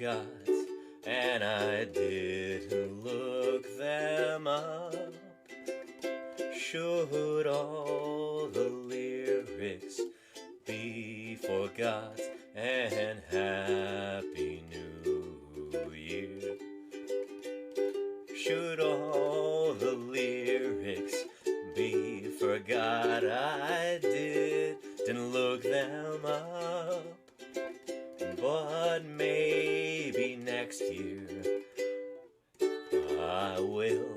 forgot, and I didn't look them up. Should all the lyrics be forgot, and Happy New Year? Should all the lyrics be forgot? I didn't look them up, but maybe next year I will,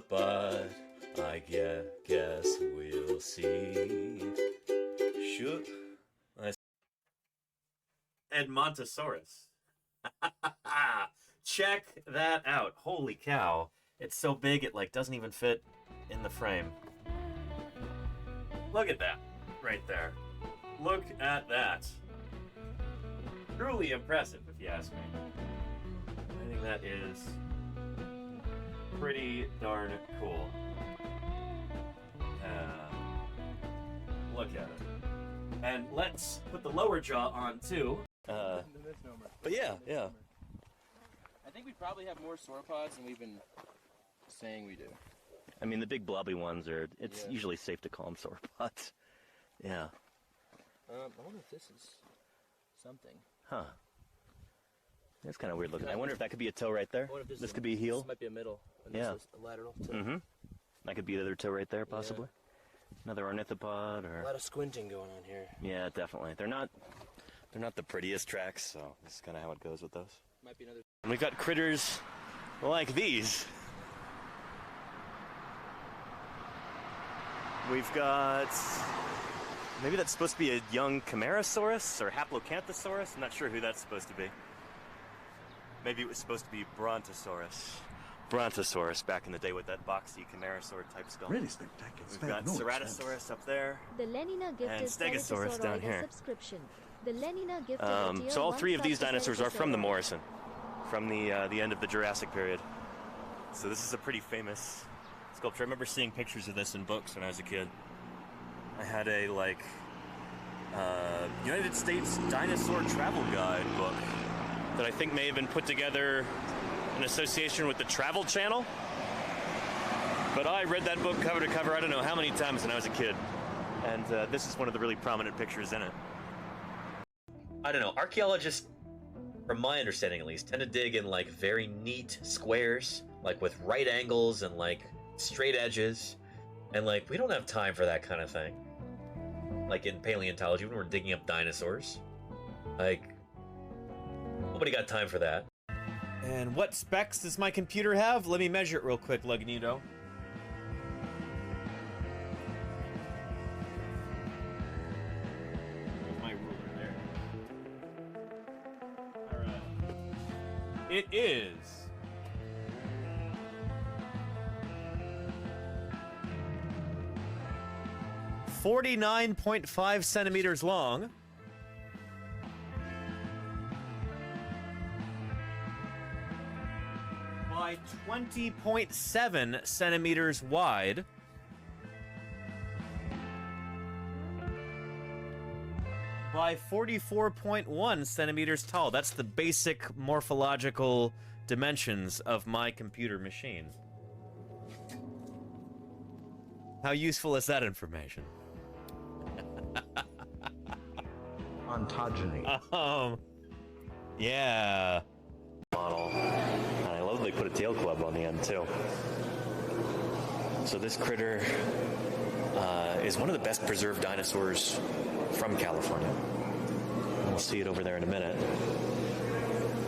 but I guess we'll see. Should Edmontosaurus. Check that out. Holy cow. It's so big it like doesn't even fit in the frame. Look at that right there. Look at that. Truly impressive, if you ask me. I think that is pretty darn cool. Look at it. And let's put the lower jaw on too. But yeah. I think we probably have more sauropods than we've been saying we do. I mean, the big blobby ones are, it's usually safe to call them sauropods. Yeah. I wonder if this is something. Huh. That's kind of weird looking. I wonder if that could be a toe right there. This could be a heel. This might be a middle. And Yeah. This is a lateral toe. Mm-hmm. That could be the other toe right there, possibly. Another ornithopod, or A lot of squinting going on here. yeah, definitely. They're not the prettiest tracks, so this is kind of how it goes with those. Might be another. And we've got critters like these. We've got, maybe that's supposed to be a young Camarasaurus or Haplocanthosaurus. I'm not sure who that's supposed to be. Maybe it was supposed to be Brontosaurus back in the day with that boxy Camarasaur type skull. Really spectacular. We've got Ceratosaurus up there. The Lenina gifted And Stegosaurus down here. Subscription. The Lenina gifted So all three of these dinosaurs are from the Morrison, from the end of the Jurassic period. So this is a pretty famous sculpture. I remember seeing pictures of this in books when I was a kid. I had a United States Dinosaur Travel Guide book that I think may have been put together in association with the Travel Channel. But I read that book cover to cover I don't know how many times when I was a kid. And this is one of the really prominent pictures in it. I don't know, archaeologists, from my understanding at least, tend to dig in like very neat squares, like with right angles and like straight edges. And like, we don't have time for that kind of thing. Like in paleontology, when we're digging up dinosaurs. Like, nobody got time for that. And what specs does my computer have? Let me measure it real quick, Lugnito. My ruler there. Alright. It is 49.5 centimeters long. By 20.7 centimeters wide. By 44.1 centimeters tall. That's the basic morphological dimensions of my computer machine. How useful is that information? Ontogeny. Yeah. Model. And I love they put a tail club on the end too. So this critter is one of the best preserved dinosaurs from California. We'll see it over there in a minute.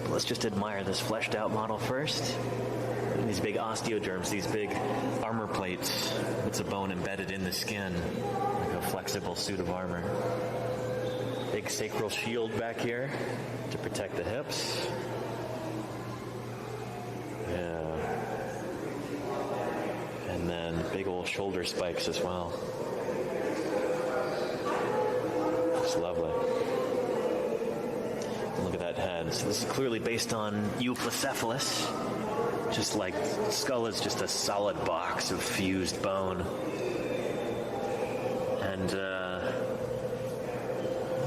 But let's just admire this fleshed out model first. And these big osteoderms, these big armor plates. It's a bone embedded in the skin, like a flexible suit of armor. Big sacral shield back here to protect the hips. Yeah. And then big old shoulder spikes as well. It's lovely. Look at that head. So this is clearly based on Euoplocephalus. Just like the skull is just a solid box of fused bone. And I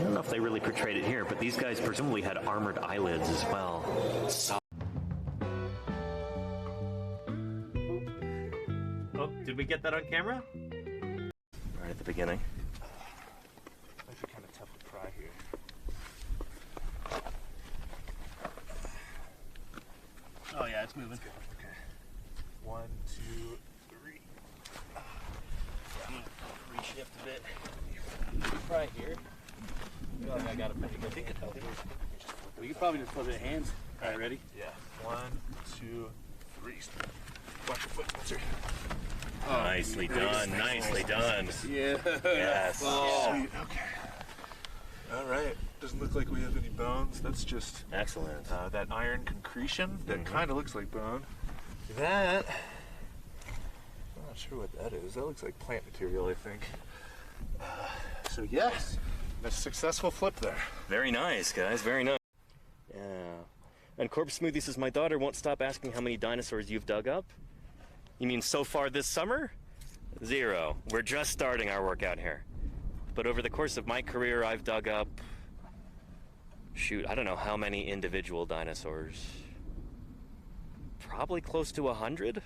don't know if they really portrayed it here, but these guys presumably had armored eyelids as well. Oh, did we get that on camera? Right at the beginning. Might be kind of tough to pry here. Oh yeah, it's moving. Okay. 1, 2, 3. I'm gonna reshift a bit. Right here. I feel like I got a pretty good hand out here. We could probably just flip it in hands. All right, ready? Yeah. 1, 2, 3. Watch your foot, Spencer. Oh, nicely done, nicely done. Yeah. Yes. Oh. Sweet. Okay. All right. Doesn't look like we have any bones. That's just Excellent. that iron concretion that kind of looks like bone. That, I'm not sure what that is. That looks like plant material, I think. So yes, a successful flip there. Very nice, guys, very nice. Yeah. And Corpse Smoothie says, my daughter won't stop asking how many dinosaurs you've dug up. You mean so far this summer? 0. We're just starting our work out here. But over the course of my career, I've dug up, shoot, I don't know how many individual dinosaurs. Probably close to 100?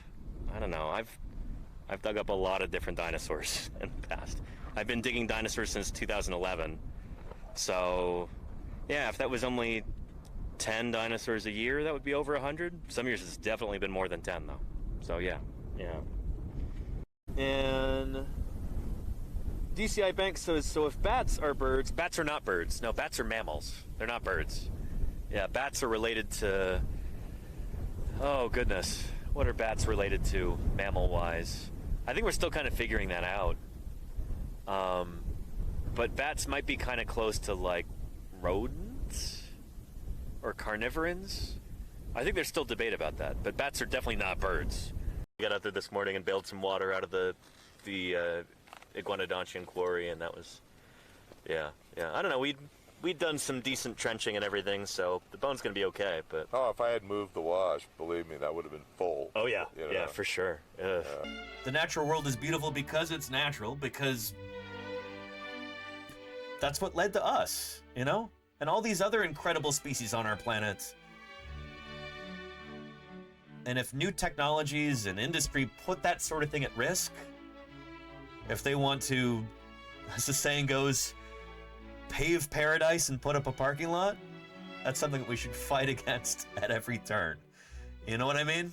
I don't know. I've dug up a lot of different dinosaurs in the past. I've been digging dinosaurs since 2011. So, yeah, if that was only 10 dinosaurs a year, that would be over 100. Some years it's definitely been more than 10, though. So, yeah. And DCI Bank says, so if bats are birds, bats are not birds. No, bats are mammals. They're not birds. Yeah, bats are related to, oh goodness, what are bats related to mammal-wise? I think we're still kind of figuring that out. But bats might be kind of close to like rodents or carnivorans. I think there's still debate about that, but bats are definitely not birds. We got out there this morning and bailed some water out of the Iguanodontian quarry, and that was, yeah. I don't know, we'd done some decent trenching and everything, so the bone's gonna be okay, but... Oh, if I had moved the wash, believe me, that would have been full. Oh yeah, You know? yeah, for sure. The natural world is beautiful because it's natural, because that's what led to us, you know? And all these other incredible species on our planet. And if new technologies and industry put that sort of thing at risk, if they want to, as the saying goes, pave paradise and put up a parking lot, that's something that we should fight against at every turn. You know what I mean?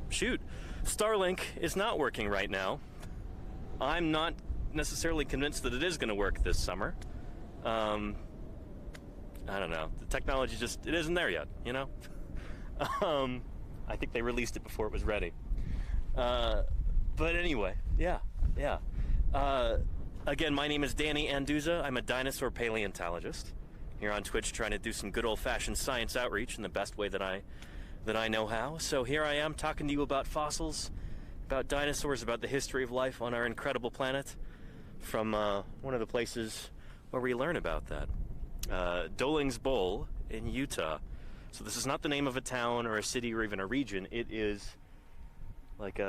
Shoot, Starlink is not working right now. I'm not necessarily convinced that it is going to work this summer. I don't know. The technology just, it isn't there yet, you know? I think they released it before it was ready. But anyway, yeah. Again, my name is Danny Anduza. I'm a dinosaur paleontologist here on Twitch, trying to do some good old-fashioned science outreach in the best way that I know how. So here I am talking to you about fossils, about dinosaurs, about the history of life on our incredible planet, from one of the places where we learn about that, Doling's Bowl in Utah. So this is not the name of a town or a city or even a region. It is like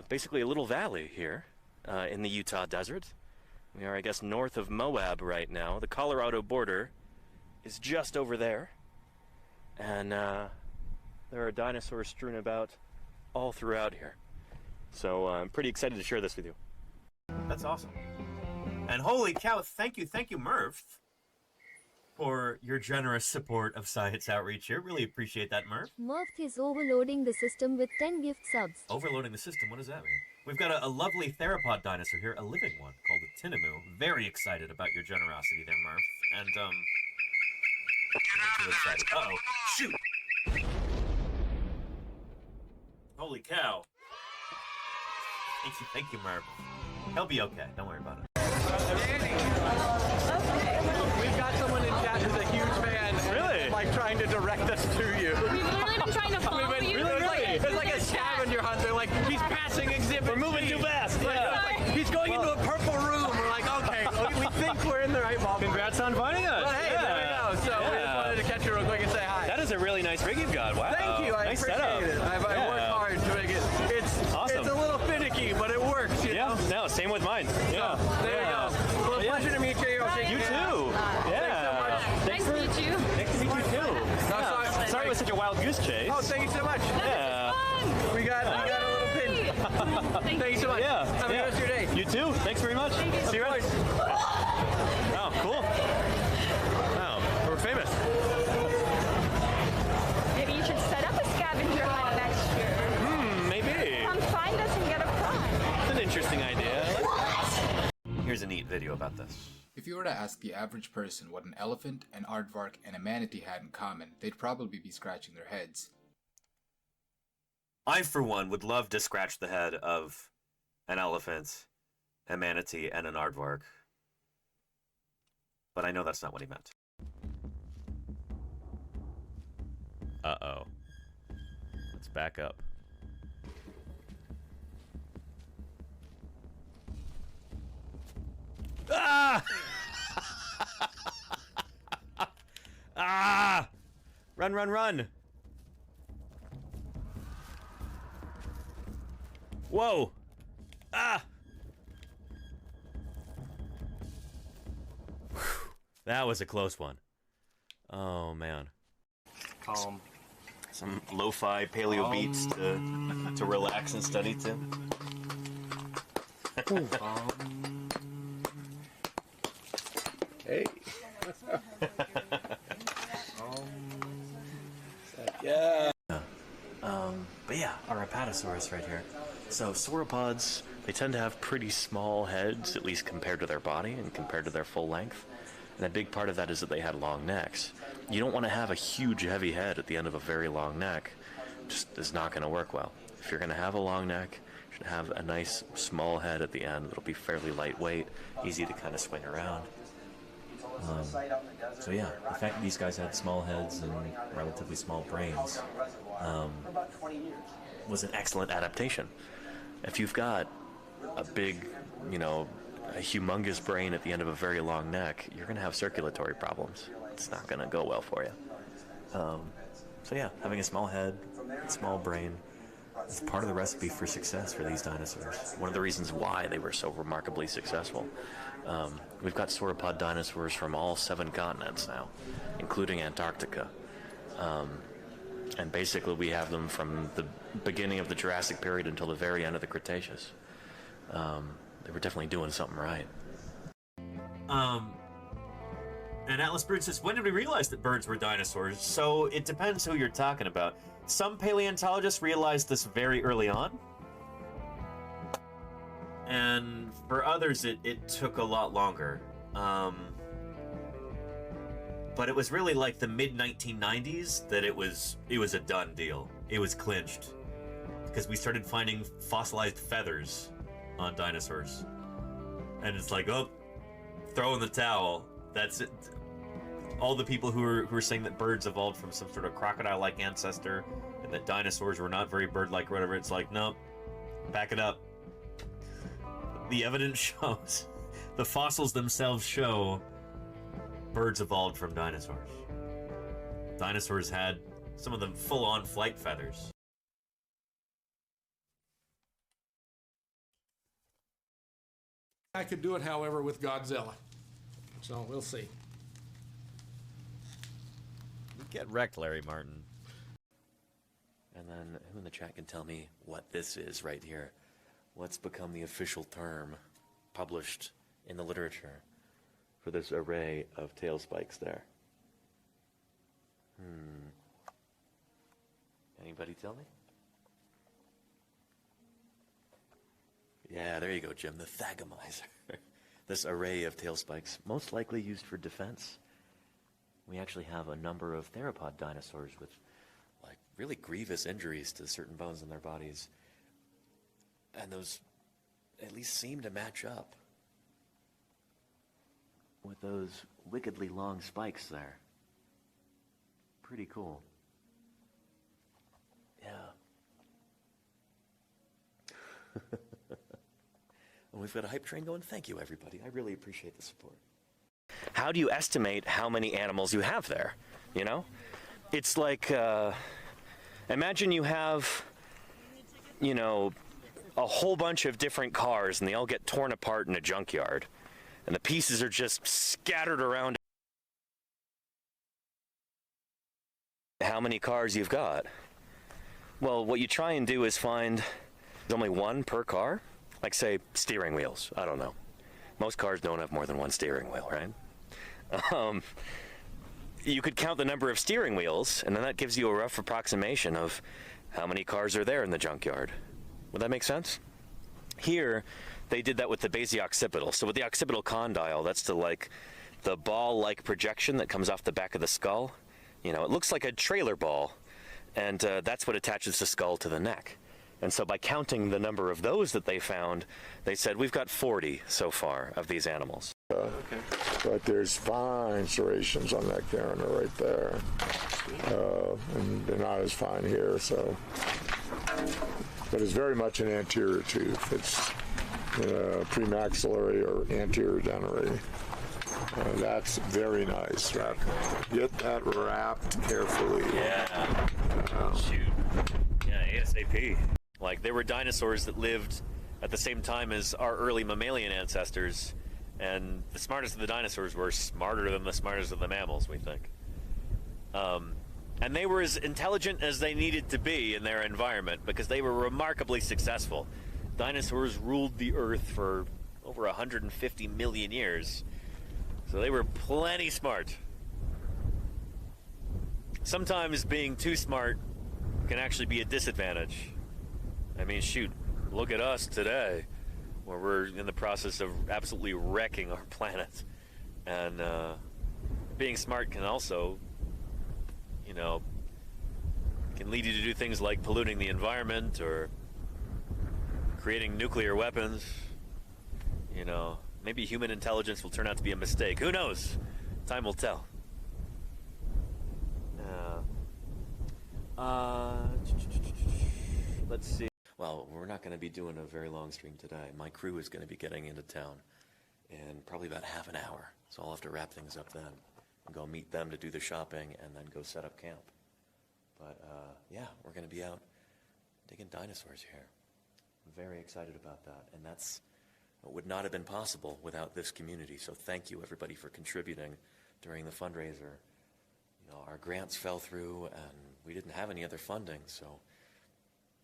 basically a little valley here in the Utah desert. We are, I guess, north of Moab right now. The Colorado border is just over there. And there are dinosaurs strewn about all throughout here. So I'm pretty excited to share this with you. That's awesome. And holy cow, thank you, Murph, for your generous support of science outreach here. Really appreciate that, Murph. Murph is overloading the system with 10 gift subs. Overloading the system, what does that mean? We've got a lovely theropod dinosaur here, a living one, called a Tinamu. Very excited about your generosity there, Murph. And, too excited. Uh-oh, shoot! Holy cow. Thank you, Murph. He'll be okay, don't worry about it. We've got someone in chat who's a huge fan. Really? Like trying to direct us to you. We've literally been trying to follow you. It's like a scavenger hunt. They're like, he's passing exhibit. We're moving too fast. Like, he's going into a purple room. We're like, okay, we think we're in the right ballpark. Congrats on finding us. But hey, there we go. So we just wanted to catch you real quick and say hi. That is a really nice rig you've got. Wow. Thank you. I nice appreciate setup. it. I worked hard to make it. Awesome. It's a little finicky, but it works. You know? No, same with mine. Yeah. There you go. Well, pleasure to meet you. You such a wild goose chase. Oh, thank you so much. Yeah. We got a little pin. Thank you so much. Yeah. Have a good rest of your day. You too. Thanks very much. See you around. Oh, cool. Wow, we're famous. Maybe you should set up a scavenger hunt next year. Maybe. Come find us and get a prize. It's an interesting idea. Here's a neat video about this. If you were to ask the average person what an elephant, an aardvark, and a manatee had in common, they'd probably be scratching their heads. I, for one, would love to scratch the head of an elephant, a manatee, and an aardvark. But I know that's not what he meant. Uh-oh. Let's back up. Ah! Ah! Run, run, run! Whoa! Ah! Whew. That was a close one. Oh, man. Calm. Some lo-fi paleo beats to relax and study to. Hey. But yeah, our Apatosaurus right here. So sauropods, they tend to have pretty small heads, at least compared to their body and compared to their full length. And a big part of that is that they had long necks. You don't want to have a huge heavy head at the end of a very long neck. Just is not going to work well. If you're going to have a long neck, you should have a nice small head at the end that'll be fairly lightweight, easy to kind of swing around. So yeah, the fact that these guys had small heads and relatively small brains was an excellent adaptation. If you've got a big, a humongous brain at the end of a very long neck, you're going to have circulatory problems. It's not going to go well for you. So yeah, having a small head, small brain, is part of the recipe for success for these dinosaurs. One of the reasons why they were so remarkably successful. We've got sauropod dinosaurs from all 7 continents now, including Antarctica. And basically we have them from the beginning of the Jurassic period until the very end of the Cretaceous. They were definitely doing something right. And Atlas Bird says, when did we realize that birds were dinosaurs? So it depends who you're talking about. Some paleontologists realized this very early on. And for others, it took a lot longer. But it was really like the mid-1990s that it was a done deal. It was clinched. Because we started finding fossilized feathers on dinosaurs. And it's like, oh, throw in the towel. That's it. All the people who are saying that birds evolved from some sort of crocodile-like ancestor and that dinosaurs were not very bird-like or whatever, it's like, nope, back it up. The evidence shows, the fossils themselves show birds evolved from dinosaurs. Dinosaurs had, some of them, full-on flight feathers. I could do it, however, with Godzilla. So we'll see. Get wrecked, Larry Martin. And then who in the chat can tell me what this is right here? What's become the official term published in the literature for this array of tail spikes there? Anybody tell me? Yeah, there you go, Jim, the thagomizer. This array of tail spikes, most likely used for defense. We actually have a number of theropod dinosaurs with like really grievous injuries to certain bones in their bodies. And those at least seem to match up with those wickedly long spikes there. Pretty cool. Yeah. And we've got a hype train going. Thank you, everybody. I really appreciate the support. How do you estimate how many animals you have there? You know? It's like, imagine you have, a whole bunch of different cars and they all get torn apart in a junkyard. And the pieces are just scattered around how many cars you've got. Well, what you try and do is find only one per car. Like, say, steering wheels. I don't know. Most cars don't have more than one steering wheel, right? You could count the number of steering wheels, and then that gives you a rough approximation of how many cars are there in the junkyard. Would that make sense? Here, they did that with the basi-occipital. So with the occipital condyle, that's the ball-like projection that comes off the back of the skull. You know, it looks like a trailer ball, and that's what attaches the skull to the neck. And so by counting the number of those that they found, they said, we've got 40 so far of these animals. But there's fine serrations on that carina right there. And they're not as fine here, so. But it's very much an anterior tooth. It's premaxillary or anterior denary. That's very nice. Get that wrapped carefully. Yeah. Shoot. Yeah, ASAP. Like, there were dinosaurs that lived at the same time as our early mammalian ancestors, and the smartest of the dinosaurs were smarter than the smartest of the mammals, we think. And they were as intelligent as they needed to be in their environment because they were remarkably successful. Dinosaurs ruled the Earth for over 150 million years, so they were plenty smart. Sometimes being too smart can actually be a disadvantage. I mean, shoot, look at us today, where we're in the process of absolutely wrecking our planet. And being smart can also, you know, can lead you to do things like polluting the environment or creating nuclear weapons. You know, maybe human intelligence will turn out to be a mistake. Who knows? Time will tell. Let's see. Well, we're not going to be doing a very long stream today. My crew is going to be getting into town in probably about half an hour. So I'll have to wrap things up then and go meet them to do the shopping and then go set up camp. But yeah, we're going to be out digging dinosaurs here. I'm very excited about that. And that's what would not have been possible without this community. So thank you, everybody, for contributing during the fundraiser. You know, our grants fell through and we didn't have any other funding. So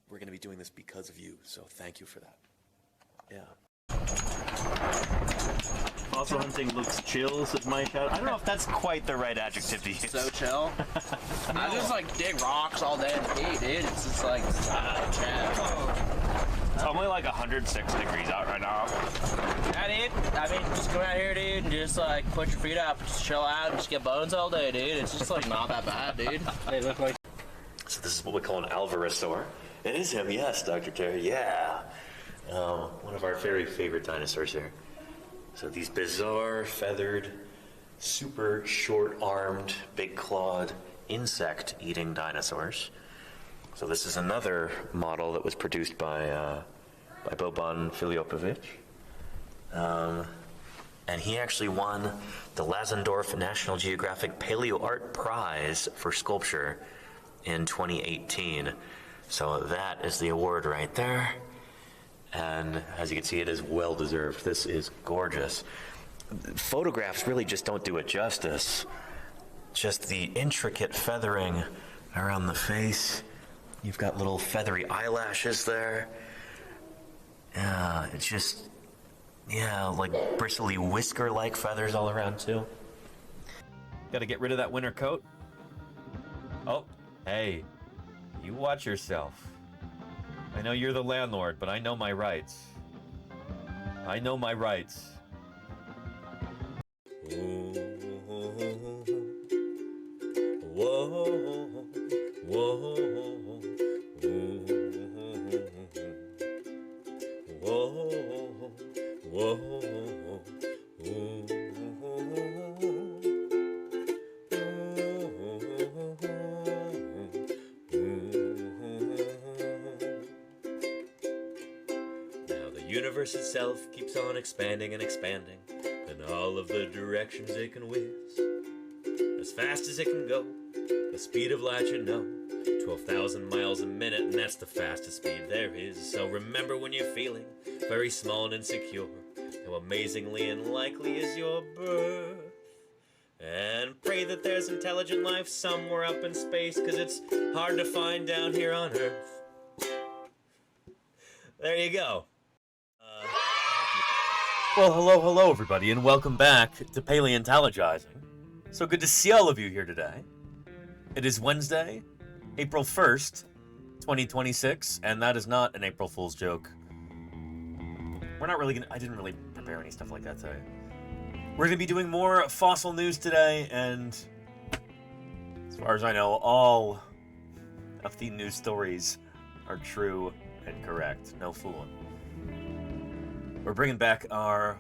we're going to be doing this because of you. So thank you for that. Yeah. Fossil hunting looks chill, says my shout. I don't know if that's quite the right adjective to use. So chill. I just like dig rocks all day and eat, dude. It's just like, It's only like 106 degrees out right now. yeah, dude. I mean, just come out here, dude, and just like put your feet up, just chill out, and just get bones all day, dude. It's just like not that bad, dude. They look like. So this is what we call an alvarezsaur. It is him, yes, Dr. Terry, yeah. One of our very favorite dinosaurs here. So these bizarre, feathered, super short-armed, big-clawed, insect-eating dinosaurs. So this is another model that was produced by Boban Filipovic. And he actually won the Lazendorf National Geographic Paleo Art Prize for sculpture in 2018. So that is the award right there. And as you can see, it is well deserved. This is gorgeous. Photographs really just don't do it justice. Just the intricate feathering around the face. You've got little feathery eyelashes there. Yeah, it's just, yeah, like bristly whisker-like feathers all around too. Gotta get rid of that winter coat. Oh, hey, you watch yourself. I know you're the landlord, but I know my rights. I know my rights. Whoa, whoa, whoa, whoa. The universe itself keeps on expanding and expanding in all of the directions it can whiz. As fast as it can go, the speed of light, you know, 12,000 miles a minute, and that's the fastest speed there is. So remember when you're feeling very small and insecure, how amazingly unlikely is your birth. And and pray that there's intelligent life somewhere up in space, because it's hard to find down here on Earth. There you go. Well, hello, everybody, and welcome back to Paleontologizing. So good to see all of you here today. It is Wednesday, April 1st, 2026, and that is not an April Fool's joke. We're not really gonna... I didn't really prepare any stuff like that today. We're gonna be doing more fossil news today, and as far as I know, all of the news stories are true and correct. No fooling. We're bringing back our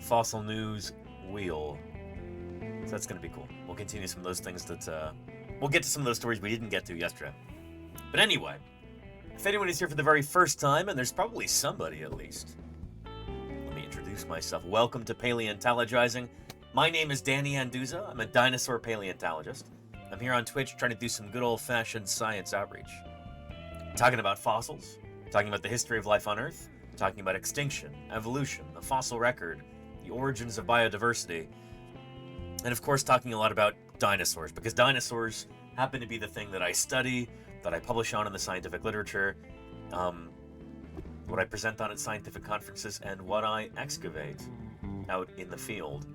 fossil news wheel. So that's going to be cool. We'll continue some of those things that... we'll get to some of those stories we didn't get to yesterday. But anyway, if anyone is here for the very first time, and there's probably somebody at least, let me introduce myself. Welcome to Paleontologizing. My name is Danny Anduza. I'm a dinosaur paleontologist. I'm here on Twitch trying to do some good old-fashioned science outreach. Talking about fossils, talking about the history of life on Earth, talking about extinction, evolution, the fossil record, the origins of biodiversity, and of course talking a lot about dinosaurs, because dinosaurs happen to be the thing that I study, that I publish on in the scientific literature, what I present on at scientific conferences, and what I excavate out in the field.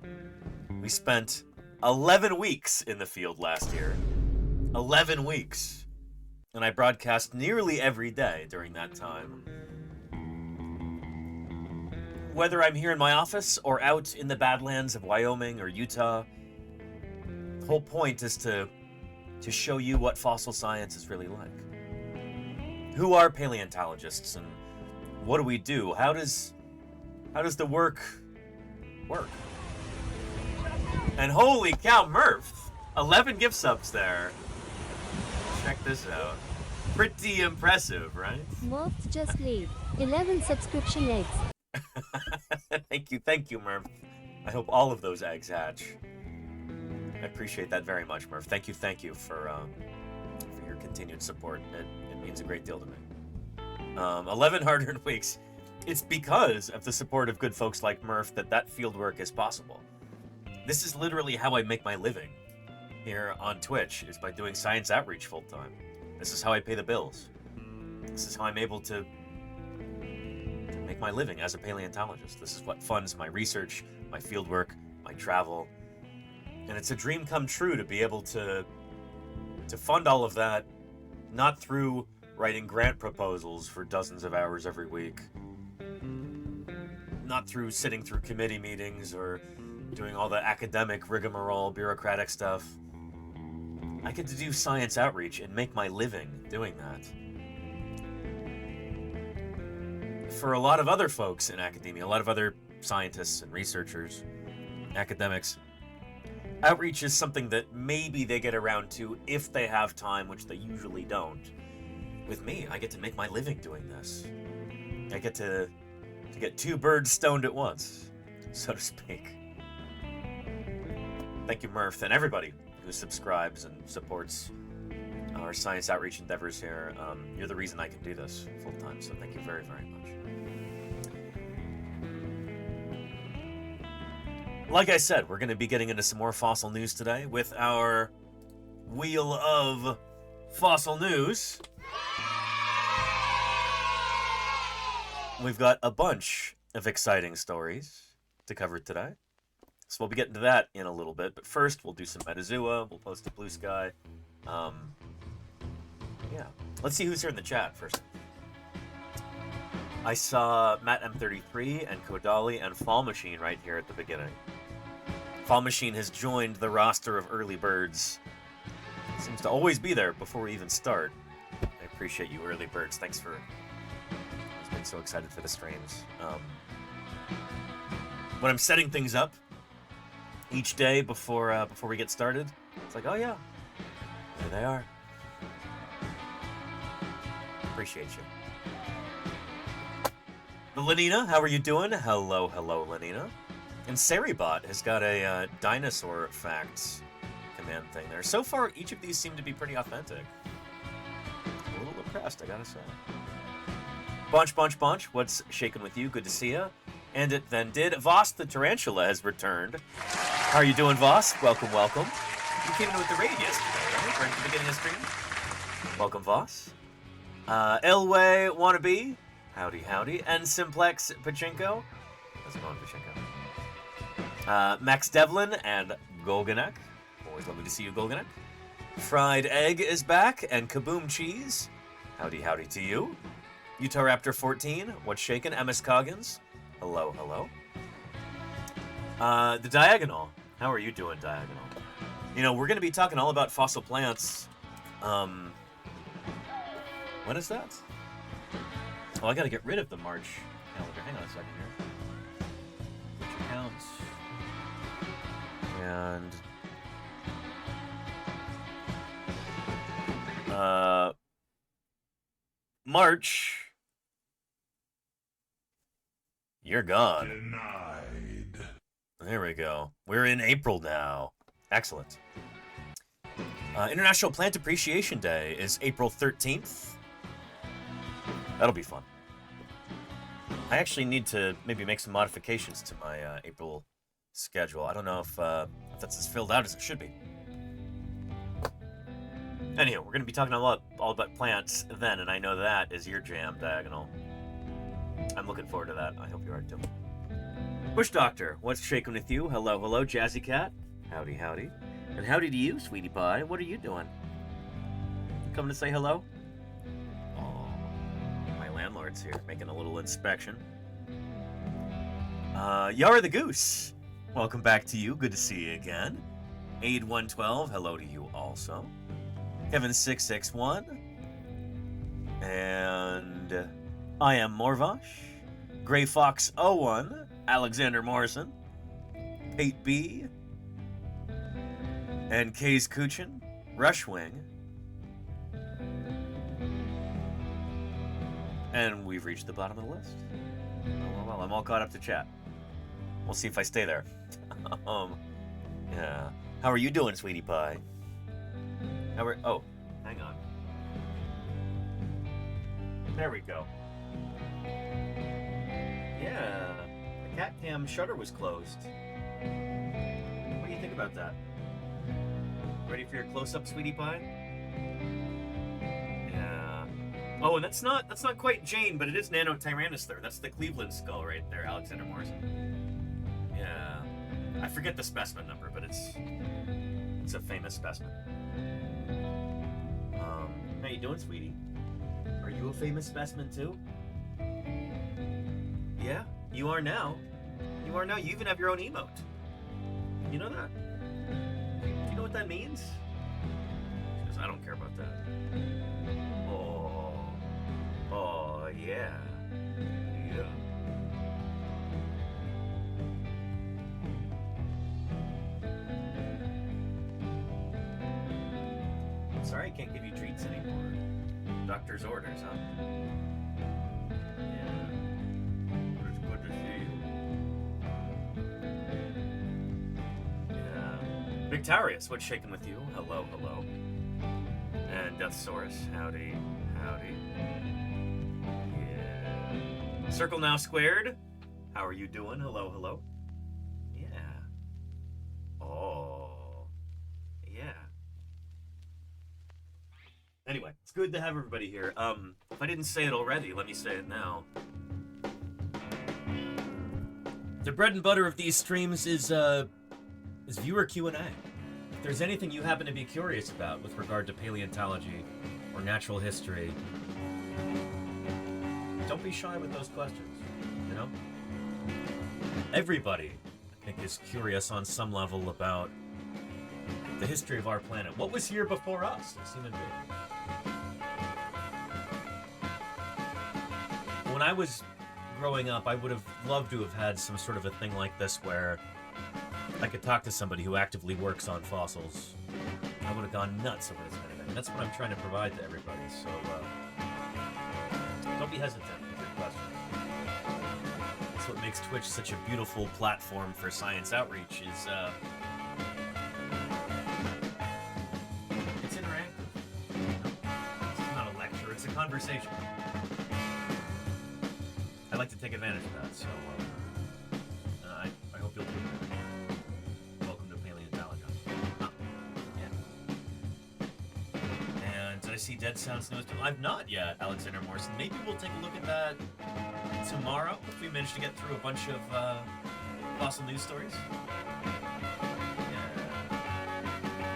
We spent 11 weeks in the field last year. 11 weeks. And I broadcast nearly every day during that time. Whether I'm here in my office or out in the Badlands of Wyoming or Utah, the whole point is to show you what fossil science is really like. Who are paleontologists and what do we do? How does the work work? And holy cow, Murph! 11 gift subs there. Check this out. Pretty impressive, right? Murph's just laid 11 subscription eggs. Thank you, Murph. I hope all of those eggs hatch. I appreciate that very much, Murph. Thank you for your continued support. It means a great deal to me. 11 hard-earned weeks. It's because of the support of good folks like Murph that field work is possible. This is literally how I make my living here on Twitch, is by doing science outreach full-time. This is how I pay the bills. This is how I'm able to make my living as a paleontologist. This is what funds my research, my fieldwork, my travel. And it's a dream come true to be able to fund all of that, not through writing grant proposals for dozens of hours every week, not through sitting through committee meetings or doing all the academic rigmarole, bureaucratic stuff. I get to do science outreach and make my living doing that. For a lot of other folks in academia, a lot of other scientists and researchers, academics, outreach is something that maybe they get around to if they have time, which they usually don't. With me, I get to make my living doing this. I get to get two birds stoned at once, so to speak. Thank you, Murph, and everybody who subscribes and supports our science outreach endeavors here. You're the reason I can do this full-time, so thank you very, very much. Like I said, we're going to be getting into some more fossil news today with our Wheel of Fossil News. We've got a bunch of exciting stories to cover today. So we'll be getting to that in a little bit, but first we'll do some Metazoa, we'll post a blue sky. Yeah, let's see who's here in the chat first. I saw Matt M33 and Kodali and Fall Machine right here at the beginning. Fall Machine has joined the roster of early birds. Seems to always be there before we even start. I appreciate you early birds. Thanks for being so excited for the streams. When I'm setting things up each day before we get started, it's like, oh yeah, there they are. Appreciate you. Lenina, how are you doing? Hello, Lenina. And Saribot has got a dinosaur facts command thing there. So far, each of these seem to be pretty authentic. A little impressed, I gotta say. Bunch, what's shaking with you? Good to see ya. And it then did. Voss the Tarantula has returned. How are you doing, Voss? Welcome, welcome. You came in with the raid yesterday, right? Right at the beginning of the stream. Welcome, Voss. Elway Wannabe. Howdy, howdy. And Simplex Pachinko. How's it going, Pachinko? Max Devlin and Golganek. Always lovely to see you, Golganek. Fried Egg is back, and Kaboom Cheese. Howdy, howdy to you. Utah Raptor 14. What's shaking? MS Coggins. Hello, hello. The Diagonal. How are you doing, Diagonal? You know, we're going to be talking all about fossil plants. When is that? Oh, I got to get rid of the March calendar. Hang on a second here. Which accounts? And March. You're gone. Denied. There we go. We're in April now. Excellent. International Plant Appreciation Day is April 13th. That'll be fun. I actually need to maybe make some modifications to my April schedule. I don't know if that's as filled out as it should be. Anyhow, we're going to be talking all about plants then, and I know that is your jam, Diagonal. I'm looking forward to that. I hope you are too. Bush Doctor, what's shaking with you? Hello, hello, Jazzy Cat. Howdy, howdy. And howdy to you, Sweetie Pie. What are you doing? Coming to say hello? Oh, my landlord's here, making a little inspection. Yara the Goose, welcome back to you. Good to see you again. Aid112, hello to you also. Kevin661. And I am Morvosh. Gray Fox 01. Alexander Morrison. Pate B. And Kay's Kuchin. Rushwing. And we've reached the bottom of the list. Oh, well, I'm all caught up to chat. We'll see if I stay there. Yeah. How are you doing, Sweetie Pie? Oh, hang on. There we go. Yeah, the cat cam shutter was closed. What do you think about that? Ready for your close-up, Sweetie Pie? Yeah. Oh, and that's not quite Jane, but it is Nano Tyrannosaur. That's the Cleveland skull right there, Alexander Morrison. Yeah. I forget the specimen number, but it's a famous specimen. How you doing, sweetie? Are you a famous specimen too? Yeah, you are now. You are now. You even have your own emote. You know that? Do you know what that means? Because I don't care about that. Oh, yeah. Yeah. Sorry I can't give you treats anymore. Doctor's orders, huh? Yeah. But it's good to see you. Yeah. Victorious, what's shaking with you? Hello, hello. And Deathsaurus, howdy, howdy. Yeah. Circle Now Squared, how are you doing? Hello, hello. Yeah. Oh. Yeah. Anyway, it's good to have everybody here. If I didn't say it already, let me say it now. The bread and butter of these streams is viewer Q&A. If there's anything you happen to be curious about with regard to paleontology or natural history, don't be shy with those questions, you know? Everybody, I think, is curious on some level about the history of our planet. What was here before us as human beings? When I was growing up, I would have loved to have had some sort of a thing like this where I could talk to somebody who actively works on fossils. I would have gone nuts over this kind of thing. That's what I'm trying to provide to everybody, so don't be hesitant with your questions. That's what makes Twitch such a beautiful platform for science outreach is, it's interactive. It's not a lecture, it's a conversation. I like to take advantage of that, so I hope you'll do that. Welcome, see Dead Sounds Newest? I've not yet, Alexander Morrison. Maybe we'll take a look at that tomorrow if we manage to get through a bunch of fossil news stories. Yeah.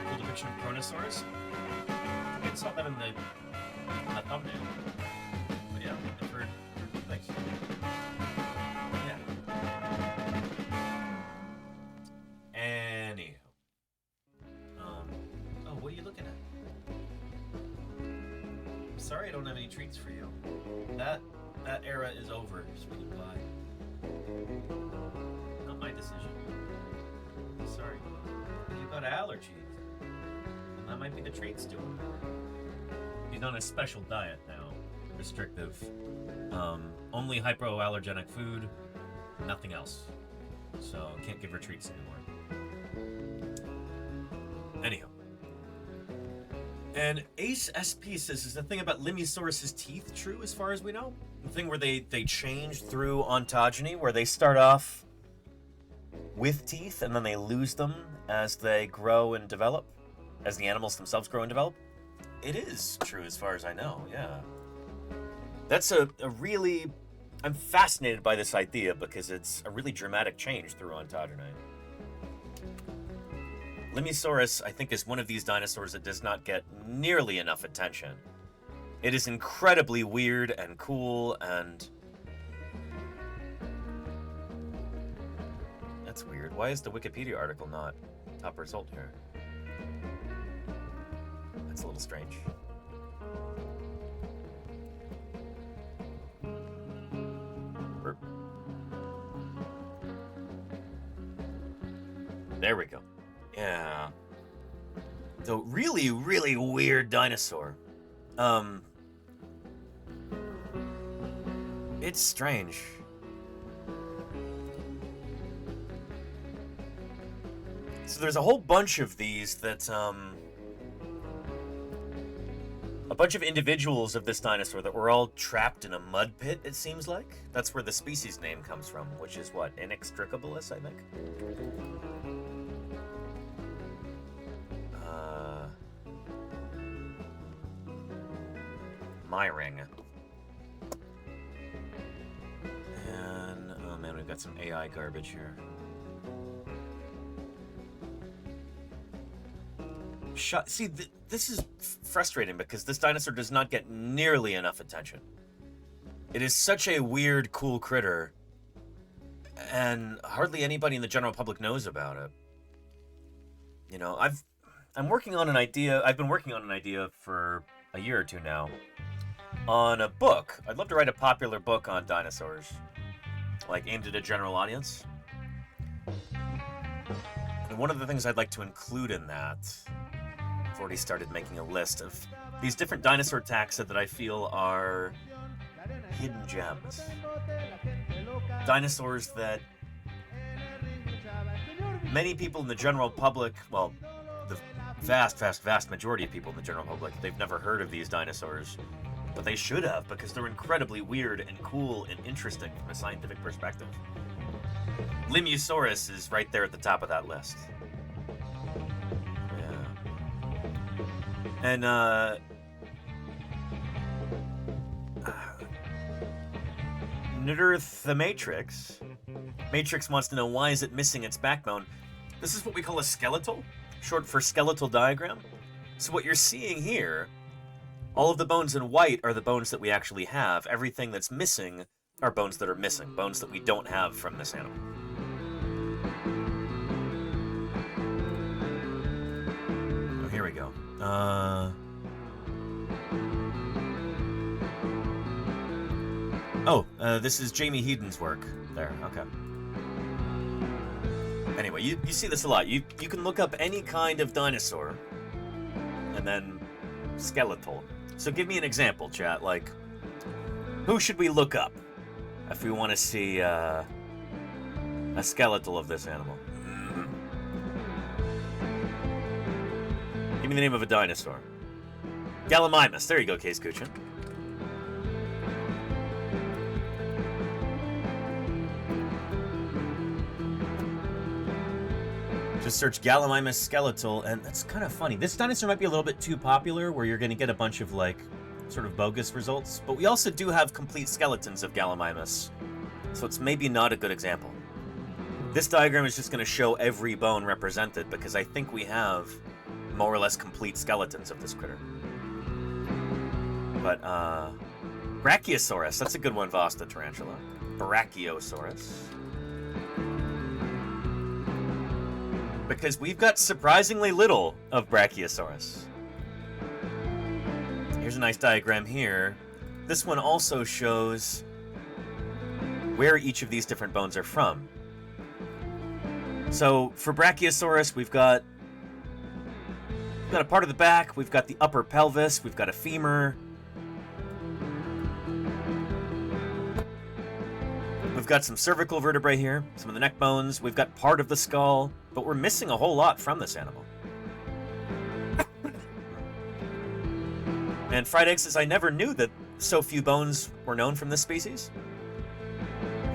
Cool depiction of Chronosaurus. I saw that in the thumbnail. But yeah, I've heard things. Yeah. Anyhow. Oh, what are you looking at? Sorry I don't have any treats for you. That era is over, sweetie pie. Not my decision. Sorry. You got allergies. And that might be the treats doing. He's on a special diet now. Restrictive. Only hypoallergenic food, nothing else. So can't give her treats anymore. Anyhow. And Ace SP says, is the thing about Limiosaurus's teeth true as far as we know? The thing where they change through ontogeny, where they start off with teeth and then they lose them as they grow and develop, as the animals themselves grow and develop? It is true as far as I know, yeah. That's a really... I'm fascinated by this idea because it's a really dramatic change through ontogeny. Limiosaurus, I think, is one of these dinosaurs that does not get nearly enough attention. It is incredibly weird and cool and... That's weird. Why is the Wikipedia article not top result here? That's a little strange. Burp. There we go. Yeah. So really, really weird dinosaur. It's strange. So there's a whole bunch of these that, a bunch of individuals of this dinosaur that were all trapped in a mud pit, it seems like. That's where the species name comes from, which is what, inextricabilis, I think? Myring. And, oh man, we've got some AI garbage here. See, this is frustrating because this dinosaur does not get nearly enough attention. It is such a weird, cool critter, and hardly anybody in the general public knows about it. You know, I'm working on an idea. I've been working on an idea for a year or two now on a book. I'd love to write a popular book on dinosaurs, like aimed at a general audience. And one of the things I'd like to include in that, I've already started making a list of these different dinosaur taxa that I feel are hidden gems. Dinosaurs that many people in the general public, well, the vast majority of people in the general public, they've never heard of these dinosaurs, but they should have, because they're incredibly weird and cool and interesting from a scientific perspective. Limiosaurus is right there at the top of that list. Yeah. And, Matrix wants to know, why is it missing its backbone? This is what we call a skeletal, short for skeletal diagram. So what you're seeing here, all of the bones in white are the bones that we actually have. Everything that's missing are bones that are missing, bones that we don't have from this animal. Oh, here we go. This is Jamie Heaton's work. There, okay. Anyway, you see this a lot. You can look up any kind of dinosaur, and then skeletal. So give me an example, chat. Like, who should we look up if we want to see a skeletal of this animal? Give me the name of a dinosaur. Gallimimus. There you go, Case Kuchin. just search Gallimimus skeletal, and that's kind of funny. This dinosaur might be a little bit too popular, where you're going to get a bunch of, like, sort of bogus results. But we also do have complete skeletons of Gallimimus, so it's maybe not a good example. This diagram is just going to show every bone represented, because I think we have more or less complete skeletons of this critter. But, Brachiosaurus, that's a good one, Vasta Tarantula. Brachiosaurus. Because we've got surprisingly little of Brachiosaurus. Here's a nice diagram here. This one also shows where each of these different bones are from. So for Brachiosaurus, we've got a part of the back, we've got the upper pelvis, we've got a femur. We've got some cervical vertebrae here, some of the neck bones, we've got part of the skull, but we're missing a whole lot from this animal. And Fried Egg says, I never knew that so few bones were known from this species.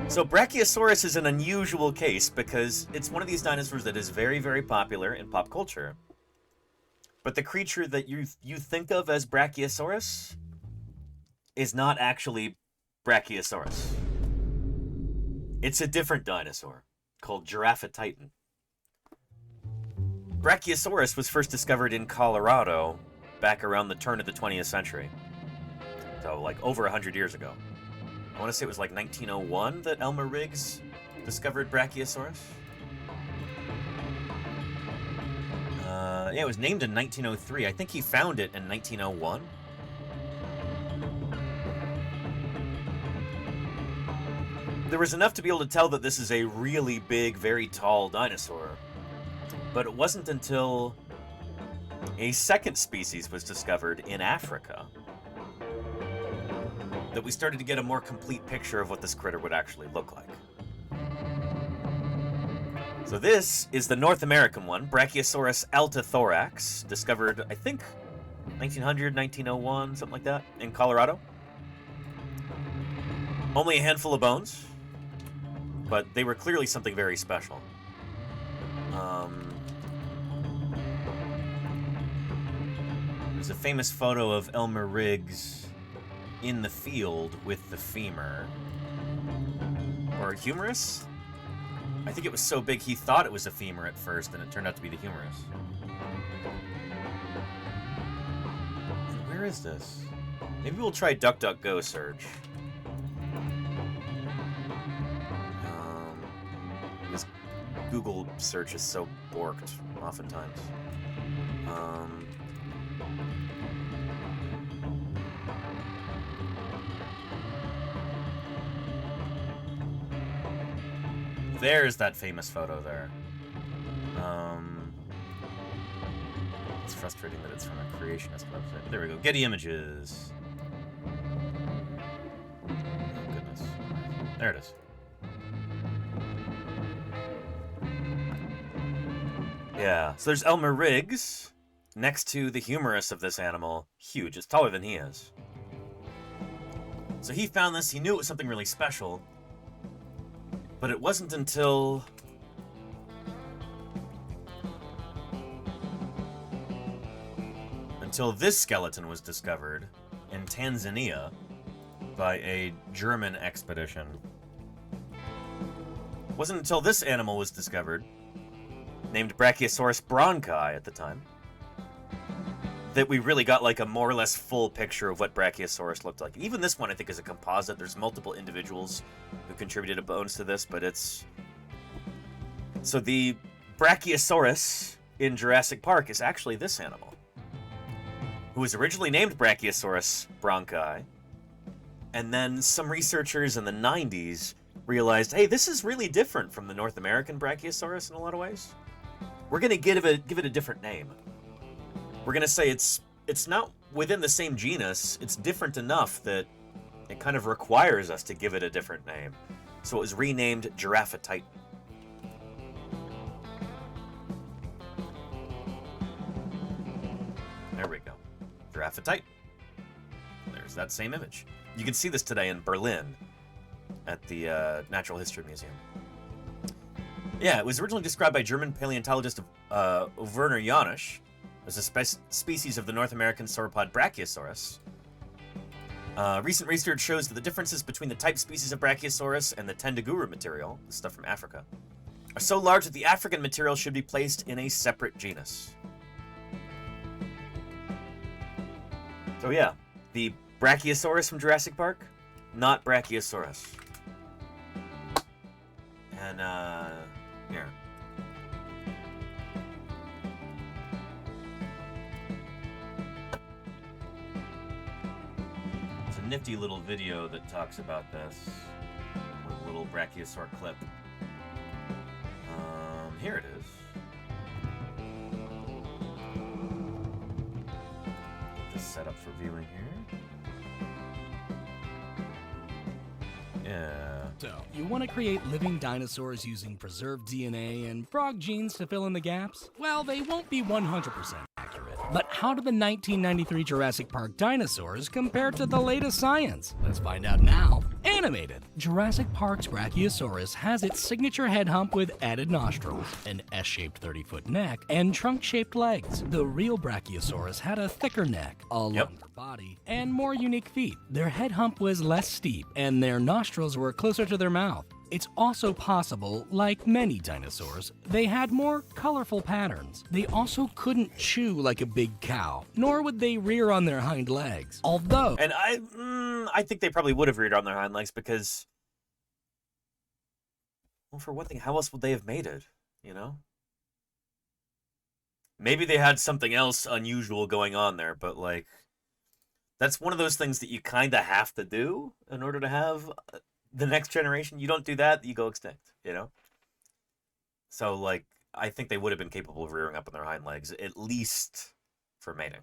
So Brachiosaurus is an unusual case because it's one of these dinosaurs that is very, very popular in pop culture. But the creature that you think of as Brachiosaurus is not actually Brachiosaurus. It's a different dinosaur called Giraffatitan. Brachiosaurus was first discovered in Colorado back around the turn of the 20th century. So, like, over 100 years ago. I want to say it was like 1901 that Elmer Riggs discovered Brachiosaurus. Yeah, it was named in 1903. I think he found it in 1901. There was enough to be able to tell that this is a really big, very tall dinosaur. But it wasn't until a second species was discovered in Africa that we started to get a more complete picture of what this critter would actually look like. So this is the North American one, Brachiosaurus altathorax, discovered, I think, 1900, 1901, something like that, in Colorado. Only a handful of bones, but they were clearly something very special. There's a famous photo of Elmer Riggs in the field with the femur. Or humerus? I think it was so big he thought it was a femur at first, and it turned out to be the humerus. And where is this? Maybe we'll try DuckDuckGo search. This Google search is so borked, oftentimes. There's that famous photo there. It's frustrating that it's from a creationist website. There we go. Getty Images. Oh, goodness. There it is. Yeah, so there's Elmer Riggs next to the humerus of this animal. Huge. It's taller than he is. So he found this. He knew it was something really special. But it wasn't until this skeleton was discovered in Tanzania by a German expedition. It wasn't until this animal was discovered, named Brachiosaurus bronchi at the time, that we really got like a more or less full picture of what Brachiosaurus looked like. Even this one, I think, is a composite. There's multiple individuals who contributed bones to this, but it's... So the Brachiosaurus in Jurassic Park is actually this animal, who was originally named Brachiosaurus bronchi, and then some researchers in the 90s realized, hey, this is really different from the North American Brachiosaurus in a lot of ways. We're going to give it a different name. We're going to say it's not within the same genus, it's different enough that it kind of requires us to give it a different name. So it was renamed Giraffatitan. There we go. Giraffatitan. There's that same image. You can see this today in Berlin at the Natural History Museum. Yeah, it was originally described by German paleontologist Werner Janisch as a species of the North American sauropod Brachiosaurus. Recent research shows that the differences between the type species of Brachiosaurus and the Tendaguru material, the stuff from Africa, are so large that the African material should be placed in a separate genus. So yeah, the Brachiosaurus from Jurassic Park, not Brachiosaurus. And, here. It's a nifty little video that talks about this. A little Brachiosaur clip. Here it is. Get this set up for viewing here. Yeah. So, you want to create living dinosaurs using preserved DNA and frog genes to fill in the gaps? Well, they won't be 100% accurate. But how do the 1993 Jurassic Park dinosaurs compare to the latest science? Let's find out now. Animated. Jurassic Park's Brachiosaurus has its signature head hump with added nostrils, an S-shaped 30-foot neck, and trunk-shaped legs. The real Brachiosaurus had a thicker neck, a longer body, and more unique feet. Their head hump was less steep, and their nostrils were closer to their mouth. It's also possible, like many dinosaurs, they had more colorful patterns. They also couldn't chew like a big cow, nor would they rear on their hind legs. Although... And I think they probably would have reared on their hind legs because... Well, for one thing, how else would they have mated, you know? Maybe they had something else unusual going on there, but, like... That's one of those things that you kind of have to do in order to have... the next generation. You don't do that, you go extinct, you know? So, like, I think they would have been capable of rearing up on their hind legs, at least for mating.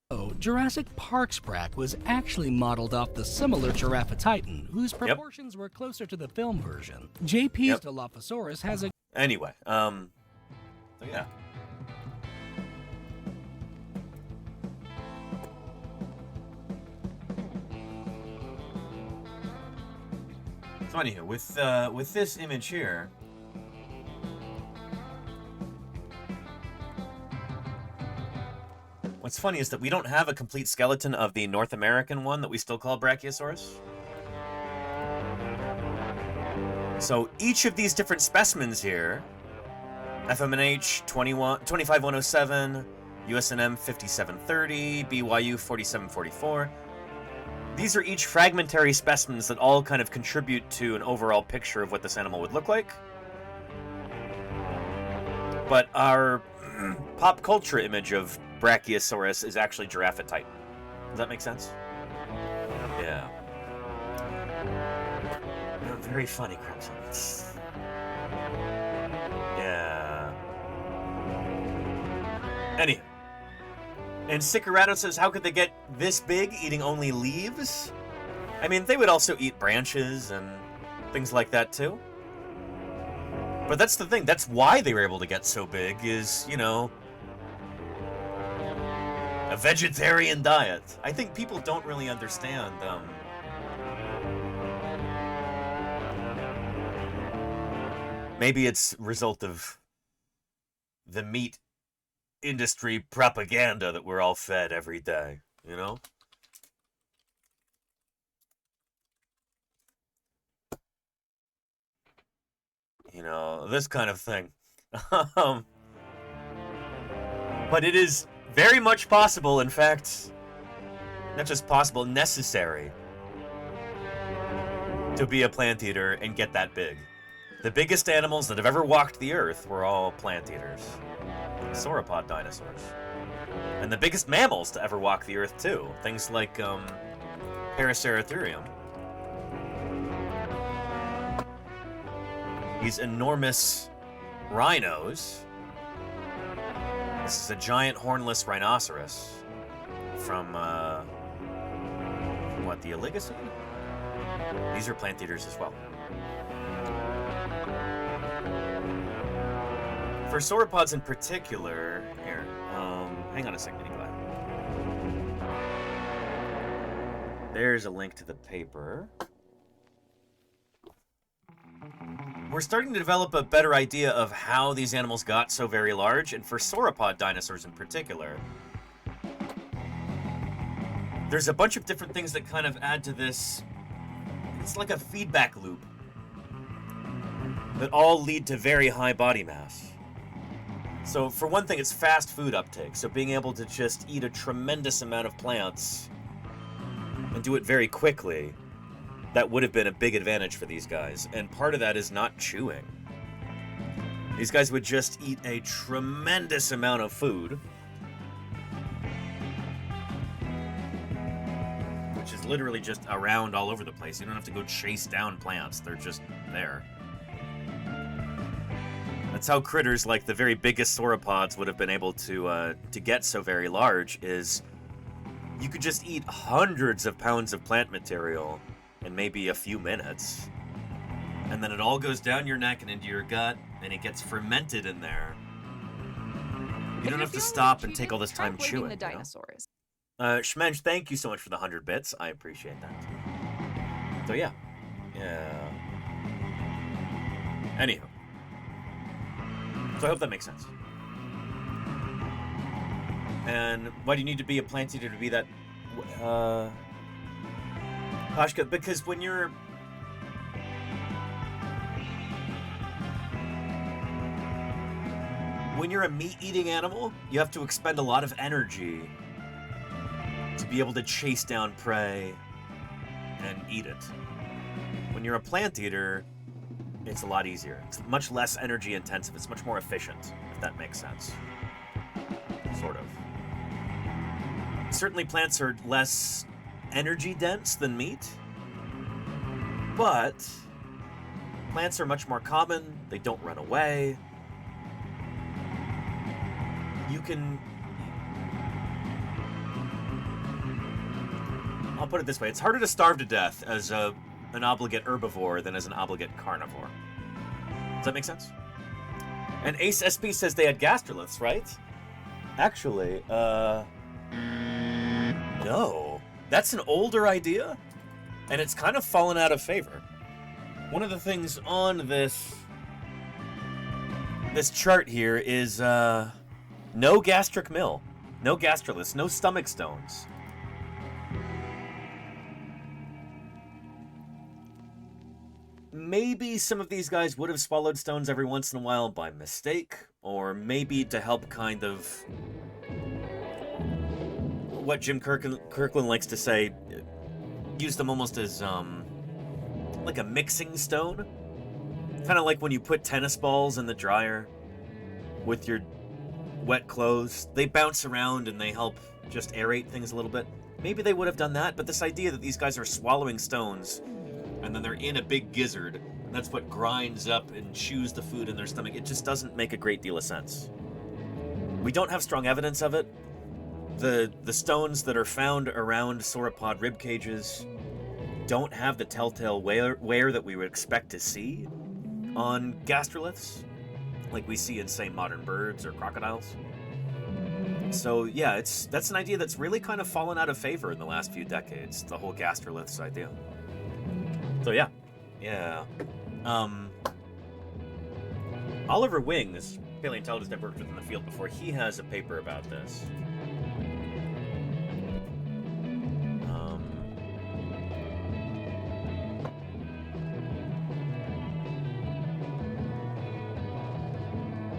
Oh, Jurassic Park's Brach was actually modeled off the similar Giraffatitan, whose proportions were closer to the film version. JP's Dilophosaurus has a... Anyway, so yeah. So anywho, with this image here, what's funny is that we don't have a complete skeleton of the North American one that we still call Brachiosaurus. So each of these different specimens here, FMNH 25107, USNM 5730, BYU 4744, these are each fragmentary specimens that all kind of contribute to an overall picture of what this animal would look like. But our pop culture image of Brachiosaurus is actually Giraffatitan. Does that make sense? Yeah. Very funny, Crimson. Yeah. Anyway. And Sicarato says, how could they get this big eating only leaves? I mean, they would also eat branches and things like that too. But that's the thing. That's why they were able to get so big is, you know, a vegetarian diet. I think people don't really understand. Maybe it's a result of the meat industry propaganda that we're all fed every day, you know? You know, this kind of thing. But it is very much possible, in fact, not just possible, necessary to be a plant eater and get that big. The biggest animals that have ever walked the earth were all plant eaters. Sauropod dinosaurs. And the biggest mammals to ever walk the earth, too. Things like, Paraceratherium. These enormous rhinos. This is a giant hornless rhinoceros from what, the Oligocene? These are plant eaters as well. For sauropods in particular, here, hang on a second, Nikolai. There's a link to the paper. we're starting to develop a better idea of how these animals got so very large, and for sauropod dinosaurs in particular, there's a bunch of different things that kind of add to this. It's like a feedback loop that all lead to very high body mass. So for one thing, it's fast food uptake. So being able to just eat a tremendous amount of plants and do it very quickly, that would have been a big advantage for these guys. And part of that is not chewing. These guys would just eat a tremendous amount of food, which is literally just around all over the place. You don't have to go chase down plants. They're just there. That's how critters like the very biggest sauropods would have been able to get so very large, is you could just eat hundreds of pounds of plant material in maybe a few minutes. And then it all goes down your neck and into your gut, and it gets fermented in there. You don't have to stop and take all this time chewing. The dinosaurs. Shmenge, thank you so much for the 100 bits. I appreciate that. So yeah. Anywho. So I hope that makes sense. And why do you need to be a plant eater to be that? Pashka, because when you're a meat-eating animal, you have to expend a lot of energy to be able to chase down prey and eat it. When you're a plant eater, it's a lot easier. It's much less energy intensive. It's much more efficient, if that makes sense. Sort of. Certainly plants are less energy dense than meat, but plants are much more common. They don't run away. You can... I'll put it this way. It's harder to starve to death as an obligate herbivore than as an obligate carnivore. Does that make sense? And Ace SP says they had gastroliths, right? Actually, no. That's an older idea, and it's kind of fallen out of favor. One of the things on this chart here is no gastric mill, no gastroliths, no stomach stones. Maybe some of these guys would have swallowed stones every once in a while by mistake, or maybe to help kind of what Jim Kirkland likes to say, use them almost as like a mixing stone. Kind of like when you put tennis balls in the dryer with your wet clothes. They bounce around and they help just aerate things a little bit. Maybe they would have done that, but this idea that these guys are swallowing stones and then they're in a big gizzard, and that's what grinds up and chews the food in their stomach, it just doesn't make a great deal of sense. We don't have strong evidence of it. The stones that are found around sauropod rib cages don't have the telltale wear that we would expect to see on gastroliths, like we see in, say, modern birds or crocodiles. So yeah, that's an idea that's really kind of fallen out of favor in the last few decades, the whole gastroliths idea. So yeah. Oliver Wings, paleontologist I've worked with in the field before, he has a paper about this.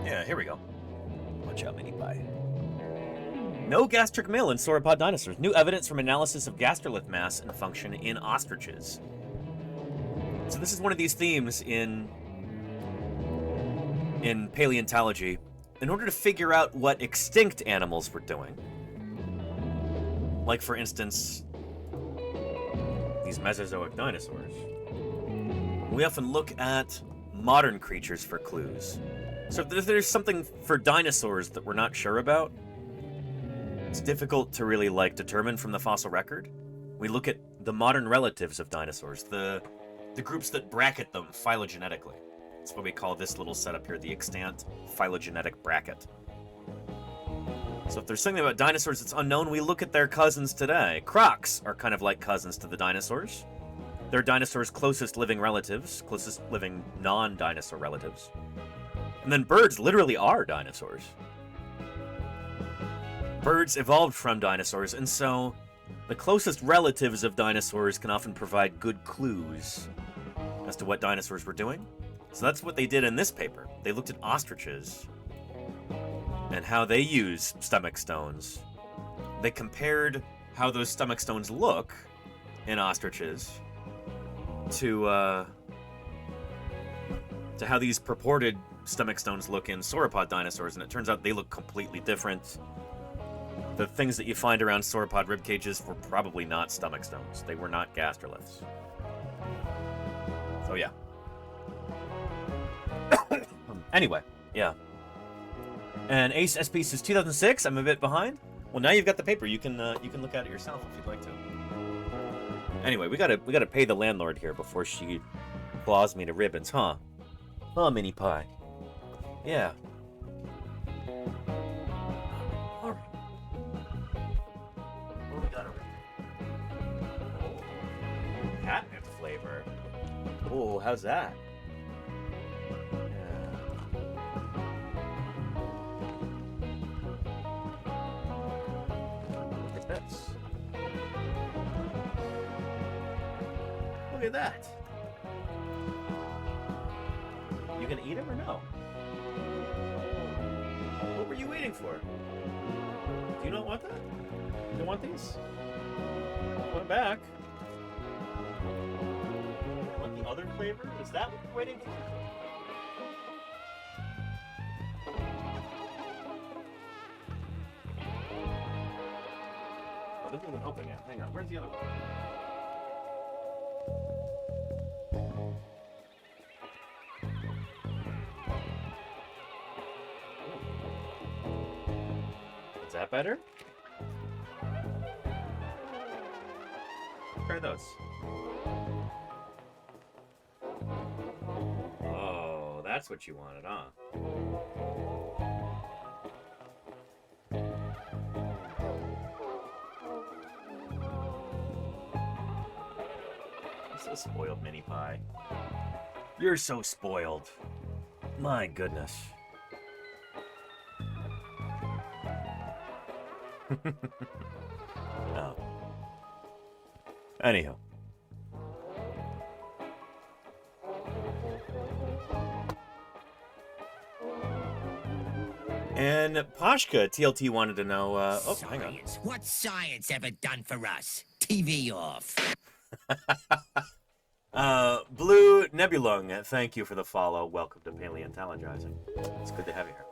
Yeah, here we go. Watch out, mini pie. No gastric mill in sauropod dinosaurs. New evidence from analysis of gastrolith mass and function in ostriches. So this is one of these themes in paleontology. In order to figure out what extinct animals were doing, like for instance, these Mesozoic dinosaurs, we often look at modern creatures for clues. So if there's something for dinosaurs that we're not sure about, it's difficult to really determine from the fossil record. We look at the modern relatives of dinosaurs, the groups that bracket them phylogenetically. That's what we call this little setup here, the extant phylogenetic bracket. So if there's something about dinosaurs that's unknown, we look at their cousins today. Crocs are kind of like cousins to the dinosaurs. They're dinosaurs' closest living relatives, closest living non-dinosaur relatives. And then birds literally are dinosaurs. Birds evolved from dinosaurs, and so the closest relatives of dinosaurs can often provide good clues as to what dinosaurs were doing. So that's what they did in this paper. They looked at ostriches and how they use stomach stones. They compared how those stomach stones look in ostriches to how these purported stomach stones look in sauropod dinosaurs, and it turns out they look completely different. The things that you find around sauropod rib cages were probably not stomach stones. They were not gastroliths. So yeah. Anyway, yeah. And Ace SP says 2006. I'm a bit behind. Well, now you've got the paper. You can look at it yourself if you'd like to. Anyway, we gotta pay the landlord here before she claws me to ribbons, huh? Huh, Mini Pie? Yeah. All right. What we got over here? Catnip flavor. Oh, how's that? This. Look at that. You gonna eat them or no? What were you waiting for? Do you not want that? You want these? Want it back? Want the other flavor? Is that what you're waiting for? Oh, this isn't open yet. Hang on. Where's the other one? Is that better? Try those. Oh, that's what you wanted, huh? So spoiled, Mini Pie. You're so spoiled. My goodness. Oh. Anyhow. And Pashka, TLT wanted to know, oh, hang on. What's science ever done for us? TV off. Blue Nebulung, thank you for the follow. Welcome to Paleontologizing. It's good to have you here.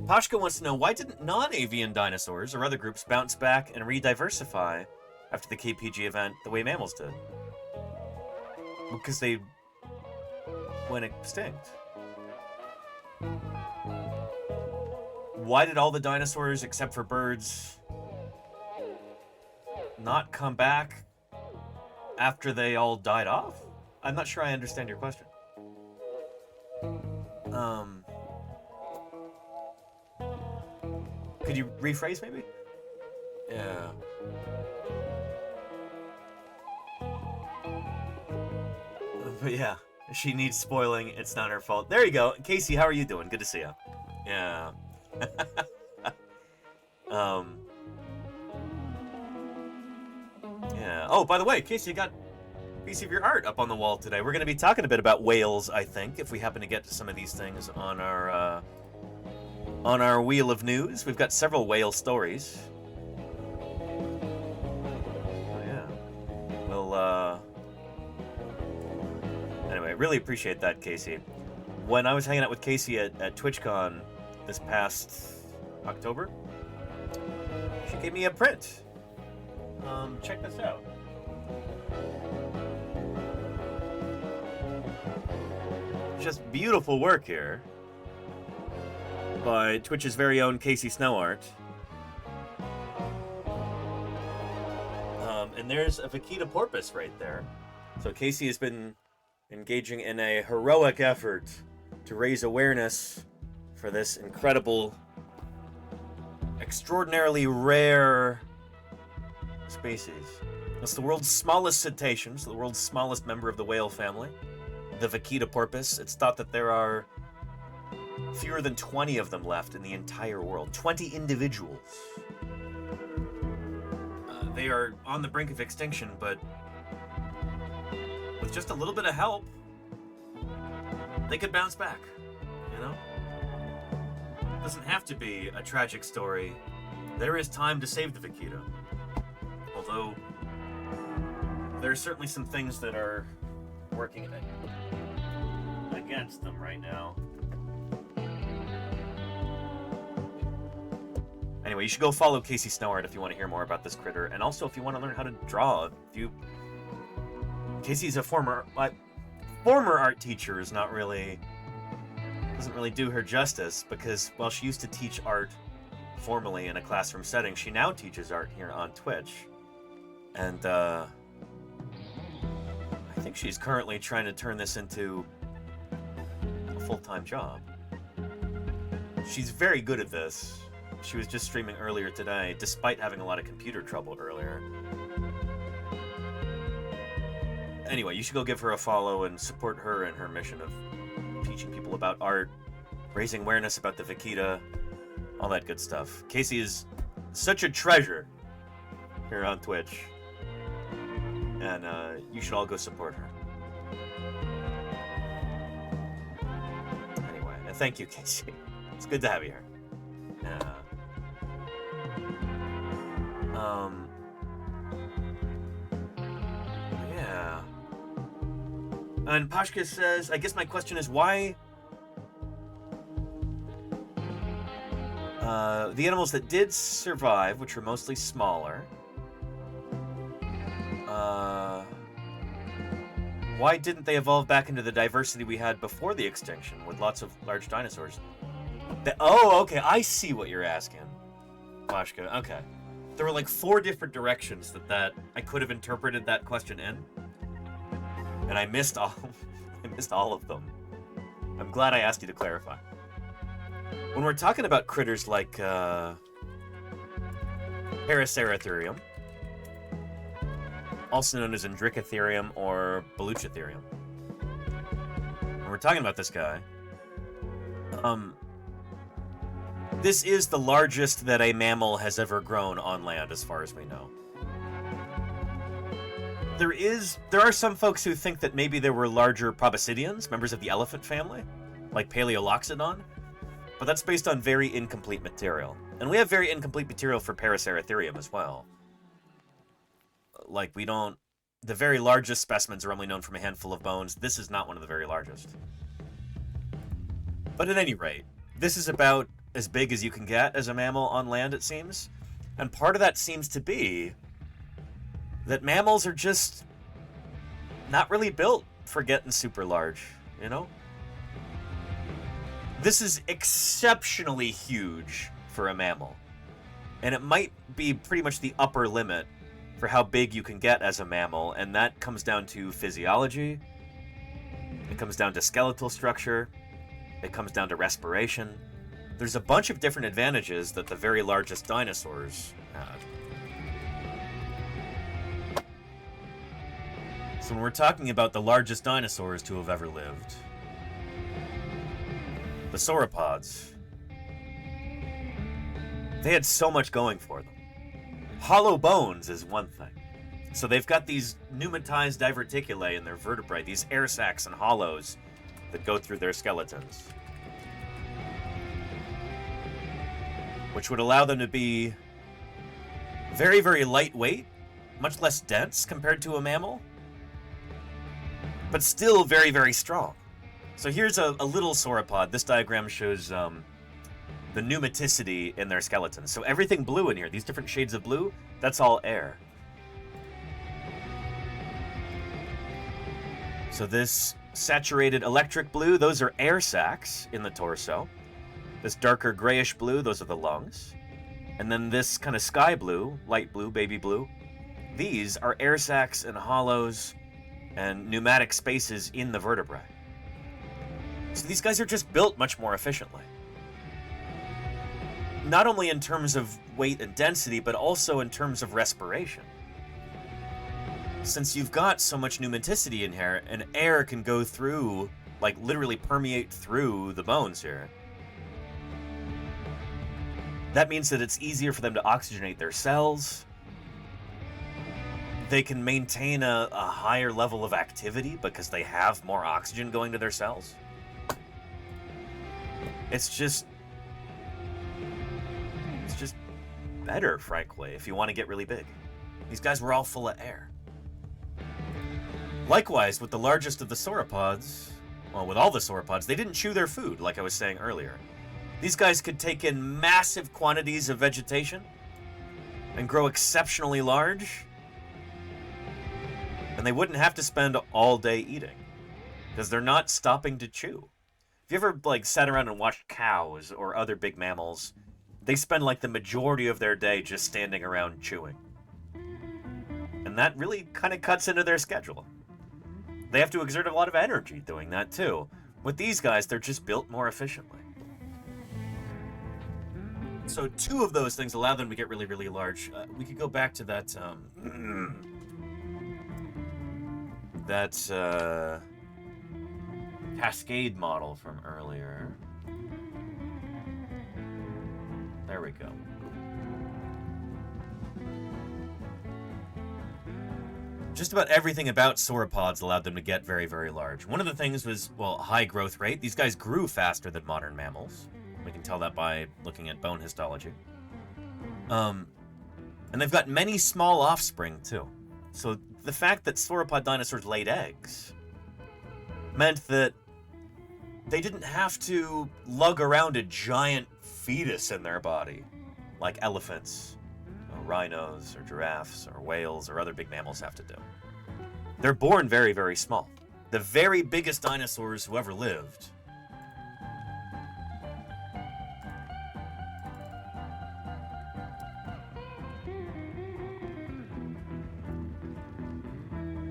Pashka wants to know, why didn't non-avian dinosaurs or other groups bounce back and re-diversify after the KPG event the way mammals did? Because they went extinct. Why did all the dinosaurs, except for birds, not come back after they all died off? I'm not sure I understand your question. Could you rephrase maybe? Yeah. But yeah, she needs spoiling. It's not her fault. There you go. Casey, how are you doing? Good to see you. Yeah. Yeah. Oh, by the way, Casey, you got a piece of your art up on the wall today. We're going to be talking a bit about whales, I think, if we happen to get to some of these things on our wheel of news. We've got several whale stories. Oh, yeah. Well, anyway, really appreciate that, Casey. When I was hanging out with Casey at TwitchCon this past October, she gave me a print. Check this out. Just beautiful work here by Twitch's very own Casey Snowart. And there's a vaquita porpoise right there. So Casey has been engaging in a heroic effort to raise awareness for this incredible, extraordinarily rare species. It's the world's smallest cetacean, so the world's smallest member of the whale family, the vaquita porpoise. It's thought that there are fewer than 20 of them left in the entire world. 20 individuals. They are on the brink of extinction, but with just a little bit of help, they could bounce back, you know? It doesn't have to be a tragic story. There is time to save the vaquita. Although, there are certainly some things that are working against them right now. Anyway, you should go follow Casey Snowart if you want to hear more about this critter, and also if you want to learn how to draw. Casey's a former art teacher is not really doesn't really do her justice, because while she used to teach art formally in a classroom setting, she now teaches art here on Twitch, and I think she's currently trying to turn this into a full-time job. She's very good at this. She was just streaming earlier today, despite having a lot of computer trouble earlier. Anyway, you should go give her a follow and support her in her mission of teaching people about art, raising awareness about the vaquita, all that good stuff. Casey is such a treasure here on Twitch, and you should all go support her. Anyway, and thank you, Casey. It's good to have you here. Yeah. And Pashka says, I guess my question is why the animals that did survive, which were mostly smaller, why didn't they evolve back into the diversity we had before the extinction with lots of large dinosaurs? Oh, okay, I see what you're asking, Pashka. Okay. There were like 4 different directions that I could have interpreted that question in, and I missed all of them. I'm glad I asked you to clarify. When we're talking about critters like Paraceratherium, also known as Indricotherium or Beluchitherium, when we're talking about this guy, this is the largest that a mammal has ever grown on land, as far as we know. There are some folks who think that maybe there were larger proboscideans, members of the elephant family, like Paleoloxodon, but that's based on very incomplete material. And we have very incomplete material for Paraceratherium as well. Like, the very largest specimens are only known from a handful of bones. This is not one of the very largest. But at any rate, this is about as big as you can get as a mammal on land, it seems. And part of that seems to be that mammals are just not really built for getting super large, you know? This is exceptionally huge for a mammal. And it might be pretty much the upper limit for how big you can get as a mammal, and that comes down to physiology, it comes down to skeletal structure, it comes down to respiration. There's a bunch of different advantages that the very largest dinosaurs had. So when we're talking about the largest dinosaurs to have ever lived, the sauropods, they had so much going for them. Hollow bones is one thing. So they've got these pneumatized diverticulae in their vertebrae, these air sacs and hollows that go through their skeletons, which would allow them to be very, very lightweight, much less dense compared to a mammal, but still very, very strong. So here's a little sauropod. This diagram shows the pneumaticity in their skeletons. So everything blue in here, these different shades of blue, that's all air. So this saturated electric blue, those are air sacs in the torso. This darker grayish blue, those are the lungs. And then this kind of sky blue, light blue, baby blue, these are air sacs and hollows and pneumatic spaces in the vertebrae. So these guys are just built much more efficiently. Not only in terms of weight and density, but also in terms of respiration. since you've got so much pneumaticity in here, and air can go through, like literally permeate through the bones here, that means that it's easier for them to oxygenate their cells. They can maintain a higher level of activity because they have more oxygen going to their cells. It's just better, frankly, if you want to get really big. These guys were all full of air. Likewise, with the largest of the sauropods, well, with all the sauropods, they didn't chew their food, like I was saying earlier. These guys could take in massive quantities of vegetation and grow exceptionally large, and they wouldn't have to spend all day eating because they're not stopping to chew. If you ever like sat around and watched cows or other big mammals, they spend like the majority of their day just standing around chewing. And that really kind of cuts into their schedule. They have to exert a lot of energy doing that too. With these guys, they're just built more efficiently. So 2 of those things allow them to get really, really large. We could go back to that, cascade model from earlier. There we go. Just about everything about sauropods allowed them to get very, very large. One of the things was, well, high growth rate. These guys grew faster than modern mammals. We can tell that by looking at bone histology. And they've got many small offspring, too. So the fact that sauropod dinosaurs laid eggs meant that they didn't have to lug around a giant fetus in their body, like elephants, or rhinos, or giraffes, or whales, or other big mammals have to do. They're born very, very small. The very biggest dinosaurs who ever lived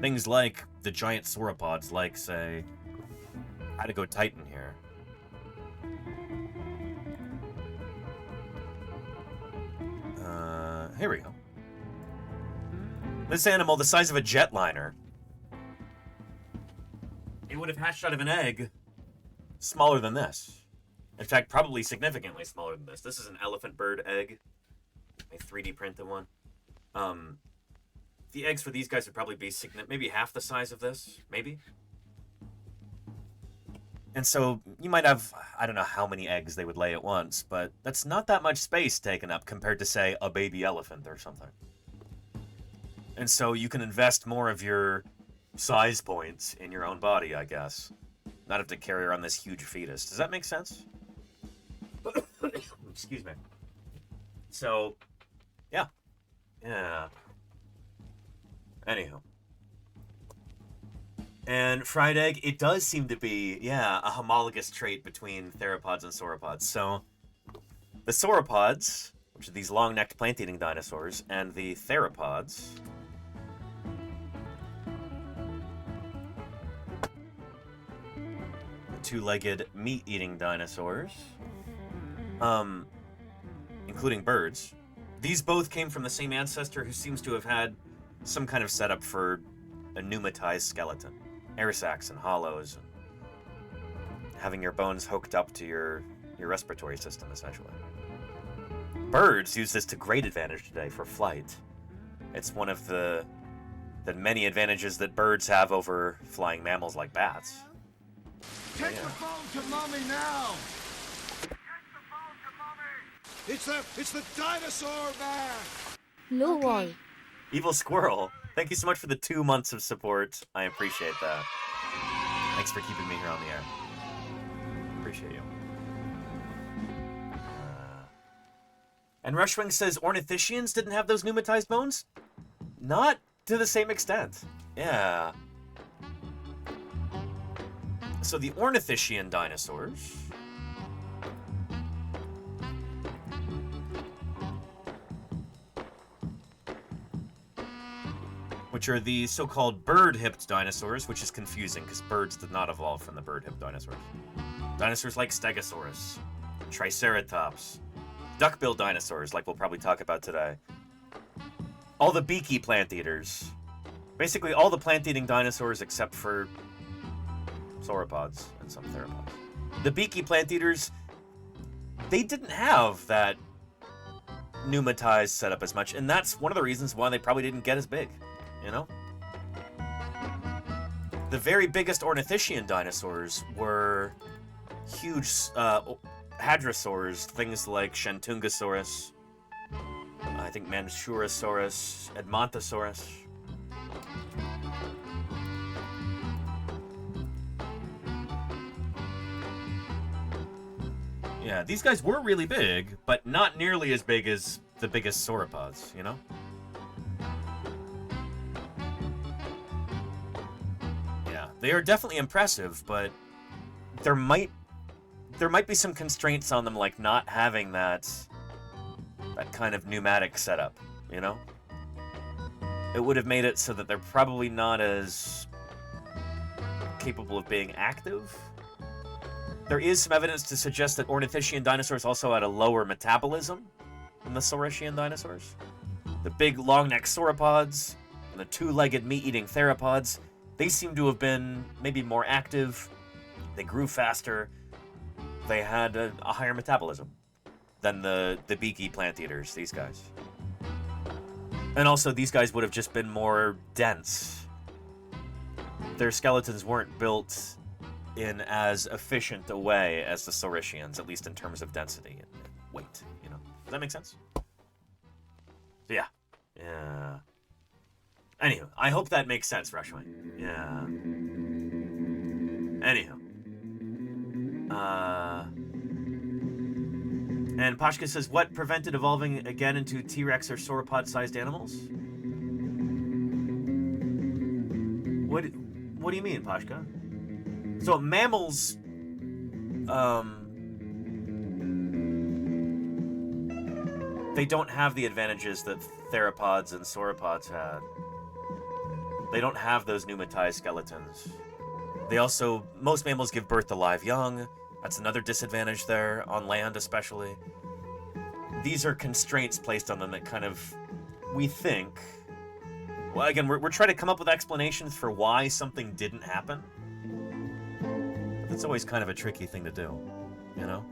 things like the giant sauropods, like, say, I had to go Titan here. Here we go. This animal, the size of a jetliner, it would have hatched out of an egg smaller than this. In fact, probably significantly smaller than this. This is an elephant bird egg. I 3D printed one. The eggs for these guys would probably be maybe half the size of this, maybe. And so you might have, I don't know how many eggs they would lay at once, but that's not that much space taken up compared to, say, a baby elephant or something. And so you can invest more of your size points in your own body, I guess. Not have to carry around this huge fetus. Does that make sense? Excuse me. So, yeah. Yeah. Anywho. And fried egg, it does seem to be, yeah, a homologous trait between theropods and sauropods. So, the sauropods, which are these long-necked plant-eating dinosaurs, and the theropods, the two-legged meat-eating dinosaurs, including birds, these both came from the same ancestor who seems to have had some kind of setup for a pneumatized skeleton. Air sacs and hollows, and having your bones hooked up to your respiratory system, essentially. Birds use this to great advantage today for flight. It's one of the many advantages that birds have over flying mammals like bats. Take the phone to Mommy now! Take the phone to Mommy! It's the dinosaur man! Low wall. Evil Squirrel, thank you so much for the 2 months of support. I appreciate that. Thanks for keeping me here on the air. Appreciate you. And Rushwing says ornithischians didn't have those pneumatized bones? Not to the same extent. Yeah. So the ornithischian dinosaurs, which are the so-called bird-hipped dinosaurs, which is confusing because birds did not evolve from the bird-hipped dinosaurs. Dinosaurs like Stegosaurus, Triceratops, duck-billed dinosaurs, like we'll probably talk about today. All the beaky plant eaters, Basically all the plant-eating dinosaurs except for sauropods and some theropods. The beaky plant-eaters, they didn't have that pneumatized setup as much, and that's one of the reasons why they probably didn't get as big, you know? The very biggest ornithischian dinosaurs were huge hadrosaurs, things like Shantungosaurus, I think Manchurosaurus, Edmontosaurus. Yeah, these guys were really big, but not nearly as big as the biggest sauropods, you know? Yeah, they are definitely impressive, but there might be some constraints on them, like not having that kind of pneumatic setup, you know? It would have made it so that they're probably not as capable of being active. There is some evidence to suggest that ornithischian dinosaurs also had a lower metabolism than the saurischian dinosaurs. The big long-necked sauropods and the two-legged meat-eating theropods, they seem to have been maybe more active. They grew faster. They had a higher metabolism than the beaky plant-eaters, these guys. And also, these guys would have just been more dense. Their skeletons weren't built in as efficient a way as the saurischians, at least in terms of density and weight, you know? Does that make sense? So yeah. Yeah. Anywho, I hope that makes sense, Rushway. Yeah. Anywho. And Pashka says, what prevented evolving again into T-Rex or sauropod-sized animals? What do you mean, Pashka? So mammals, they don't have the advantages that theropods and sauropods had. They don't have those pneumatized skeletons. They also, most mammals give birth to live young. That's another disadvantage there, on land especially. These are constraints placed on them that kind of, we think, well, again, we're trying to come up with explanations for why something didn't happen. It's always kind of a tricky thing to do, you know?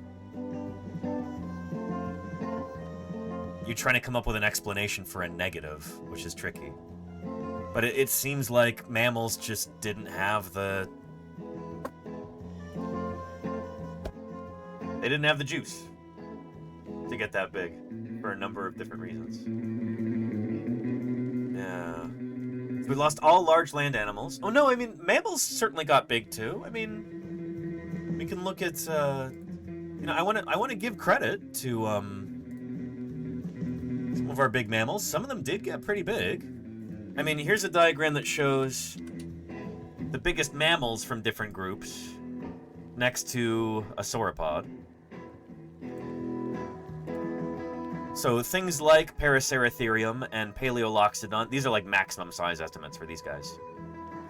You're trying to come up with an explanation for a negative, which is tricky. But it seems like mammals just didn't have the... They didn't have the juice to get that big for a number of different reasons. Yeah. So we lost all large land animals. Oh no, I mean, mammals certainly got big too. I mean... We can look at, you know, I want to give credit to some of our big mammals. Some of them did get pretty big. I mean, here's a diagram that shows the biggest mammals from different groups next to a sauropod. So things like Paraceratherium and Paleoloxodon, these are like maximum size estimates for these guys.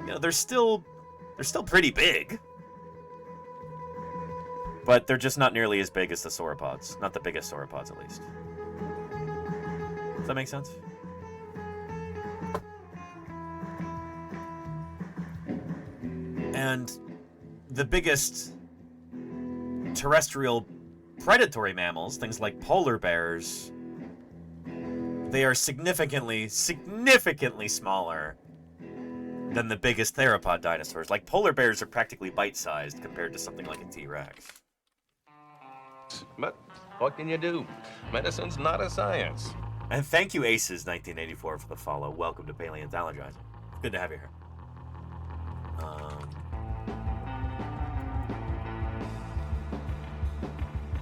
You know, they're still pretty big. But they're just not nearly as big as the sauropods. Not the biggest sauropods, at least. Does that make sense? And the biggest terrestrial predatory mammals, things like polar bears, they are significantly smaller than the biggest theropod dinosaurs. Like, polar bears are practically bite-sized compared to something like a T-Rex. But what can you do? Medicine's not a science. And thank you, Aces1984, for the follow. Welcome to Paleontologizing. Good to have you here.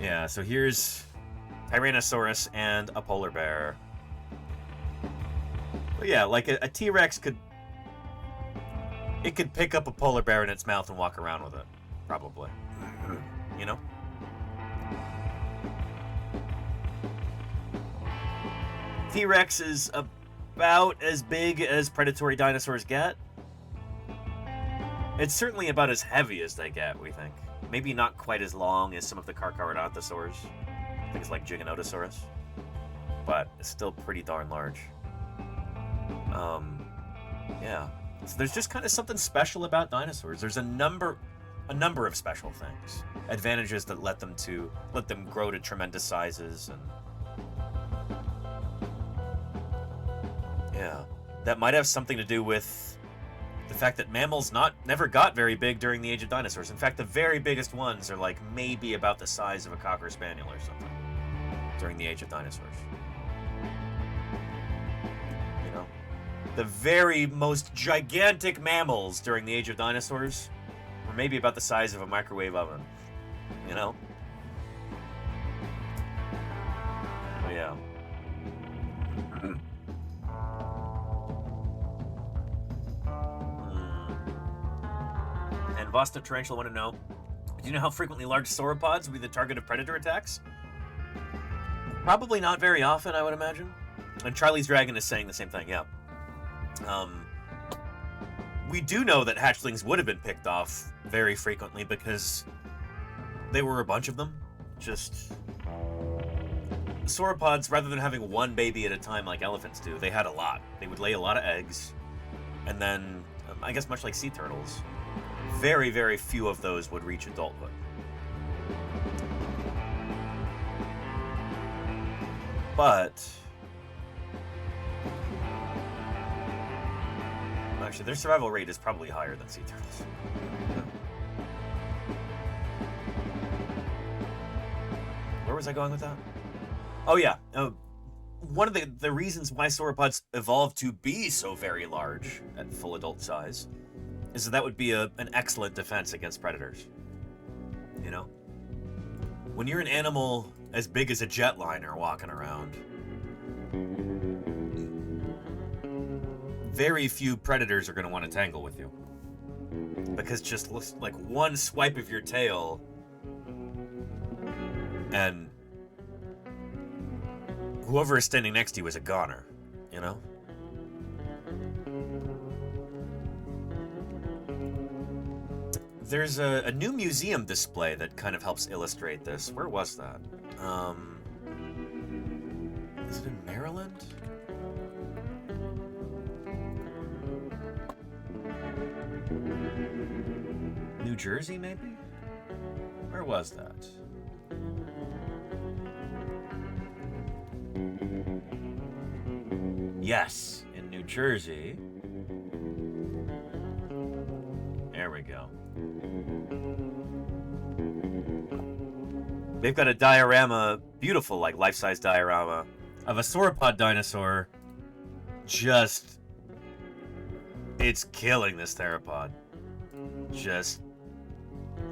Yeah, so here's Tyrannosaurus and a polar bear. But yeah, like a T-Rex could pick up a polar bear in its mouth and walk around with it, probably. You know? T-Rex is about as big as predatory dinosaurs get. It's certainly about as heavy as they get, we think. Maybe not quite as long as some of the Carcharodontosaurs, things like Giganotosaurus, but it's still pretty darn large. Yeah. So there's just kind of something special about dinosaurs. There's a number of special things, advantages that let them grow to tremendous sizes, and yeah, that might have something to do with the fact that mammals never got very big during the age of dinosaurs. In fact, the very biggest ones are like maybe about the size of a Cocker Spaniel or something during the age of dinosaurs. You know, the very most gigantic mammals during the age of dinosaurs were maybe about the size of a microwave oven. You know? Oh, yeah. And Vasta Tarantula want to know, do you know how frequently large sauropods will be the target of predator attacks? Probably not very often, I would imagine. And Charlie's Dragon is saying the same thing, yeah. We do know that hatchlings would have been picked off very frequently because they were a bunch of them. Just sauropods, rather than having one baby at a time like elephants do, they had a lot. They would lay a lot of eggs, and then, I guess much like sea turtles, very, very few of those would reach adulthood. But actually, their survival rate is probably higher than sea turtles. Where was I going with that? Oh yeah, one of the reasons why sauropods evolved to be so very large at full adult size is that would be an excellent defense against predators. You know? When you're an animal as big as a jetliner walking around, very few predators are going to want to tangle with you. Because just like one swipe of your tail and whoever is standing next to you is a goner, you know? There's a new museum display that kind of helps illustrate this. Where was that? Is it in Maryland? New Jersey, maybe? Where was that? Yes, in New Jersey. There we go. They've got a diorama, beautiful, like life-size diorama, of a sauropod dinosaur. Just, it's killing this theropod. Just,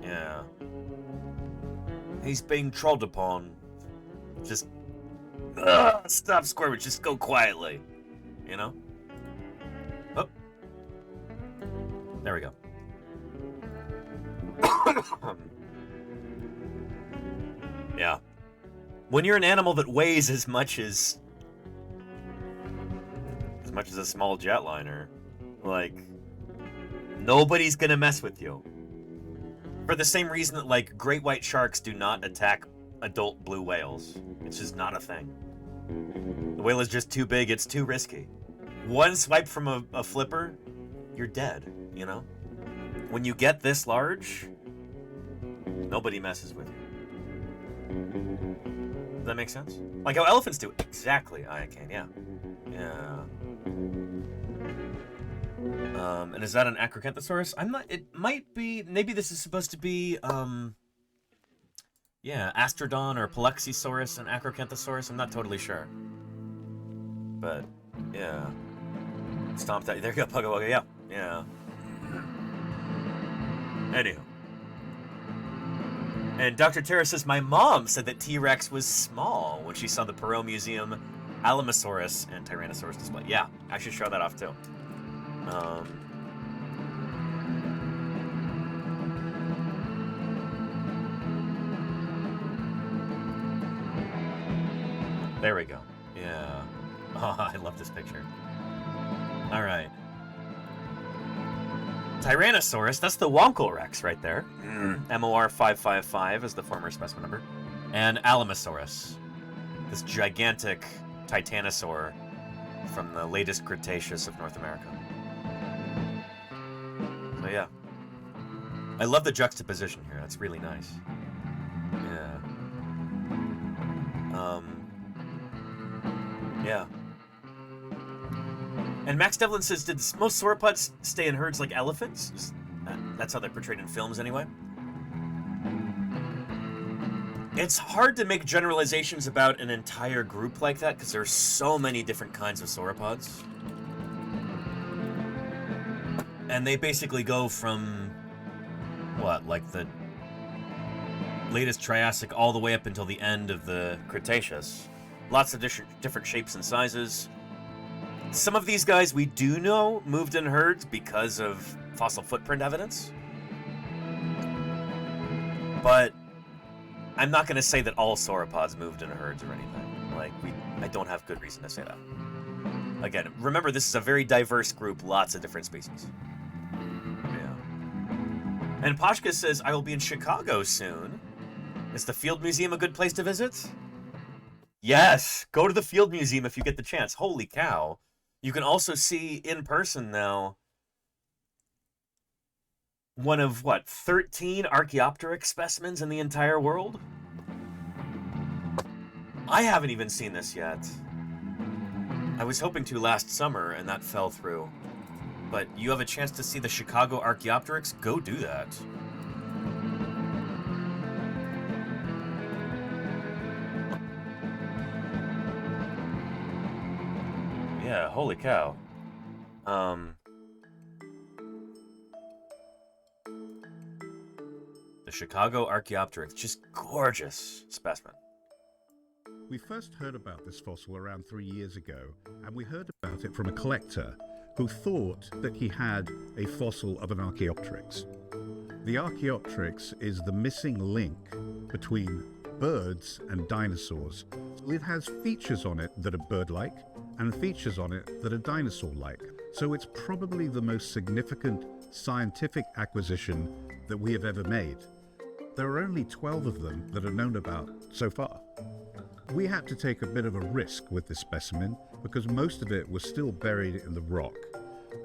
yeah. He's being trod upon. Just, stop squirming, just go quietly. You know? Oh. There we go. Yeah. When you're an animal that weighs as much as a small jetliner, like, nobody's gonna mess with you. For the same reason that, like, great white sharks do not attack adult blue whales. It's just not a thing. The whale is just too big, it's too risky. One swipe from a flipper, you're dead, you know? When you get this large, nobody messes with you. Does that make sense? Like how elephants do. Exactly, Iacane, yeah. Yeah. And is that an Acrocanthosaurus? I'm not, it might be, maybe this is supposed to be, yeah, Astrodon or Palexisaurus and Acrocanthosaurus. I'm not totally sure. But, yeah. Stomped out. There you go, Pugga Wugga, yeah. Yeah. Anywho. And Dr. Terra says, my mom said that T-Rex was small when she saw the Perot Museum Alamosaurus and Tyrannosaurus display. Yeah, I should show that off too. There we go. Yeah. Oh, I love this picture. All right. Tyrannosaurus, that's the Wonkelrex right there. MOR 555 is the former specimen number. And Alamosaurus, this gigantic titanosaur from the latest Cretaceous of North America. So yeah. I love the juxtaposition here. That's really nice. Yeah. Yeah. And Max Devlin says, did most sauropods stay in herds like elephants? That's how they're portrayed in films anyway. It's hard to make generalizations about an entire group like that because there's so many different kinds of sauropods. And they basically go from, what, like the latest Triassic all the way up until the end of the Cretaceous. Lots of different shapes and sizes. Some of these guys we do know moved in herds because of fossil footprint evidence. But I'm not going to say that all sauropods moved in herds or anything. Like, I don't have good reason to say that. Again, remember, this is a very diverse group, lots of different species. Yeah. And Pashka says, I will be in Chicago soon. Is the Field Museum a good place to visit? Yes! Go to the Field Museum if you get the chance. Holy cow. You can also see in person now one of, 13 Archaeopteryx specimens in the entire world? I haven't even seen this yet. I was hoping to last summer, and that fell through. But you have a chance to see the Chicago Archaeopteryx? Go do that. Yeah, holy cow. The Chicago Archaeopteryx, just gorgeous specimen. We first heard about this fossil around 3 years ago, and we heard about it from a collector who thought that he had a fossil of an Archaeopteryx. The Archaeopteryx is the missing link between birds and dinosaurs. It has features on it that are bird-like and features on it that are dinosaur-like. So it's probably the most significant scientific acquisition that we have ever made. There are only 12 of them that are known about so far. We had to take a bit of a risk with this specimen because most of it was still buried in the rock.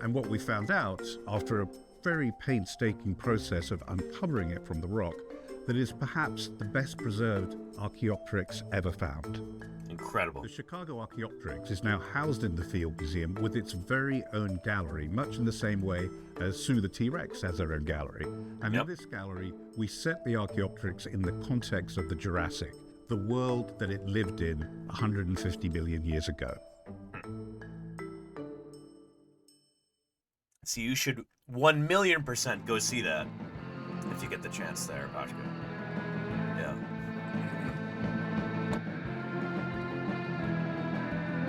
And what we found out after a very painstaking process of uncovering it from the rock, that is perhaps the best preserved Archaeopteryx ever found. Incredible. The Chicago Archaeopteryx is now housed in the Field Museum with its very own gallery, much in the same way as Sue the T-Rex has her own gallery. And in this gallery, we set the Archaeopteryx in the context of the Jurassic, the world that it lived in 150 million years ago. So you should 1,000,000% go see that if you get the chance there, Pashka. Yeah.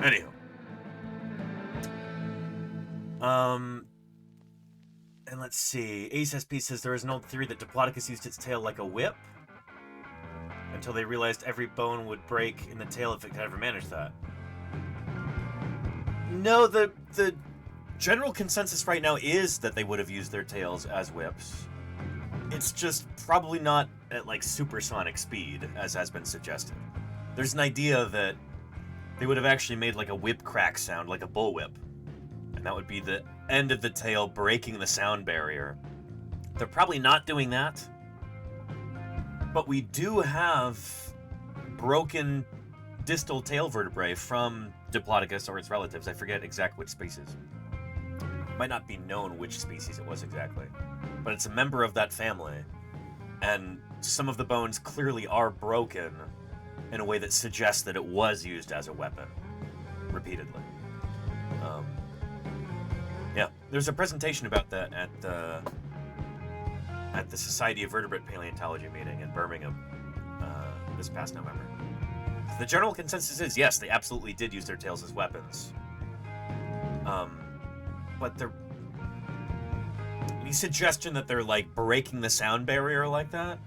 Anywho. And let's see. Ace SP says there is an old theory that Diplodocus used its tail like a whip until they realized every bone would break in the tail if it could ever manage that. No, the general consensus right now is that they would have used their tails as whips. It's just probably not at like supersonic speed, as has been suggested. There's an idea that they would have actually made like a whip crack sound, like a bullwhip. And that would be the end of the tail breaking the sound barrier. They're probably not doing that. But we do have broken distal tail vertebrae from Diplodocus or its relatives. I forget exactly which species. Might not be known which species it was exactly. But it's a member of that family. And some of the bones clearly are broken in a way that suggests that it was used as a weapon. Repeatedly. Yeah, there's a presentation about that at the Society of Vertebrate Paleontology meeting in Birmingham this past November. The general consensus is, yes, they absolutely did use their tails as weapons. But any suggestion that they're like breaking the sound barrier like that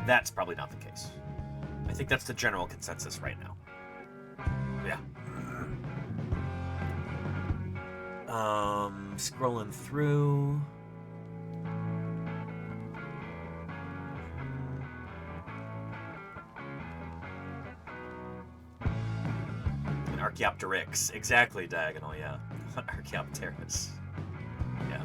that's probably not the case. I think that's the general consensus right now. Yeah. Scrolling through. An Archaeopteryx. Exactly, Diagonal, yeah. Archaeopteryx. Yeah.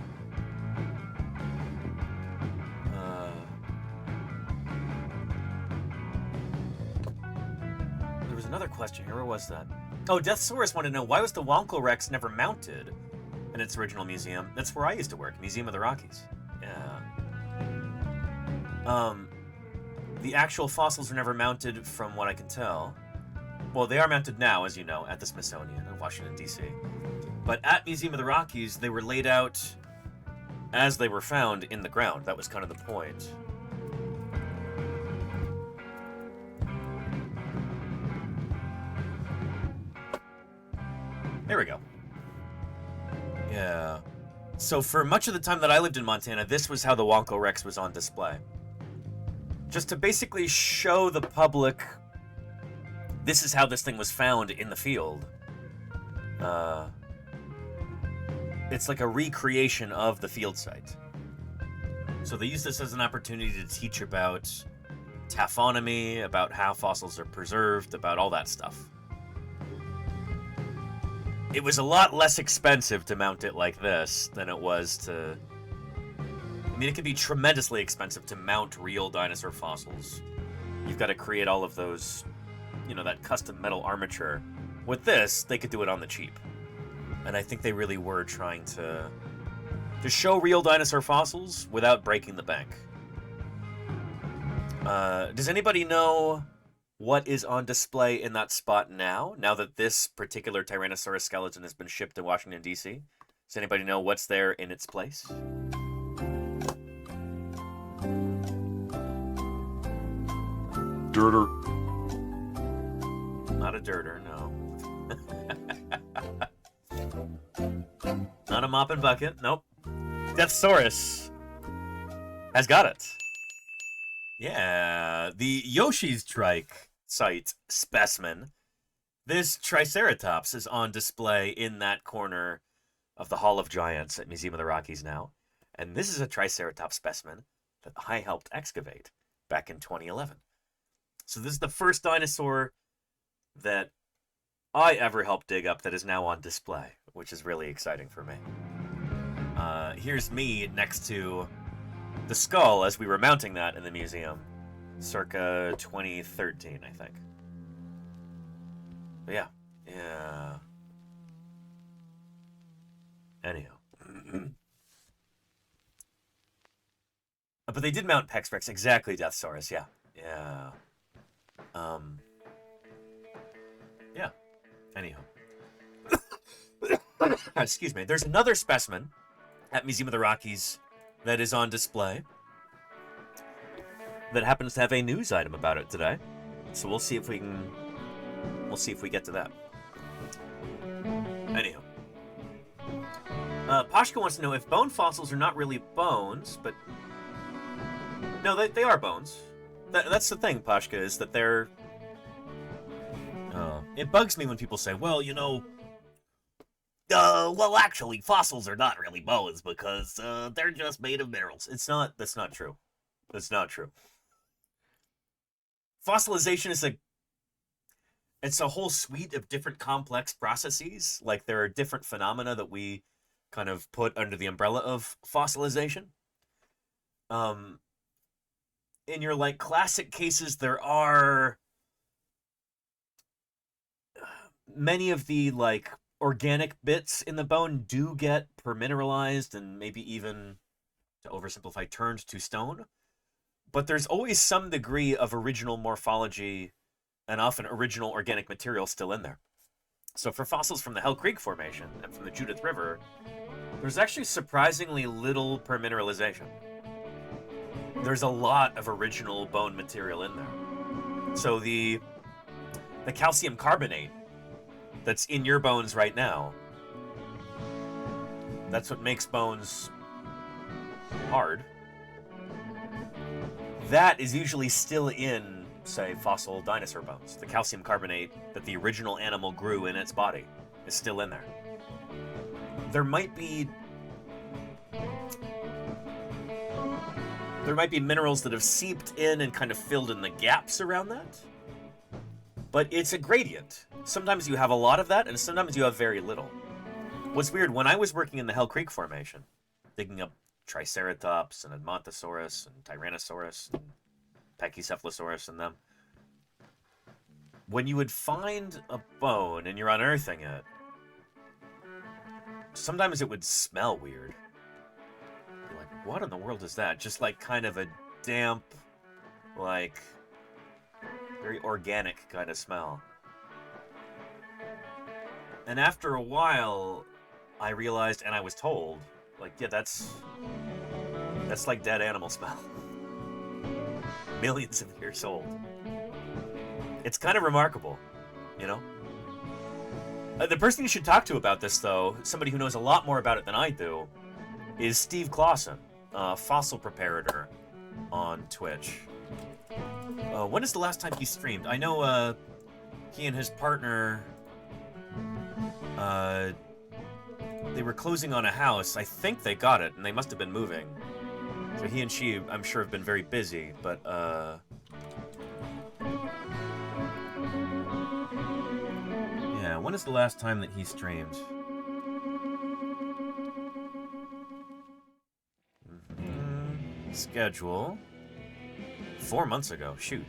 There was another question here. Where was that? Oh, Deathsaurus wanted to know, why was the Wonko Rex never mounted in its original museum? That's where I used to work, Museum of the Rockies. Yeah. The actual fossils were never mounted from what I can tell. Well, they are mounted now, as you know, at the Smithsonian in Washington, D.C. But at Museum of the Rockies, they were laid out as they were found in the ground. That was kind of the point. There we go. Yeah. So for much of the time that I lived in Montana, this was how the Wonko Rex was on display. Just to basically show the public, this is how this thing was found in the field. It's like a recreation of the field site. So they use this as an opportunity to teach about taphonomy, about how fossils are preserved, about all that stuff. It was a lot less expensive to mount it like this than it was to... I mean, it can be tremendously expensive to mount real dinosaur fossils. You've got to create all of those, you know, that custom metal armature. With this, they could do it on the cheap. And I think they really were trying to show real dinosaur fossils without breaking the bank. Does anybody know what is on display in that spot now that this particular Tyrannosaurus skeleton has been shipped to Washington, D.C.? Does anybody know what's there in its place? Dirter. Not a dirter, no. Not a mop and bucket, nope. Deathsaurus has got it. Yeah, the Yoshi's Trike site specimen. This Triceratops is on display in that corner of the Hall of Giants at Museum of the Rockies now. And this is a Triceratops specimen that I helped excavate back in 2011. So this is the first dinosaur that I ever helped dig up that is now on display, which is really exciting for me. Here's me next to the skull as we were mounting that in the museum, circa 2013, I think. But yeah. Anyhow. But they did mount Pex Rex, exactly, Deathsaurus, yeah. Yeah. Anyhow. Excuse me. There's another specimen at Museum of the Rockies that is on display that happens to have a news item about it today. So we'll see if we get to that. Anyhow. Pashka wants to know if bone fossils are not really bones, but... No, they are bones. That's the thing, Pashka, is that they're... It bugs me when people say, well, you know... well, actually, fossils are not really bones because they're just made of minerals. That's not true. That's not true. Fossilization is it's a whole suite of different complex processes. Like, there are different phenomena that we kind of put under the umbrella of fossilization. In your, like, classic cases, there are many of the, like, organic bits in the bone do get permineralized and maybe even, to oversimplify, turned to stone. But there's always some degree of original morphology and often original organic material still in there. So for fossils from the Hell Creek Formation and from the Judith River, there's actually surprisingly little permineralization. There's a lot of original bone material in there. So the calcium carbonate that's in your bones right now, that's what makes bones hard. That is usually still in, say, fossil dinosaur bones. The calcium carbonate that the original animal grew in its body is still in there. There might be minerals that have seeped in and kind of filled in the gaps around that. But it's a gradient. Sometimes you have a lot of that, and sometimes you have very little. What's weird, when I was working in the Hell Creek Formation, digging up Triceratops and Edmontosaurus and Tyrannosaurus and Pachycephalosaurus and them, when you would find a bone and you're unearthing it, sometimes it would smell weird. You're like, what in the world is that? Just like kind of a damp, like, very organic kind of smell. And after a while, I realized, and I was told, like, yeah, that's like dead animal smell. Millions of years old. It's kind of remarkable, you know? The person you should talk to about this, though, somebody who knows a lot more about it than I do, is Steve Clausen, fossil preparator on Twitch. When is the last time he streamed? I know he and his partner, they were closing on a house. I think they got it, and they must have been moving. So he and she, I'm sure, have been very busy, but, yeah, when is the last time that he streamed? Schedule. 4 months ago, shoot.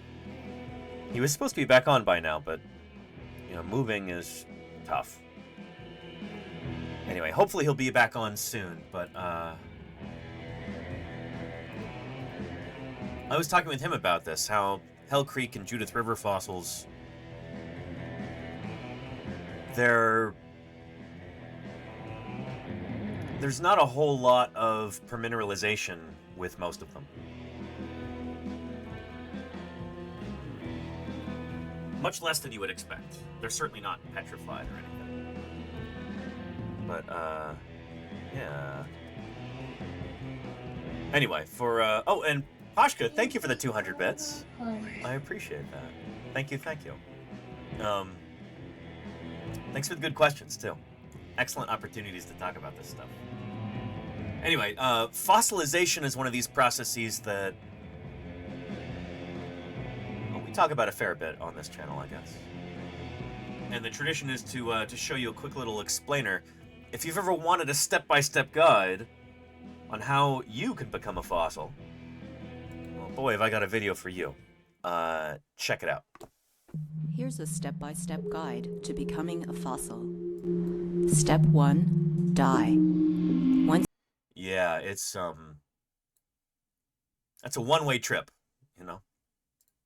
He was supposed to be back on by now, but, you know, moving is tough. Anyway, hopefully he'll be back on soon, but, I was talking with him about this, how Hell Creek and Judith River fossils, there's not a whole lot of permineralization with most of them. Much less than you would expect. They're certainly not petrified or anything. But, yeah. Anyway, for, oh, and Pashka, thank you for the 200 bits. I appreciate that. Thank you, thank you. Thanks for the good questions, too. Excellent opportunities to talk about this stuff. Anyway, fossilization is one of these processes that, well, we talk about a fair bit on this channel, I guess. And the tradition is to show you a quick little explainer. If you've ever wanted a step-by-step guide on how you can become a fossil, well, boy, have I got a video for you. Check it out. Here's a step-by-step guide to becoming a fossil. Step 1, die. Once Yeah, it's, that's a one-way trip, you know?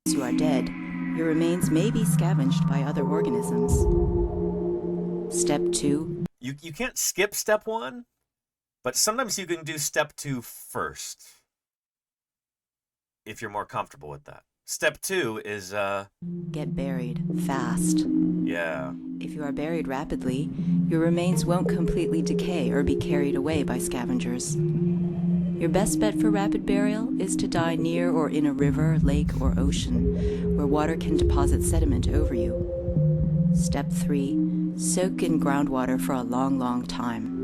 you are dead, your remains may be scavenged by other organisms. Step 2. You can't skip step 1, but sometimes you can do step 2 first, if you're more comfortable with that. Step 2 is, Get buried fast. yeah. If you are buried rapidly, your remains won't completely decay or be carried away by scavengers. Your best bet for rapid burial is to die near or in a river, lake, or ocean, where water can deposit sediment over you. Step 3. Soak in groundwater for a long, long time.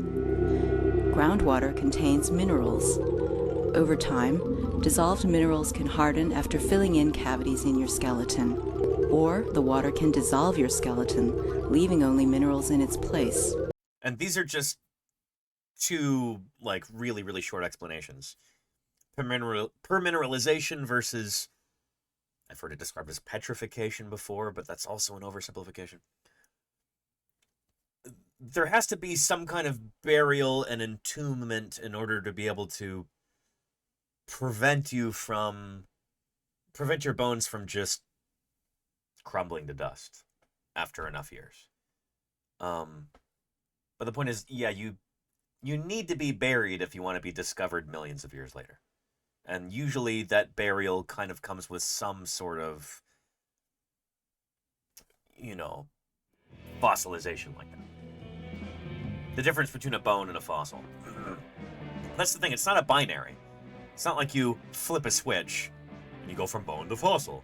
Groundwater contains minerals. Over time, dissolved minerals can harden after filling in cavities in your skeleton, or the water can dissolve your skeleton, leaving only minerals in its place. And these are just two, like, really, really short explanations. Permineralization versus, I've heard it described as petrification before, but that's also an oversimplification. There has to be some kind of burial and entombment in order to be able to prevent your bones from just crumbling to dust after enough years. But the point is, yeah, you need to be buried if you want to be discovered millions of years later. And usually that burial kind of comes with some sort of, you know, fossilization like that. The difference between a bone and a fossil. That's the thing, it's not a binary. It's not like you flip a switch and you go from bone to fossil.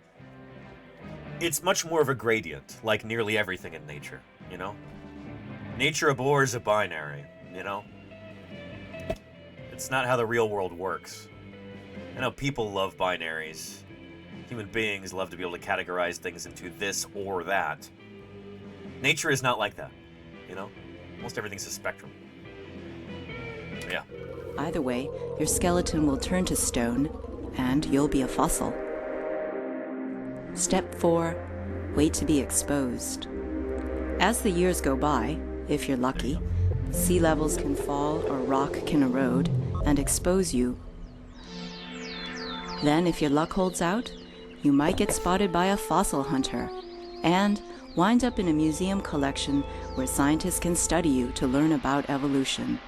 It's much more of a gradient, like nearly everything in nature, you know? Nature abhors a binary, you know? It's not how the real world works. I know people love binaries. Human beings love to be able to categorize things into this or that. Nature is not like that, you know? Almost everything's a spectrum. Yeah. Either way, your skeleton will turn to stone, and you'll be a fossil. Step 4. Wait to be exposed. As the years go by, if you're lucky, sea levels can fall or rock can erode and expose you. Then, if your luck holds out, you might get spotted by a fossil hunter and wind up in a museum collection where scientists can study you to learn about evolution.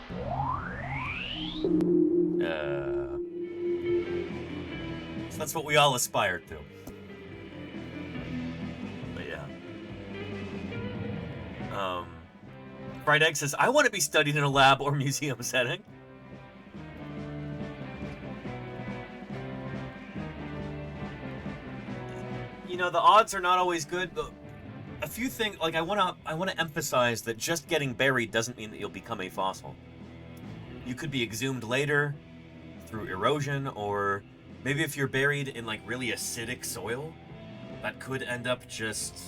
So that's what we all aspire to. But yeah. Fried Egg says, I want to be studied in a lab or museum setting. You know, the odds are not always good, but a few things, like I want to emphasize that just getting buried doesn't mean that you'll become a fossil. You could be exhumed later through erosion, or maybe if you're buried in like really acidic soil, that could end up just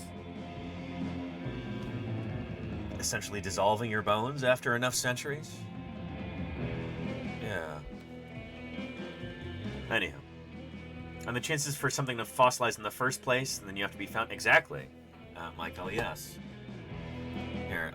essentially dissolving your bones after enough centuries. Yeah. Anyhow. And the chances for something to fossilize in the first place, and then you have to be found... Exactly. Michael, yes. Here,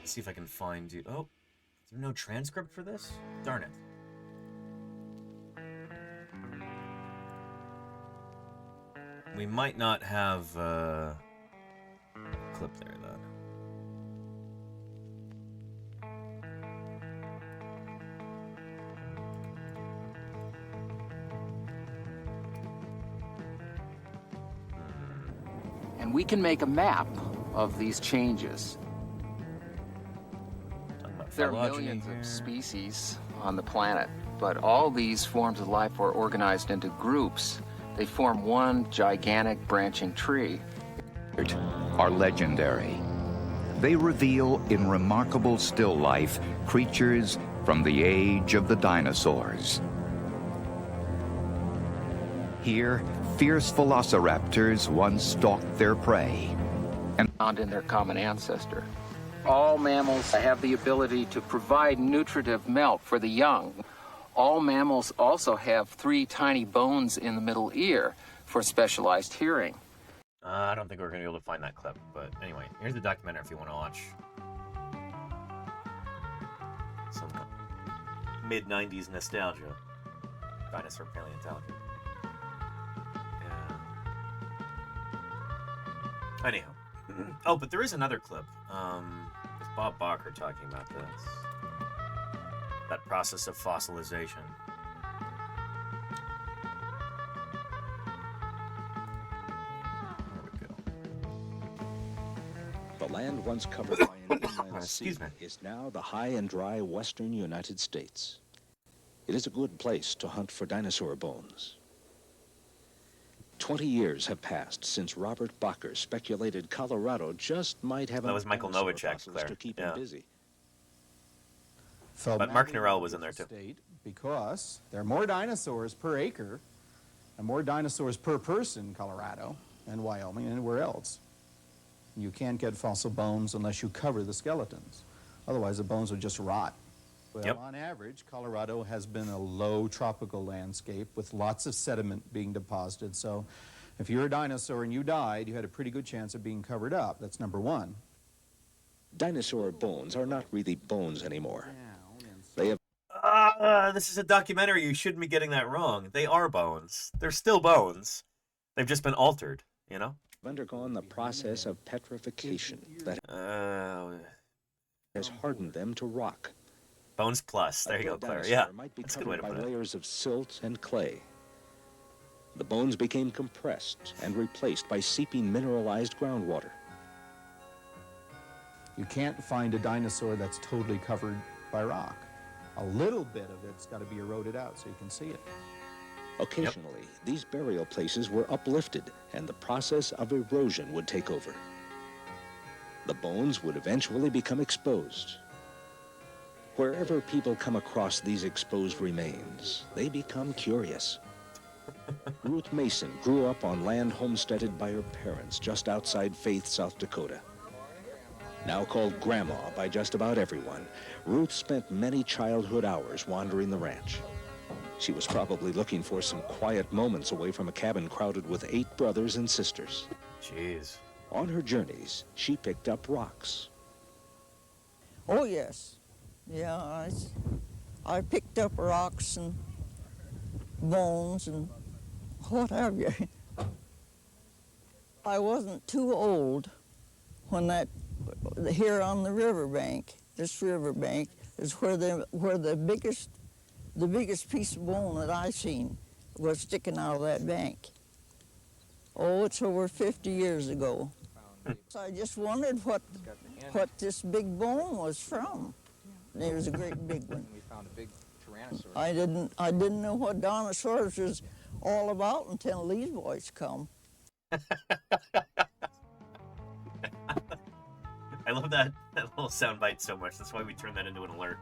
Let's see if I can find you... Oh, is there no transcript for this? Darn it. We might not have a clip there, then. And we can make a map of these changes. There are millions of species on the planet, but all these forms of life were organized into groups. They form one gigantic branching tree. Are legendary. They reveal in remarkable still life creatures from the age of the dinosaurs. Here, fierce velociraptors once stalked their prey and found in their common ancestor. All mammals have the ability to provide nutritive milk for the young. All mammals also have 3 tiny bones in the middle ear for specialized hearing. I don't think we're going to be able to find that clip, but anyway, here's the documentary if you want to watch some mid-90s nostalgia. Dinosaur paleontology. Yeah. Anyhow. Oh, but there is another clip. With Bob Bacher talking about this. That process of fossilization. There we go. The land once covered by an inland sea is now the high and dry western United States. It is a good place to hunt for dinosaur bones. 20 years have passed since Robert Bacher speculated Colorado just might have that was Michael Novacek, Claire. To keep him busy. So but Mark Norell was in there too. Because there are more dinosaurs per acre and more dinosaurs per person in Colorado and Wyoming and anywhere else. You can't get fossil bones unless you cover the skeletons. Otherwise, the bones would just rot. Well, on average, Colorado has been a low tropical landscape with lots of sediment being deposited. So if you're a dinosaur and you died, you had a pretty good chance of being covered up. That's number one. Dinosaur bones are not really bones anymore. They have this is a documentary. You shouldn't be getting that wrong. They are bones. They're still bones. They've just been altered, you know? Undergone the process of petrification that has hardened them to rock. Bones Plus. There you go, Claire. Yeah, that's a good way to put it. Layers of silt and clay. The bones became compressed and replaced by seeping mineralized groundwater. You can't find a dinosaur that's totally covered by rock. A little bit of it's got to be eroded out so you can see it. Occasionally, these burial places were uplifted and the process of erosion would take over. The bones would eventually become exposed. Wherever people come across these exposed remains, they become curious. Ruth Mason grew up on land homesteaded by her parents just outside Faith, South Dakota. Now called Grandma by just about everyone, Ruth spent many childhood hours wandering the ranch. She was probably looking for some quiet moments away from a cabin crowded with 8 brothers and sisters. Jeez. On her journeys, she picked up rocks. Oh, yes. Yeah, I picked up rocks and bones and what have you. I wasn't too old when here on the riverbank, this riverbank, is where the biggest piece of bone that I seen was sticking out of that bank. Oh, it's over 50 years ago. So I just wondered what this big bone was from. It was a great big one. We found a big tyrannosaurus. I didn't know what dinosaurs was all about until these boys come. I love that little soundbite so much. That's why we turned that into an alert.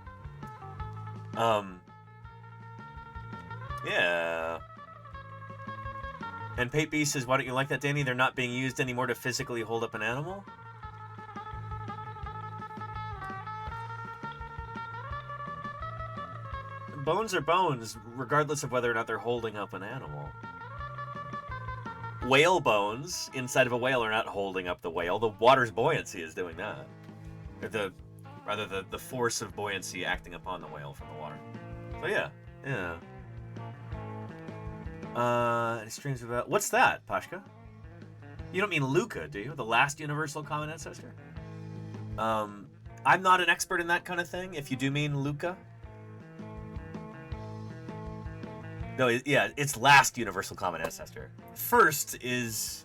Yeah. And Pate B says, why don't you like that, Danny? They're not being used anymore to physically hold up an animal? Bones are bones, regardless of whether or not they're holding up an animal. Whale bones inside of a whale are not holding up the whale. The water's buoyancy is doing that. Or the force of buoyancy acting upon the whale from the water. So yeah. Any streams about... What's that, Pashka? You don't mean Luca, do you? The last universal common ancestor? I'm not an expert in that kind of thing, if you do mean Luca. No, yeah, it's last universal common ancestor. First is...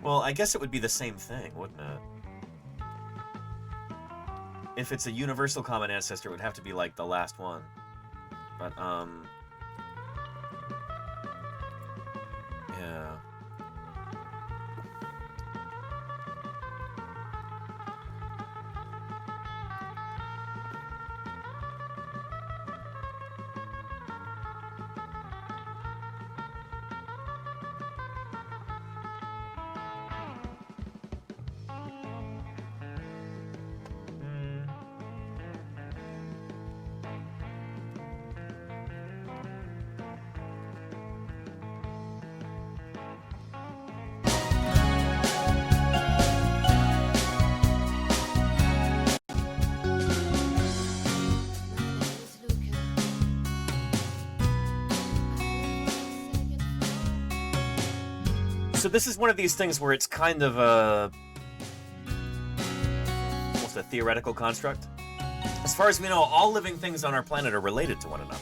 Well, I guess it would be the same thing, wouldn't it? If it's a universal common ancestor, it would have to be like the last one. But, yeah. So this is one of these things where it's kind of almost a theoretical construct. As far as we know, all living things on our planet are related to one another.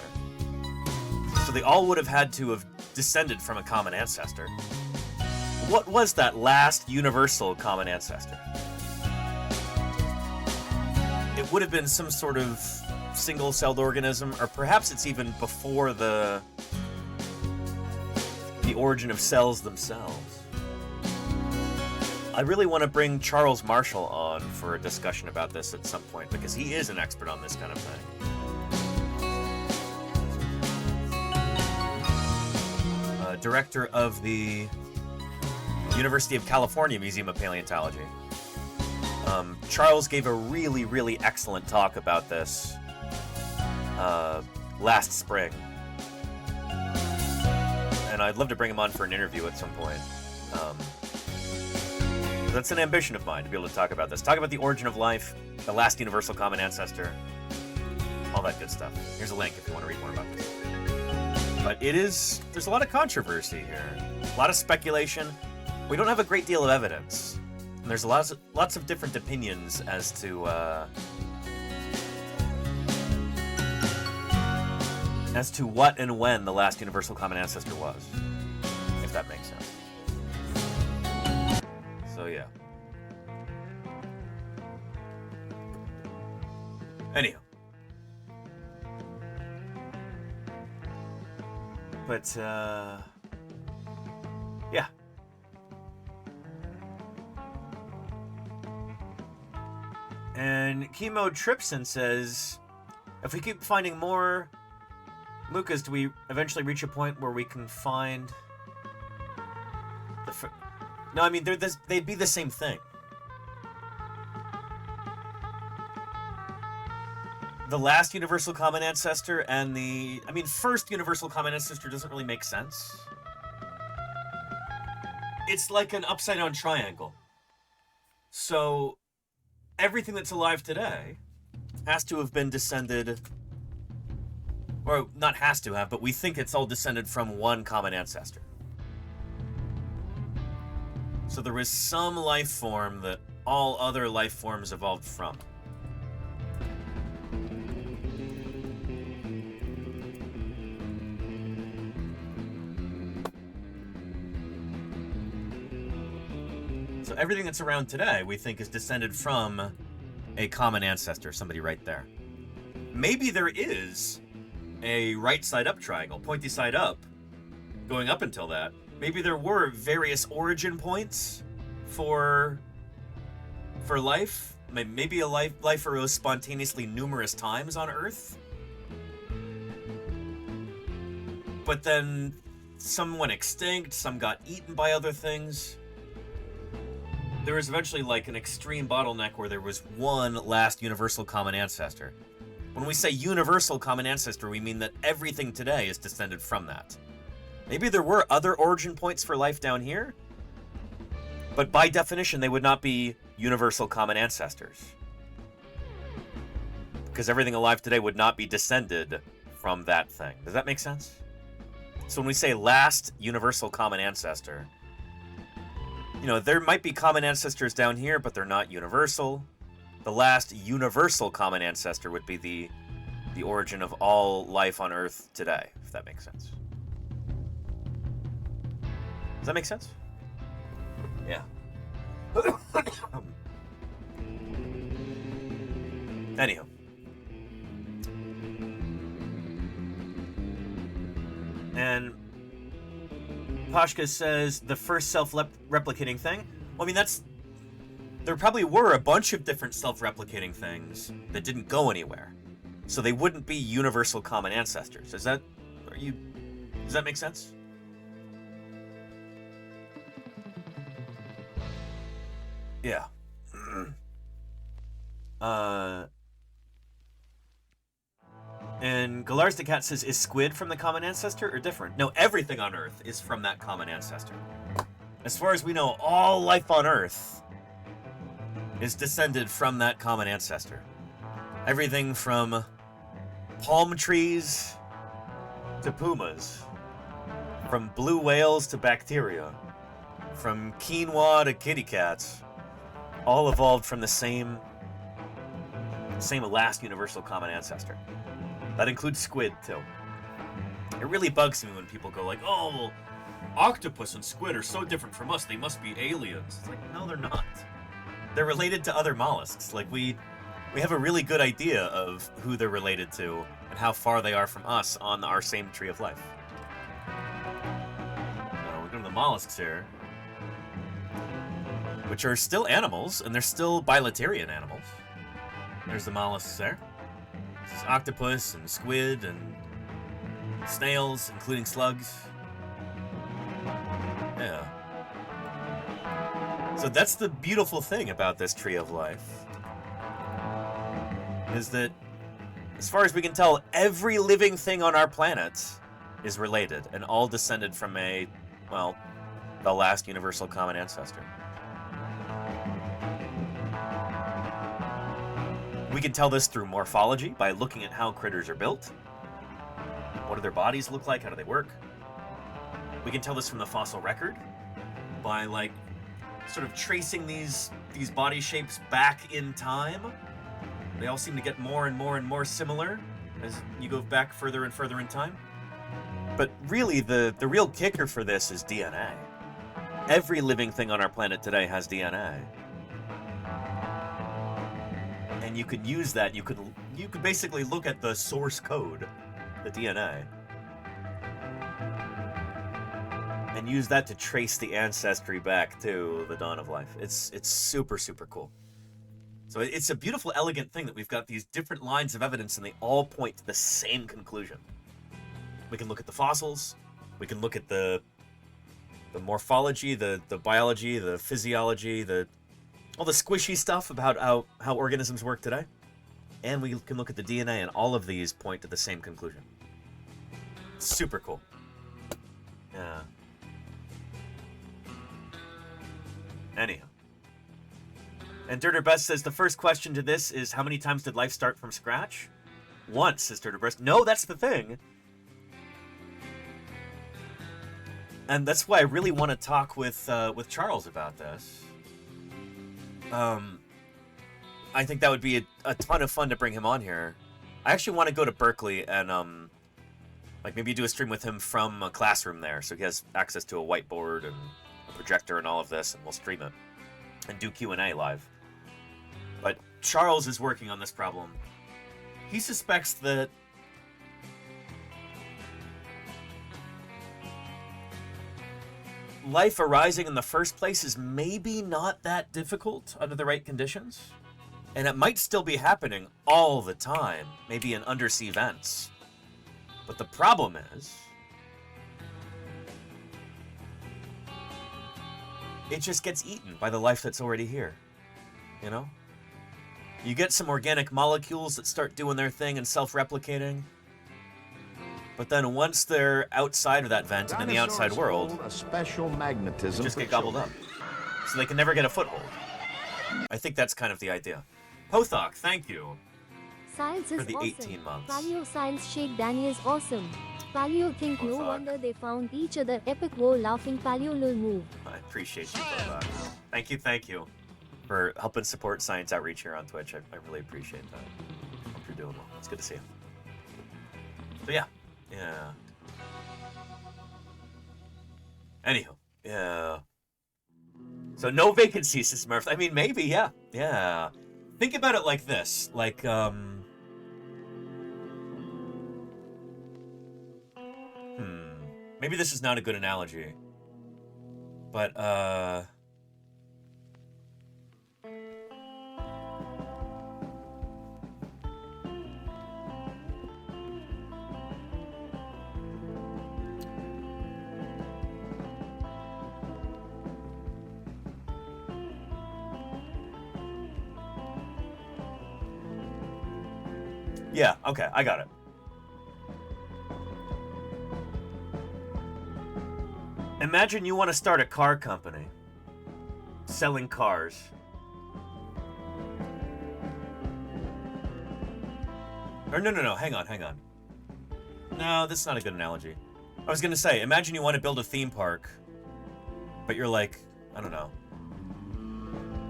So they all would have had to have descended from a common ancestor. What was that last universal common ancestor? It would have been some sort of single-celled organism, or perhaps it's even before the origin of cells themselves. I really want to bring Charles Marshall on for a discussion about this at some point, because he is an expert on this kind of thing. Director of the University of California Museum of Paleontology. Charles gave a really, really excellent talk about this last spring. And I'd love to bring him on for an interview at some point. That's an ambition of mine, to be able to talk about this. Talk about the origin of life, the last universal common ancestor, all that good stuff. Here's a link if you want to read more about this. But there's a lot of controversy here. A lot of speculation. We don't have a great deal of evidence. And there's lots of different opinions as to what and when the last universal common ancestor was, if that makes sense. So yeah. Anyhow. But, yeah. And Chemo Tripson says, if we keep finding more Lucas, do we eventually reach a point where we can find the... No, I mean, they'd be the same thing. The last universal common ancestor and the... I mean, first universal common ancestor doesn't really make sense. It's like an upside-down triangle. So, everything that's alive today has to have been descended... Or, not has to have, but we think it's all descended from one common ancestor. So there is some life form that all other life forms evolved from. So everything that's around today, we think, is descended from a common ancestor, somebody right there. Maybe there is a right side up triangle, pointy side up, going up until that. Maybe there were various origin points for life. Maybe a life arose spontaneously numerous times on Earth. But then some went extinct, some got eaten by other things. There was eventually like an extreme bottleneck where there was one last universal common ancestor. When we say universal common ancestor, we mean that everything today is descended from that. Maybe there were other origin points for life down here, but by definition, they would not be universal common ancestors. Because everything alive today would not be descended from that thing. Does that make sense? So when we say last universal common ancestor, you know, there might be common ancestors down here, but they're not universal. The last universal common ancestor would be the origin of all life on Earth today, if that makes sense. Does that make sense? Yeah. Anyhow. And Pashka says the first self-replicating thing. Well, I mean, there probably were a bunch of different self-replicating things that didn't go anywhere. So they wouldn't be universal common ancestors. Does that make sense? Yeah. And Galars the Cat says, is squid from the common ancestor or different? No, everything on Earth is from that common ancestor. As far as we know, all life on Earth is descended from that common ancestor. Everything from palm trees to pumas, from blue whales to bacteria, from quinoa to kitty cats, all evolved from the same last universal common ancestor. That includes squid, too. It really bugs me when people go like, oh, well, octopus and squid are so different from us, they must be aliens. It's like, no, they're not. They're related to other mollusks. Like, we have a really good idea of who they're related to and how far they are from us on our same tree of life. Now, we're going to the mollusks here, which are still animals, and they're still bilaterian animals. There's the mollusks there. This is octopus and squid and snails, including slugs. Yeah. So that's the beautiful thing about this tree of life. Is that, as far as we can tell, every living thing on our planet is related and all descended from the last universal common ancestor. We can tell this through morphology, by looking at how critters are built. What do their bodies look like? How do they work? We can tell this from the fossil record, by sort of tracing these body shapes back in time. They all seem to get more and more and more similar as you go back further and further in time. But really, the real kicker for this is DNA. Every living thing on our planet today has DNA. And you could use that, you could basically look at the source code, the DNA, and use that to trace the ancestry back to the dawn of life. It's super, super cool. So it's a beautiful, elegant thing that we've got these different lines of evidence and they all point to the same conclusion. We can look at the fossils, we can look at the morphology, the biology, the physiology, all the squishy stuff about how organisms work today. And we can look at the DNA, and all of these point to the same conclusion. Super cool. Yeah. Anyhow. And Dirter Best says, the first question to this is, how many times did life start from scratch? Once, says Dirter Best. No, that's the thing. And that's why I really want to talk with Charles about this. I think that would be a ton of fun to bring him on here. I actually want to go to Berkeley and like maybe do a stream with him from a classroom there, so he has access to a whiteboard and a projector and all of this, and we'll stream it and do Q&A live. But Charles is working on this problem. He suspects that life arising in the first place is maybe not that difficult under the right conditions. And it might still be happening all the time, maybe in undersea vents. But the problem is, it just gets eaten by the life that's already here, you know? You get some organic molecules that start doing their thing and self-replicating, but then once they're outside of that vent and in the outside world, a special magnetism just get gobbled up. So they can never get a foothold. I think that's kind of the idea. Pothok, thank you Science is for the awesome. 18 months. Paleo Science Shake Danny is awesome. Paleo think no Pothok. wonder they found each other. Epic whoa laughing Paleo lol move. I appreciate you, Pothok. Thank you for helping support science outreach here on Twitch. I really appreciate that. Hope you're doing well. It's good to see you. So yeah. Anywho, yeah. So no vacancies, says Murph. I mean, maybe, yeah. Think about it like this, like, maybe this is not a good analogy, but, yeah, okay, I got it. Imagine you want to start a car company selling cars. Or no, hang on. No, that's not a good analogy. I was gonna say, imagine you want to build a theme park, but you're like, I don't know.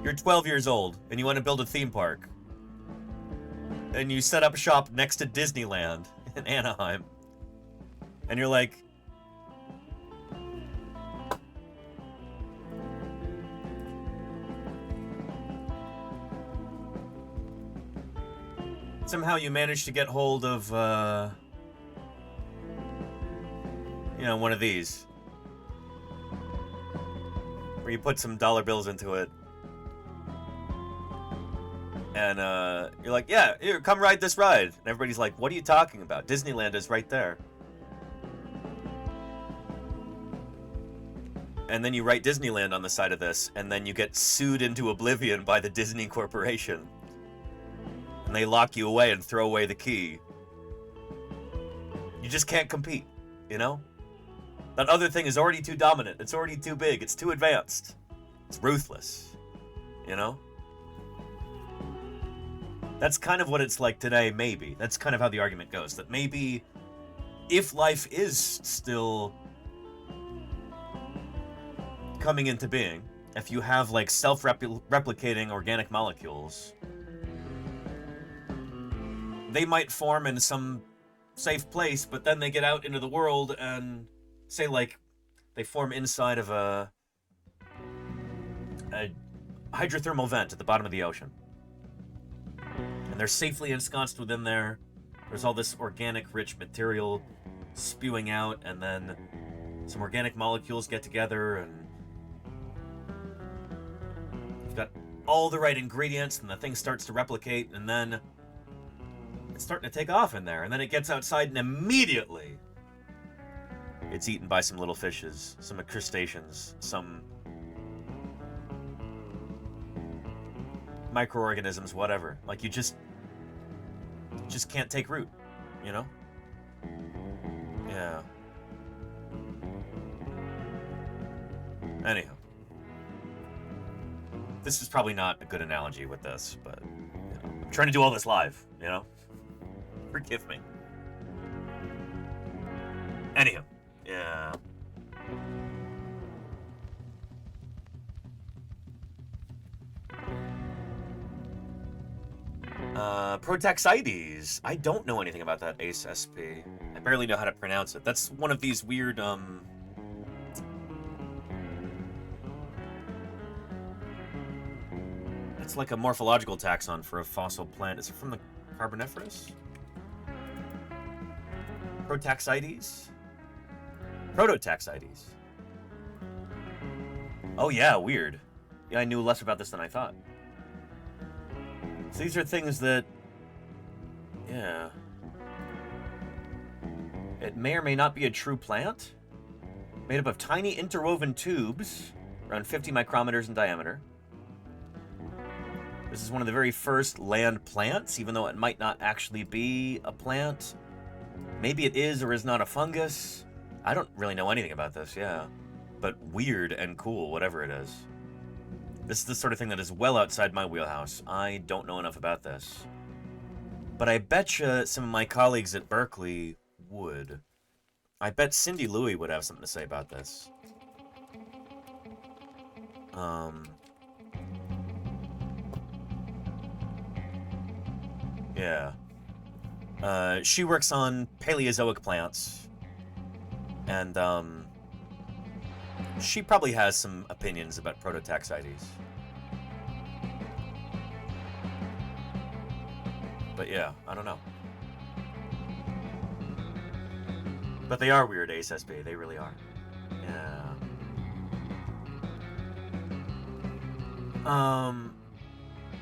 You're 12 years old, and you want to build a theme park. And you set up shop next to Disneyland in Anaheim. And you're like, somehow you managed to get hold of, one of these. Where you put some dollar bills into it. And you're like, yeah, here, come ride this ride. And everybody's like, what are you talking about? Disneyland is right there. And then you write Disneyland on the side of this, and then you get sued into oblivion by the Disney Corporation. And they lock you away and throw away the key. You just can't compete, you know? That other thing is already too dominant. It's already too big. It's too advanced. It's ruthless, you know? That's kind of what it's like today, maybe. That's kind of how the argument goes. That maybe if life is still coming into being, if you have like self-replicating organic molecules, they might form in some safe place, but then they get out into the world and say like they form inside of a hydrothermal vent at the bottom of the ocean. And they're safely ensconced within there. There's all this organic rich material spewing out, and then some organic molecules get together, and you've got all the right ingredients, and the thing starts to replicate, and then it's starting to take off in there, and then it gets outside, and immediately it's eaten by some little fishes, some crustaceans, some microorganisms, whatever. Like, you just can't take root, you know? Yeah. Anyhow. This is probably not a good analogy with this, but I'm trying to do all this live, you know? Forgive me. Anyhow. Yeah. Protaxides. I don't know anything about that Ace SP. I barely know how to pronounce it. That's one of these weird, it's like a morphological taxon for a fossil plant. Is it from the Carboniferous? Protaxides? Prototaxides. Oh yeah, weird. Yeah, I knew less about this than I thought. So these are things that... Yeah. It may or may not be a true plant. Made up of tiny interwoven tubes, around 50 micrometers in diameter. This is one of the very first land plants, even though it might not actually be a plant. Maybe it is or is not a fungus. I don't really know anything about this, yeah. But weird and cool, whatever it is. This is the sort of thing that is well outside my wheelhouse. I don't know enough about this. But I betcha some of my colleagues at Berkeley would. I bet Cindy Louie would have something to say about this. Yeah. She works on Paleozoic plants. And, she probably has some opinions about Prototaxides. But yeah, I don't know. But they are weird, Ace SB. They really are. Yeah.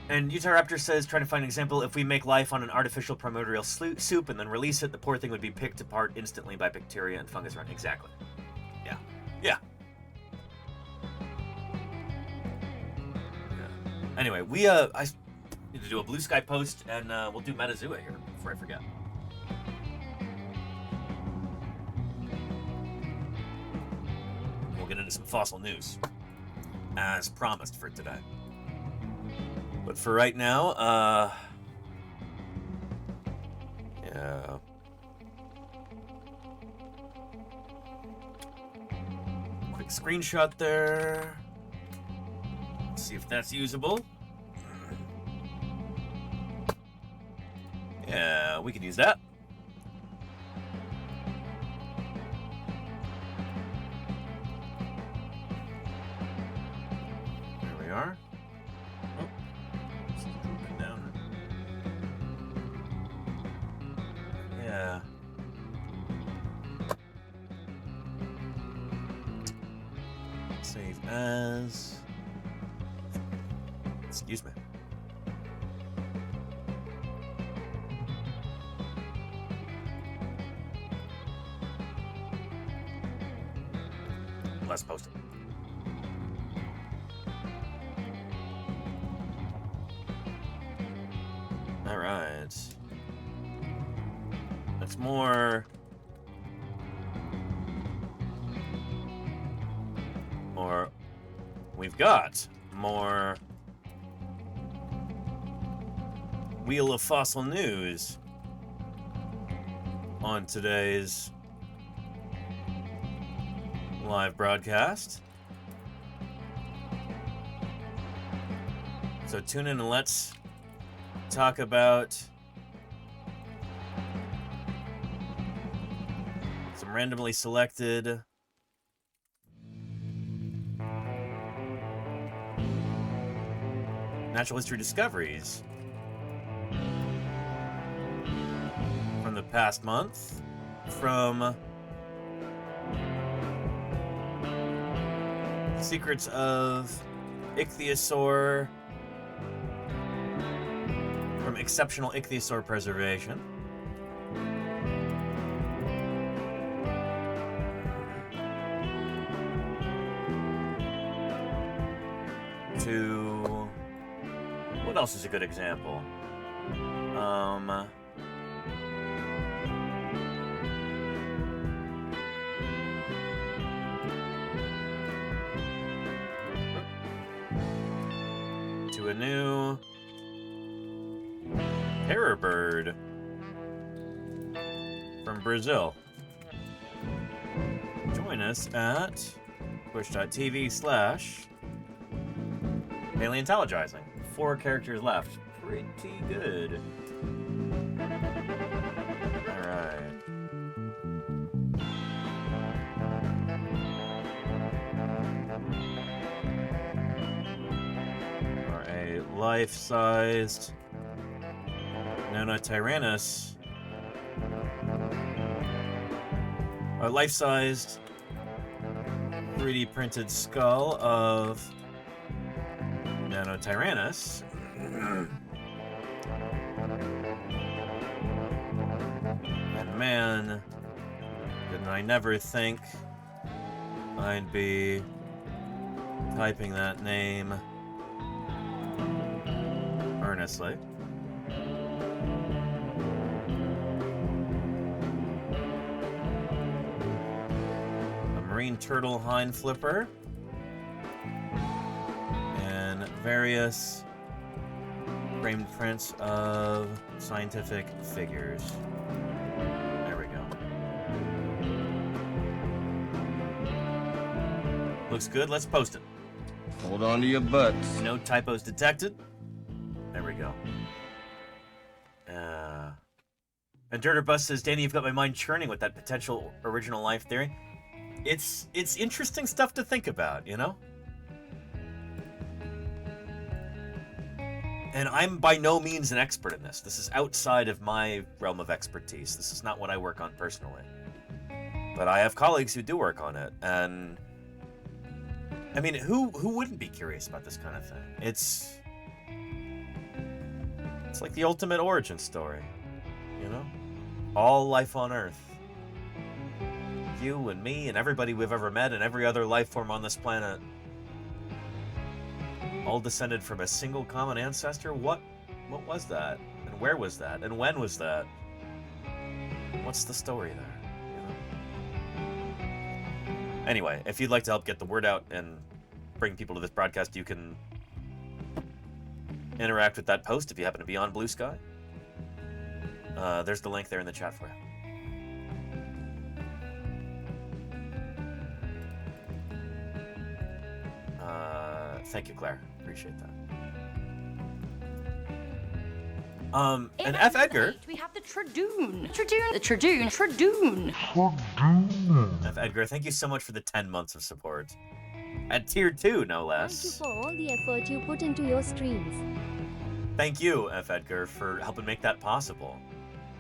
And Utah Raptor says, try to find an example. If we make life on an artificial primordial soup and then release it, the poor thing would be picked apart instantly by bacteria and fungus run. Exactly. Yeah. Yeah. Anyway, I need to do a Blue Sky post, and we'll do Metazua here before I forget. We'll get into some fossil news, as promised for today. But for right now, yeah. Quick screenshot there. Let's see if that's usable. Yeah, we could use that. There we are. Oh, this is drooping down. Yeah. Save as. Excuse me. Let's post it. All right. That's more. We've got more Wheel of Fossil News on today's live broadcast. So tune in and let's talk about some randomly selected natural history discoveries from the past month, from Secrets of Ichthyosaur from exceptional ichthyosaur preservation. To what else is a good example? To a new terror bird from Brazil. Join us at twitch.tv/Paleontologizing. 4 characters left. Pretty good. Alright. Or a life-sized Nanotyrannus. A life-sized 3D printed skull of Nanotyrannus. And man, did I never think I'd be typing that name earnestly. A marine turtle hind flipper. And various framed prints of scientific figures. There we go. Looks good. Let's post it. Hold on to your butts. No typos detected. There we go. And Dirterbus says, Danny, you've got my mind churning with that potential original life theory. It's interesting stuff to think about, you know? And I'm by no means an expert in this. This is outside of my realm of expertise. This is not what I work on personally. But I have colleagues who do work on it, and I mean, who wouldn't be curious about this kind of thing? It's like the ultimate origin story, you know? All life on Earth. You and me and everybody we've ever met and every other life form on this planet. All descended from a single common ancestor? What was that? And where was that? And when was that? What's the story there? You know? Anyway, if you'd like to help get the word out and bring people to this broadcast, you can interact with that post if you happen to be on Blue Sky. There's the link there in the chat for you. Thank you, Claire. Appreciate that. And F. Edgar. We have the Tradoon. The Tradoon. F. Edgar, thank you so much for the 10 months of support. At tier 2, no less. Thank you for all the effort you put into your streams. Thank you, F. Edgar, for helping make that possible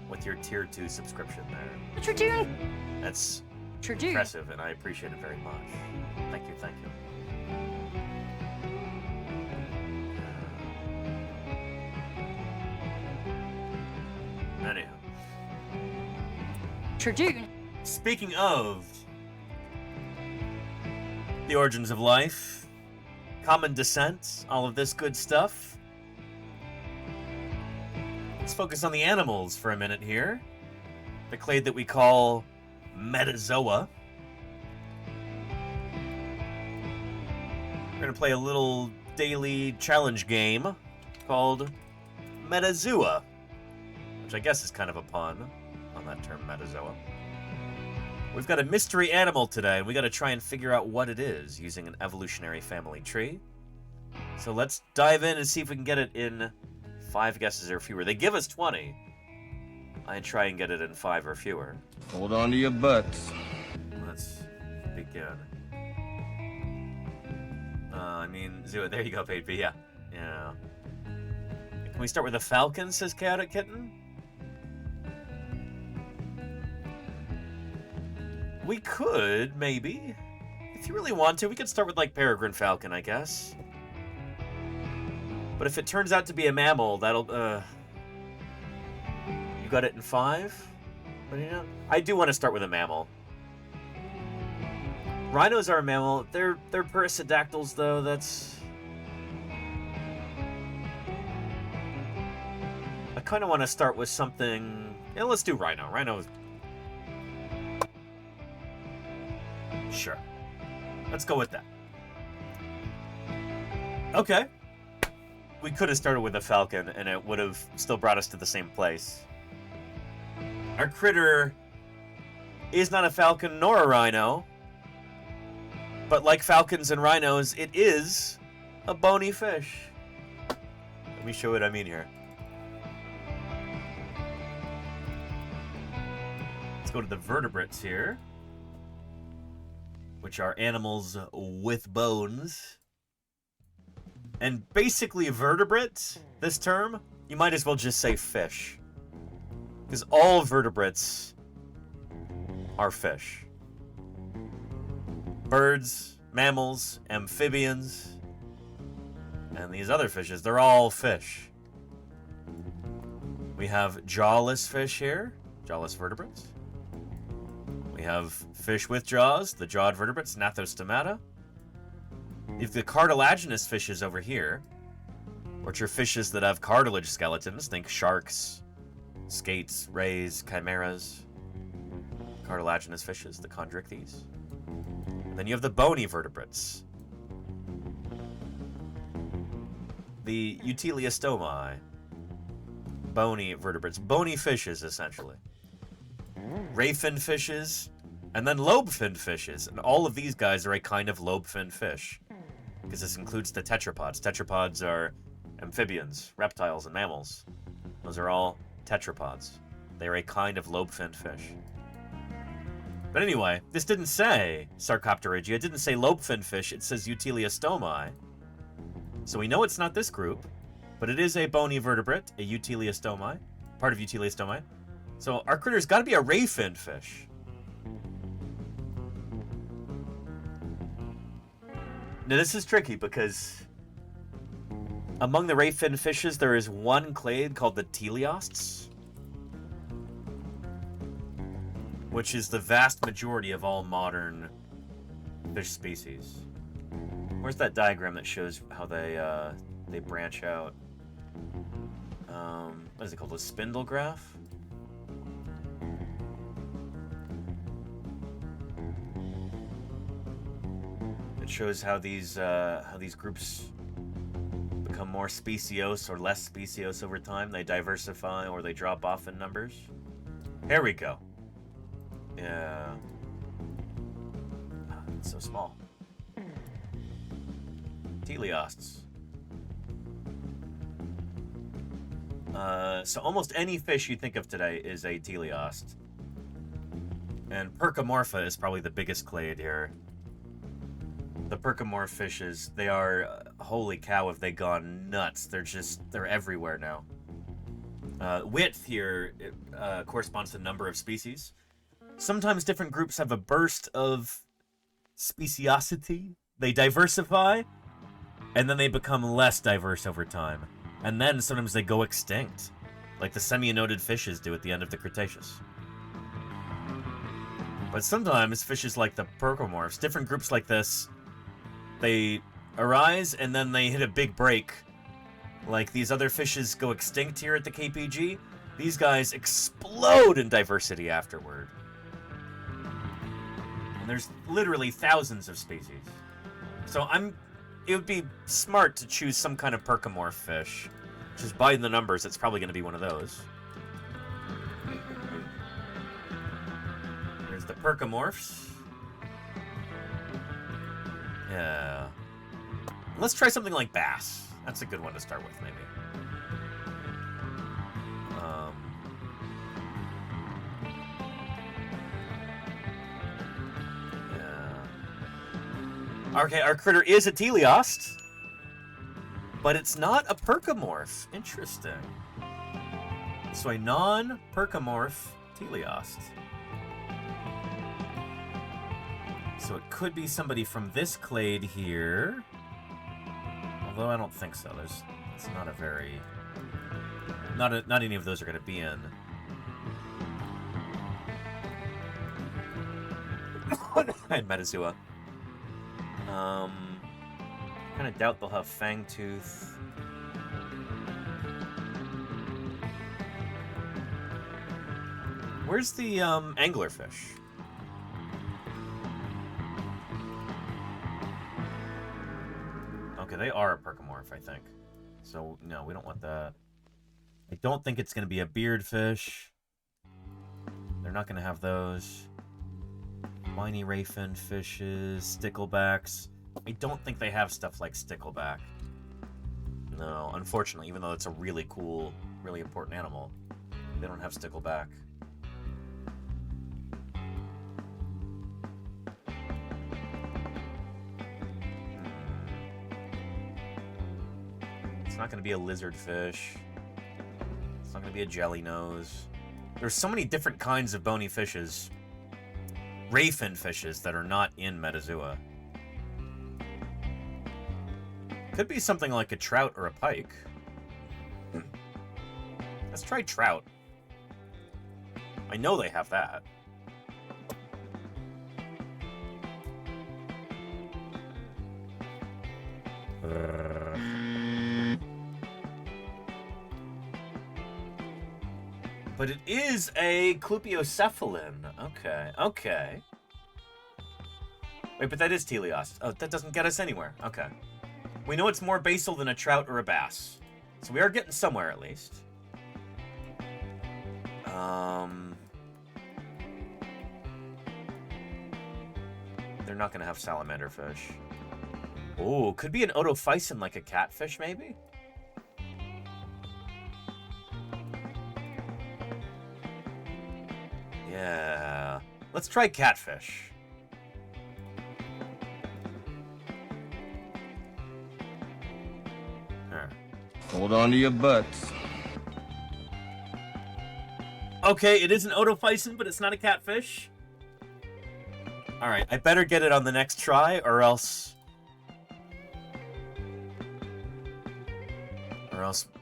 with your tier 2 subscription there. The Tradoon. That's impressive, and I appreciate it very much. Thank you, thank you. Anyhow. Tradoon. Speaking of the origins of life, common descent, all of this good stuff, let's focus on the animals for a minute here. The clade that we call metazoa. We're going to play a little daily challenge game called Metazoa, which I guess is kind of a pun on that term, metazoa. We've got a mystery animal today, and we got to try and figure out what it is using an evolutionary family tree. So let's dive in and see if we can get it in 5 guesses or fewer. They give us 20. I try and get it in 5 or fewer. Hold on to your butts. Let's begin. Zua, there you go, baby. Yeah. Can we start with a falcon, says Chaotic Kitten? We could, maybe. If you really want to, we could start with, like, peregrine falcon, I guess. But if it turns out to be a mammal, that'll, got it in 5. But you know, I do want to start with a mammal. Rhinos are a mammal. They're perissodactyls, though. That's... I kind of want to start with something... Yeah, let's do rhino. Rhino... Sure. Let's go with that. Okay. We could have started with a falcon, and it would have still brought us to the same place. Our critter is not a falcon nor a rhino, but like falcons and rhinos, it is a bony fish. Let me show what I mean here. Let's go to the vertebrates here, which are animals with bones. And basically vertebrate, this term, you might as well just say fish. Because all vertebrates are fish. Birds, mammals, amphibians, and these other fishes, they're all fish. We have jawless fish here, jawless vertebrates. We have fish with jaws, the jawed vertebrates, Gnathostomata. If the cartilaginous fishes over here, which are fishes that have cartilage skeletons, think sharks, skates, rays, chimeras, cartilaginous fishes, the chondrichthyes. And then you have the bony vertebrates, the Utiliostomai, bony vertebrates, bony fishes essentially, ray-finned fishes, and then lobe-finned fishes. And all of these guys are a kind of lobe-finned fish, because this includes the tetrapods. Tetrapods are amphibians, reptiles, and mammals. Those are all tetrapods. They are a kind of lobe-finned fish. But anyway, this didn't say Sarcopterygia. It didn't say lobe-finned fish. It says Utiliostomai. So we know it's not this group, but it is a bony vertebrate, a Utiliostomai, part of Utiliostomai. So our critter's got to be a ray-finned fish. Now this is tricky because among the ray-finned fishes, there is one clade called the teleosts, which is the vast majority of all modern fish species. Where's that diagram that shows how they branch out? What is it called? A spindle graph? It shows how these groups become more speciose or less speciose over time. They diversify or they drop off in numbers. Here we go. Yeah. It's so small. Teleosts. So almost any fish you think of today is a teleost. And Percomorpha is probably the biggest clade here. The Percomorph fishes, they are, holy cow, have they gone nuts. They're everywhere now. Width here corresponds to number of species. Sometimes different groups have a burst of speciosity. They diversify, and then they become less diverse over time. And then sometimes they go extinct, like the semi-anodid fishes do at the end of the Cretaceous. But sometimes fishes like the Percomorphs, different groups like this, they arise and then they hit a big break. Like these other fishes go extinct here at the KPG. These guys explode in diversity afterward. And there's literally thousands of species. So it would be smart to choose some kind of Percomorph fish. Just by the numbers, it's probably going to be one of those. There's the Percomorphs. Yeah. Let's try something like bass. That's a good one to start with, maybe. Yeah. Okay, our critter is a teleost, but it's not a Percomorph. Interesting. So a non-Percomorph teleost. So it could be somebody from this clade here. Although I don't think so. It's not a very... Not any of those are going to be in in Metazoa. Kind of doubt they'll have fangtooth. Where's the anglerfish? Okay, they are a percomorph, I think. So, no, we don't want that. I don't think it's going to be a beardfish. They're not going to have those. Whiny rayfin fishes, sticklebacks. I don't think they have stuff like stickleback. No, unfortunately, even though it's a really cool, really important animal, they don't have stickleback. It's not going to be a lizardfish. It's not going to be a jelly nose. There's so many different kinds of bony fishes. Rayfin fishes that are not in Metazoa. Could be something like a trout or a pike. Let's try trout. I know they have that. But it is a clupiocephalin. Okay, okay. Wait, but that is teleos. Oh, that doesn't get us anywhere. Okay. We know it's more basal than a trout or a bass. So we are getting somewhere, at least. They're not going to have salamander fish. Oh, could be an otophysin like a catfish, maybe? Yeah. Let's try catfish. Hold on to your butts. Okay, it is an otophysin, but it's not a catfish. Alright, I better get it on the next try, or else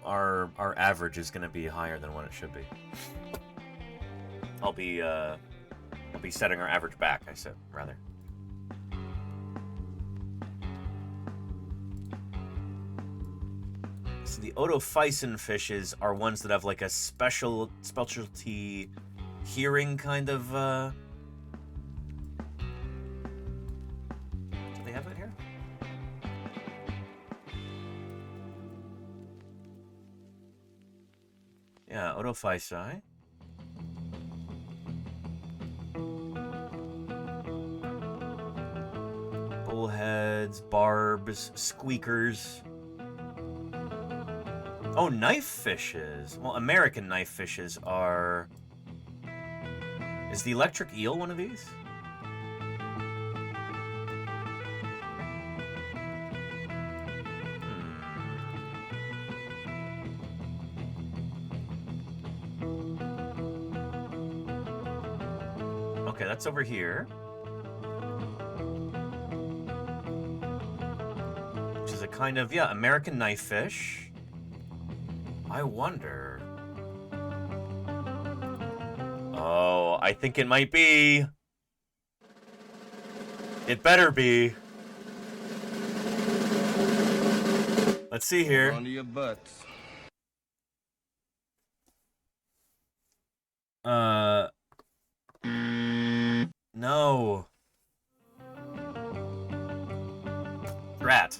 our average is going to be higher than what it should be. I'll be setting our average back, I said, rather. So the otophysin fishes are ones that have like a specialty hearing kind of, do they have that here? Yeah, otophysi. Bullheads, barbs, squeakers. Oh, knife fishes. Well, American knife fishes are... Is the electric eel one of these? Okay, that's over here. Which is a kind of, yeah, American knife fish. I wonder... Oh, I think it might be. It better be. Let's see here. Onto your butts. No. Rat.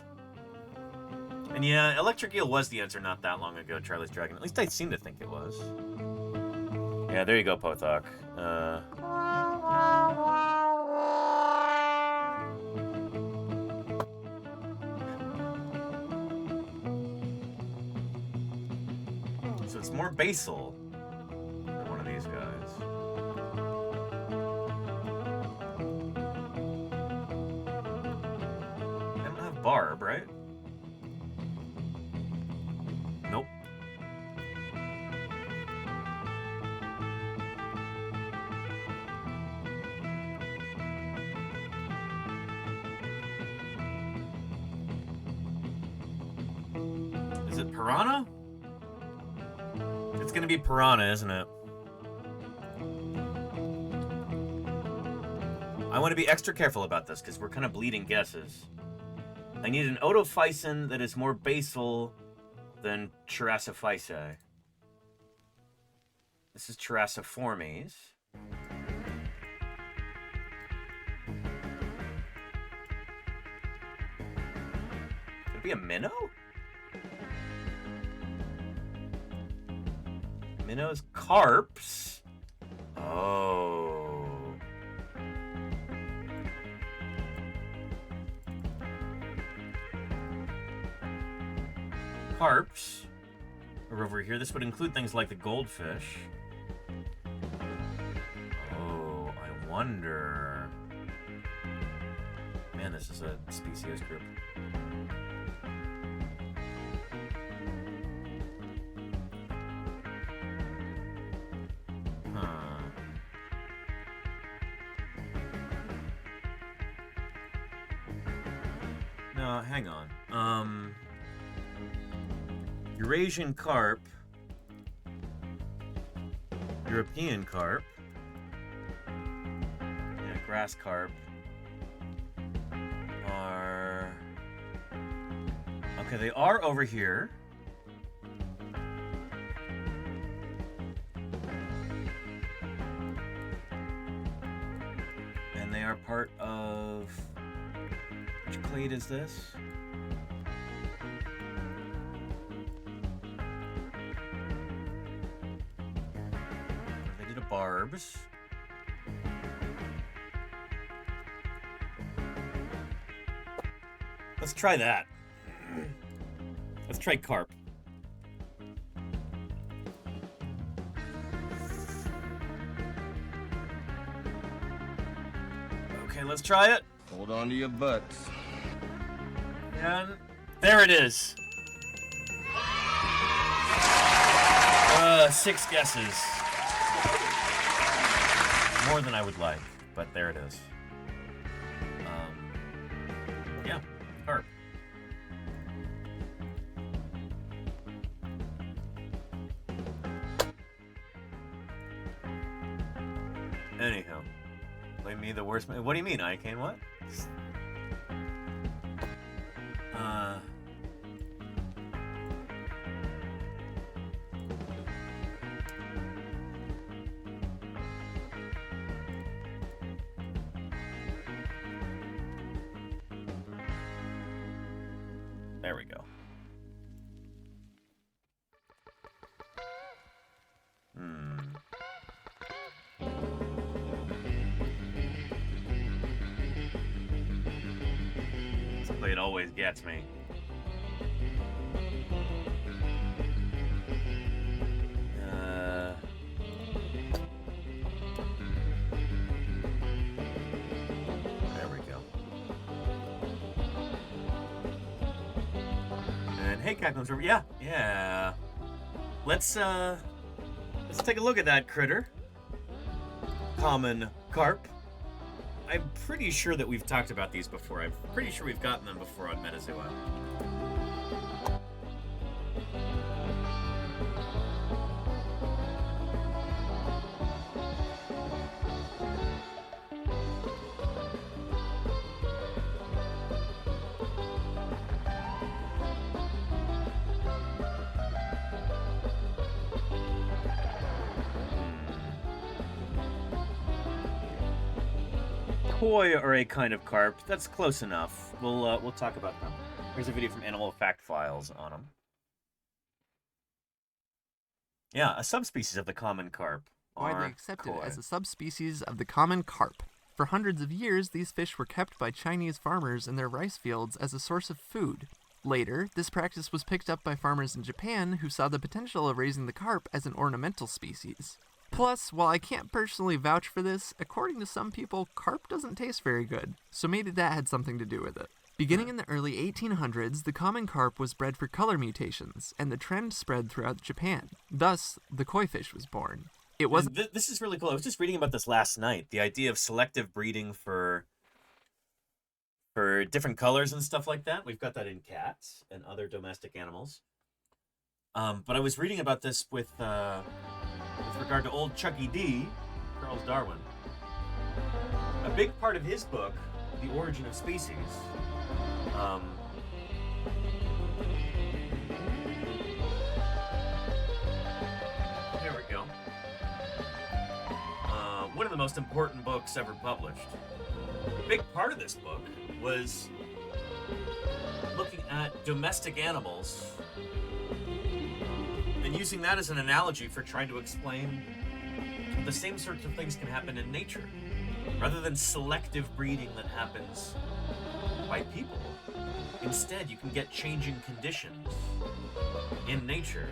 And yeah, electric eel was the answer not that long ago, Charlie's Dragon. At least I seem to think it was. Yeah, there you go, Pothok. So it's more basal than one of these guys. They don't have barb, right? Nope. Is it piranha? It's gonna be piranha, isn't it? I want to be extra careful about this because we're kind of bleeding guesses. I need an otophysin that is more basal than Chirasophysae. This is Chirasiformes. Could it be a minnow? Minnows, carps. Oh. Carps are over here. This would include things like the goldfish. Oh, I wonder. Man, this is a species group. No, hang on. Eurasian carp, European carp, yeah, grass carp are... Okay, they are over here. And they are part of... Which clade is this? Barbs. Let's try that. Let's try carp. Okay, let's try it. Hold on to your butts. And there it is. 6 guesses. More than I would like, but there it is. Yeah, carp. Anyhow, blame me the worst. What do you mean, Icane? What? There we go. This plate always gets me. There we go. And hey, Captain's over. Yeah. Let's take a look at that critter. Common carp. I'm pretty sure that we've talked about these before. I'm pretty sure we've gotten them before on Metazoo. Koi are a kind of carp. That's close enough. We'll talk about them. Here's a video from Animal Fact Files on them. Yeah, a subspecies of the common carp. Widely accepted as a subspecies of the common carp. For hundreds of years, these fish were kept by Chinese farmers in their rice fields as a source of food. Later, this practice was picked up by farmers in Japan who saw the potential of raising the carp as an ornamental species. Plus, while I can't personally vouch for this, according to some people, carp doesn't taste very good, so maybe that had something to do with it. Beginning in the early 1800s, the common carp was bred for color mutations, and the trend spread throughout Japan. Thus, the koi fish was born. It wasn't... This is really cool. I was just reading about this last night. The idea of selective breeding for different colors and stuff like that. We've got that in cats and other domestic animals. But I was reading about this with regard to old Chucky D, Charles Darwin. a big part of his book, The Origin of Species, here we go. One of the most important books ever published. A big part of this book was looking at domestic animals and using that as an analogy for trying to explain the same sorts of things can happen in nature. Rather than selective breeding that happens by people, instead you can get changing conditions in nature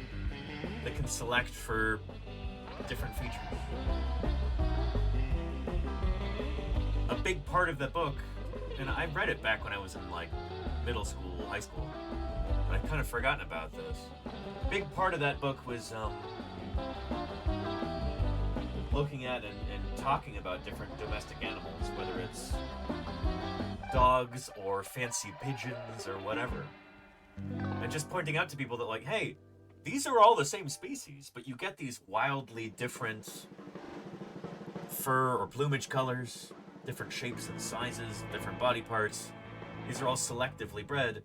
that can select for different features. A big part of the book, and I read it back when I was in like middle school, high school, and I've kind of forgotten about this. A big part of that book was looking at and talking about different domestic animals, whether it's dogs or fancy pigeons or whatever. And just pointing out to people that, like, hey, these are all the same species, but you get these wildly different fur or plumage colors, different shapes and sizes, different body parts. These are all selectively bred.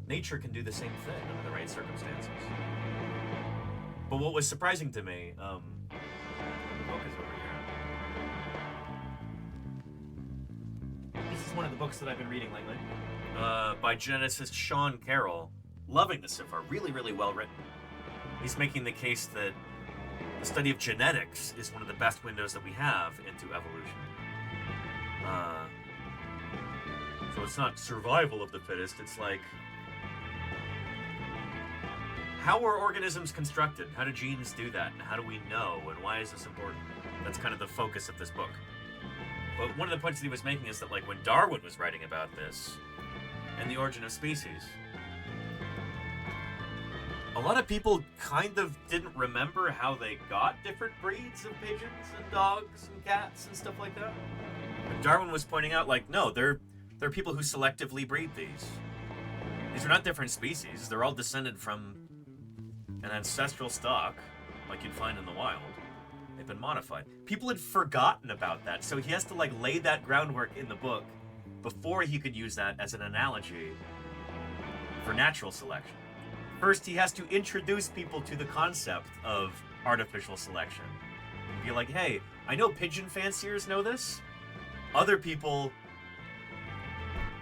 Nature can do the same thing under the right circumstances. But what was surprising to me, focus over here. This is one of the books that I've been reading lately, by geneticist Sean Carroll. Loving this so far. Really, really well written. He's making the case that the study of genetics is one of the best windows that we have into evolution. So it's not survival of the fittest, it's like, how are organisms constructed? How do genes do that? And how do we know? And why is this important? That's kind of the focus of this book. But one of the points that he was making is that, like, when Darwin was writing about this and the origin of species, a lot of people kind of didn't remember how they got different breeds of pigeons and dogs and cats and stuff like that. And Darwin was pointing out, like, no, they're people who selectively breed these. These are not different species. They're all descended from an ancestral stock, like you'd find in the wild. They've been modified. People had forgotten about that, so he has to, like, lay that groundwork in the book before he could use that as an analogy for natural selection. First, he has to introduce people to the concept of artificial selection. Be like, hey, I know pigeon fanciers know this. Other people,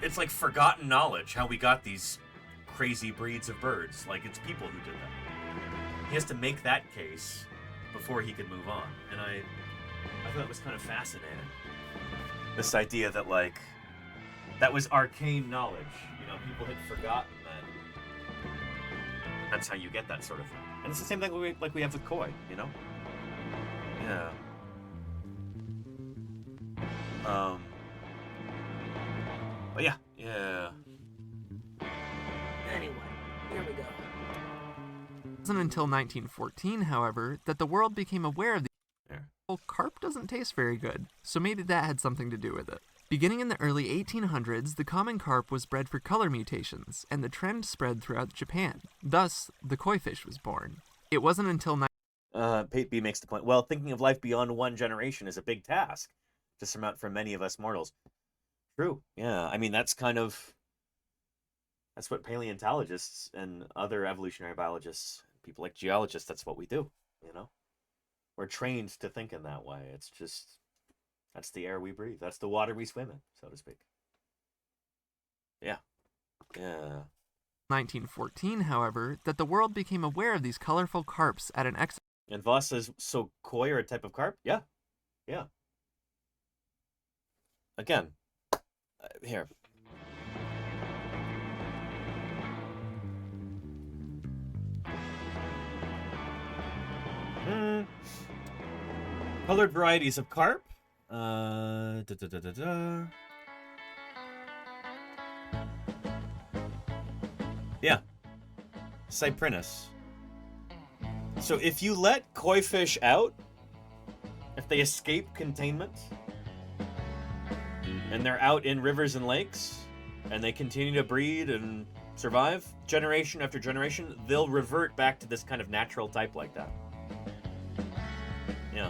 it's like forgotten knowledge, how we got these crazy breeds of birds. Like, it's people who did that. He has to make that case before he could move on. And I thought it was kind of fascinating. This idea that, like, that was arcane knowledge. You know, people had forgotten that. That's how you get that sort of thing. And it's the same thing like we have with koi, you know? Yeah. But yeah. Anyway, here we go. It wasn't until 1914, however, that the world became aware of the well, carp doesn't taste very good, so maybe that had something to do with it. Beginning in the early 1800s, the common carp was bred for color mutations, and the trend spread throughout Japan. Thus, the koi fish was born. It wasn't until... Pate B makes the point, well, thinking of life beyond one generation is a big task to surmount for many of us mortals. True, yeah. I mean, that's what paleontologists and other evolutionary biologists, people like geologists, that's what we do, you know? We're trained to think in that way. It's just... that's the air we breathe. That's the water we swim in, so to speak. Yeah. 1914, however, that the world became aware of these colorful carps at an And Voss says, so koi are a type of carp? Yeah. Again, here. Colored varieties of carp. Yeah. Cyprinus. So if you let koi fish out, if they escape containment, and they're out in rivers and lakes, and they continue to breed and survive, generation after generation, they'll revert back to this kind of natural type like that. Yeah.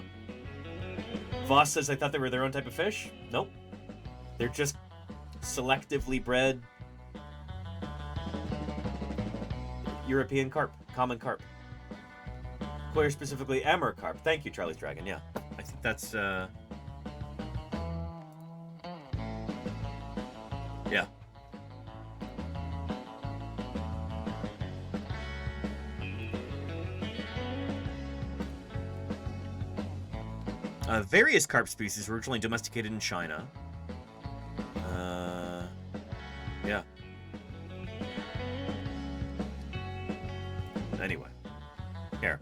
Voss says I thought they were their own type of fish. Nope. They're just selectively bred European carp, common carp. Koi, specifically Amur carp. Thank you, Charlie's Dragon. Yeah, I think that's yeah. Various carp species were originally domesticated in China. Yeah. Anyway, here.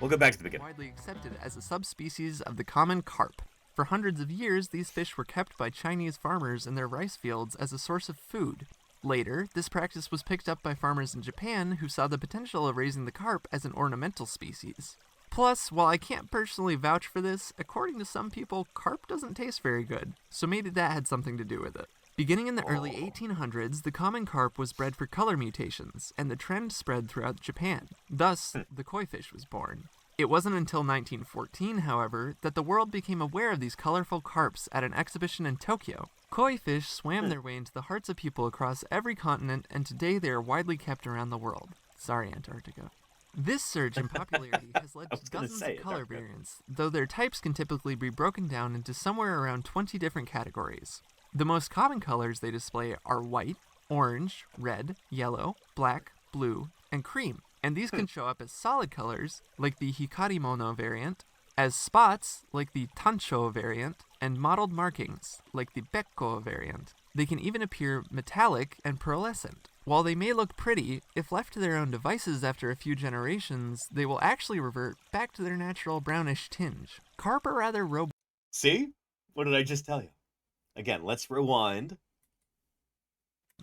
We'll go back to the beginning. Widely accepted as a subspecies of the common carp. For hundreds of years, these fish were kept by Chinese farmers in their rice fields as a source of food. Later, this practice was picked up by farmers in Japan who saw the potential of raising the carp as an ornamental species. Plus, while I can't personally vouch for this, according to some people, carp doesn't taste very good, so maybe that had something to do with it. Beginning in the early 1800s, the common carp was bred for color mutations, and the trend spread throughout Japan. Thus, the koi fish was born. It wasn't until 1914, however, that the world became aware of these colorful carps at an exhibition in Tokyo. Koi fish swam their way into the hearts of people across every continent, and today they are widely kept around the world. Sorry, Antarctica. This surge in popularity has led to dozens of color variants, though their types can typically be broken down into somewhere around 20 different categories. The most common colors they display are white, orange, red, yellow, black, blue, and cream. And these can show up as solid colors, like the Hikarimono variant, as spots, like the Tancho variant, and mottled markings, like the Bekko variant. They can even appear metallic and pearlescent. While they may look pretty, if left to their own devices after a few generations, they will actually revert back to their natural brownish tinge. Carp are rather robust. See? What did I just tell you? Again, let's rewind.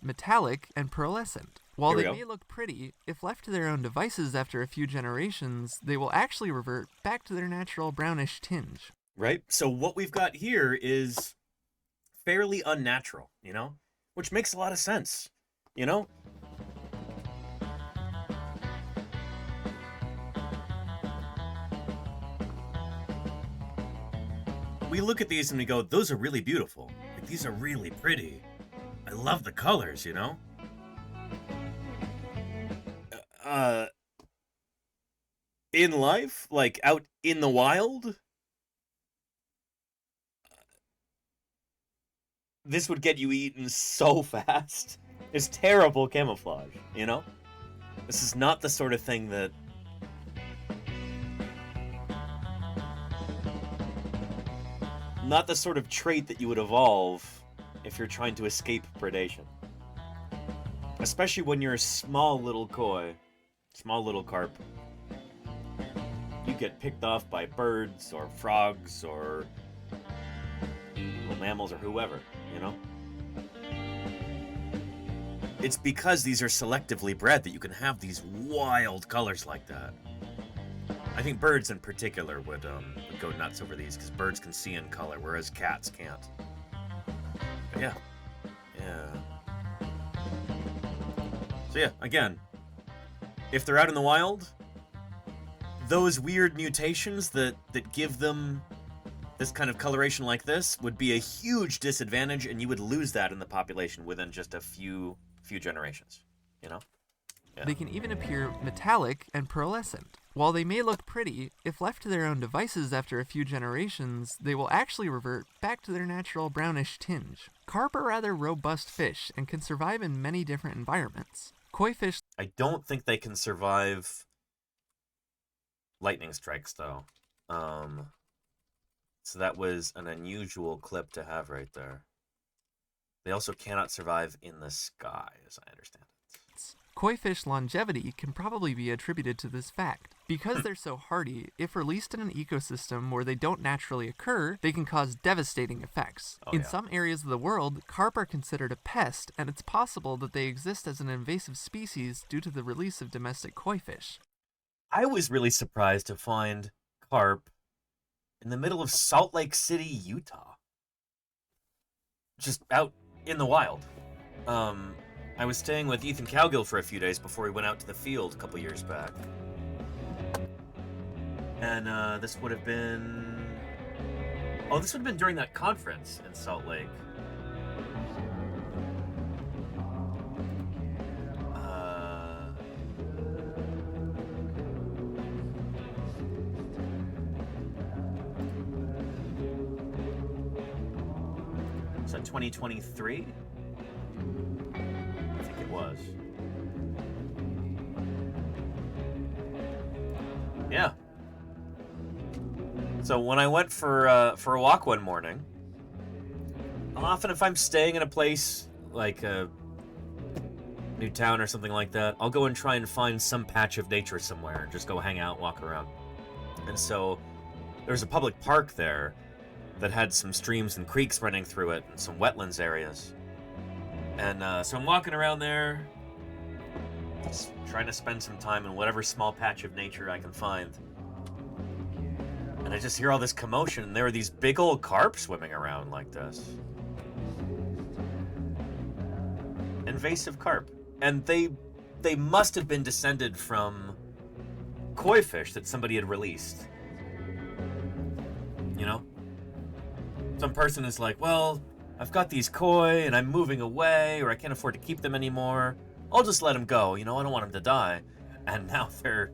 Metallic and pearlescent. While they may look pretty, if left to their own devices after a few generations, they will actually revert back to their natural brownish tinge. Right? So what we've got here is fairly unnatural, you know? Which makes a lot of sense, you know? We look at these and we go, those are really beautiful. Like, these are really pretty. I love the colors, you know? In life, like out in the wild, this would get you eaten so fast. It's terrible camouflage, you know? This is not the sort of thing that... Not the sort of trait that you would evolve if you're trying to escape predation. Especially when you're a small little koi, small little carp. You get picked off by birds or frogs or little mammals or whoever, you know? It's because these are selectively bred that you can have these wild colors like that. I think birds in particular would go nuts over these because birds can see in color, whereas cats can't. But yeah. So yeah, again, if they're out in the wild, those weird mutations that give them this kind of coloration like this would be a huge disadvantage, and you would lose that in the population within just a few generations, you know? Yeah. They can even appear metallic and pearlescent. While they may look pretty, if left to their own devices after a few generations, they will actually revert back to their natural brownish tinge. Carp are rather robust fish and can survive in many different environments. Koi fish... I don't think they can survive lightning strikes, though. So that was an unusual clip to have right there. They also cannot survive in the sky, as I understand it. Koi fish longevity can probably be attributed to this fact. Because they're so hardy, if released in an ecosystem where they don't naturally occur, they can cause devastating effects. In some areas of the world, carp are considered a pest, and it's possible that they exist as an invasive species due to the release of domestic koi fish. I was really surprised to find carp in the middle of Salt Lake City, Utah. Just out in the wild. I was staying with Ethan Cowgill for a few days before he went out to the field a couple years back. And this would have been... Oh, this would have been during that conference in Salt Lake. that 2023? I think it was. Yeah. So when I went for a walk one morning, often if I'm staying in a place like a new town or something like that, I'll go and try and find some patch of nature somewhere and just go hang out, walk around. And so there's a public park there that had some streams and creeks running through it and some wetlands areas. And so I'm walking around there, just trying to spend some time in whatever small patch of nature I can find. And I just hear all this commotion, and there are these big old carp swimming around like this. Invasive carp. And they must have been descended from koi fish that somebody had released. You know? Some person is like, well, I've got these koi and I'm moving away, or I can't afford to keep them anymore. I'll just let them go, you know, I don't want them to die. And now they're,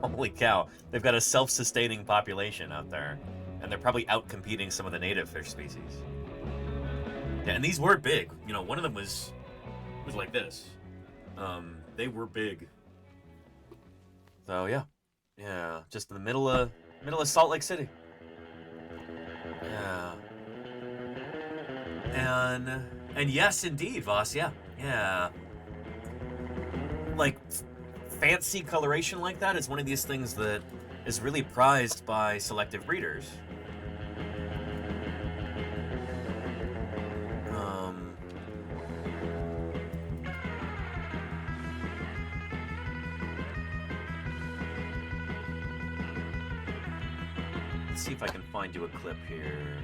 holy cow, they've got a self-sustaining population out there. And they're probably out-competing some of the native fish species. Yeah, and these were big. You know, one of them was like this. They were big. So yeah. Yeah, just in the middle of Salt Lake City. Yeah. And yes, indeed, Voss, yeah. Yeah. Like, fancy coloration like that is one of these things that is really prized by selective breeders. Let's see if I can find you a clip here.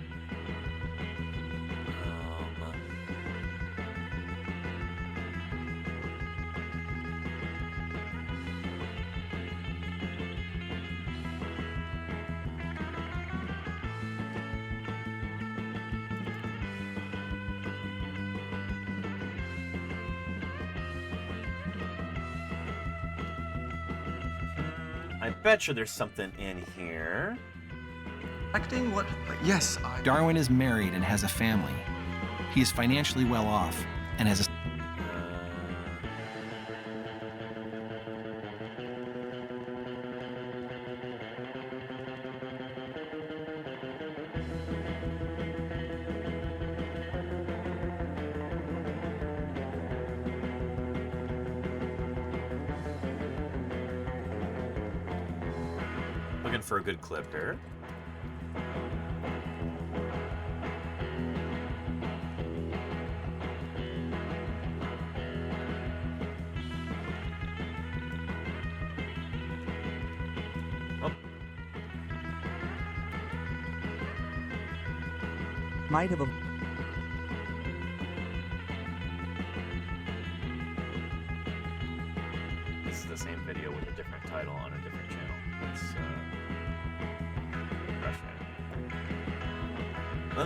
I bet you there's something in here. Acting what? Yes, Darwin is married and has a family. He is financially well off and has a... Looking for a good clip here. Might have a... This is the same video with a different title on a different channel. It's frustrating.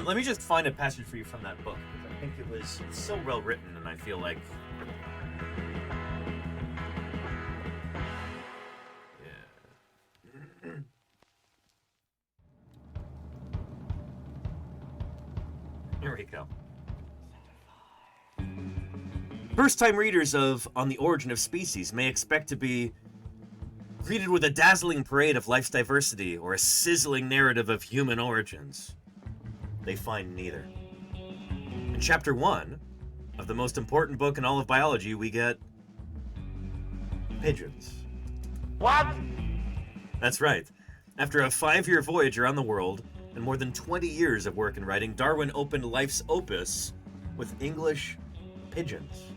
Let me just find a passage for you from that book, because I think it's so well written, and I feel like... Yeah. Here we go. First-time readers of On the Origin of Species may expect to be greeted with a dazzling parade of life's diversity or a sizzling narrative of human origins. They find neither. In Chapter 1 of the most important book in all of biology, we get pigeons. What? That's right. After a 5-year voyage around the world and more than 20 years of work in writing, Darwin opened life's opus with English pigeons.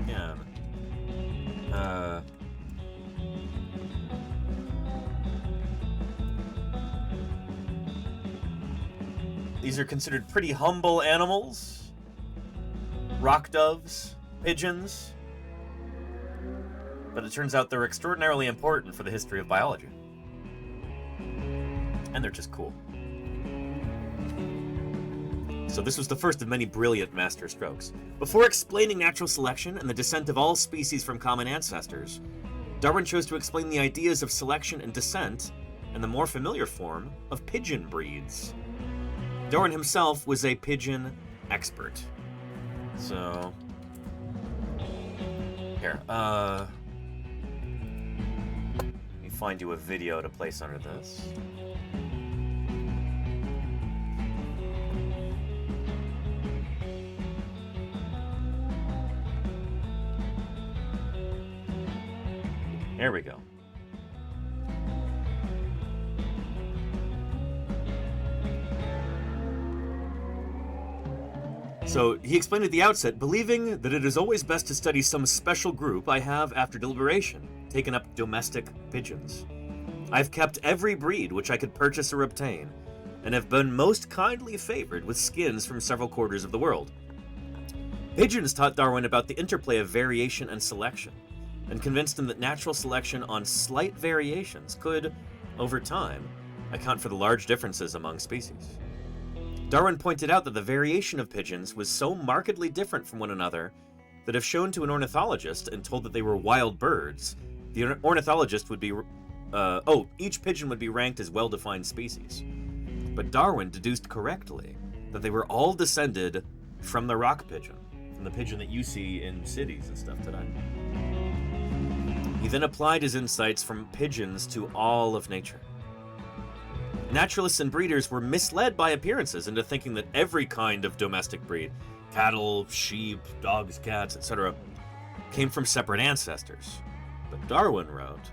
Yeah. These are considered pretty humble animals. Rock doves, pigeons. But it turns out they're extraordinarily important for the history of biology. And they're just cool. So this was the first of many brilliant master strokes. Before explaining natural selection and the descent of all species from common ancestors, Darwin chose to explain the ideas of selection and descent in the more familiar form of pigeon breeds. Darwin himself was a pigeon expert. So, here, let me find you a video to place under this. There we go. So he explained at the outset, believing that it is always best to study some special group, I have, after deliberation, taken up domestic pigeons. I've kept every breed which I could purchase or obtain, and have been most kindly favored with skins from several quarters of the world. Pigeons taught Darwin about the interplay of variation and selection, and convinced him that natural selection on slight variations could, over time, account for the large differences among species. Darwin pointed out that the variation of pigeons was so markedly different from one another that if shown to an ornithologist and told that they were wild birds, the ornithologist would be, each pigeon would be ranked as well-defined species. But Darwin deduced correctly that they were all descended from the rock pigeon, from the pigeon that you see in cities and stuff today. He then applied his insights from pigeons to all of nature. Naturalists and breeders were misled by appearances into thinking that every kind of domestic breed, cattle, sheep, dogs, cats, etc., came from separate ancestors. But Darwin wrote,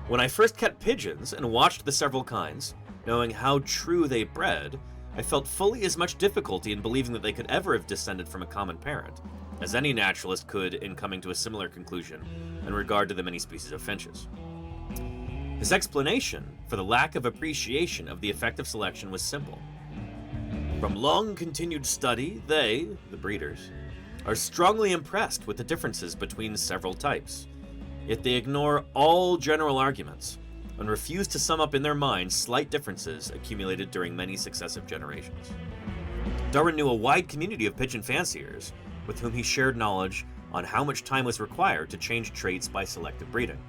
"When I first kept pigeons and watched the several kinds, knowing how true they bred, I felt fully as much difficulty in believing that they could ever have descended from a common parent, as any naturalist could in coming to a similar conclusion in regard to the many species of finches." His explanation for the lack of appreciation of the effect of selection was simple. From long continued study, they, the breeders, are strongly impressed with the differences between several types, yet they ignore all general arguments and refuse to sum up in their minds slight differences accumulated during many successive generations. Darwin knew a wide community of pigeon fanciers with whom he shared knowledge on how much time was required to change traits by selective breeding.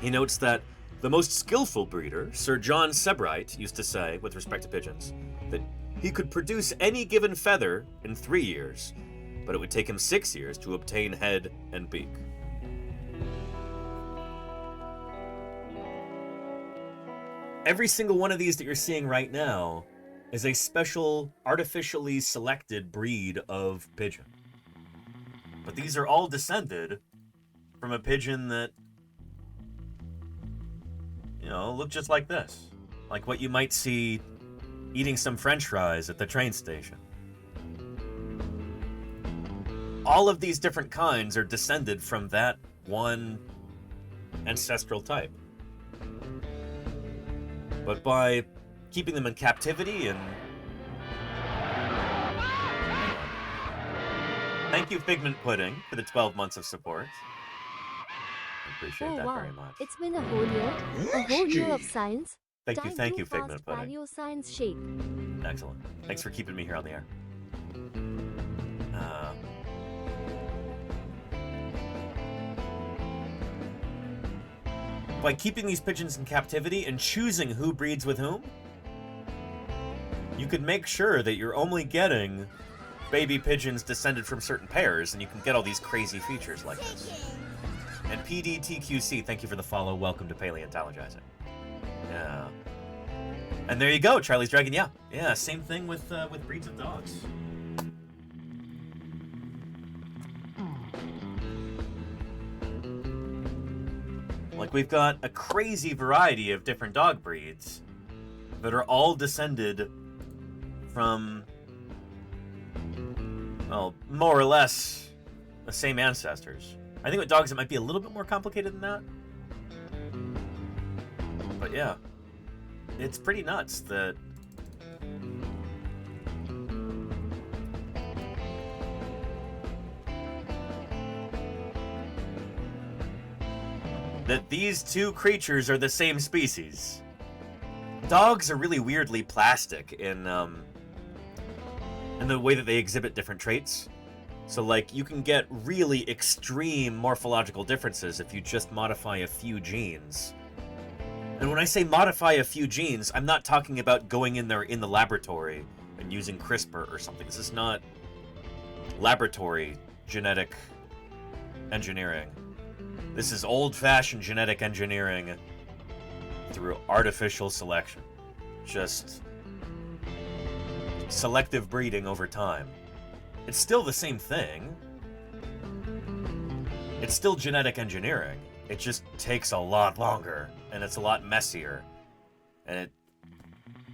He notes that the most skillful breeder, Sir John Sebright, used to say, with respect to pigeons, that he could produce any given feather in 3 years, but it would take him 6 years to obtain head and beak. Every single one of these that you're seeing right now is a special, artificially selected breed of pigeon. But these are all descended from a pigeon that, look just like this. Like what you might see eating some French fries at the train station. All of these different kinds are descended from that one ancestral type. But by keeping them in captivity and... Thank you, Figment Pudding, for the 12 months of support. Appreciate that very much. It's been a whole year of science. Thank you, Figment Pudding. Paleo science shake. Excellent. Thanks for keeping me here on the air. By keeping these pigeons in captivity and choosing who breeds with whom, you could make sure that you're only getting baby pigeons descended from certain pairs, and you can get all these crazy features like this. And PDTQC, thank you for the follow. Welcome to Paleontologizing. Yeah. And there you go, Charlie's Dragon. Yeah, same thing with breeds of dogs. Like, we've got a crazy variety of different dog breeds that are all descended from, well, more or less the same ancestors. I think with dogs it might be a little bit more complicated than that. But yeah, it's pretty nuts that these two creatures are the same species. Dogs are really weirdly plastic in the way that they exhibit different traits. So, like, you can get really extreme morphological differences if you just modify a few genes. And when I say modify a few genes, I'm not talking about going in there in the laboratory and using CRISPR or something. This is not laboratory genetic engineering. This is old-fashioned genetic engineering through artificial selection. Just selective breeding over time. It's still the same thing. It's still genetic engineering. It just takes a lot longer, and it's a lot messier. And it,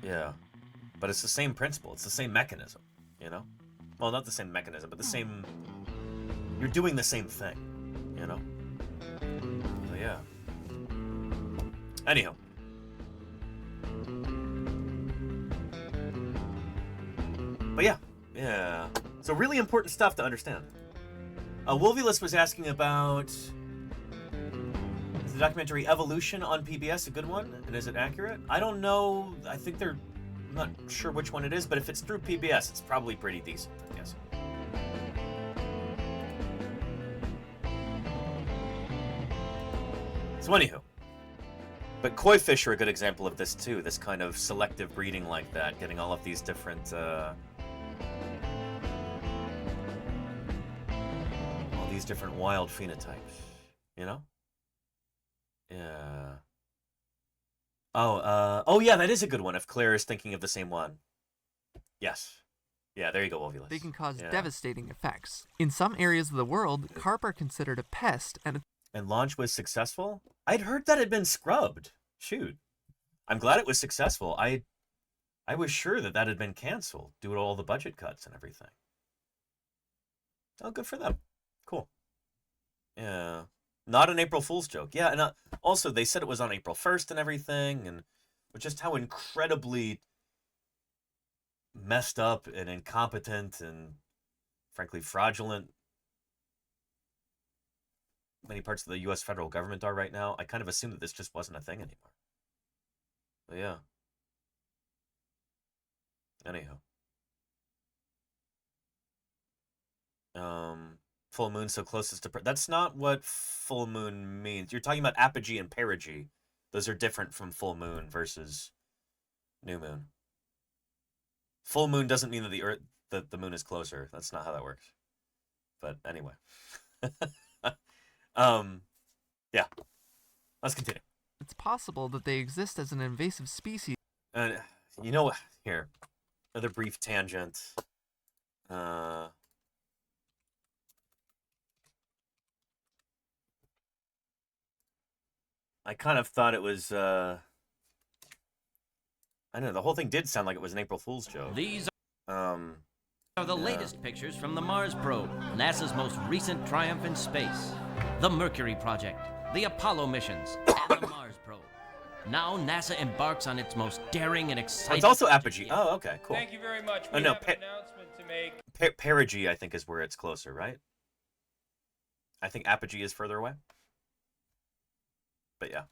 yeah. But it's the same principle. It's the same mechanism, you know? Well, not the same mechanism, but the same... You're doing the same thing, you know? So, yeah. Anyhow. But yeah. Yeah. So really important stuff to understand. Wolvulus was asking about... Is the documentary Evolution on PBS a good one? And is it accurate? I don't know. I think they're... I'm not sure which one it is, but if it's through PBS, it's probably pretty decent, I guess. So anywho. But koi fish are a good example of this too, this kind of selective breeding like that, getting all of these different, all these different wild phenotypes, you know? Yeah. Oh yeah, that is a good one, if Claire is thinking of the same one. Yes. Yeah, there you go, Wolvulus. They can cause devastating effects. In some areas of the world, carp are considered a pest, and launch was successful? I'd heard that had been scrubbed. Shoot. I'm glad it was successful. I was sure that that had been canceled due to all the budget cuts and everything. Oh, good for them. Cool. Yeah. Not an April Fool's joke. Yeah, and also they said it was on April 1st and everything, and just how incredibly messed up and incompetent and, frankly, fraudulent many parts of the U.S. federal government are right now. I kind of assumed that this just wasn't a thing anymore. But yeah. Anyhow. Full moon so closest to... That's not what full moon means. You're talking about apogee and perigee. Those are different from full moon versus new moon. Full moon doesn't mean that the moon is closer. That's not how that works. But anyway. Yeah. Let's continue. It's possible that they exist as an invasive species. You know, here, another brief tangent. I kind of thought it was, I don't know, the whole thing did sound like it was an April Fool's joke. These are the latest pictures from the Mars probe, NASA's most recent triumph in space. The Mercury project, the Apollo missions, and the Mars probe. Now NASA embarks on its most daring and exciting... It's also apogee. Oh, okay, cool. Thank you very much. We no, have an announcement to make. Perigee, I think, is where it's closer, right? I think apogee is further away. But yeah.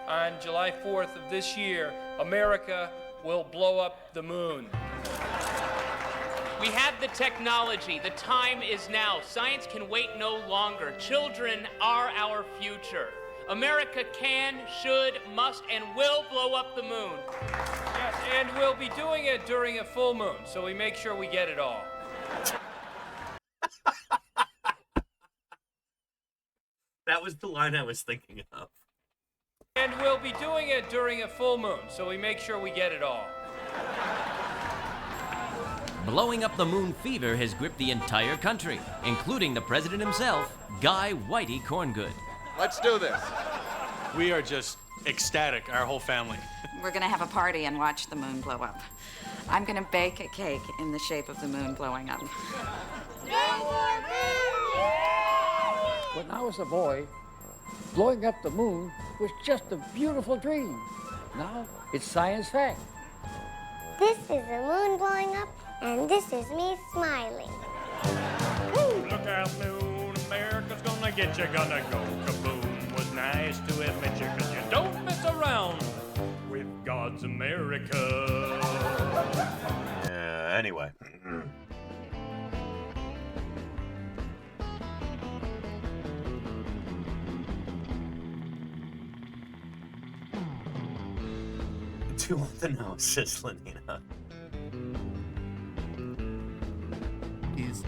On July 4th of this year, America will blow up the moon. We have the technology. The time is now. Science can wait no longer. Children are our future. America can, should, must, and will blow up the moon. Yes, and we'll be doing it during a full moon, so we make sure we get it all. That was the line I was thinking of. And we'll be doing it during a full moon, so we make sure we get it all. Blowing up the moon fever has gripped the entire country, including the president himself, Guy Whitey Corngood. Let's do this. We are just ecstatic, our whole family. We're gonna have a party and watch the moon blow up. I'm gonna bake a cake in the shape of the moon blowing up. When I was a boy, blowing up the moon was just a beautiful dream. Now it's science fact. This is the moon blowing up, and this is me smiling. Look out, moon, America's gonna get you, gonna go kaboom. Was nice to admit you, 'cause you don't mess around with God's America. Anyway. Do want the nose, says Lenina.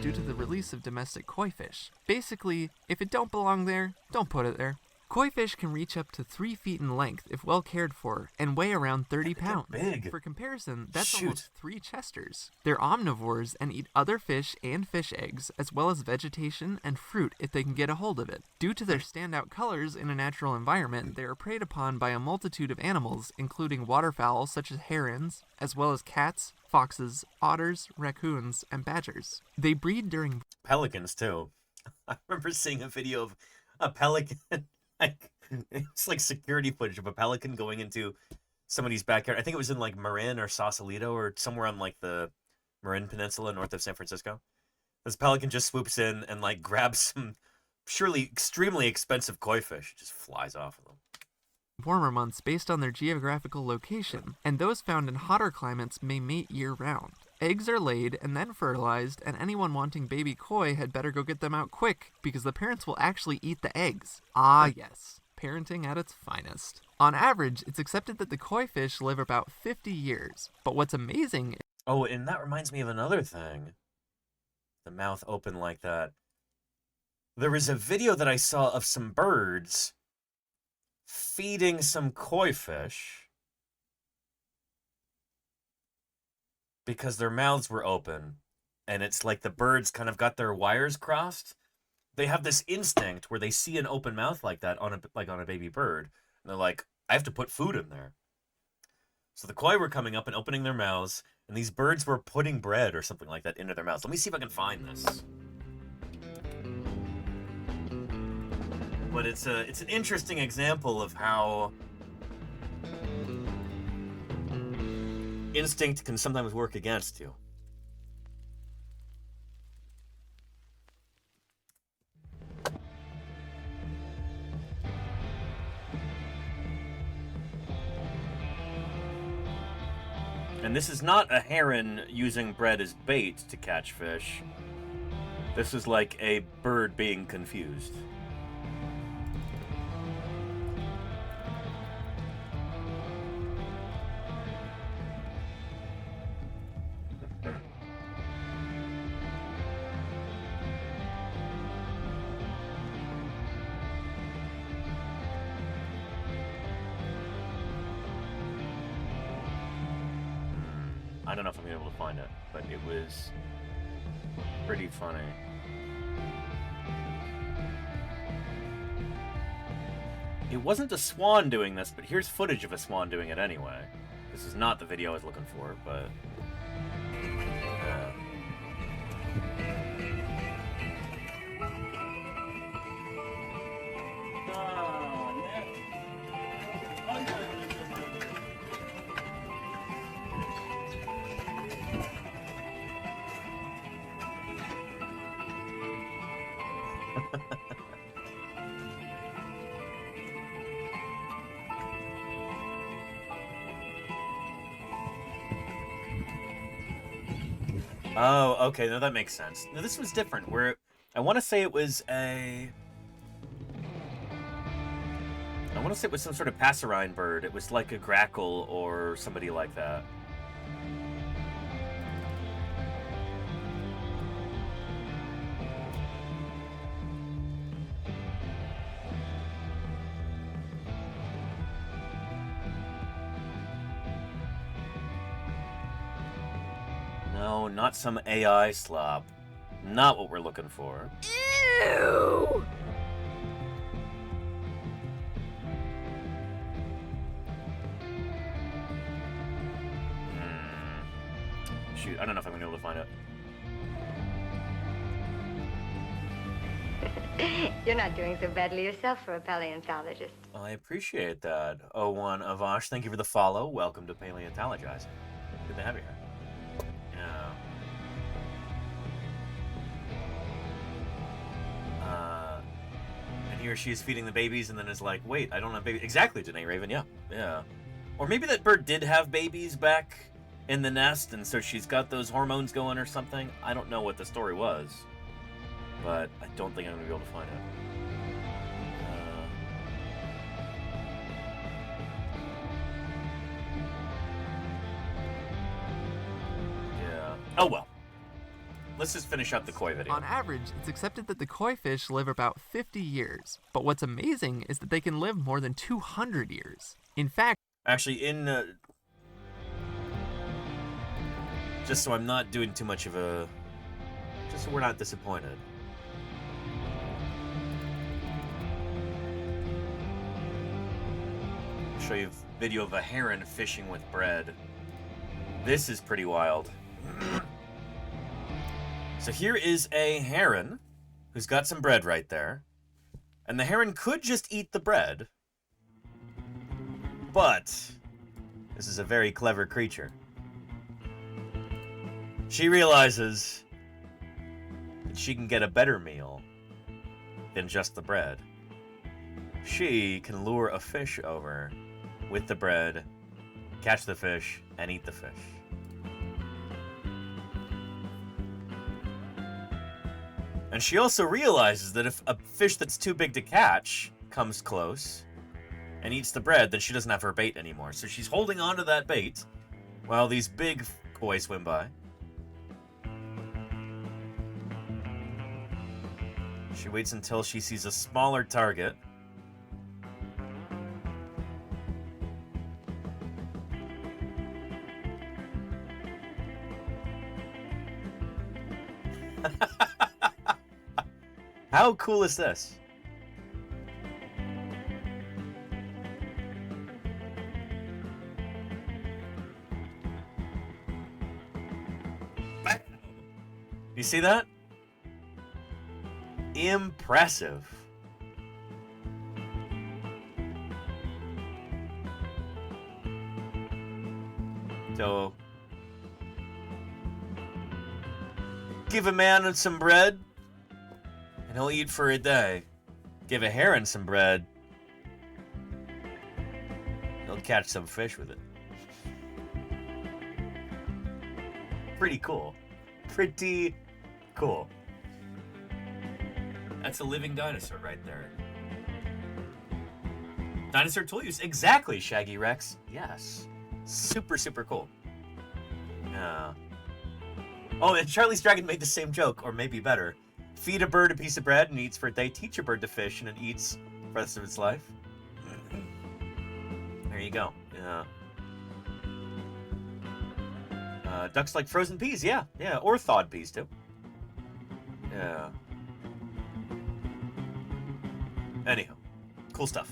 due to the release of domestic koi fish. Basically, if it don't belong there, don't put it there. Koi fish can reach up to 3 feet in length if well cared for, and weigh around 30 pounds. Big. For comparison, that's almost 3 Chesters. They're omnivores and eat other fish and fish eggs, as well as vegetation and fruit if they can get a hold of it. Due to their standout colors in a natural environment, they are preyed upon by a multitude of animals, including waterfowl such as herons, as well as cats, foxes, otters, raccoons, and badgers. They breed during... Pelicans, too. I remember seeing a video of a pelican... it's like security footage of a pelican going into somebody's backyard. I think it was in like Marin or Sausalito or somewhere on like the Marin Peninsula north of San Francisco. This pelican just swoops in and like grabs some surely extremely expensive koi fish. Just flies off of them. Warmer months based on their geographical location, and those found in hotter climates may mate year-round. Eggs are laid and then fertilized, and anyone wanting baby koi had better go get them out quick, because the parents will actually eat the eggs. Ah yes, parenting at its finest. On average, it's accepted that the koi fish live about 50 years, but what's amazing... Oh, and that reminds me of another thing. The mouth open like that. There was a video that I saw of some birds feeding some koi fish because their mouths were open, and it's like the birds kind of got their wires crossed. They have this instinct where they see an open mouth like that on a baby bird, and they're like, I have to put food in there. So the koi were coming up and opening their mouths, and these birds were putting bread or something like that into their mouths. Let me see if I can find this. But it's an interesting example of how instinct can sometimes work against you. And this is not a heron using bread as bait to catch fish. This is like a bird being confused. I don't know if I'm going to be able to find it, but it was pretty funny. It wasn't a swan doing this, but here's footage of a swan doing it anyway. This is not the video I was looking for, but... Oh, okay, no, that makes sense. No, this was different, where I want to say it was some sort of passerine bird. It was like a grackle or somebody like that. No, not some AI slop. Not what we're looking for. Ew! Shoot, I don't know if I'm going to be able to find it. You're not doing so badly yourself for a paleontologist. I appreciate that. 01 Avash, thank you for the follow. Welcome to Paleontologizing. Good to have you here. Yeah. And here she is feeding the babies and then is like, wait, I don't have babies. Exactly, Janae Raven, yeah. Yeah. Or maybe that bird did have babies back in the nest, and so she's got those hormones going or something. I don't know what the story was, but I don't think I'm going to be able to find it. Yeah. Oh, well. let's just finish up the koi video. On average, it's accepted that the koi fish live about 50 years. But what's amazing is that they can live more than 200 years. In fact... Actually, just so I'm not doing too much of a... Just so we're not disappointed. I'll show you a video of a heron fishing with bread. This is pretty wild. So here is a heron who's got some bread right there. And the heron could just eat the bread. But this is a very clever creature. She realizes that she can get a better meal than just the bread. She can lure a fish over with the bread, catch the fish, and eat the fish. And she also realizes that if a fish that's too big to catch comes close and eats the bread, then she doesn't have her bait anymore. So she's holding on to that bait while these big koi swim by. She waits until she sees a smaller target. How cool is this? You see that? Impressive. So, give a man some bread, and he'll eat for a day. Give a heron some bread, he'll catch some fish with it. Pretty cool. Pretty cool. That's a living dinosaur right there. Dinosaur tool use. Exactly, Shaggy Rex. Yes. Super, super cool. Yeah. Oh, and Charlie's Dragon made the same joke, or maybe better. Feed a bird a piece of bread and it eats for a day. Teach a bird to fish and it eats for the rest of its life. There you go. Yeah. Ducks like frozen peas, yeah. Yeah, or thawed peas, too. Yeah. Anyhow, cool stuff.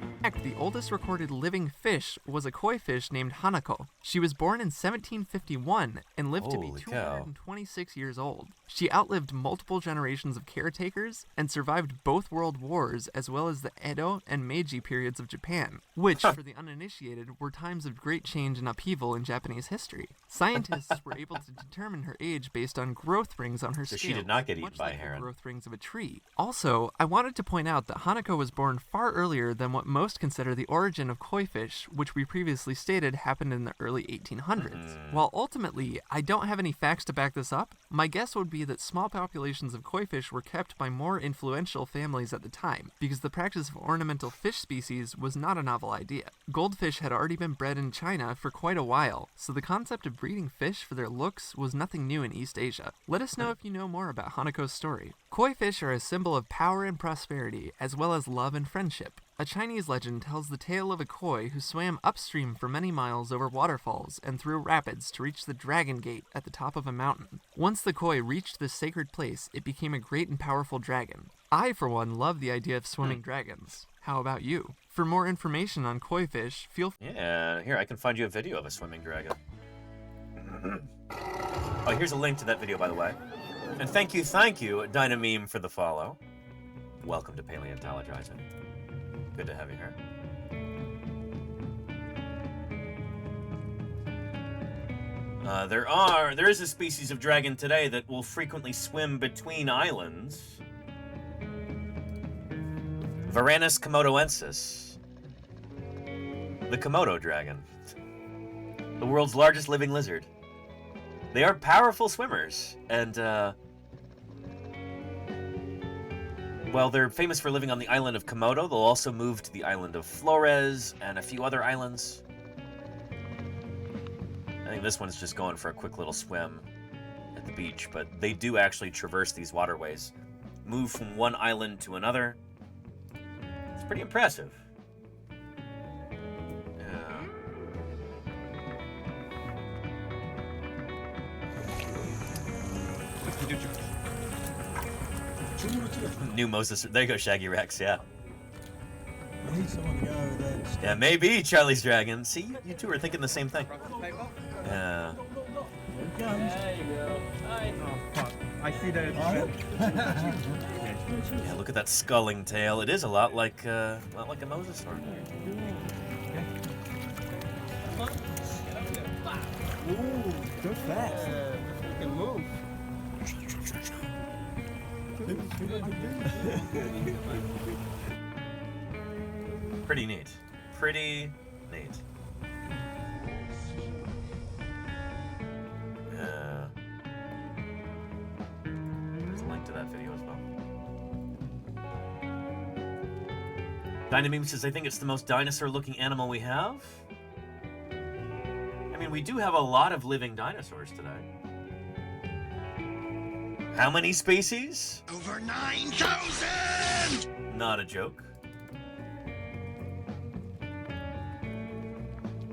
In fact, the oldest recorded living fish was a koi fish named Hanako. She was born in 1751 and lived to be 226 years old. She outlived multiple generations of caretakers and survived both world wars as well as the Edo and Meiji periods of Japan, which, for the uninitiated, were times of great change and upheaval in Japanese history. Scientists were able to determine her age based on growth rings on her So scales, she did not get eaten much by a like the heron. growth rings of a tree. Also, I wanted to point out that Hanako was born far earlier than what most consider the origin of koi fish, which we previously stated happened in the early 1800s. While ultimately, I don't have any facts to back this up, my guess would be that small populations of koi fish were kept by more influential families at the time, because the practice of ornamental fish species was not a novel idea. Goldfish had already been bred in China for quite a while, so the concept of breeding fish for their looks was nothing new in East Asia. Let us know if you know more about Hanako's story. Koi fish are a symbol of power and prosperity, as well as love and friendship. A Chinese legend tells the tale of a koi who swam upstream for many miles over waterfalls and through rapids to reach the Dragon Gate at the top of a mountain. Once the koi reached this sacred place, it became a great and powerful dragon. I, for one, love the idea of swimming dragons. How about you? For more information on koi fish, feel free. Yeah, here, I can find you a video of a swimming dragon. Oh, here's a link to that video, by the way. And thank you, Dynameme, for the follow. Welcome to Paleontologizing. Good to have you here. There is a species of dragon today that will frequently swim between islands. Varanus komodoensis. The Komodo dragon. The world's largest living lizard. They are powerful swimmers, and, well, they're famous for living on the island of Komodo. They'll also move to the island of Flores and a few other islands. I think this one's just going for a quick little swim at the beach, but they do actually traverse these waterways, move from one island to another. It's pretty impressive. New Moses. There you go, Shaggy Rex. Yeah. I need someone to go over there. Yeah, maybe Charlie's Dragon. See, you two are thinking the same thing. Yeah. There you go. Hi. Oh, fuck. I see that. Yeah, look at that sculling tail. It is a lot like a mosasaur. Ooh, go fast. You can move. Pretty neat. Pretty neat. There's a link to that video as well. Dynameme says, I think it's the most dinosaur-looking animal we have. I mean, we do have a lot of living dinosaurs today. How many species? Over 9,000! Not a joke.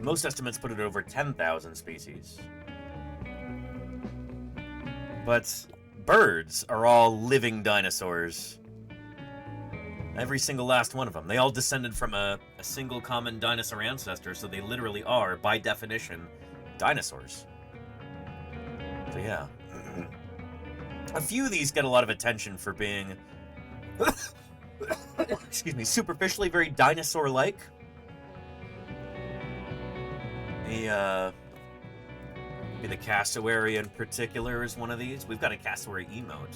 Most estimates put it over 10,000 species. But birds are all living dinosaurs. Every single last one of them. They all descended from a single common dinosaur ancestor, so they literally are, by definition, dinosaurs. So yeah. A few of these get a lot of attention for being, excuse me, superficially very dinosaur-like. Maybe the cassowary in particular is one of these. We've got a cassowary emote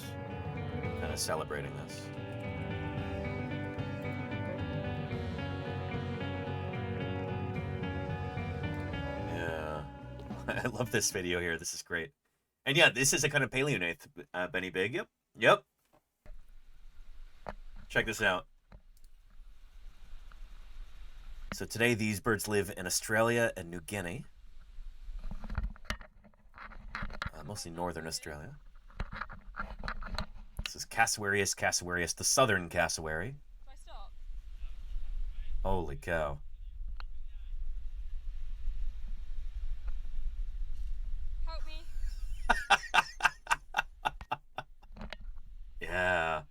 kind of celebrating this. Yeah. I love this video here. This is great. And yeah, this is a kind of paleonath, Benny Big. Yep. Yep. Check this out. So today these birds live in Australia and New Guinea. Mostly northern Australia. This is Cassowarius cassowarius, the southern cassowary. Holy cow. Help me. Yeah.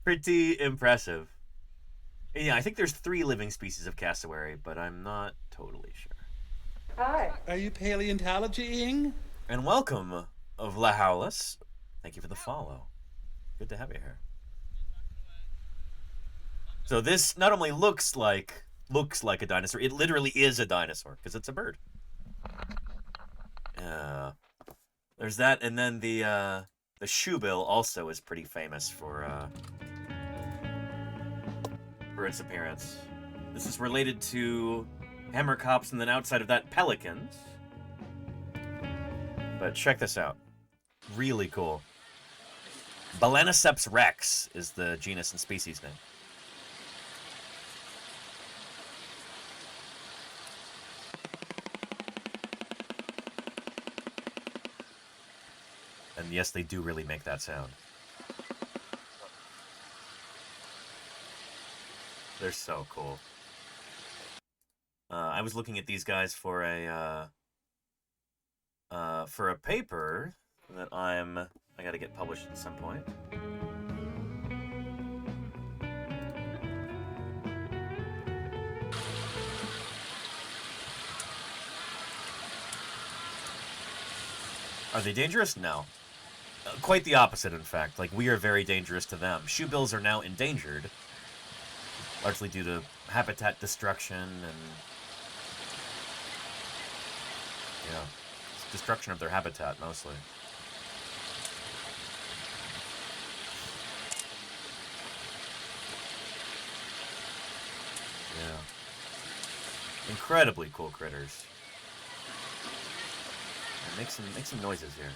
Pretty impressive. Yeah, I think there's 3 living species of cassowary, but I'm not totally sure. Hi. Are you paleontologying? And welcome, of Vlahaulus. Thank you for the follow. Good to have you here. So this not only looks like a dinosaur, it literally is a dinosaur, because it's a bird. There's that, and then the shoebill also is pretty famous for its appearance. This is related to hammercops, and then outside of that, pelicans. But check this out. Really cool. Balaniceps rex is the genus and species name. And yes, they do really make that sound. They're so cool. I was looking at these guys for a paper that I gotta get published at some point. Are they dangerous? No. Quite the opposite, in fact. Like, we are very dangerous to them. Shoebills are now endangered, largely due to habitat destruction and, yeah, destruction of their habitat, mostly. Yeah. Incredibly cool critters. Make some noises here.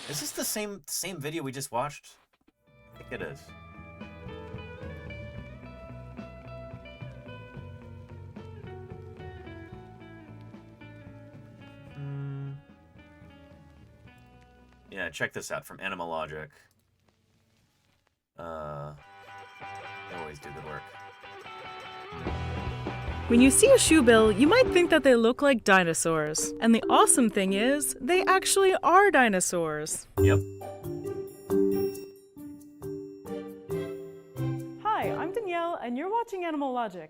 Is this the same video we just watched? I think it is. Yeah, check this out from Animalogic. They always do good work. When you see a shoebill, you might think that they look like dinosaurs. And the awesome thing is, they actually are dinosaurs. Yep. Hi, I'm Danielle, and you're watching Animalogic.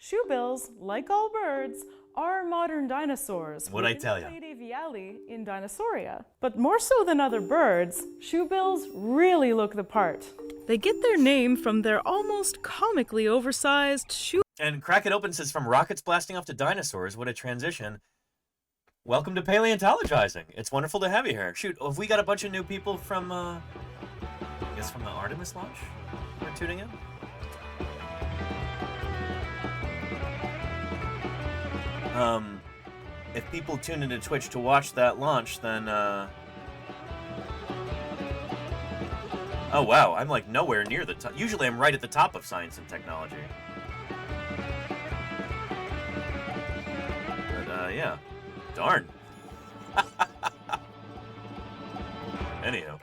Shoebills, like all birds, are modern dinosaurs. What'd I tell ya? Clade aviale in Dinosauria. But more so than other birds, shoebills really look the part. They get their name from their almost comically oversized shoe. And Crack It Open says, from rockets blasting off to dinosaurs, what a transition. Welcome to Paleontologizing. It's wonderful to have you here. Shoot, have we got a bunch of new people from, I guess from the Artemis launch? They're tuning in? If people tune into Twitch to watch that launch, then, oh, wow, I'm like nowhere near the top. Usually I'm right at the top of science and technology. But, yeah. Darn. Anyhow.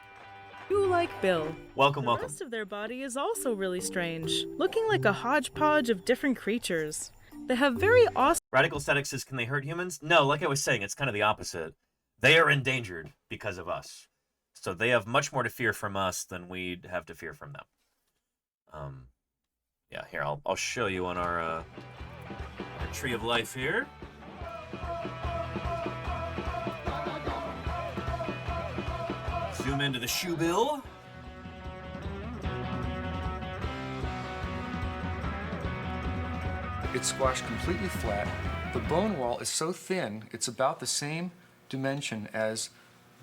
Shoe-like bill. Welcome. The rest of their body is also really strange, looking like a hodgepodge of different creatures. They have very awesome... Radical Static says, can they hurt humans? No, like I was saying, it's kind of the opposite. They are endangered because of us. So they have much more to fear from us than we'd have to fear from them. Yeah, here, I'll show you on our Tree of Life here. Zoom into the shoebill. It's squashed completely flat. The bone wall is so thin, it's about the same dimension as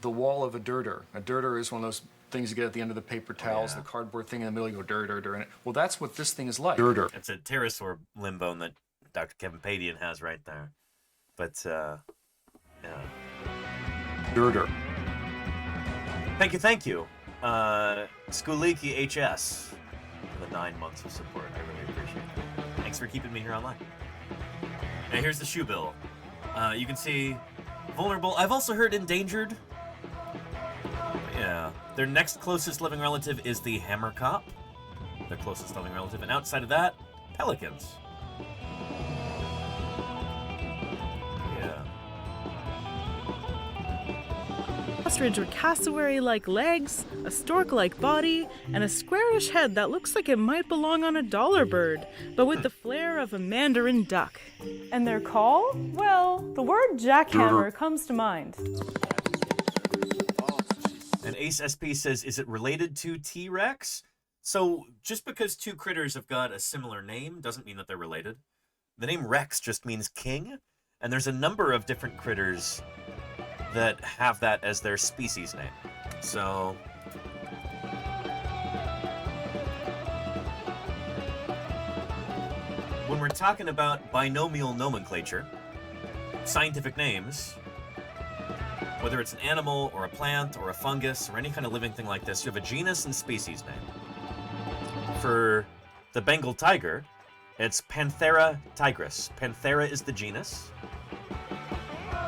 the wall of a dirter. A dirter is one of those things you get at the end of the paper towels, the cardboard thing in the middle, you go dir. And well, that's what this thing is like. Dirter. It's a pterosaur limb bone that Dr. Kevin Padian has right there. But, yeah. Dirter. Thank you. Skuliki HS for the 9 months of support. I really appreciate it. Thanks for keeping me here online. Now here's the shoebill. You can see vulnerable. I've also heard endangered. Yeah. Their next closest living relative is the hammercop. Their closest living relative. And outside of that, pelicans. Ostrich or cassowary-like legs, a stork-like body, and a squarish head that looks like it might belong on a dollar bird, but with the flair of a mandarin duck. And their call? Well, the word jackhammer comes to mind. And Ace SP says, is it related to T-Rex? So, just because two critters have got a similar name doesn't mean that they're related. The name Rex just means king, and there's a number of different critters that have that as their species name. So, when we're talking about binomial nomenclature, scientific names, whether it's an animal or a plant or a fungus or any kind of living thing like this, you have a genus and species name. For the Bengal tiger, it's Panthera tigris. Panthera is the genus.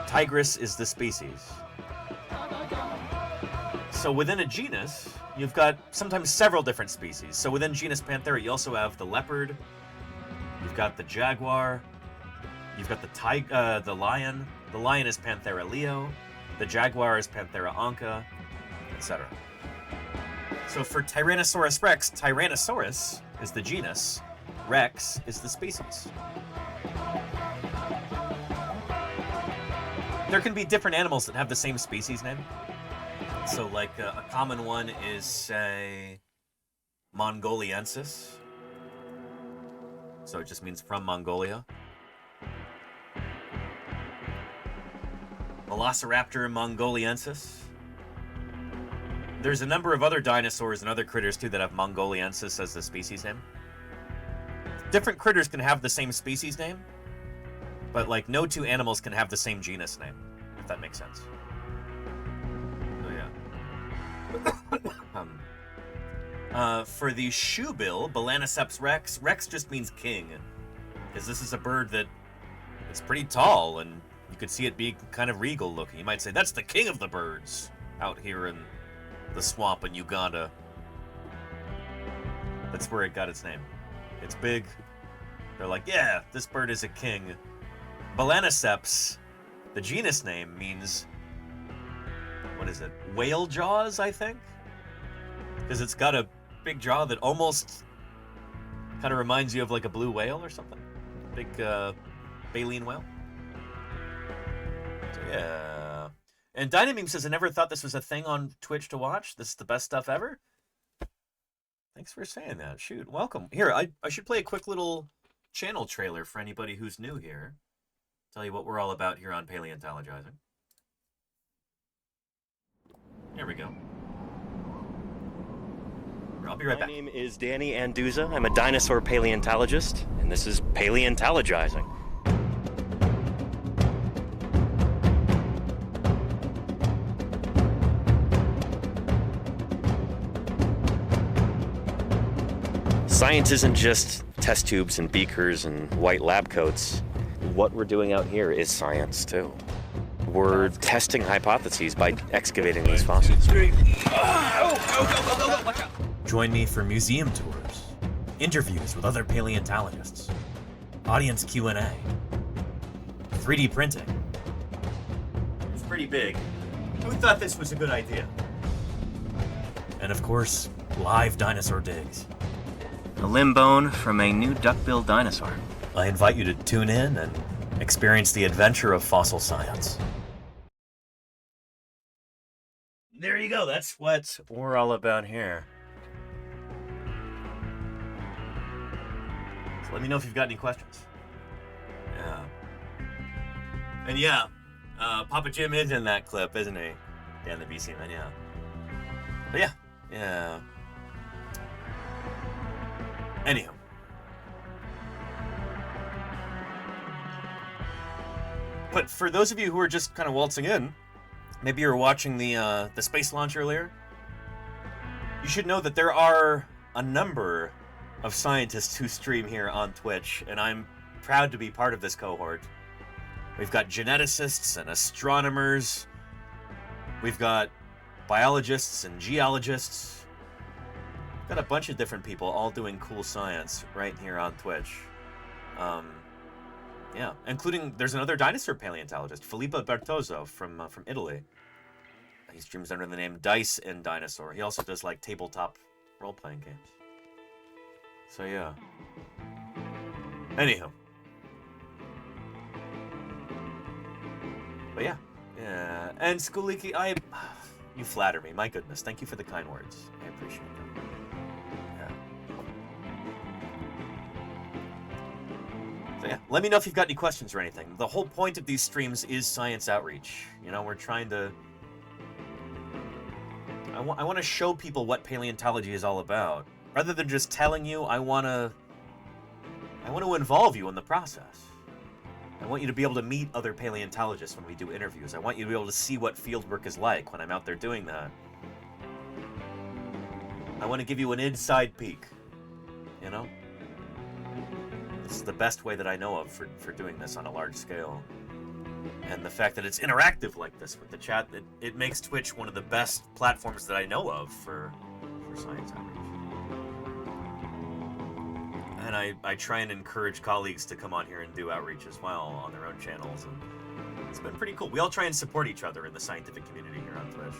Tigris is the species. So within a genus, you've got sometimes several different species. So within genus Panthera, you also have the leopard, you've got the jaguar, you've got the lion. The lion is Panthera leo, the jaguar is Panthera onca, etc. So for Tyrannosaurus rex, Tyrannosaurus is the genus, Rex is the species. There can be different animals that have the same species name. So, like, a common one is, say, Mongoliensis. So it just means from Mongolia. Velociraptor mongoliensis. There's a number of other dinosaurs and other critters, too, that have Mongoliensis as the species name. Different critters can have the same species name, but, like, no two animals can have the same genus name, if that makes sense. So, yeah. For the shoebill, Balaniceps rex, Rex just means king, because this is a bird that it's pretty tall, and you could see it be kind of regal looking. You might say, that's the king of the birds out here in the swamp in Uganda. That's where it got its name. It's big. They're like, yeah, this bird is a king. Balaniceps, the genus name, means, what is it? Whale jaws, I think? Because it's got a big jaw that almost kind of reminds you of like a blue whale or something. Big baleen whale. So, yeah. And Dynameme says, I never thought this was a thing on Twitch to watch. This is the best stuff ever. Thanks for saying that. Shoot, welcome. Here, I should play a quick little channel trailer for anybody who's new here. Tell you what we're all about here on Paleontologizing. Here we go. I'll be right back. My name is Danny Anduza. I'm a dinosaur paleontologist, and this is Paleontologizing. Science isn't just test tubes and beakers and white lab coats. What we're doing out here is science, too. We're testing hypotheses by excavating these fossils. Join me for museum tours, interviews with other paleontologists, audience Q&A, 3D printing. It's pretty big. Who thought this was a good idea? And of course, live dinosaur digs. A limb bone from a new duck-billed dinosaur. I invite you to tune in and experience the adventure of fossil science. There you go. That's what we're all about here. So let me know if you've got any questions. Yeah. And yeah, Papa Jim is in that clip, isn't he? Dan the BC man, yeah. But yeah. Anyhow. But for those of you who are just kind of waltzing in, maybe you were watching the space launch earlier, you should know that there are a number of scientists who stream here on Twitch, and I'm proud to be part of this cohort. We've got geneticists and astronomers. We've got biologists and geologists. We've got a bunch of different people all doing cool science right here on Twitch. Yeah, including, there's another dinosaur paleontologist, Filippo Bertozzo from Italy. He streams under the name Dice and Dinosaur. He also does like tabletop role-playing games. So yeah. Anywho. But yeah. And Skuliki, you flatter me. My goodness. Thank you for the kind words. I appreciate them. So yeah, let me know if you've got any questions or anything. The whole point of these streams is science outreach. You know, we're trying to... I want to show people what paleontology is all about. Rather than just telling you, I want to involve you in the process. I want you to be able to meet other paleontologists when we do interviews. I want you to be able to see what fieldwork is like when I'm out there doing that. I want to give you an inside peek, you know? This is the best way that I know of for doing this on a large scale. And the fact that it's interactive like this with the chat, it makes Twitch one of the best platforms that I know of for science outreach. And I try and encourage colleagues to come on here and do outreach as well on their own channels. And it's been pretty cool. We all try and support each other in the scientific community here on Twitch.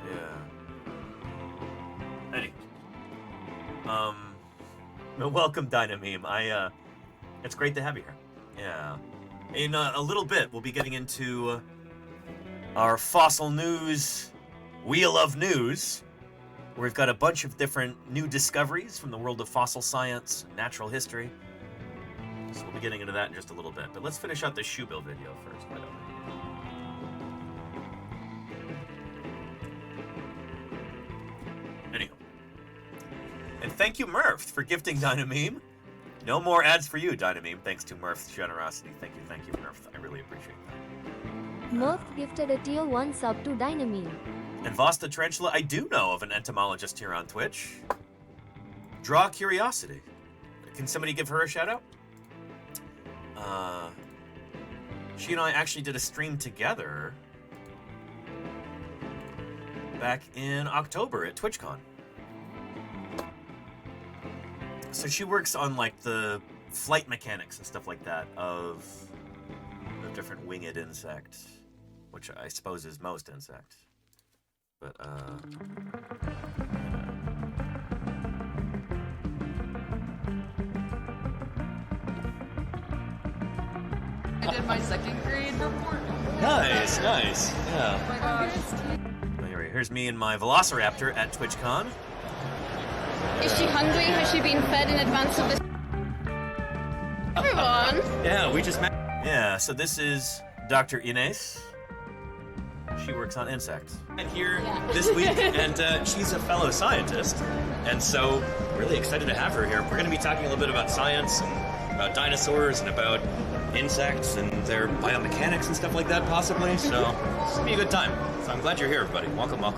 Yeah. Anyway. Welcome, Dynameme. It's great to have you here. Yeah. In a little bit, we'll be getting into our fossil news wheel of news, where we've got a bunch of different new discoveries from the world of fossil science and natural history. So we'll be getting into that in just a little bit. But let's finish out the shoebill video first, why don't we? Anyhow. And thank you, Murph, for gifting Dynameme. No more ads for you, Dynameme, thanks to Murph's generosity. Thank you, Murph. I really appreciate that. Murph gifted a tier 1 sub to Dynameme. And Vasta Tarantula, I do know of an entomologist here on Twitch. Draw Curiosity. Can somebody give her a shout out? She and I actually did a stream together back in October at TwitchCon. So she works on like the flight mechanics and stuff like that of different winged insects, which I suppose is most insects. But I did my second grade report. nice. Yeah. Oh my gosh. Here's me and my Velociraptor at TwitchCon. Is she hungry? Has she been fed in advance of this? Everyone. Yeah, we just met. Yeah, so this is Dr. Inés. She works on insects. And here this week, and she's a fellow scientist, and so really excited to have her here. We're going to be talking a little bit about science and about dinosaurs and about insects and their biomechanics and stuff like that, possibly. So it's going to be a good time. So I'm glad you're here, everybody. Welcome. All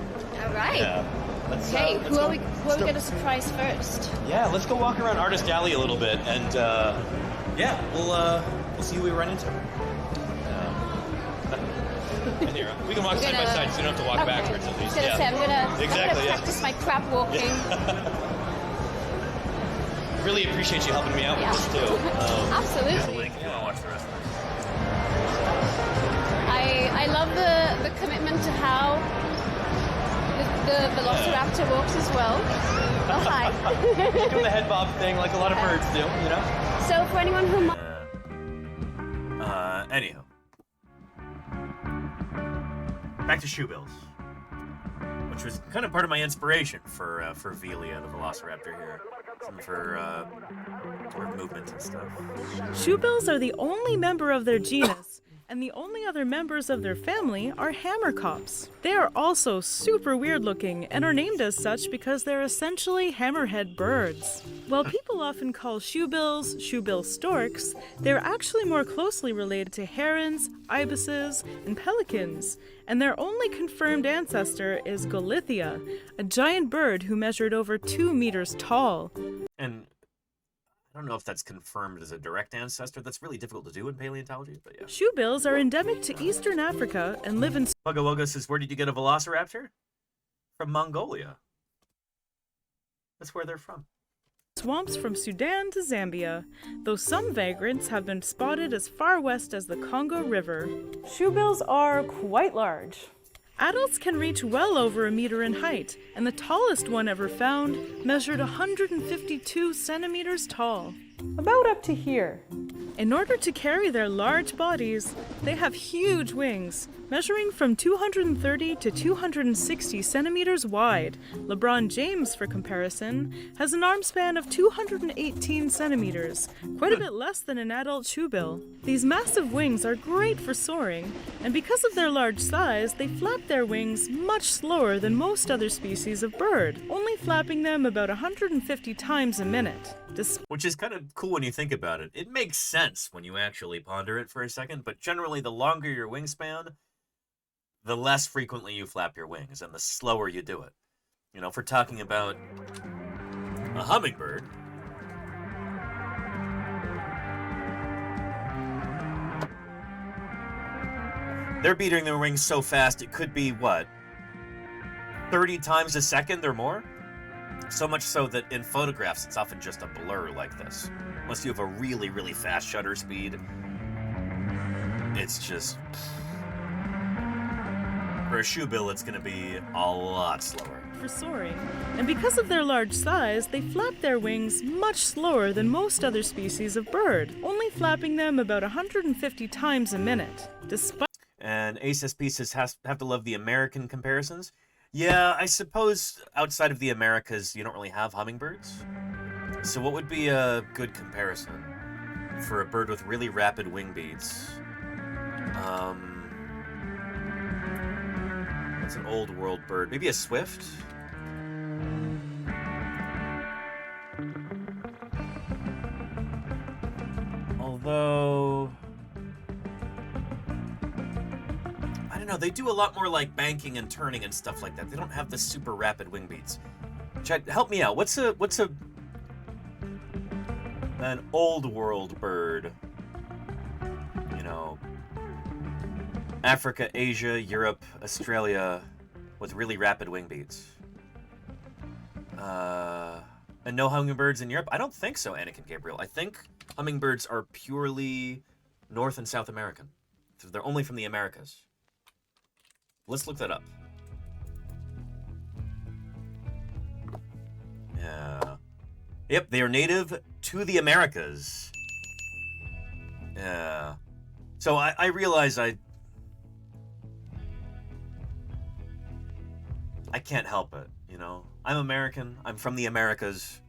right. Yeah. Okay, who are we going to surprise first? Yeah, let's go walk around Artist Alley a little bit, and yeah, we'll see who we run into. And here, we can walk side by side, so you don't have to walk backwards at least. I'm gonna practice my crab walking. Really appreciate you helping me out with this too. Absolutely. Yeah, watch the rest of this. I love the commitment to how the Velociraptor walks as well. Oh, hi. She's doing the head bob thing like a lot of birds do, you know? So for anyone who might... Anyhow. Back to shoebills. Which was kind of part of my inspiration for Velia, the Velociraptor here. Some of her movements and stuff. Shoebills are the only member of their genus, and the only other members of their family are hammerkops. They are also super weird looking and are named as such because they're essentially hammerhead birds. While people often call shoebills shoebill storks, they're actually more closely related to herons, ibises, and pelicans, and their only confirmed ancestor is Golithia, a giant bird who measured over 2 meters tall. And I don't know if that's confirmed as a direct ancestor. That's really difficult to do in paleontology, but yeah. Shoebills are endemic to eastern Africa and live in... Bugga Wugga says, where did you get a Velociraptor? From Mongolia. That's where they're from. Swamps from Sudan to Zambia, though some vagrants have been spotted as far west as the Congo River. Shoebills are quite large. Adults can reach well over 1 meter in height, and the tallest one ever found measured 152 centimeters tall. About up to here. In order to carry their large bodies, they have huge wings, measuring from 230 to 260 centimeters wide. LeBron James, for comparison, has an arm span of 218 centimeters, quite a bit less than an adult shoebill. These massive wings are great for soaring, and because of their large size, they flap their wings much slower than most other species of bird, only flapping them about 150 times a minute. Which is kind of cool when you think about it. It makes sense when you actually ponder it for a second, but generally the longer your wingspan, the less frequently you flap your wings and the slower you do it. You know, if we're talking about a hummingbird, they're beating their wings so fast it could be, what, 30 times a second or more? So much so that in photographs it's often just a blur like this. Unless you have a really, really fast shutter speed, it's just... For a shoebill, it's going to be a lot slower. For soaring, and because of their large size, they flap their wings much slower than most other species of bird, only flapping them about 150 times a minute. Despite... And ASSP says, have to love the American comparisons. Yeah, I suppose outside of the Americas, you don't really have hummingbirds. So what would be a good comparison for a bird with really rapid wing beats? What's an old world bird? Maybe a swift? Although... I don't know, they do a lot more like banking and turning and stuff like that. They don't have the super rapid wing beats. Chad, help me out. What's an old world bird? You know, Africa, Asia, Europe, Australia, with really rapid wing beats. And no hummingbirds in Europe? I don't think so, Anakin Gabriel. I think hummingbirds are purely North and South American. So they're only from the Americas. Let's look that up. Yeah. Yep, they are native to the Americas. Yeah. So I realize I can't help it, you know? I'm American. I'm from the Americas.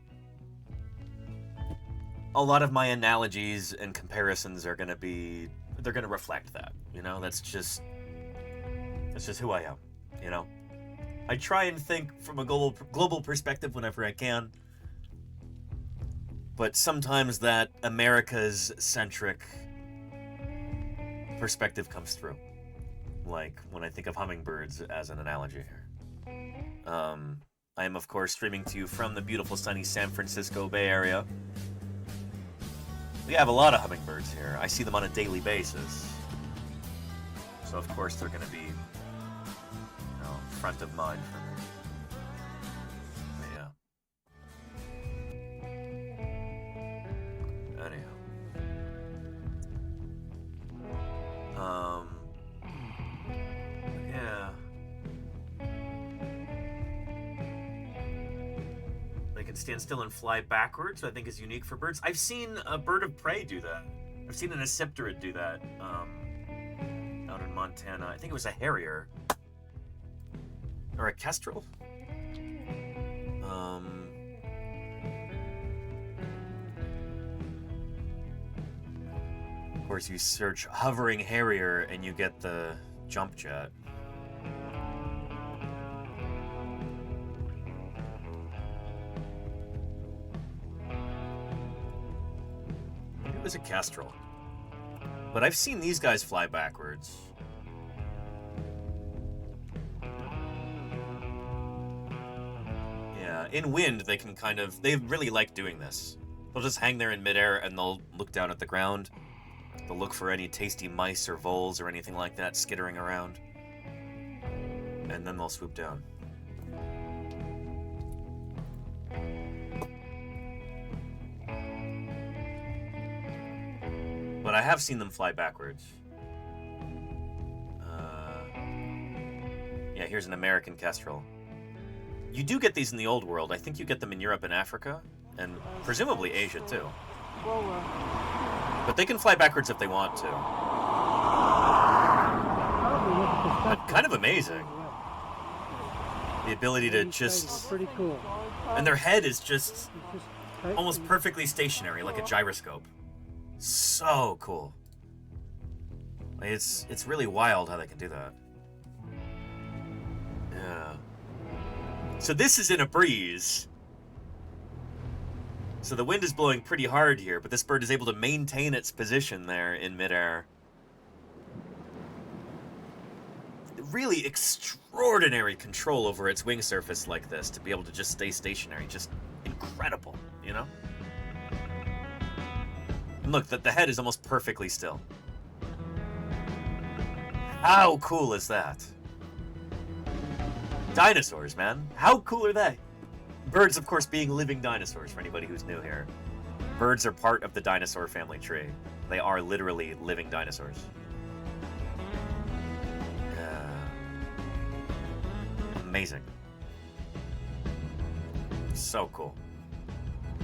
A lot of my analogies and comparisons are going to be... They're going to reflect that, you know? That's just who I am, you know? I try and think from a global perspective whenever I can. But sometimes that America's-centric perspective comes through. Like, when I think of hummingbirds as an analogy here. I am, of course, streaming to you from the beautiful, sunny San Francisco Bay Area. We have a lot of hummingbirds here. I see them on a daily basis. So, of course, they're going to be, you know, front of mind for me. But yeah. Anyhow. Yeah. They can stand still and fly backwards, I think is unique for birds. I've seen a bird of prey do that. I've seen an accipiterid do that out in Montana. I think it was a harrier. Or a kestrel. Of course, you search hovering harrier and you get the jump jet. It was a kestrel. But I've seen these guys fly backwards. Yeah, in wind, they can kind of... They really like doing this. They'll just hang there in midair and they'll look down at the ground. They'll look for any tasty mice or voles or anything like that skittering around. And then they'll swoop down. But I have seen them fly backwards. Yeah, here's an American kestrel. You do get these in the old world. I think you get them in Europe and Africa, and presumably Asia too. But they can fly backwards if they want to. But kind of amazing. The ability to just... Pretty cool. And their head is just almost perfectly stationary, like a gyroscope. So cool. Like, it's really wild how they can do that. Yeah. So this is in a breeze. So the wind is blowing pretty hard here, but this bird is able to maintain its position there in midair. Really extraordinary control over its wing surface like this, to be able to just stay stationary. Just incredible, you know? And look, the head is almost perfectly still. How cool is that? Dinosaurs, man. How cool are they? Birds, of course, being living dinosaurs, for anybody who's new here. Birds are part of the dinosaur family tree. They are literally living dinosaurs. Yeah. Amazing. So cool.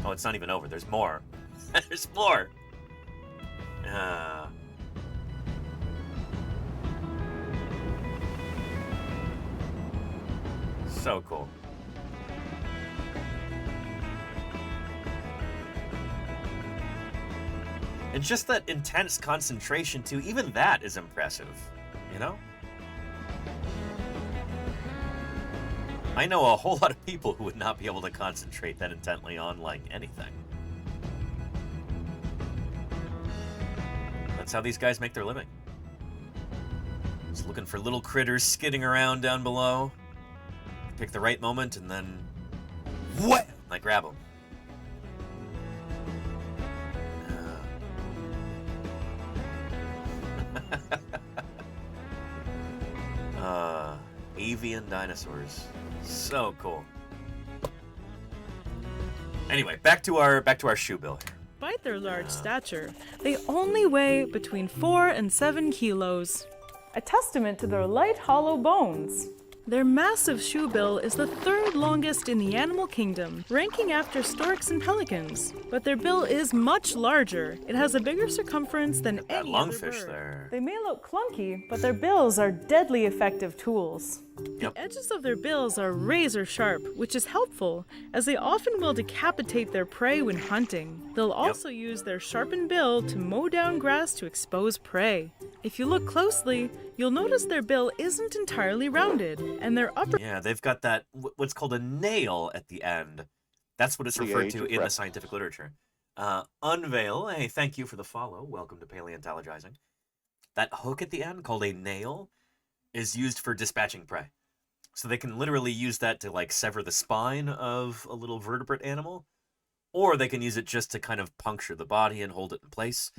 Oh, it's not even over. There's more. There's more! So cool. And just that intense concentration, too, even that is impressive, you know? I know a whole lot of people who would not be able to concentrate that intently on, like, anything. That's how these guys make their living. Just looking for little critters skidding around down below. Pick the right moment, and then... What? I grab them. avian dinosaurs. So cool. Anyway, back to our shoebill here. Despite their large stature, they only weigh between 4 and 7 kilos, a testament to their light, hollow bones. Their massive shoebill is the third longest in the animal kingdom, ranking after storks and pelicans. But their bill is much larger. It has a bigger circumference than any other lungfish bird. there. They may look clunky, but their bills are deadly effective tools. Yep. The edges of their bills are razor sharp, which is helpful, as they often will decapitate their prey when hunting. They'll also use their sharpened bill to mow down grass to expose prey. If you look closely, you'll notice their bill isn't entirely rounded, and their upper... Yeah, they've got that, what's called a nail at the end. That's what it's referred to in the scientific literature. Unveil, hey, thank you for the follow. Welcome to Paleontologizing. That hook at the end, called a nail, is used for dispatching prey. So they can literally use that to, like, sever the spine of a little vertebrate animal, or they can use it just to kind of puncture the body and hold it in place.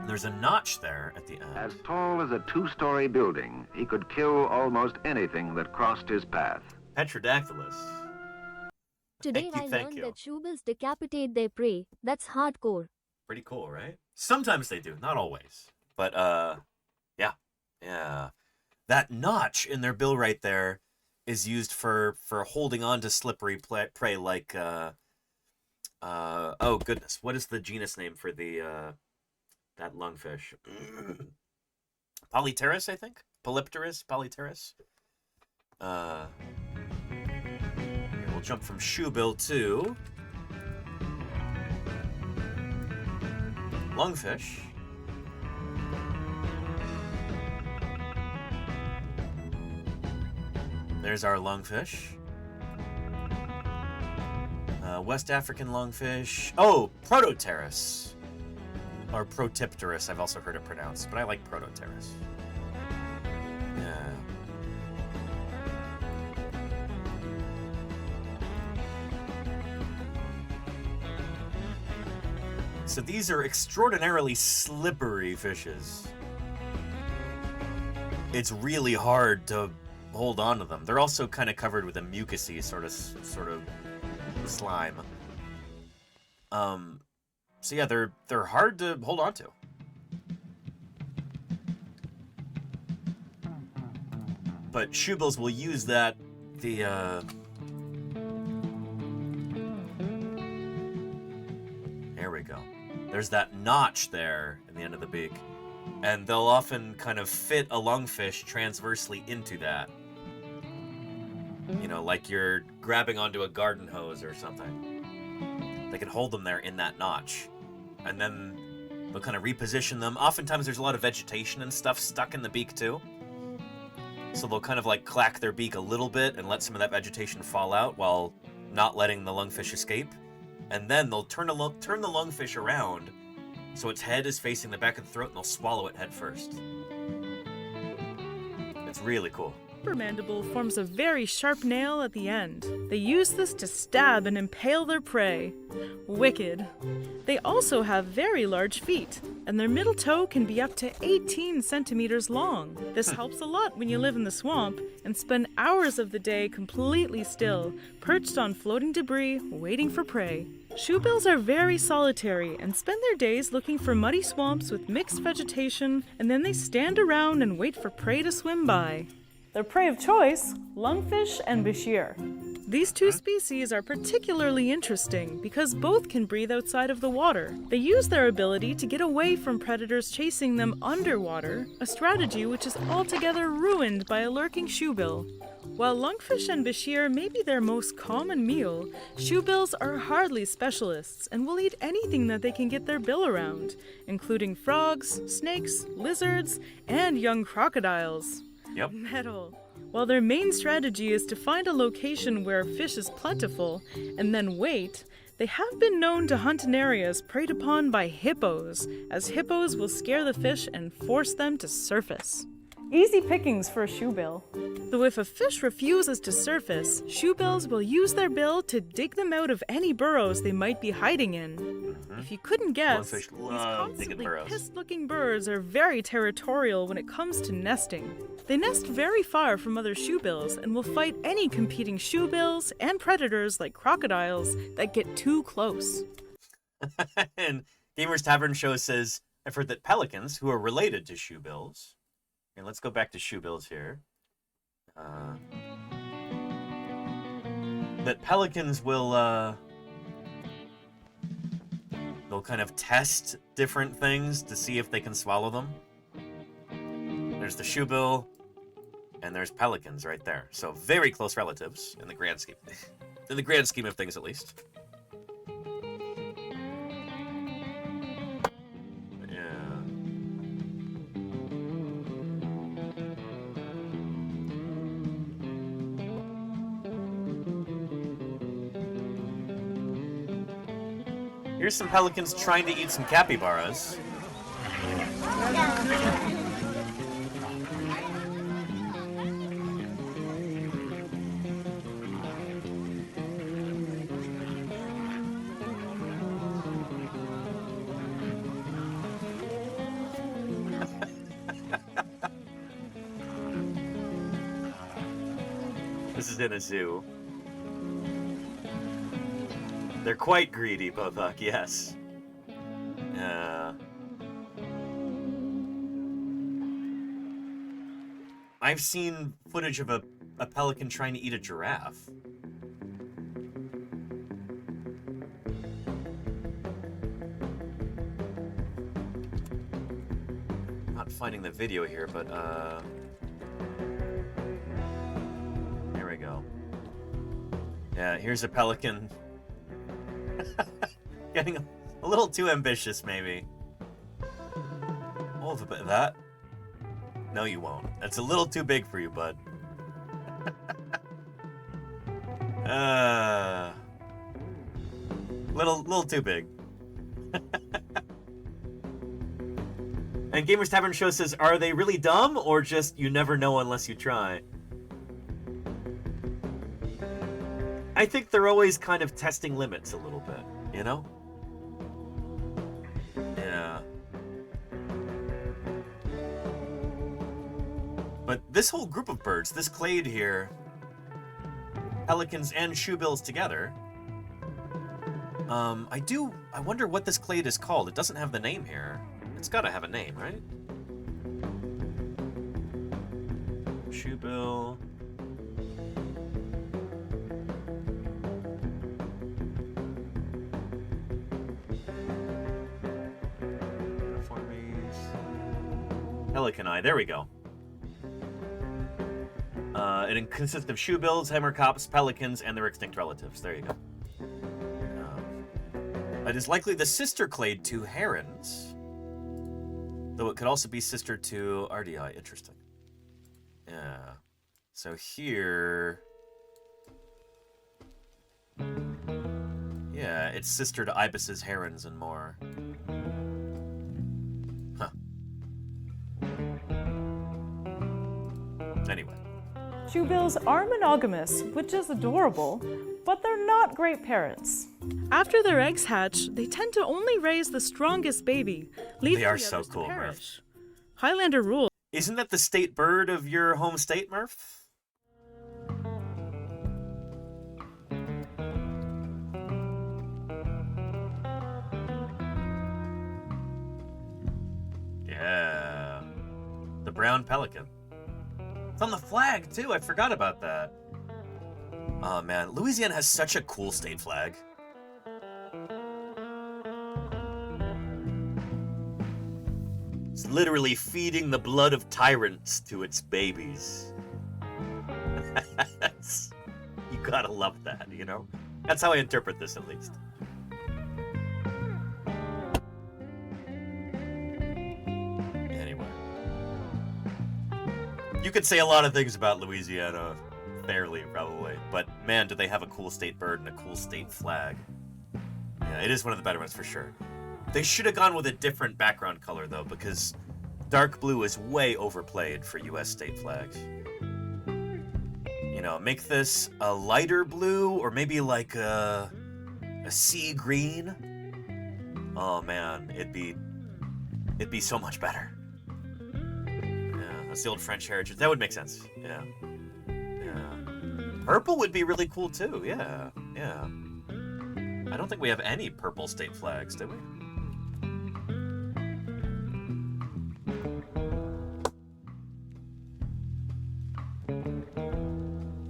There's a notch there at the end. As tall as a 2-story building, he could kill almost anything that crossed his path. Petrodactylus. Today I learned that shoebills decapitate their prey. That's hardcore. Pretty cool, right? Sometimes they do, not always. But, yeah. That notch in their bill right there is used for holding on to slippery prey like, oh goodness, what is the genus name for the, that lungfish? Polypterus, I think? Polypterus? Polypterus? We'll jump from shoebill to lungfish. There's our lungfish. West African lungfish. Oh, Protopterus. Or Protipterus, I've also heard it pronounced, but I like Protopterus. Yeah. So these are extraordinarily slippery fishes. It's really hard to hold on to them. They're also kind of covered with a mucousy sort of slime. So yeah, they're hard to hold on to. But shoebills will use that, there we go. There's that notch there in the end of the beak. And they'll often kind of fit a lungfish transversely into that. You know, like you're grabbing onto a garden hose or something. They can hold them there in that notch. And then they'll kind of reposition them. Oftentimes there's a lot of vegetation and stuff stuck in the beak too. So they'll kind of like clack their beak a little bit and let some of that vegetation fall out while not letting the lungfish escape. And then they'll turn the lungfish around so its head is facing the back of the throat and they'll swallow it head first. It's really cool. Upper mandible forms a very sharp nail at the end. They use this to stab and impale their prey. Wicked. They also have very large feet, and their middle toe can be up to 18 centimeters long. This helps a lot when you live in the swamp and spend hours of the day completely still, perched on floating debris, waiting for prey. Shoebills are very solitary and spend their days looking for muddy swamps with mixed vegetation, and then they stand around and wait for prey to swim by. Their prey of choice, lungfish and bashir. These two species are particularly interesting because both can breathe outside of the water. They use their ability to get away from predators chasing them underwater, a strategy which is altogether ruined by a lurking shoebill. While lungfish and bashir may be their most common meal, shoebills are hardly specialists and will eat anything that they can get their bill around, including frogs, snakes, lizards, and young crocodiles. Yep. Metal. While their main strategy is to find a location where fish is plentiful and then wait, they have been known to hunt in areas preyed upon by hippos, as hippos will scare the fish and force them to surface. Easy pickings for a shoebill. Though if a fish refuses to surface, shoebills will use their bill to dig them out of any burrows they might be hiding in. If you couldn't guess, Blowfish these love digging constantly burrows. pissed-looking birds are very territorial when it comes to nesting. They nest very far from other shoebills and will fight any competing shoebills and predators like crocodiles that get too close. And Gamers Tavern Show says, I've heard that pelicans, who are related to shoebills, and let's go back to shoebills here, that pelicans will, they'll kind of test different things to see if they can swallow them. There's the shoebill, and there's pelicans right there. So very close relatives in the grand scheme, of things, at least. Yeah. Here's some pelicans trying to eat some capybaras. This is in a zoo. They're quite greedy, Bothok, yes. I've seen footage of a pelican trying to eat a giraffe. Not finding the video here, but here we go. Yeah, here's a pelican. Getting a little too ambitious, maybe. Oh, a bit of that. No, you won't. That's a little too big for you, bud. Little too big. And Gamers Tavern Show says, are they really dumb, or just you never know unless you try? I think they're always kind of testing limits a little bit, you know? Yeah. But this whole group of birds, this clade here, pelicans and shoebills together, I wonder what this clade is called. It doesn't have the name here. It's gotta have a name, right? Shoebill. Pelican eye, there we go. It consists of shoebills, hammercops, pelicans, and their extinct relatives. There you go. It is likely the sister clade to herons, though it could also be sister to RDI. Interesting. Yeah. So here... Yeah, it's sister to ibises, herons, and more. Huh. Anyway. Shoebills are monogamous, which is adorable, but they're not great parents. After their eggs hatch, they tend to only raise the strongest baby, leaving They are the so others to cool, perish. Murph. Highlander rule. Isn't that the state bird of your home state, Murph? Yeah. The brown pelican. It's on the flag, too. I forgot about that. Oh, man. Louisiana has such a cool state flag. It's literally feeding the blood of tyrants to its babies. You gotta love that, you know? That's how I interpret this, at least. Anyway. You could say a lot of things about Louisiana, fairly, probably. But, man, do they have a cool state bird and a cool state flag. Yeah, it is one of the better ones, for sure. They should have gone with a different background color, though, because dark blue is way overplayed for U.S. state flags. You know, make this a lighter blue, or maybe like a sea green. Oh man, it'd be so much better. Yeah, that's the old French heritage. That would make sense. Yeah. Yeah. Purple would be really cool too. Yeah. Yeah. I don't think we have any purple state flags, do we?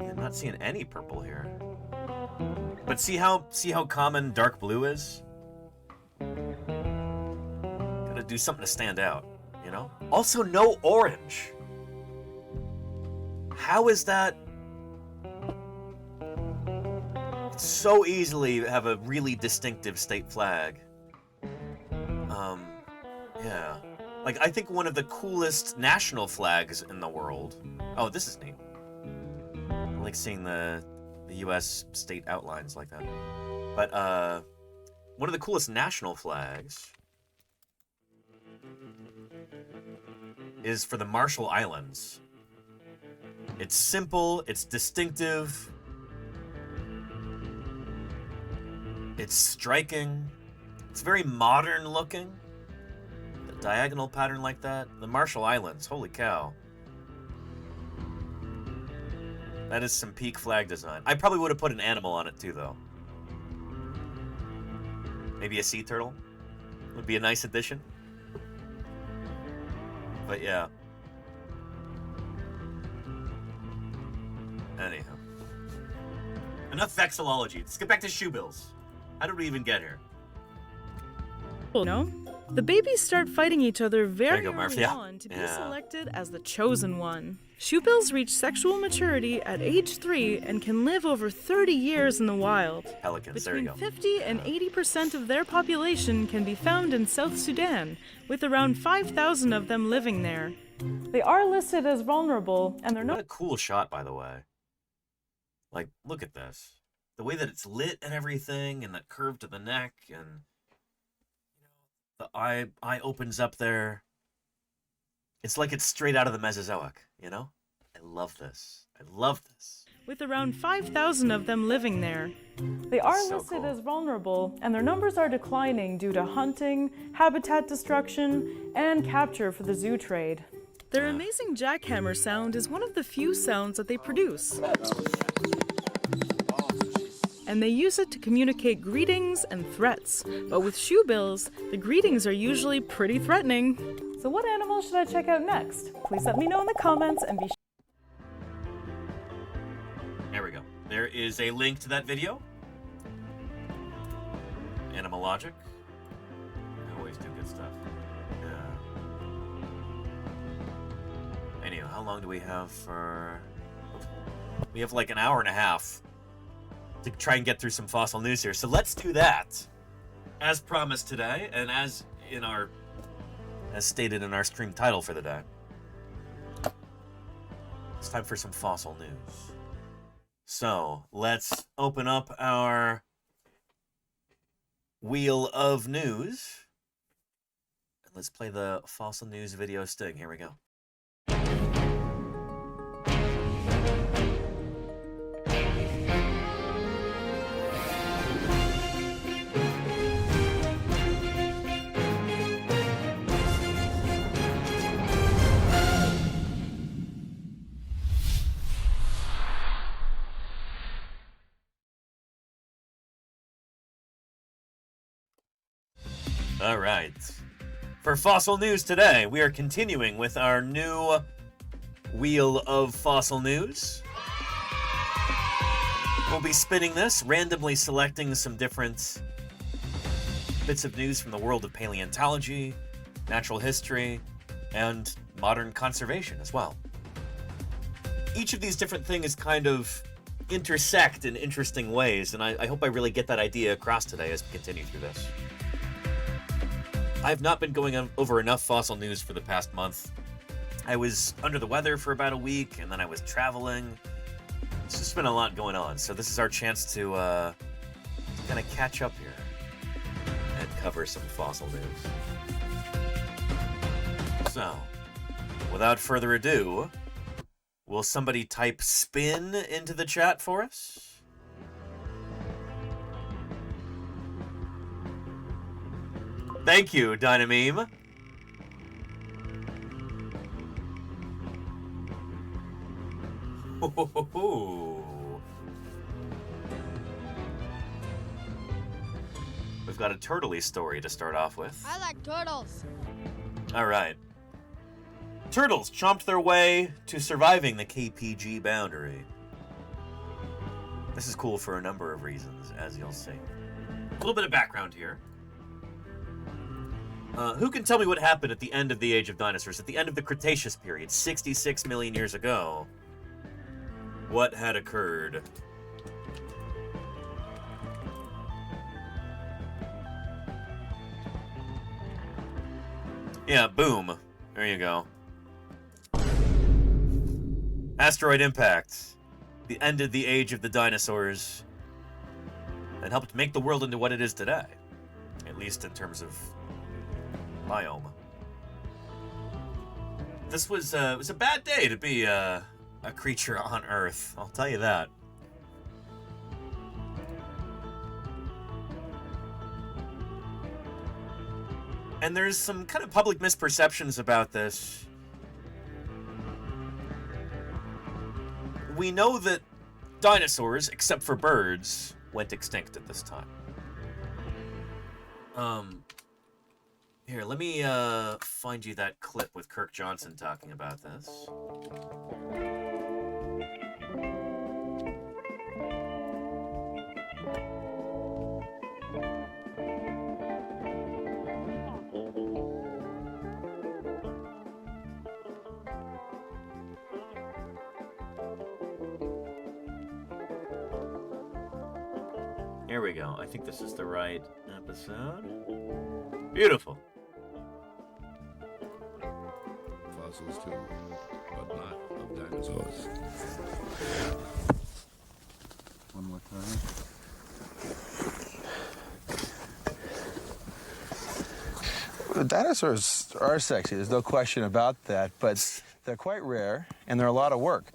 Yeah, I'm not seeing any purple here. But see how common dark blue is? Gotta do something to stand out, you know? Also, no orange. How is that? So easily have a really distinctive state flag. Yeah. Like, I think one of the coolest national flags in the world. Oh, this is neat. I like seeing the U.S. state outlines like that. But, one of the coolest national flags is for the Marshall Islands. It's simple, it's distinctive, it's striking, it's very modern looking. The diagonal pattern like that. The Marshall Islands, holy cow. That is some peak flag design. I probably would have put an animal on it too, though. Maybe a sea turtle would be a nice addition. But yeah. Anyhow. Enough vexillology. Let's get back to shoe bills. How did we even get here? No. The babies start fighting each other very early Yeah. on to be selected as the chosen one. Shoebills reach sexual maturity at age 3 and can live over 30 years in the wild. Pelicans, there you Between go. 50 and 80% of their population can be found in South Sudan, with around 5,000 of them living there. They are listed as vulnerable, and they're What not. a cool shot, by the way. Like, look at this. The way that it's lit and everything, and that curve to the neck, and the eye opens up there. It's like it's straight out of the Mesozoic, you know? I love this. I love this. With around 5,000 of them living there. They are So listed cool. as vulnerable, and their numbers are declining due to hunting, habitat destruction, and capture for the zoo trade. Their amazing jackhammer sound is one of the few sounds that they produce. And they use it to communicate greetings and threats. But with shoebills, the greetings are usually pretty threatening. So what animal should I check out next? Please let me know in the comments and be There we go. There is a link to that video. Animal Logic. They always do good stuff. Yeah. Anyway, how long do we have for... We have like an hour and a half to try and get through some fossil news here. So let's do that. As promised today, and as stated in our stream title for the day. It's time for some fossil news. So, let's open up our wheel of news. And let's play the fossil news video sting. Here we go. All right. For fossil news today, we are continuing with our new wheel of fossil news. We'll be spinning this, randomly selecting some different bits of news from the world of paleontology, natural history, and modern conservation as well. Each of these different things kind of intersect in interesting ways, and I hope I really get that idea across today as we continue through this. I've not been going over enough fossil news for the past month. I was under the weather for about a week, and then I was traveling. It's just been a lot going on, so this is our chance to kind of catch up here and cover some fossil news. So, without further ado, will somebody type spin into the chat for us? Thank you, Dynameme. We've got a turtley story to start off with. I like turtles. All right. Turtles chomped their way to surviving the KPG boundary. This is cool for a number of reasons, as you'll see. A little bit of background here. Who can tell me what happened at the end of the Age of Dinosaurs, at the end of the Cretaceous period, 66 million years ago? What had occurred? Yeah, boom. There you go. Asteroid impact. The end of the Age of the Dinosaurs. That helped make the world into what it is today. At least in terms of biome. This was it was a bad day to be a creature on Earth, I'll tell you that. And there's some kind of public misperceptions about this. We know that dinosaurs, except for birds, went extinct at this time. Here, let me find you that clip with Kirk Johnson talking about this. Here we go. I think this is the right episode. Beautiful. Fossils too, but not of dinosaurs. One more time. The dinosaurs are sexy, there's no question about that, but they're quite rare and they're a lot of work.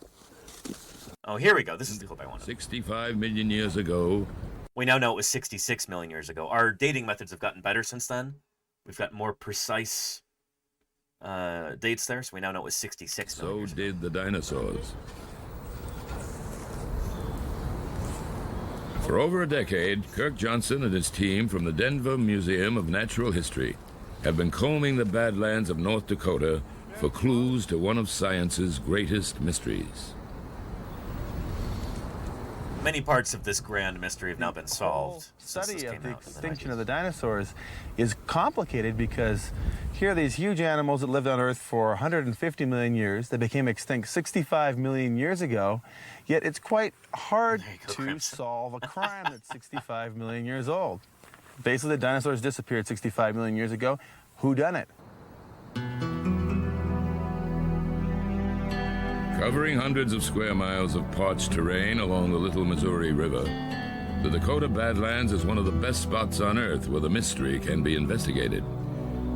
Oh, here we go. This is the clip I wanted. 65 million years ago. We now know it was 66 million years ago. Our dating methods have gotten better since then. We've got more precise dates there, so we now know it was 66 million years ago. So did the dinosaurs. For over a decade, Kirk Johnson and his team from the Denver Museum of Natural History have been combing the Badlands of North Dakota for clues to one of science's greatest mysteries. Many parts of this grand mystery have now been solved. Study of the extinction of the dinosaurs is complicated because here are these huge animals that lived on Earth for 150 million years. They became extinct 65 million years ago, yet it's quite hard to solve a crime that's 65 million years old. Basically, the dinosaurs disappeared 65 million years ago. Who done it? Covering hundreds of square miles of parched terrain along the Little Missouri River, the Dakota Badlands is one of the best spots on Earth where the mystery can be investigated,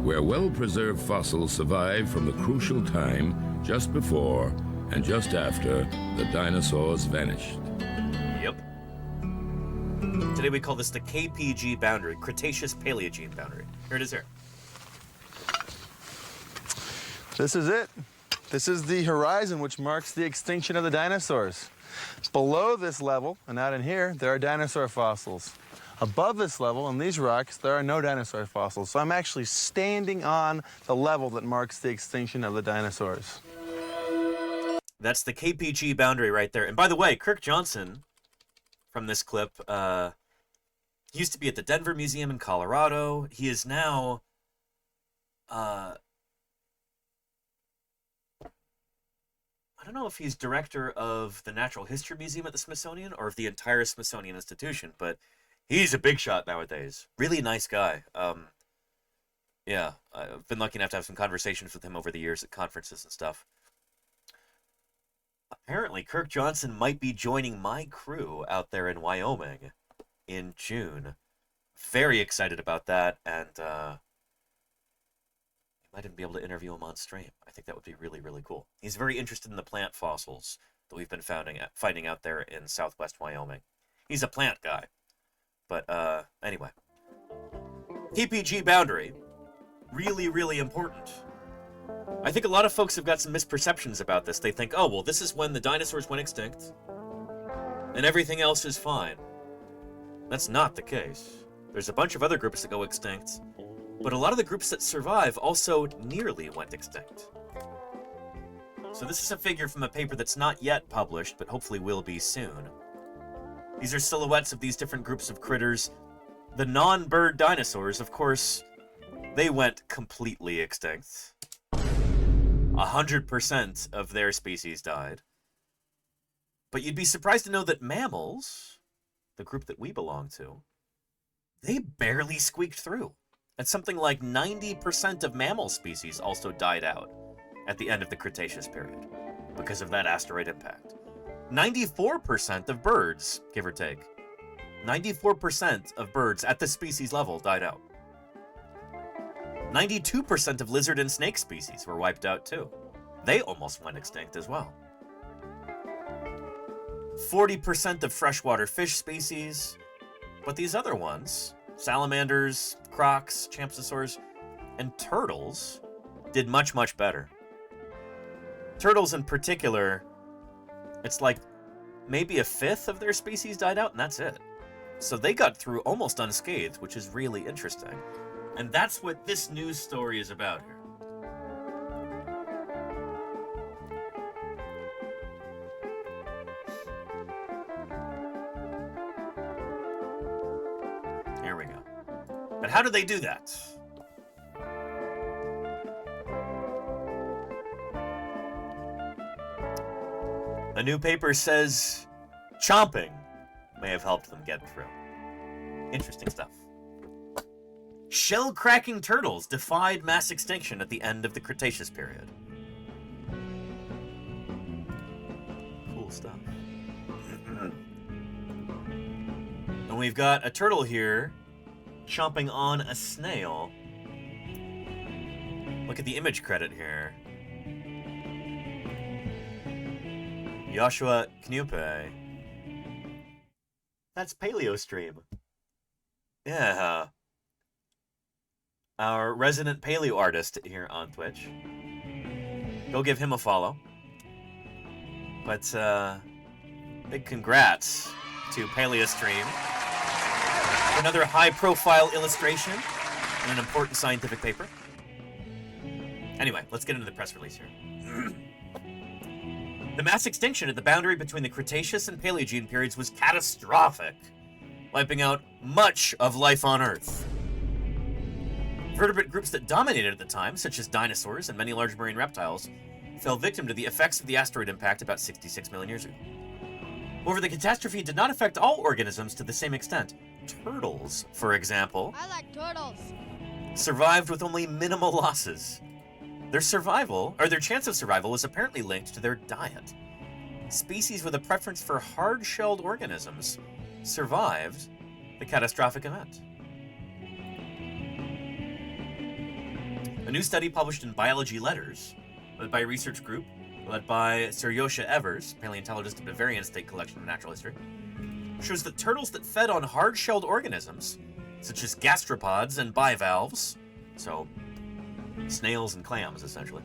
where well-preserved fossils survive from the crucial time just before and just after the dinosaurs vanished. Yep. Today we call this the KPG boundary, Cretaceous-Paleogene boundary. Here it is here. This is it. This is the horizon which marks the extinction of the dinosaurs. Below this level, and out in here, there are dinosaur fossils. Above this level, on these rocks, there are no dinosaur fossils. So I'm actually standing on the level that marks the extinction of the dinosaurs. That's the KPG boundary right there. And by the way, Kirk Johnson, from this clip, he used to be at the Denver Museum in Colorado. He is now... I don't know if he's director of the Natural History Museum at the Smithsonian or of the entire Smithsonian Institution, but he's a big shot nowadays. Really nice guy. Yeah, I've been lucky enough to have some conversations with him over the years at conferences and stuff. Apparently, Kirk Johnson might be joining my crew out there in Wyoming in June. Very excited about that, and might even be able to interview him on stream. I think that would be really, really cool. He's very interested in the plant fossils that we've been finding out there in southwest Wyoming. He's a plant guy. But anyway. KPG boundary Really, really important. I think a lot of folks have got some misperceptions about this. They think, oh, well, this is when the dinosaurs went extinct, and everything else is fine. That's not the case. There's a bunch of other groups that go extinct, but a lot of the groups that survive also nearly went extinct. So this is a figure from a paper that's not yet published, but hopefully will be soon. These are silhouettes of these different groups of critters. The non-bird dinosaurs, of course, they went completely extinct. 100% of their species died. But you'd be surprised to know that mammals, the group that we belong to, they barely squeaked through. And something like 90% of mammal species also died out at the end of the Cretaceous period because of that asteroid impact. 94% of birds, give or take, 94% of birds at the species level died out. 92% of lizard and snake species were wiped out too. They almost went extinct as well. 40% of freshwater fish species, but these other ones, salamanders, crocs, champsosaurs, and turtles, did much, much better. Turtles in particular, it's like maybe a fifth of their species died out, and that's it. So they got through almost unscathed, which is really interesting. And that's what this news story is about here. Here we go. But how do they do that? A new paper says chomping may have helped them get through. Interesting stuff. Shell-cracking turtles defied mass extinction at the end of the Cretaceous period. Cool stuff. And we've got a turtle here chomping on a snail. Look at the image credit here. Joshua Knupe. That's PaleoStream. Yeah. Our resident paleo artist here on Twitch. Go give him a follow. But, big congrats to PaleoStream for another high-profile illustration in an important scientific paper. Anyway, let's get into the press release here. The mass extinction at the boundary between the Cretaceous and Paleogene periods was catastrophic, wiping out much of life on Earth. Vertebrate groups that dominated at the time, such as dinosaurs and many large marine reptiles, fell victim to the effects of the asteroid impact about 66 million years ago. However, the catastrophe did not affect all organisms to the same extent. Turtles, for example, I like turtles. survived with only minimal losses. Their chance of survival was apparently linked to their diet. Species with a preference for hard-shelled organisms survived the catastrophic event. A new study published in Biology Letters, led by a research group led by Saryosha Evers, paleontologist at Bavarian State Collection of Natural History, shows that turtles that fed on hard-shelled organisms, such as gastropods and bivalves, so snails and clams, essentially,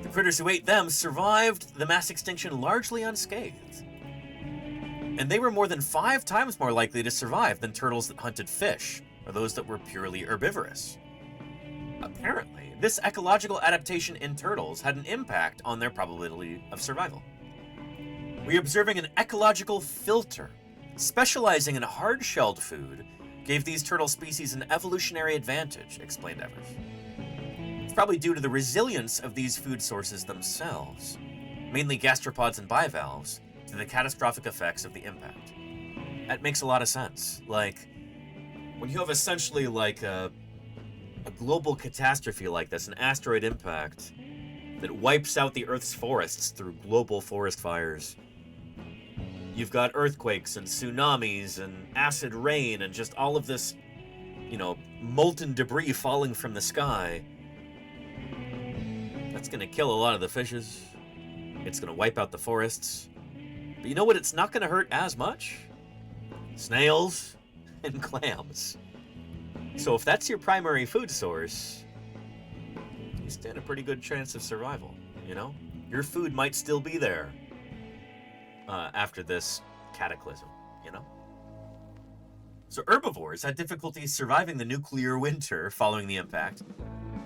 the critters who ate them survived the mass extinction largely unscathed. And they were more than 5 times more likely to survive than turtles that hunted fish, or those that were purely herbivorous. Apparently, this ecological adaptation in turtles had an impact on their probability of survival. We are observing an ecological filter. Specializing in hard-shelled food gave these turtle species an evolutionary advantage, explained Evers. It's probably due to the resilience of these food sources themselves, mainly gastropods and bivalves, to the catastrophic effects of the impact. That makes a lot of sense. Like, when you have essentially like a global catastrophe like this, an asteroid impact that wipes out the Earth's forests through global forest fires, you've got earthquakes and tsunamis and acid rain and just all of this, molten debris falling from the sky. That's going to kill a lot of the fishes. It's going to wipe out the forests. But you know what it's not going to hurt as much? Snails and clams. So if that's your primary food source, you stand a pretty good chance of survival, you know? Your food might still be there after this cataclysm, you know? So herbivores had difficulty surviving the nuclear winter following the impact,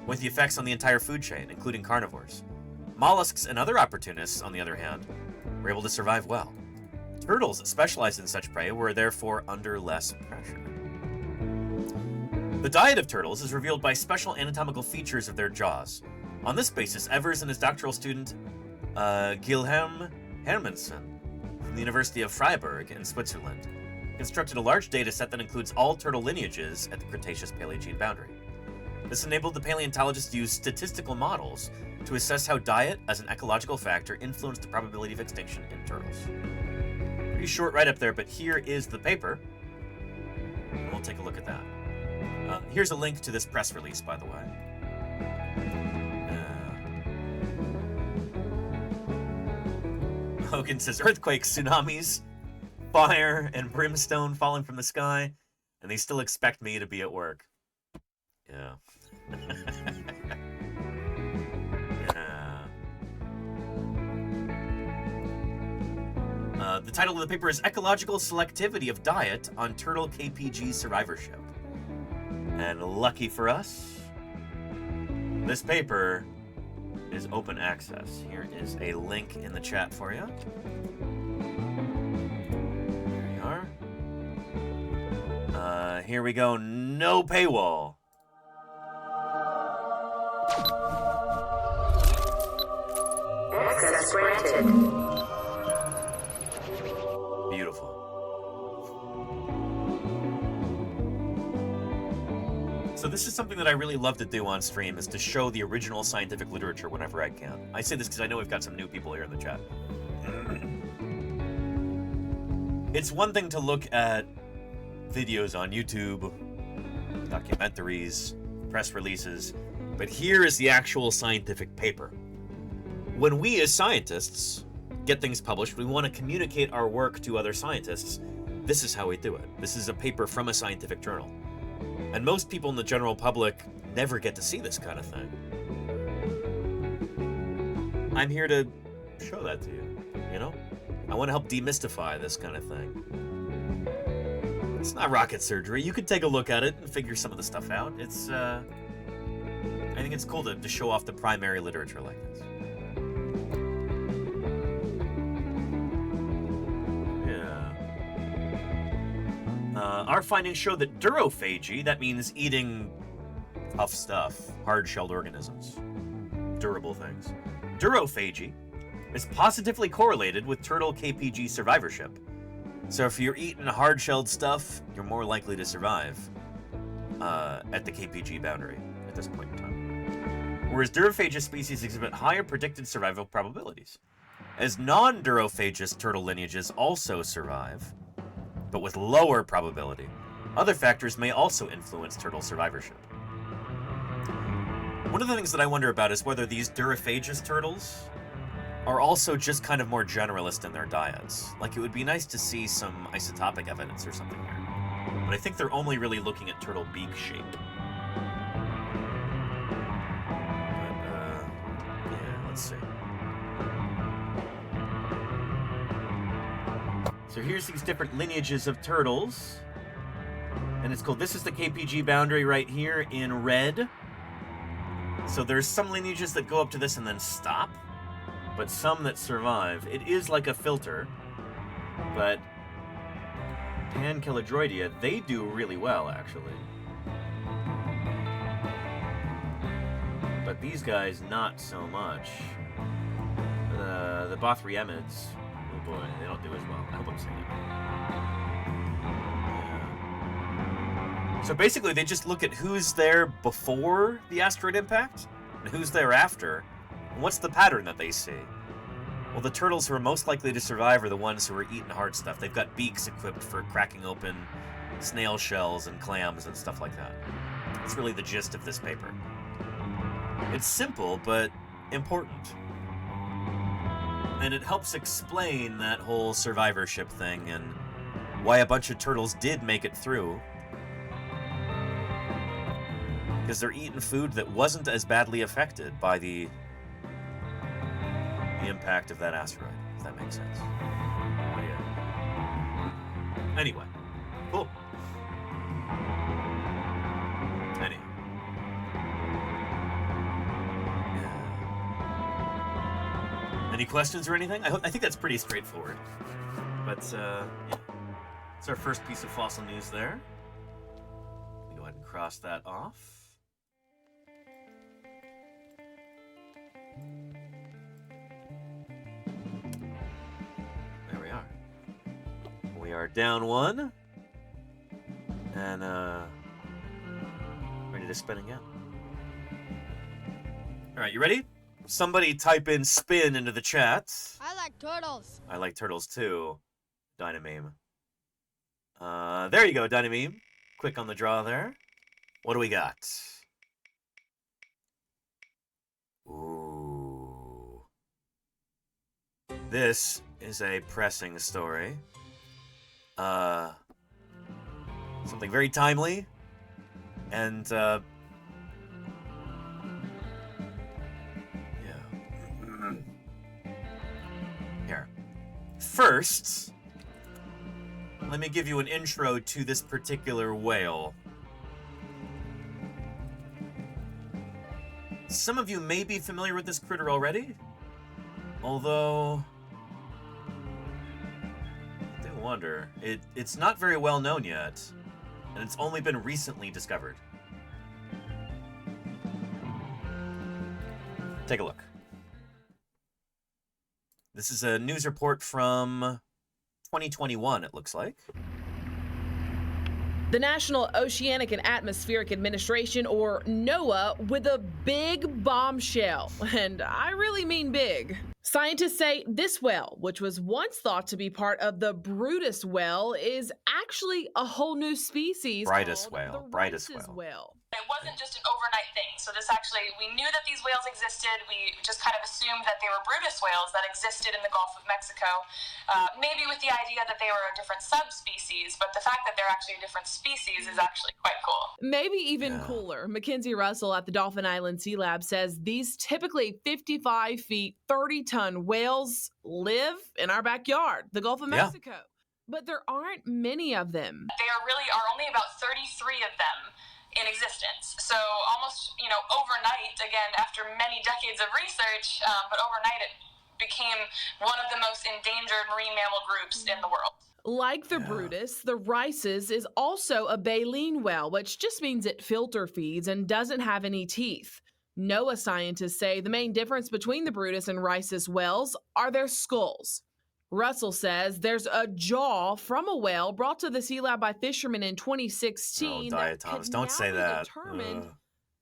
with the effects on the entire food chain, including carnivores. Mollusks and other opportunists, on the other hand, were able to survive well. Turtles that specialized in such prey were therefore under less pressure. The diet of turtles is revealed by special anatomical features of their jaws. On this basis, Evers and his doctoral student, Guilherme Hermansen, from the University of Freiburg in Switzerland, constructed a large data set that includes all turtle lineages at the Cretaceous-Paleogene boundary. This enabled the paleontologists to use statistical models to assess how diet as an ecological factor influenced the probability of extinction in turtles. Pretty short right up there, but here is the paper. And we'll take a look at that. Here's a link to this press release, by the way. Hogan says, earthquakes, tsunamis, fire, and brimstone falling from the sky, and they still expect me to be at work. Yeah. The title of the paper is Ecological Selectivity of Diet on Turtle KPG Survivorship. And lucky for us, this paper is open access. Here is a link in the chat for you. There we are. Here we go. No paywall. Access granted. Beautiful. So this is something that I really love to do on stream, is to show the original scientific literature whenever I can. I say this because I know we've got some new people here in the chat. It's one thing to look at videos on YouTube, documentaries, press releases, but here is the actual scientific paper. When we as scientists get things published, we want to communicate our work to other scientists. This is how we do it. This is a paper from a scientific journal. And most people in the general public never get to see this kind of thing. I'm here to show that to you, you know? I want to help demystify this kind of thing. It's not rocket surgery. You could take a look at it and figure some of the stuff out. It's, I think it's cool to show off the primary literature like this. Our findings show that durophagy, that means eating tough stuff, hard-shelled organisms, durable things. Durophagy is positively correlated with turtle KPG survivorship. So if you're eating hard-shelled stuff, you're more likely to survive at the KPG boundary at this point in time. Whereas durophagous species exhibit higher predicted survival probabilities. As non-durophagous turtle lineages also survive, but with lower probability. Other factors may also influence turtle survivorship. One of the things that I wonder about is whether these durophagous turtles are also just kind of more generalist in their diets. Like, it would be nice to see some isotopic evidence or something here. But I think they're only really looking at turtle beak shape. But, yeah, let's see. So here's these different lineages of turtles. And it's cool. This is the KPG boundary right here in red. So there's some lineages that go up to this and then stop, but some that survive. It is like a filter, but Panchelidroidea, they do really well, actually. But these guys, not so much. The Bothriemids, oh boy, they don't do as well. I hope I'm saying it right. So basically, they just look at who's there before the asteroid impact and who's there after. And what's the pattern that they see? Well, the turtles who are most likely to survive are the ones who are eating hard stuff. They've got beaks equipped for cracking open snail shells and clams and stuff like that. That's really the gist of this paper. It's simple, but important. And it helps explain that whole survivorship thing and why a bunch of turtles did make it through. because they're eating food that wasn't as badly affected by the impact of that asteroid, if that makes sense. But yeah. Anyway, cool. Anyway. Yeah. Any questions or anything? I think that's pretty straightforward. But, yeah. It's our first piece of fossil news there. Go ahead and cross that off. There we are. We are down one. And, ready to spin again. Alright, you ready? Somebody type in spin into the chat. I like turtles. I like turtles too. Dynameme. There you go, Dynameme. Quick on the draw there. What do we got? Ooh. This is a pressing story. Something very timely. And, yeah. Here. First, let me give you an intro to this particular whale. Some of you may be familiar with this critter already, although I do wonder. It's not very well known yet, and it's only been recently discovered. Take a look. This is a news report from 2021, it looks like. The National Oceanic and Atmospheric Administration, or NOAA, with a big bombshell. And I really mean big. Scientists say this whale, which was once thought to be part of the Brutus whale, is actually a whole new species. Brightest whale. It wasn't just an overnight thing. So this actually, we knew that these whales existed. We just kind of assumed that they were Brutus whales that existed in the Gulf of Mexico. Maybe with the idea that they were a different subspecies, but the fact that they're actually a different species is actually quite cool. Maybe even cooler. Mackenzie Russell at the Dauphin Island Sea Lab says these typically 55 feet, 30-ton whales live in our backyard, the Gulf of Mexico. But there aren't many of them. There really are only about 33 of them in existence. So almost, overnight, again, after many decades of research, but overnight it became one of the most endangered marine mammal groups in the world. Like the Brutus, the Rice's is also a baleen whale, which just means it filter feeds and doesn't have any teeth. NOAA scientists say the main difference between the Brutus and Rice's whales are their skulls. Russell says there's a jaw from a whale brought to the sea lab by fishermen in 2016 diatoms, don't say that.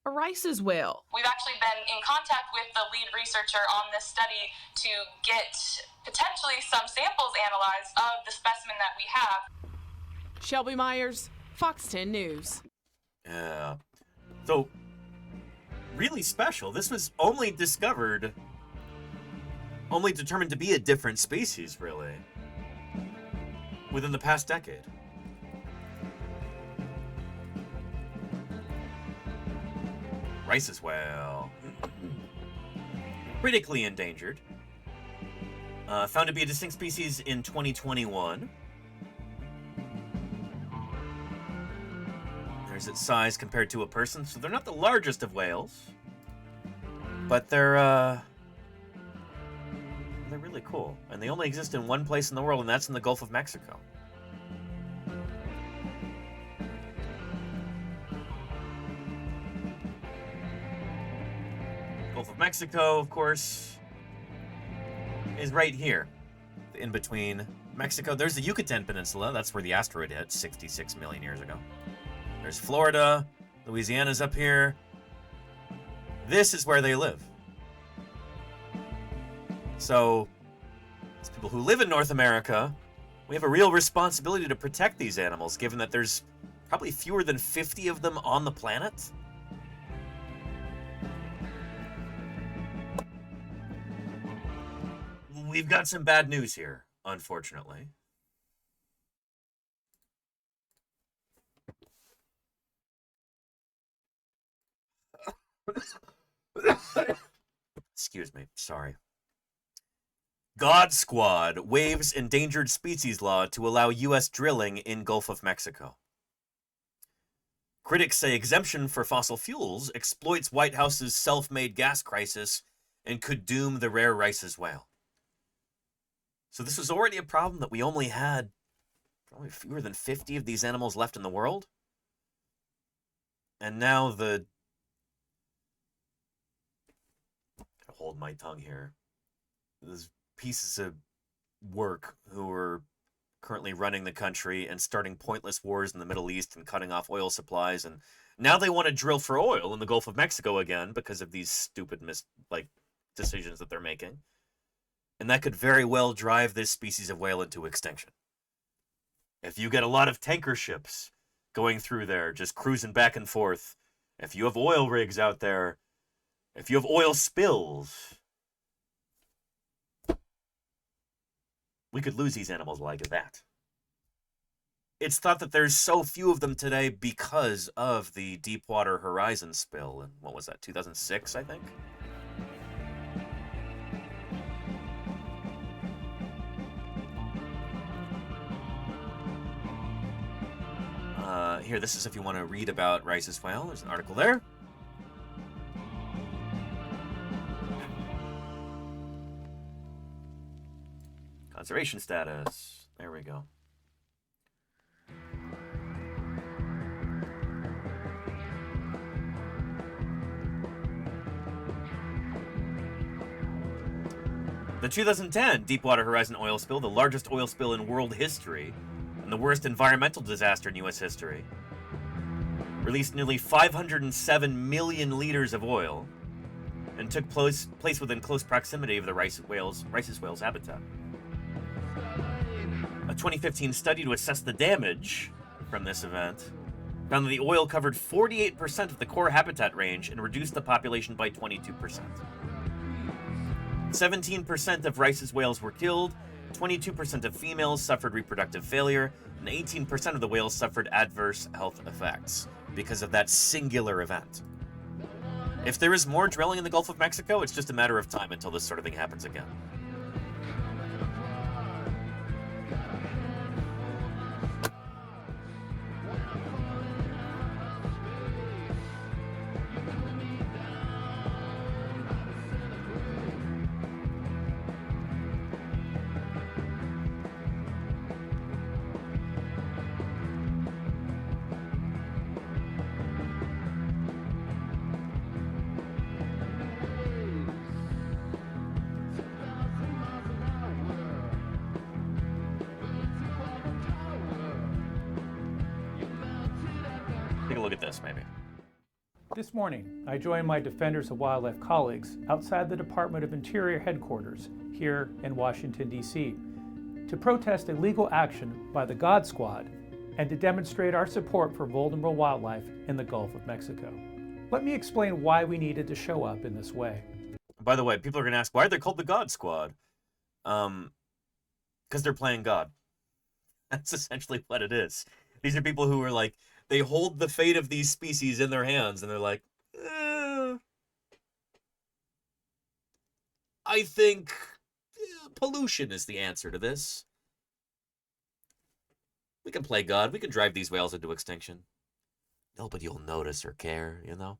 A Rice's whale. We've actually been in contact with the lead researcher on this study to get potentially some samples analyzed of the specimen that we have. Shelby Myers, Fox 10 News. Yeah. So, really special. This was only determined to be a different species, really, within the past decade. Rice's whale. Critically endangered. Found to be a distinct species in 2021. There's its size compared to a person, so they're not the largest of whales. But they're really cool. And they only exist in one place in the world, and that's in the Gulf of Mexico. Gulf of Mexico, of course, is right here. In between Mexico. There's the Yucatan Peninsula. That's where the asteroid hit 66 million years ago. There's Florida. Louisiana's up here. This is where they live. So, as people who live in North America, we have a real responsibility to protect these animals, given that there's probably fewer than 50 of them on the planet. We've got some bad news here, unfortunately. Excuse me, sorry. God Squad waives endangered species law to allow U.S. drilling in Gulf of Mexico. Critics say exemption for fossil fuels exploits White House's self-made gas crisis and could doom the rare Rice's whale. So this was already a problem that we only had probably fewer than 50 of these animals left in the world. And now the... I'll hold my tongue here. Those pieces of work who are currently running the country and starting pointless wars in the Middle East and cutting off oil supplies, and now they want to drill for oil in the Gulf of Mexico again because of these stupid decisions that they're making. And that could very well drive this species of whale into extinction. If you get a lot of tanker ships going through there, just cruising back and forth, if you have oil rigs out there, if you have oil spills, we could lose these animals like that. It's thought that there's so few of them today because of the Deepwater Horizon spill in, what was that, 2006, I think? Here, this is if you want to read about Rice's whale. There's an article there. Conservation status. There we go. The 2010 Deepwater Horizon oil spill, the largest oil spill in world history, and the worst environmental disaster in U.S. history, released nearly 507 million liters of oil and took place within close proximity of the Rice's whale's habitat. A 2015 study to assess the damage from this event found that the oil covered 48% of the core habitat range and reduced the population by 22%. 17% of Rice's whales were killed, 22% of females suffered reproductive failure, and 18% of the whales suffered adverse health effects because of that singular event. If there is more drilling in the Gulf of Mexico, it's just a matter of time until this sort of thing happens again. Take a look at this, maybe. This morning, I joined my Defenders of Wildlife colleagues outside the Department of Interior headquarters here in Washington, D.C., to protest illegal action by the God Squad and to demonstrate our support for vulnerable wildlife in the Gulf of Mexico. Let me explain why we needed to show up in this way. By the way, people are going to ask, why are they called the God Squad? Because they're playing God. That's essentially what it is. These are people who are like, they hold the fate of these species in their hands, and they're like, I think pollution is the answer to this. We can play God. We can drive these whales into extinction. Nobody will notice or care, you know?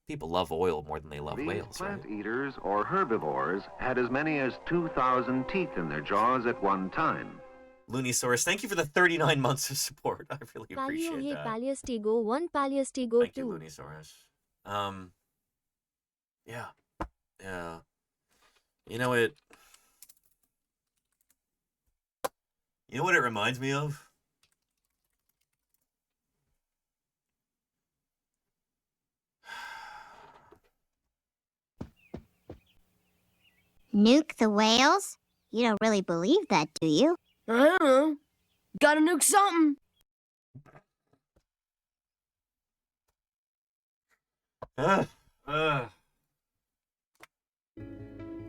People love oil more than they love whales, plant right? eaters or herbivores had as many as 2,000 teeth in their jaws at one time. Loonisaurus, thank you for the 39 months of support. I really appreciate that. Paleostigo 1, Paleostigo 2. Thank you, Loonisaurus. Yeah. You know what it reminds me of? Nuke the whales? You don't really believe that, do you? I don't know. Gotta nuke something.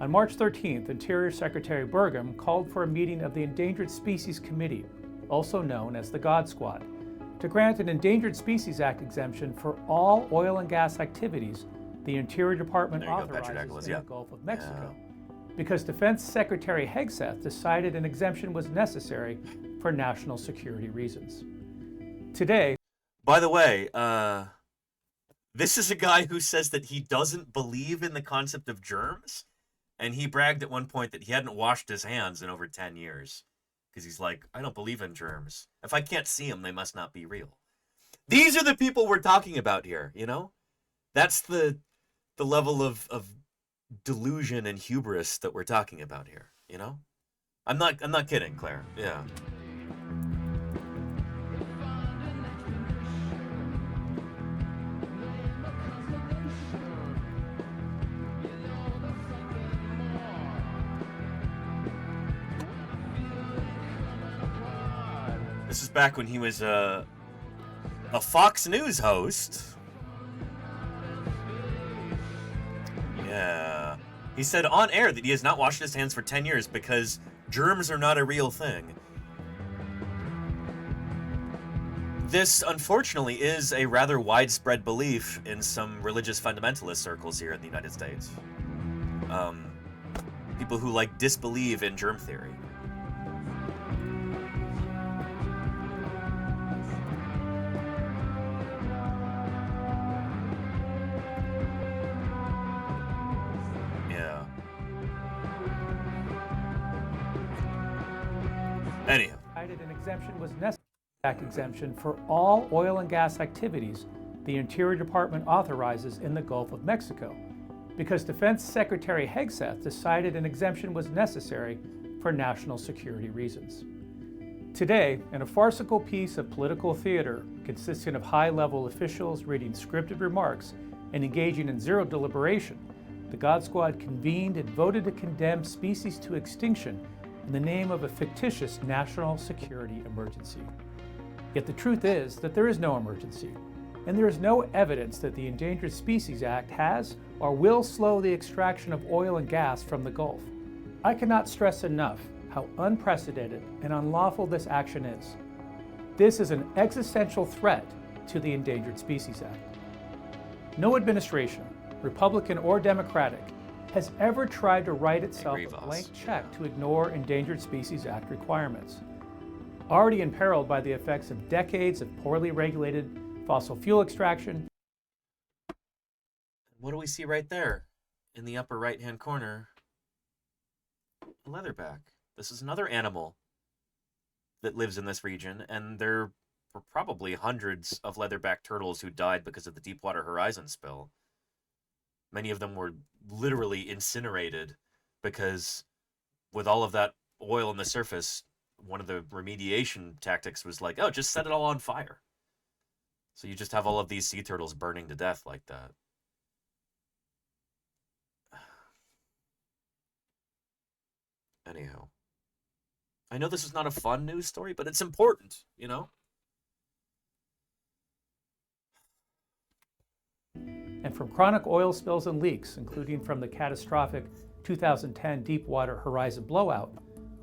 On March 13th, Interior Secretary Burgum called for a meeting of the Endangered Species Committee, also known as the God Squad, to grant an Endangered Species Act exemption for all oil and gas activities the Interior Department There you go, authorizes Patrick Douglas, in yeah. the Gulf of Mexico, because Defense Secretary Hegseth decided an exemption was necessary for national security reasons. Today, By the way, this is a guy who says that he doesn't believe in the concept of germs, and he bragged at one point that he hadn't washed his hands in over 10 years. Because he's like, I don't believe in germs. If I can't see them, they must not be real. These are the people we're talking about here, you know? That's the level of delusion and hubris that we're talking about here, you know? I'm not kidding, Claire. Yeah. This is back when he was a Fox News host. Yeah. He said on air that he has not washed his hands for 10 years because germs are not a real thing. This, unfortunately, is a rather widespread belief in some religious fundamentalist circles here in the United States. People who, like, disbelieve in germ theory. Anyhow. an exemption was necessary. Exemption for all oil and gas activities the Interior Department authorizes in the Gulf of Mexico, because Defense Secretary Hegseth decided an exemption was necessary for national security reasons. Today, in a farcical piece of political theater consisting of high-level officials reading scripted remarks and engaging in zero deliberation, the God Squad convened and voted to condemn species to extinction in the name of a fictitious national security emergency. Yet the truth is that there is no emergency, and there is no evidence that the Endangered Species Act has or will slow the extraction of oil and gas from the Gulf. I cannot stress enough how unprecedented and unlawful this action is. This is an existential threat to the Endangered Species Act. No administration, Republican or Democratic, has ever tried to write itself a blank check to ignore Endangered Species Act requirements. Already imperiled by the effects of decades of poorly regulated fossil fuel extraction. What do we see right there in the upper right-hand corner? A leatherback. This is another animal that lives in this region, and there were probably hundreds of leatherback turtles who died because of the Deepwater Horizon spill. Many of them were literally incinerated because with all of that oil on the surface, one of the remediation tactics was like, oh, just set it all on fire. So you just have all of these sea turtles burning to death like that. Anyhow. I know this is not a fun news story, but it's important, you know? And from chronic oil spills and leaks, including from the catastrophic 2010 Deepwater Horizon blowout,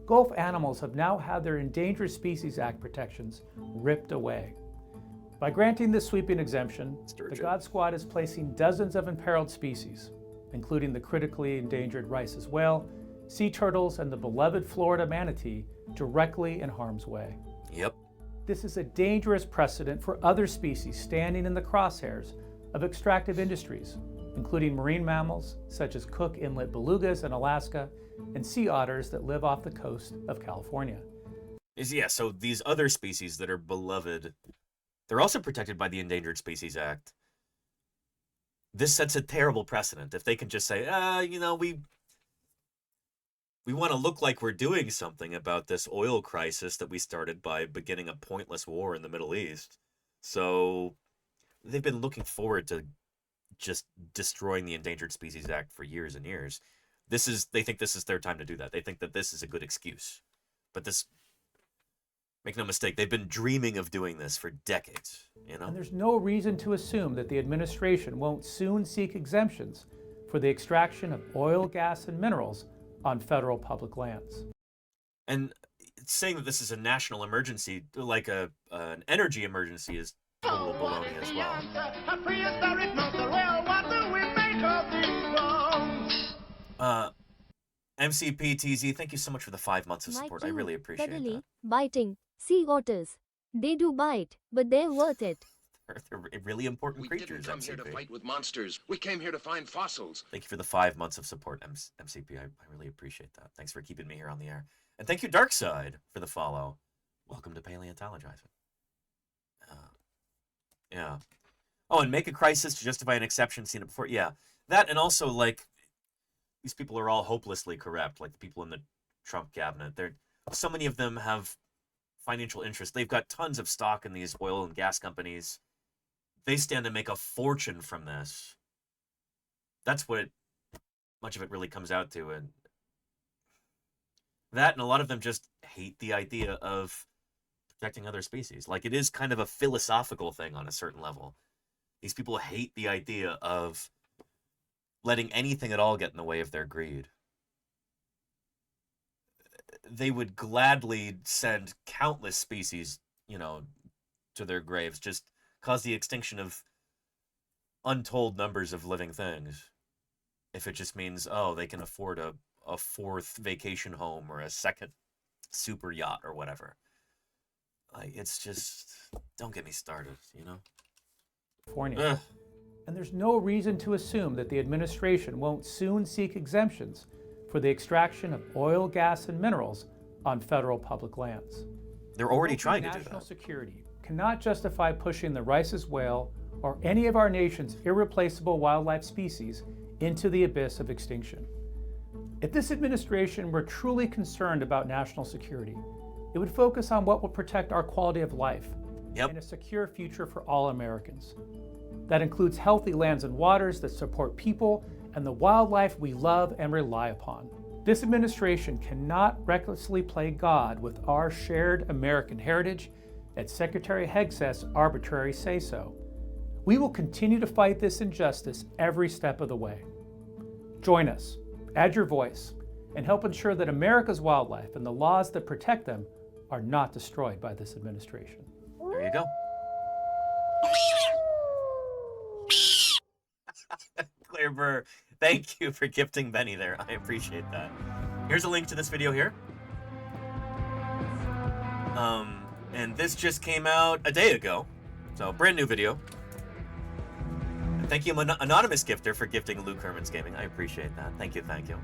Gulf animals have now had their Endangered Species Act protections ripped away. By granting this sweeping exemption, the God Squad is placing dozens of imperiled species, including the critically endangered Rice's whale, sea turtles, and the beloved Florida manatee, directly in harm's way. Yep. This is a dangerous precedent for other species standing in the crosshairs of extractive industries, including marine mammals such as Cook Inlet belugas in Alaska and sea otters that live off the coast of California. Yeah, so these other species that are beloved, they're also protected by the Endangered Species Act. This sets a terrible precedent. If they can just say, you know, we want to look like we're doing something about this oil crisis that we started by beginning a pointless war in the Middle East. So they've been looking forward to just destroying the Endangered Species Act for years and years. They think this is their time to do that. They think that this is a good excuse. But this, make no mistake, they've been dreaming of doing this for decades, you know? And there's no reason to assume that the administration won't soon seek exemptions for the extraction of oil, gas, and minerals on federal public lands. And saying that this is a national emergency, like an energy emergency, is total baloney as well. MCPTZ, thank you so much for the 5 months of support. I really appreciate cuddly, that. biting, sea otters. They do bite, but they're worth it. They're really important creatures, We didn't come here to MCP. fight with monsters. We came here to find fossils. Thank you for the 5 months of support, MCP. I really appreciate that. Thanks for keeping me here on the air. And thank you, Darkside, for the follow. Welcome to Paleontologizing. Yeah. Oh, and make a crisis to justify an exception. Seen it before. Yeah. That, and also, like, these people are all hopelessly corrupt, like the people in the Trump cabinet. So many of them have financial interest. They've got tons of stock in these oil and gas companies. They stand to make a fortune from this. That's what much of it really comes out to. And that, and a lot of them just hate the idea of protecting other species. Like, it is kind of a philosophical thing on a certain level. These people hate the idea of letting anything at all get in the way of their greed. They would gladly send countless species, to their graves, just cause the extinction of untold numbers of living things. If it just means, they can afford a fourth vacation home or a second super yacht or whatever. Like, it's just, don't get me started, California. Ugh. And there's no reason to assume that the administration won't soon seek exemptions for the extraction of oil, gas, and minerals on federal public lands. They're already trying to do that. National security cannot justify pushing the Rice's whale or any of our nation's irreplaceable wildlife species into the abyss of extinction. If this administration were truly concerned about national security, it would focus on what will protect our quality of life and a secure future for all Americans. That includes healthy lands and waters that support people and the wildlife we love and rely upon. This administration cannot recklessly play God with our shared American heritage at Secretary Hegseth's arbitrary say-so. We will continue to fight this injustice every step of the way. Join us, add your voice, and help ensure that America's wildlife and the laws that protect them are not destroyed by this administration. There you go. Claire Burr, thank you for gifting Benny there. I appreciate that. Here's a link to this video here. And this just came out a day ago. So, brand new video. And thank you, Anonymous Gifter, for gifting Luke Herman's Gaming. I appreciate that. Thank you, thank you.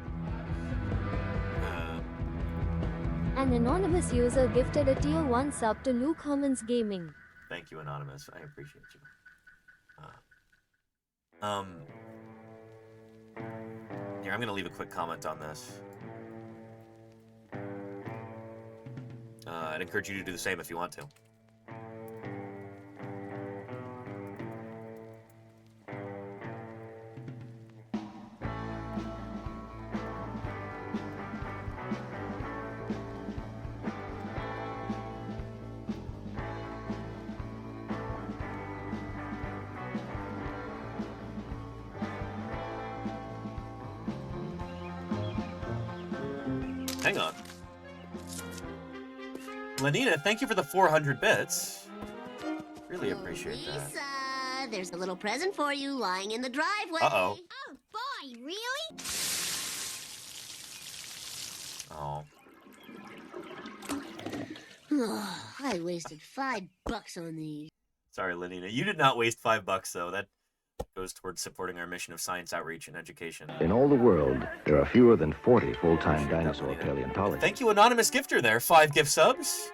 An anonymous user gifted a tier 1 sub to Luke Herman's Gaming. Thank you, Anonymous. I appreciate you. Here, I'm going to leave a quick comment on this. I'd encourage you to do the same if you want to. Hang on. Lenina, thank you for the 400 bits. Really appreciate that. Lisa, there's a little present for you lying in the driveway. Uh-oh. Oh, boy, really? Oh. Oh, I wasted $5 on these. Sorry, Lenina. You did not waste $5, though. That goes towards supporting our mission of science outreach and education. In all the world, there are fewer than 40 full-time dinosaur paleontologists. Thank you, Anonymous Gifter there. 5 gift subs.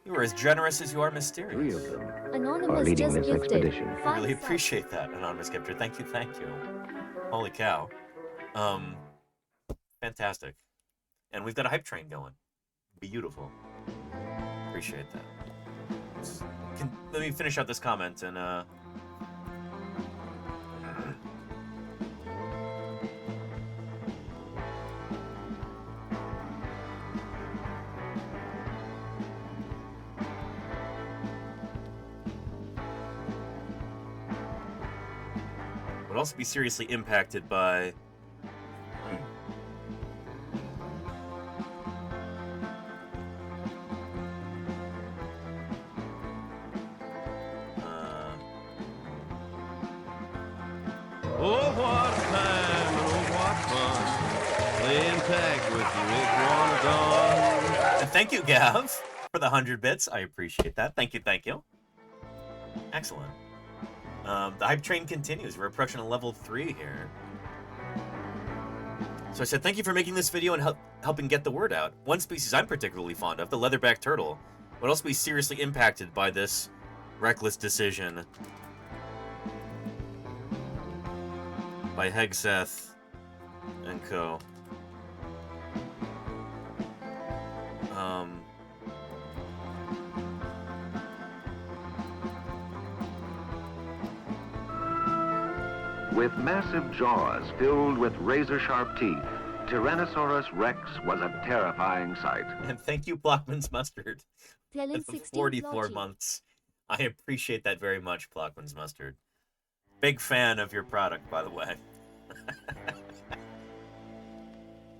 You are as generous as you are mysterious. 3 of them Anonymous are leading just this gifted. expedition. I really appreciate that, Anonymous Gifter. Thank you, thank you. Holy cow. Fantastic. And we've got a hype train going. Beautiful. Appreciate that. Let me finish out this comment and would also be seriously impacted by Oh, what tag with your iguanodon. And thank you, Gav, for the 100 bits. I appreciate that. Thank you, thank you. Excellent. The hype train continues. We're approaching a level 3 here. So I said, thank you for making this video and helping get the word out. One species I'm particularly fond of, the leatherback turtle, would also be seriously impacted by this reckless decision by Hegseth and co. With massive jaws filled with razor-sharp teeth, Tyrannosaurus rex was a terrifying sight. And thank you, Blockman's Mustard, Telling for 16 44 Flotchy. months. I appreciate that very much, Blockman's Mustard. Big fan of your product, by the way.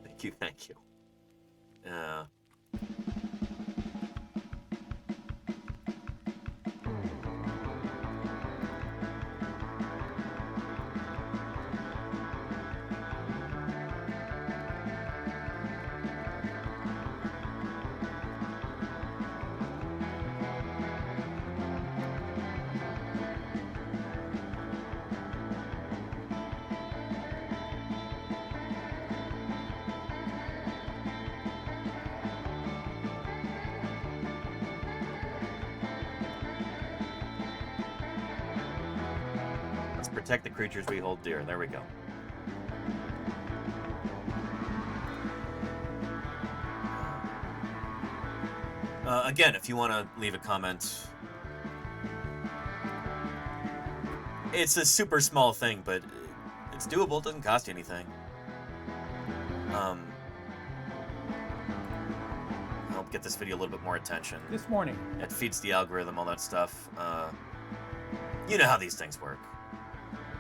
Thank you, thank you. Protect the creatures we hold dear. There we go. Again, if you want to leave a comment, it's a super small thing, but it's doable. It doesn't cost you anything. Help get this video a little bit more attention. This morning. It feeds the algorithm, all that stuff. You know how these things work.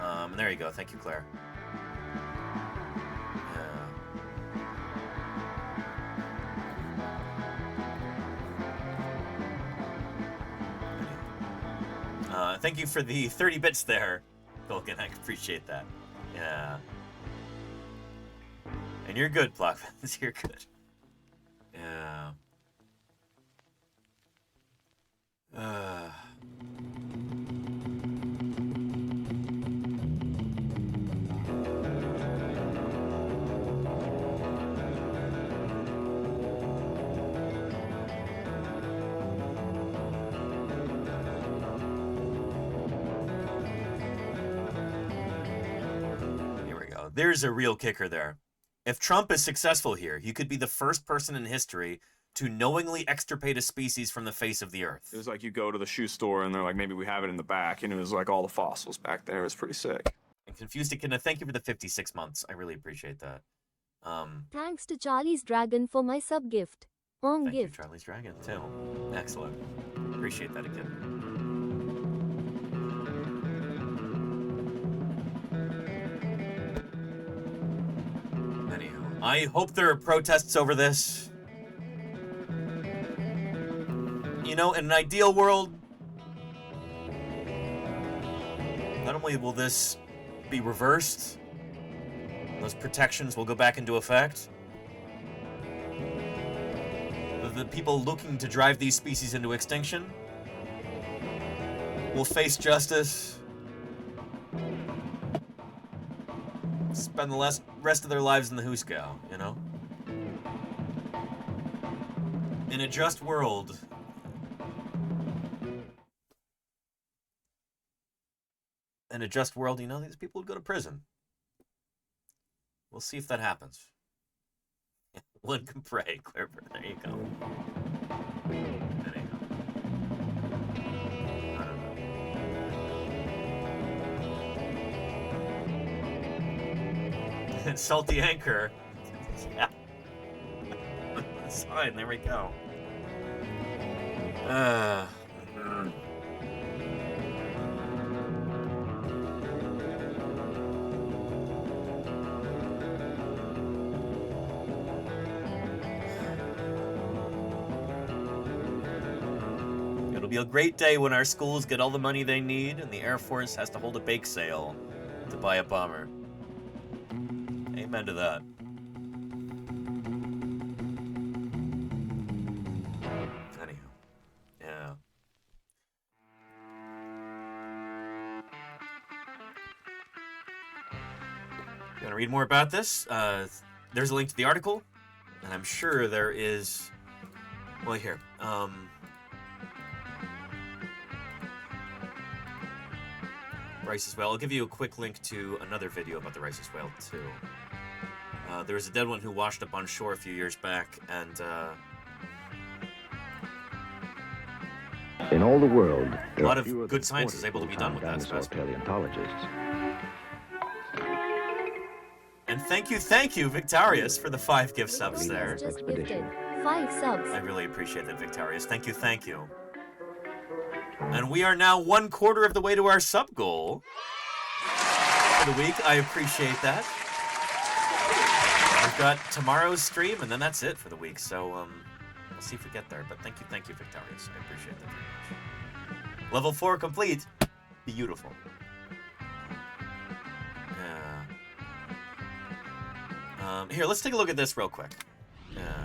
And there you go. Thank you, Claire. Thank you for the 30 bits there, Tolkien. I appreciate that. Yeah. And you're good, Blockfans. You're good. Yeah. There's a real kicker there. If Trump is successful here, he could be the first person in history to knowingly extirpate a species from the face of the earth. It was like you go to the shoe store and they're like, maybe we have it in the back, and it was like all the fossils back there. It was pretty sick. And Confused Echidna, thank you for the 56 months. I really appreciate that. Thanks to Charlie's Dragon for my sub gift. Thank you, Charlie's Dragon, too. Excellent. Appreciate that again. I hope there are protests over this. You know, in an ideal world, not only will this be reversed, those protections will go back into effect, the people looking to drive these species into extinction will face justice, spend the rest of their lives in the Hooskow, you know? In a just world, you know, these people would go to prison. We'll see if that happens. One can pray, Claire. There you go. There you go. I don't know. Salty Anchor. Yeah. It's fine, there we go. It'll be a great day when our schools get all the money they need and the Air Force has to hold a bake sale to buy a bomber. Amen to that. you want to read more about this? There's a link to the article, and I'm sure there is. Well, here. Rice's whale. I'll give you a quick link to another video about the Rice's whale too. There was a dead one who washed up on shore a few years back, and in all the world, a lot of good science is able to be done with that specimen. Paleontologists. And thank you, Victorious, for the 5 gift subs there. Just gifted 5 subs. I really appreciate that, Victorious. Thank you. And we are now 1/4 of the way to our sub goal for the week. I appreciate that. We've got tomorrow's stream, and then that's it for the week. So we'll see if we get there. But thank you, Victorious. I appreciate that very much. Level 4 complete. Beautiful. Here, let's take a look at this real quick.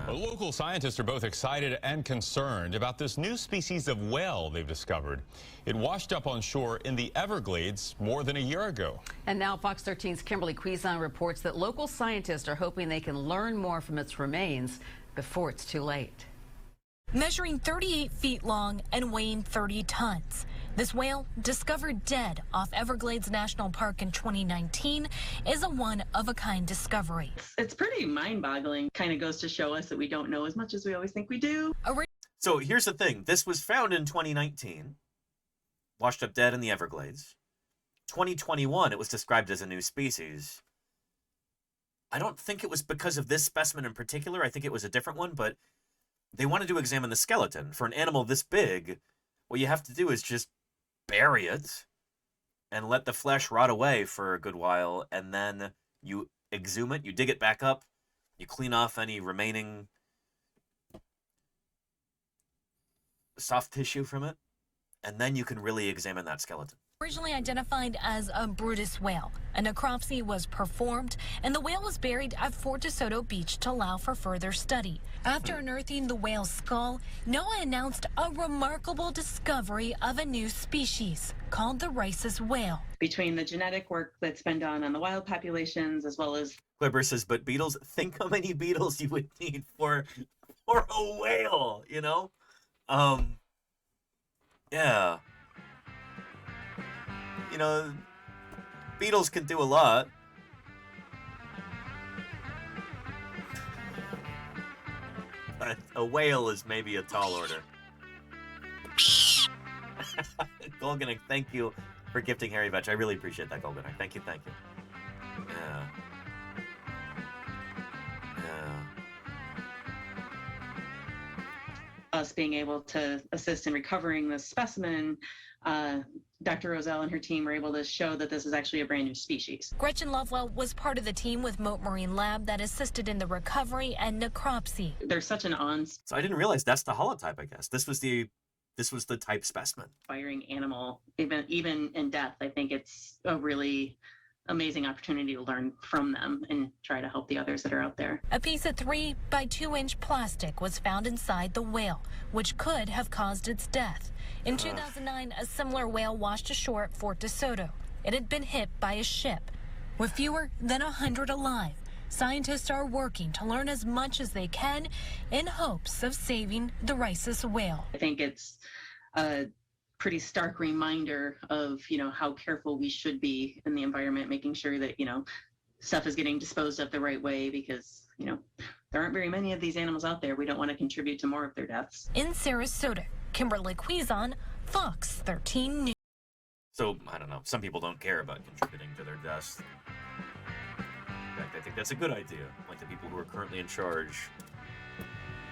Local scientists are both excited and concerned about this new species of whale they've discovered. It washed up on shore in the Everglades more than a year ago. And now Fox 13's Kimberly Cuisin reports that local scientists are hoping they can learn more from its remains before it's too late. Measuring 38 feet long and weighing 30 tons. This whale, discovered dead off Everglades National Park in 2019, is a one-of-a-kind discovery. It's pretty mind-boggling. Kind of goes to show us that we don't know as much as we always think we do. So here's the thing. This was found in 2019, washed up dead in the Everglades. 2021, it was described as a new species. I don't think it was because of this specimen in particular. I think it was a different one, but they wanted to examine the skeleton. For an animal this big, what you have to do is just bury it and let the flesh rot away for a good while, and then you exhume it, you dig it back up, you clean off any remaining soft tissue from it, and then you can really examine that skeleton. Originally identified as a Brutus whale, a necropsy was performed, and the whale was buried at Fort DeSoto Beach to allow for further study. After unearthing the whale's skull, NOAA announced a remarkable discovery of a new species called the Rice's whale. Between the genetic work that's been done on the wild populations, as well as Kleber says, but beetles, think how many beetles you would need for a whale, you know? Yeah. You know, beetles can do a lot. But a whale is maybe a tall order. Golganek, thank you for gifting Harry Vetch. I really appreciate that, Golganek. Thank you. Yeah. us being able to assist in recovering this specimen, Dr. Roselle and her team were able to show that this is actually a brand new species. Gretchen Lovewell was part of the team with Moat Marine Lab that assisted in the recovery and necropsy. There's such an So I didn't realize that's the holotype, I guess. This was the type specimen. Inspiring animal, even in death. I think it's a really amazing opportunity to learn from them and try to help the others that are out there. A piece of 3 by 2 inch plastic was found inside the whale, which could have caused its death. In 2009, a similar whale washed ashore at Fort DeSoto. It had been hit by a ship. With fewer than 100 alive, scientists are working to learn as much as they can in hopes of saving the Rice's whale. I think it's a pretty stark reminder of, how careful we should be in the environment, making sure that, stuff is getting disposed of the right way because, there aren't very many of these animals out there. We don't want to contribute to more of their deaths. In Sarasota, Kimberly Cuisin, Fox 13 News. So, I don't know. Some people don't care about contributing to their deaths. In fact, I think that's a good idea. Like the people who are currently in charge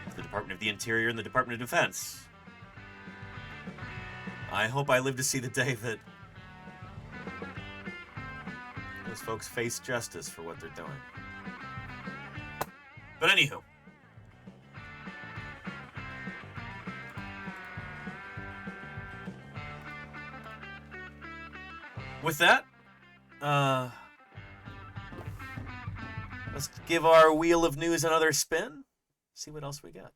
of the Department of the Interior and the Department of Defense. I hope I live to see the day that those folks face justice for what they're doing. But anywho. With that, let's give our Wheel of News another spin. See what else we got.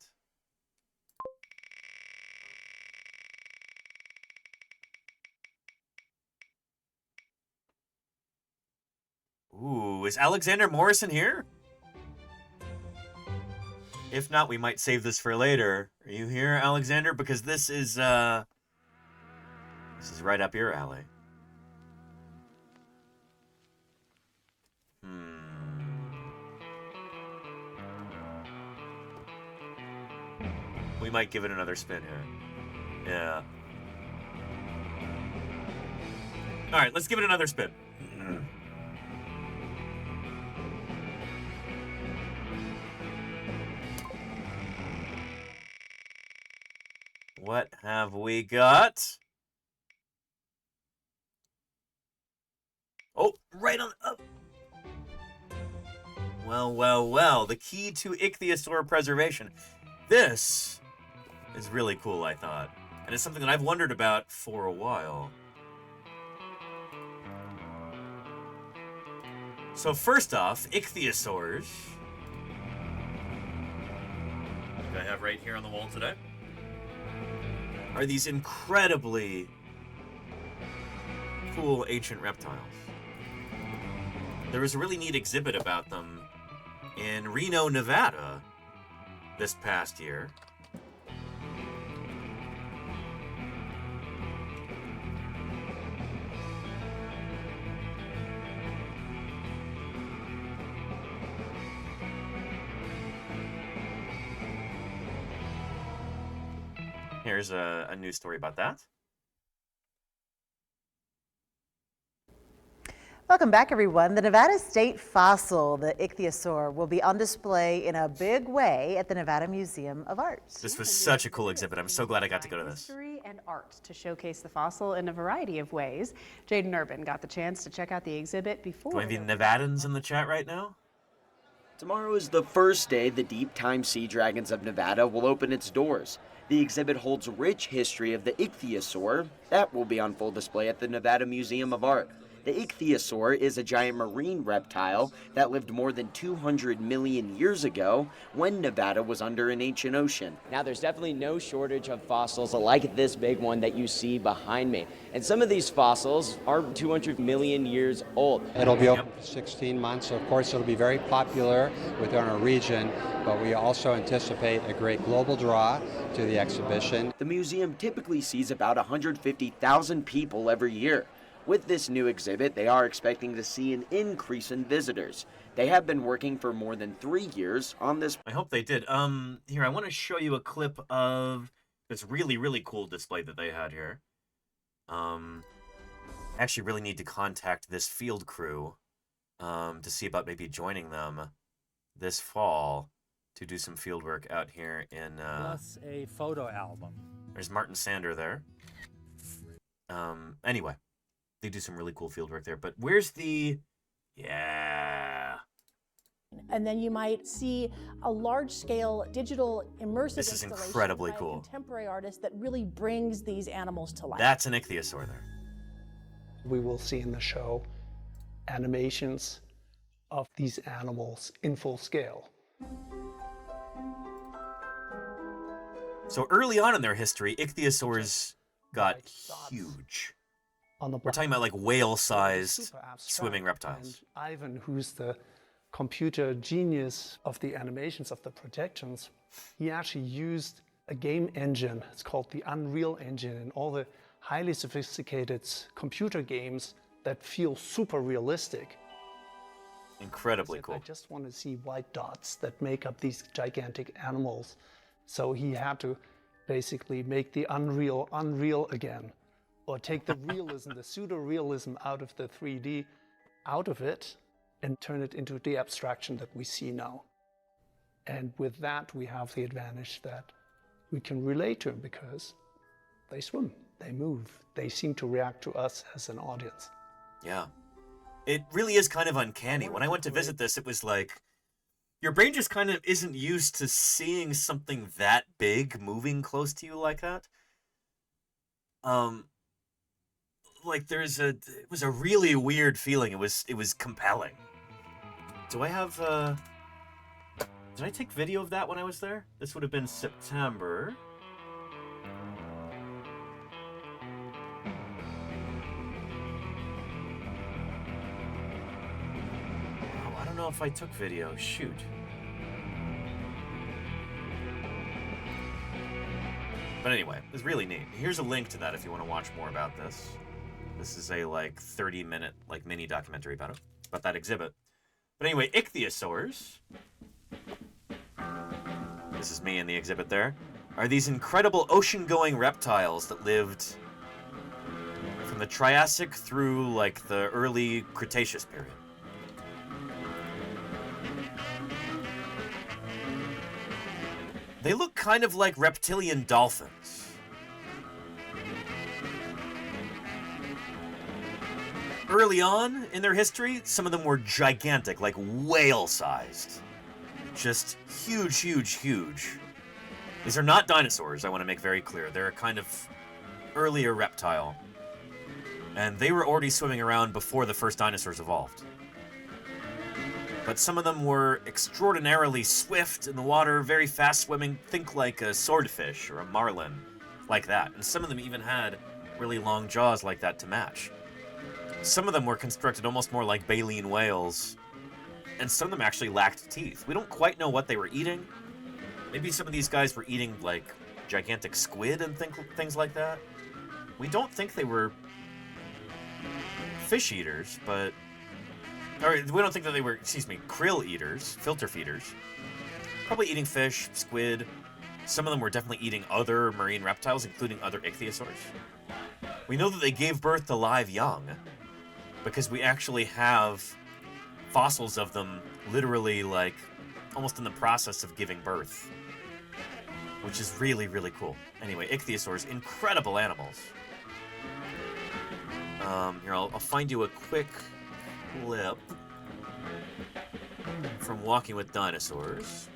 Ooh, Is Alexander Morrison here? If not, we might save this for later. Are you here, Alexander? Because this is right up your alley. We might give it another spin here. Yeah. All right, let's give it another spin. What have we got? Oh, right on. Oh. Well. The key to ichthyosaur preservation. This is really cool, I thought. And it's something that I've wondered about for a while. So first off, ichthyosaurs. Like I have right here on the wall today. Are these incredibly cool ancient reptiles. There was a really neat exhibit about them in Reno, Nevada this past year. Here's a news story about that. Welcome back, everyone. The Nevada State fossil, the ichthyosaur, will be on display in a big way at the Nevada Museum of Art. This was such a cool exhibit. I'm so glad I got to go to this. History and art to showcase the fossil in a variety of ways. Jaden Urban got the chance to check out the exhibit before. Do I have any Nevadans in the chat right now? Tomorrow is the first day the Deep Time Sea Dragons of Nevada will open its doors. The exhibit holds rich history of the ichthyosaur that will be on full display at the Nevada Museum of Art. The ichthyosaur is a giant marine reptile that lived more than 200 million years ago when Nevada was under an ancient ocean. Now, there's definitely no shortage of fossils like this big one that you see behind me. And some of these fossils are 200 million years old. It'll be open for 16 months. So of course, it'll be very popular within our region, but we also anticipate a great global draw to the exhibition. The museum typically sees about 150,000 people every year. With this new exhibit, they are expecting to see an increase in visitors. They have been working for more than 3 years on this. I hope they did. Here, I want to show you a clip of this really, really cool display that they had here. I actually really need to contact this field crew to see about maybe joining them this fall to do some field work out here in... Plus a photo album. There's Martin Sander there. Anyway. They do some really cool field work there, but where's the... Yeah. And then you might see a large-scale digital immersive This is installation incredibly by a cool. contemporary artist that really brings these animals to life. That's an ichthyosaur there. We will see in the show animations of these animals in full scale. So early on in their history, ichthyosaurs got huge. We're talking about like whale-sized swimming reptiles. And Ivan, who's the computer genius of the animations of the projections, he actually used a game engine. It's called the Unreal Engine, and all the highly sophisticated computer games that feel super realistic. Incredibly cool. I just want to see white dots that make up these gigantic animals. So he had to basically make the unreal unreal again. Or take the realism, the pseudo-realism out of the 3D, out of it, and turn it into the abstraction that we see now. And with that, we have the advantage that we can relate to them because they swim, they move, they seem to react to us as an audience. Yeah. It really is kind of uncanny. When I went to visit this, it was like, your brain just kind of isn't used to seeing something that big moving close to you like that. Like it was a really weird feeling. It was compelling. Do I have did I take video of that when I was there? This would have been September. know if I took video. Shoot. But anyway, it's really neat. Here's a link to that if you want to watch more about this. This is a, like, 30-minute, like, mini documentary about it, about that exhibit. But anyway, ichthyosaurs, this is me in the exhibit there, are these incredible ocean-going reptiles that lived from the Triassic through, like, the early Cretaceous period. They look kind of like reptilian dolphins. Early on in their history, some of them were gigantic, like whale-sized. Just huge, huge, huge. These are not dinosaurs, I want to make very clear. They're a kind of earlier reptile. And they were already swimming around before the first dinosaurs evolved. But some of them were extraordinarily swift in the water, very fast swimming. Think like a swordfish or a marlin, like that. And some of them even had really long jaws like that to match. Some of them were constructed almost more like baleen whales. And some of them actually lacked teeth. We don't quite know what they were eating. Maybe some of these guys were eating, like, gigantic squid and things like that. We don't think they were fish eaters, but... Or we don't think that they were, krill eaters, filter feeders. Probably eating fish, squid. Some of them were definitely eating other marine reptiles, including other ichthyosaurs. We know that they gave birth to live young, because we actually have fossils of them literally, like, almost in the process of giving birth. Which is really, really cool. Anyway, ichthyosaurs, incredible animals. Here, I'll find you a quick clip from Walking with Dinosaurs.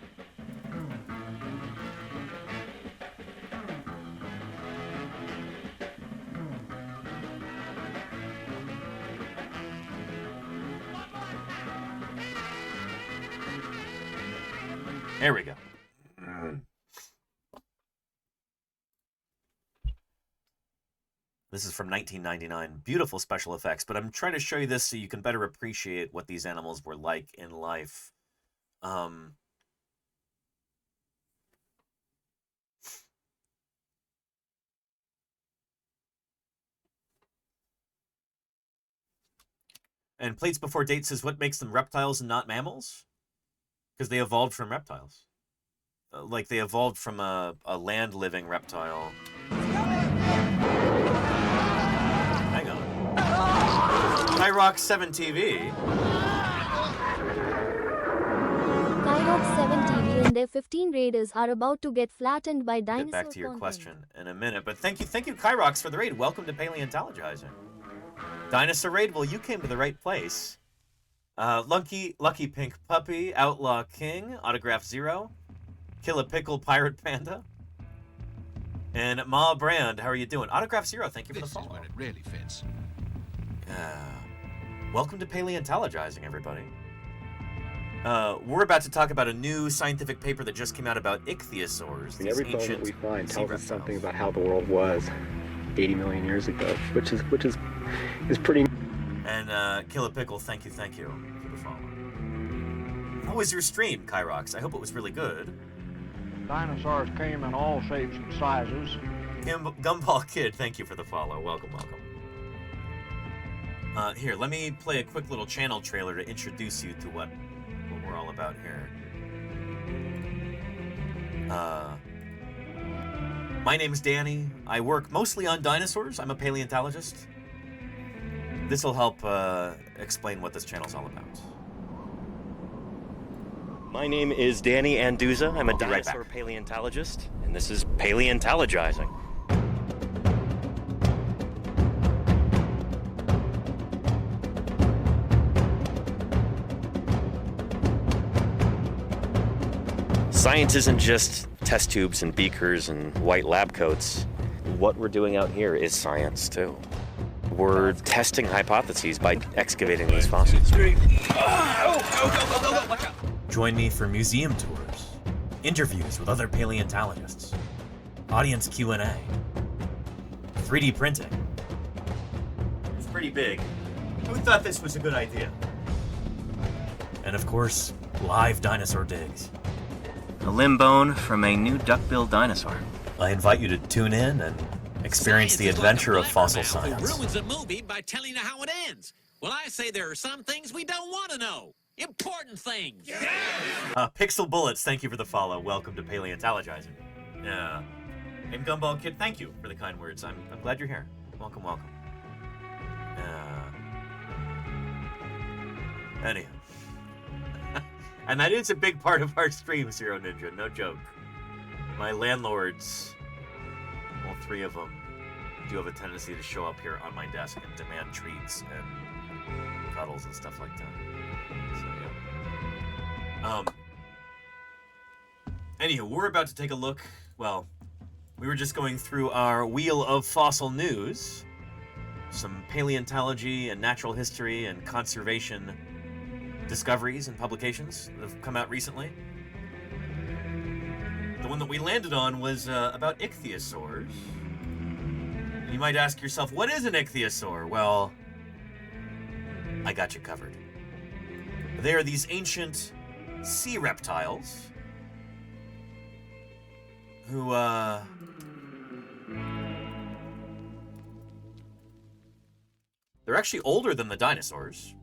There we go. This is from 1999. Beautiful special effects, but I'm trying to show you this so you can better appreciate what these animals were like in life. And Plates Before Date says, what makes them reptiles and not mammals? Because they evolved from reptiles. Like, they evolved from a land-living reptile. Hang on. Kyrox7TV. Kyrox7TV and their 15 raiders are about to get flattened by dinosaur Get back to your content. question in a minute, but thank you Kyrox for the raid. Welcome to Paleontologizing. Dinosaur raid, well, you came to the right place. Lucky Pink Puppy, Outlaw King, Autograph Zero, Kill a Pickle Pirate Panda, and Ma Brand, how are you doing? Autograph Zero, thank you for the follow. This is when it really fits. Welcome to Paleontologizing, everybody. We're about to talk about a new scientific paper that just came out about ichthyosaurs. I mean, every bone that we find tells us something about how the world was 80 million years ago, which is pretty. And Kill a Pickle, thank you for the follow. How was your stream, Kyrox? I hope it was really good. Dinosaurs came in all shapes and sizes. Gumball Kid, thank you for the follow. Welcome. Here, let me play a quick little channel trailer to introduce you to what we're all about here. My name's Danny. I work mostly on dinosaurs. I'm a paleontologist. This will help explain what this channel's all about. My name is Danny Anduza. I'm a dinosaur paleontologist, and this is Paleontologizing. Science isn't just test tubes and beakers and white lab coats. What we're doing out here is science, too. We're testing hypotheses by excavating these fossils. Join me for museum tours, interviews with other paleontologists, audience Q&A, 3D printing. It's pretty big. Who thought this was a good idea? And of course, live dinosaur digs. A limb bone from a new duck-billed dinosaur. I invite you to tune in and experience the adventure of fossil Who science. ruins a movie by telling you how it ends? Well, I say there are some things we don't want to know. Important things. Pixel Bullets, thank you for the follow. Welcome to Paleontologizing. Yeah. And Gumball Kid, thank you for the kind words. I'm glad you're here. Welcome, welcome. Anyhow. And that is a big part of our stream, Zero Ninja, no joke. My landlords, all three of them, do have a tendency to show up here on my desk and demand treats and cuddles and stuff like that. So, yeah. Anywho, we're about to take a look. Well, we were just going through our wheel of fossil news. Some paleontology and natural history and conservation discoveries and publications that have come out recently. The one that we landed on was about ichthyosaurs. And you might ask yourself, what is an ichthyosaur? Well, I got you covered. They are these ancient sea reptiles who, they're actually older than the dinosaurs.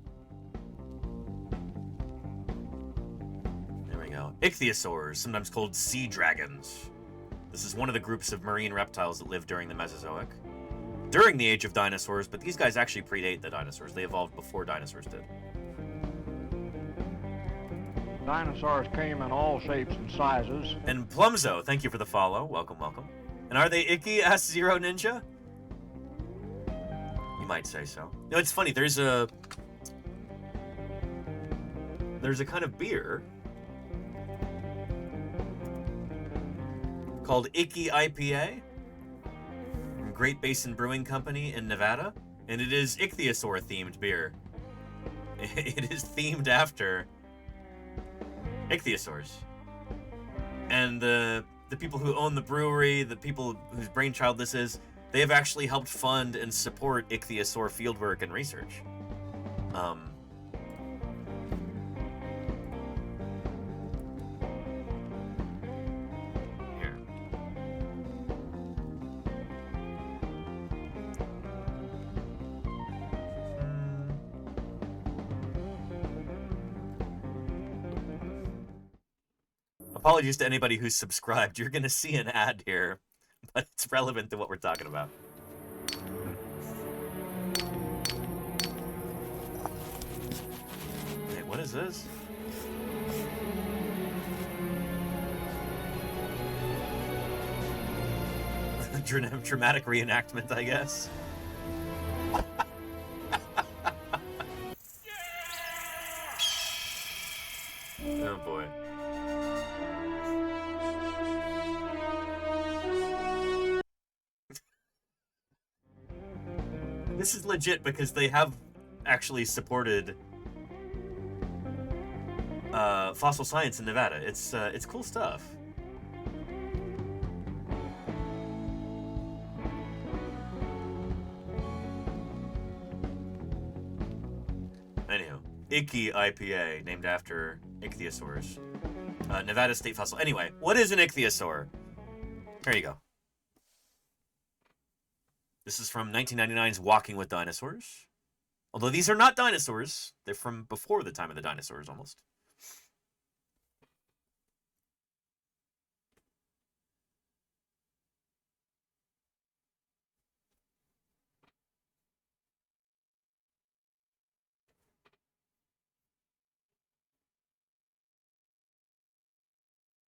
There we go. Ichthyosaurs, sometimes called sea dragons. This is one of the groups of marine reptiles that lived during the Mesozoic. During the age of dinosaurs, but these guys actually predate the dinosaurs. They evolved before dinosaurs did. Dinosaurs came in all shapes and sizes. And Plumzo, thank you for the follow. Welcome, welcome. And are they icky? Asks Zero Ninja. You might say so. No, it's funny. There's a kind of beer called Icky IPA from Great Basin Brewing Company in Nevada, and it is ichthyosaur themed beer. It is themed after ichthyosaurs. And the people who own the brewery, the people whose brainchild this is, they have actually helped fund and support ichthyosaur fieldwork and research. Here. Apologies to anybody who's subscribed. You're going to see an ad here, but it's relevant to what we're talking about. Wait, what is this? Dramatic reenactment, I guess. Oh boy. This is legit because they have actually supported fossil science in Nevada. It's cool stuff. Anyhow, Icky IPA, named after ichthyosaurs. Nevada State Fossil. Anyway, what is an ichthyosaur? Here you go. This is from 1999's Walking with Dinosaurs. Although these are not dinosaurs. They're from before the time of the dinosaurs, almost.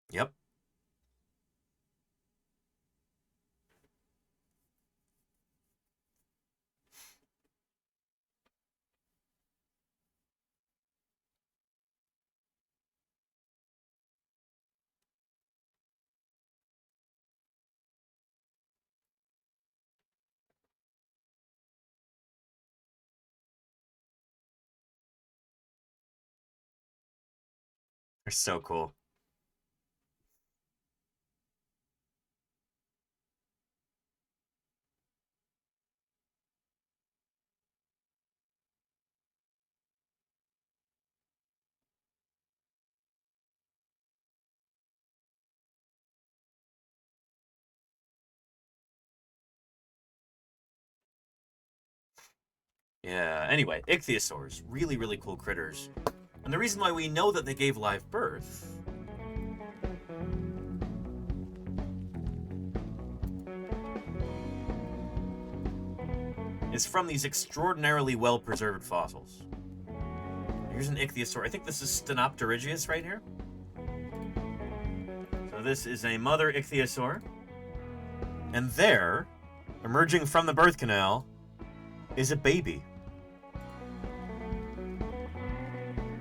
Yep. They're so cool. Yeah, anyway, ichthyosaurs, really, really cool critters. And the reason why we know that they gave live birth is from these extraordinarily well-preserved fossils. Here's an ichthyosaur. I think this is Stenopterygius right here. So this is a mother ichthyosaur. And there, emerging from the birth canal, is a baby.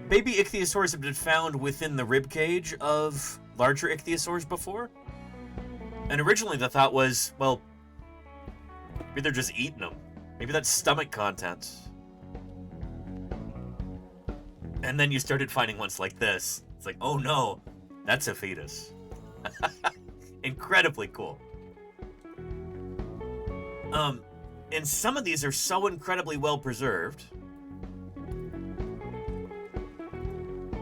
Baby ichthyosaurs have been found within the rib cage of larger ichthyosaurs before. And originally the thought was, well, maybe they're just eating them. Maybe that's stomach contents. And then you started finding ones like this. It's like, oh no, that's a fetus. Incredibly cool. And some of these are so incredibly well preserved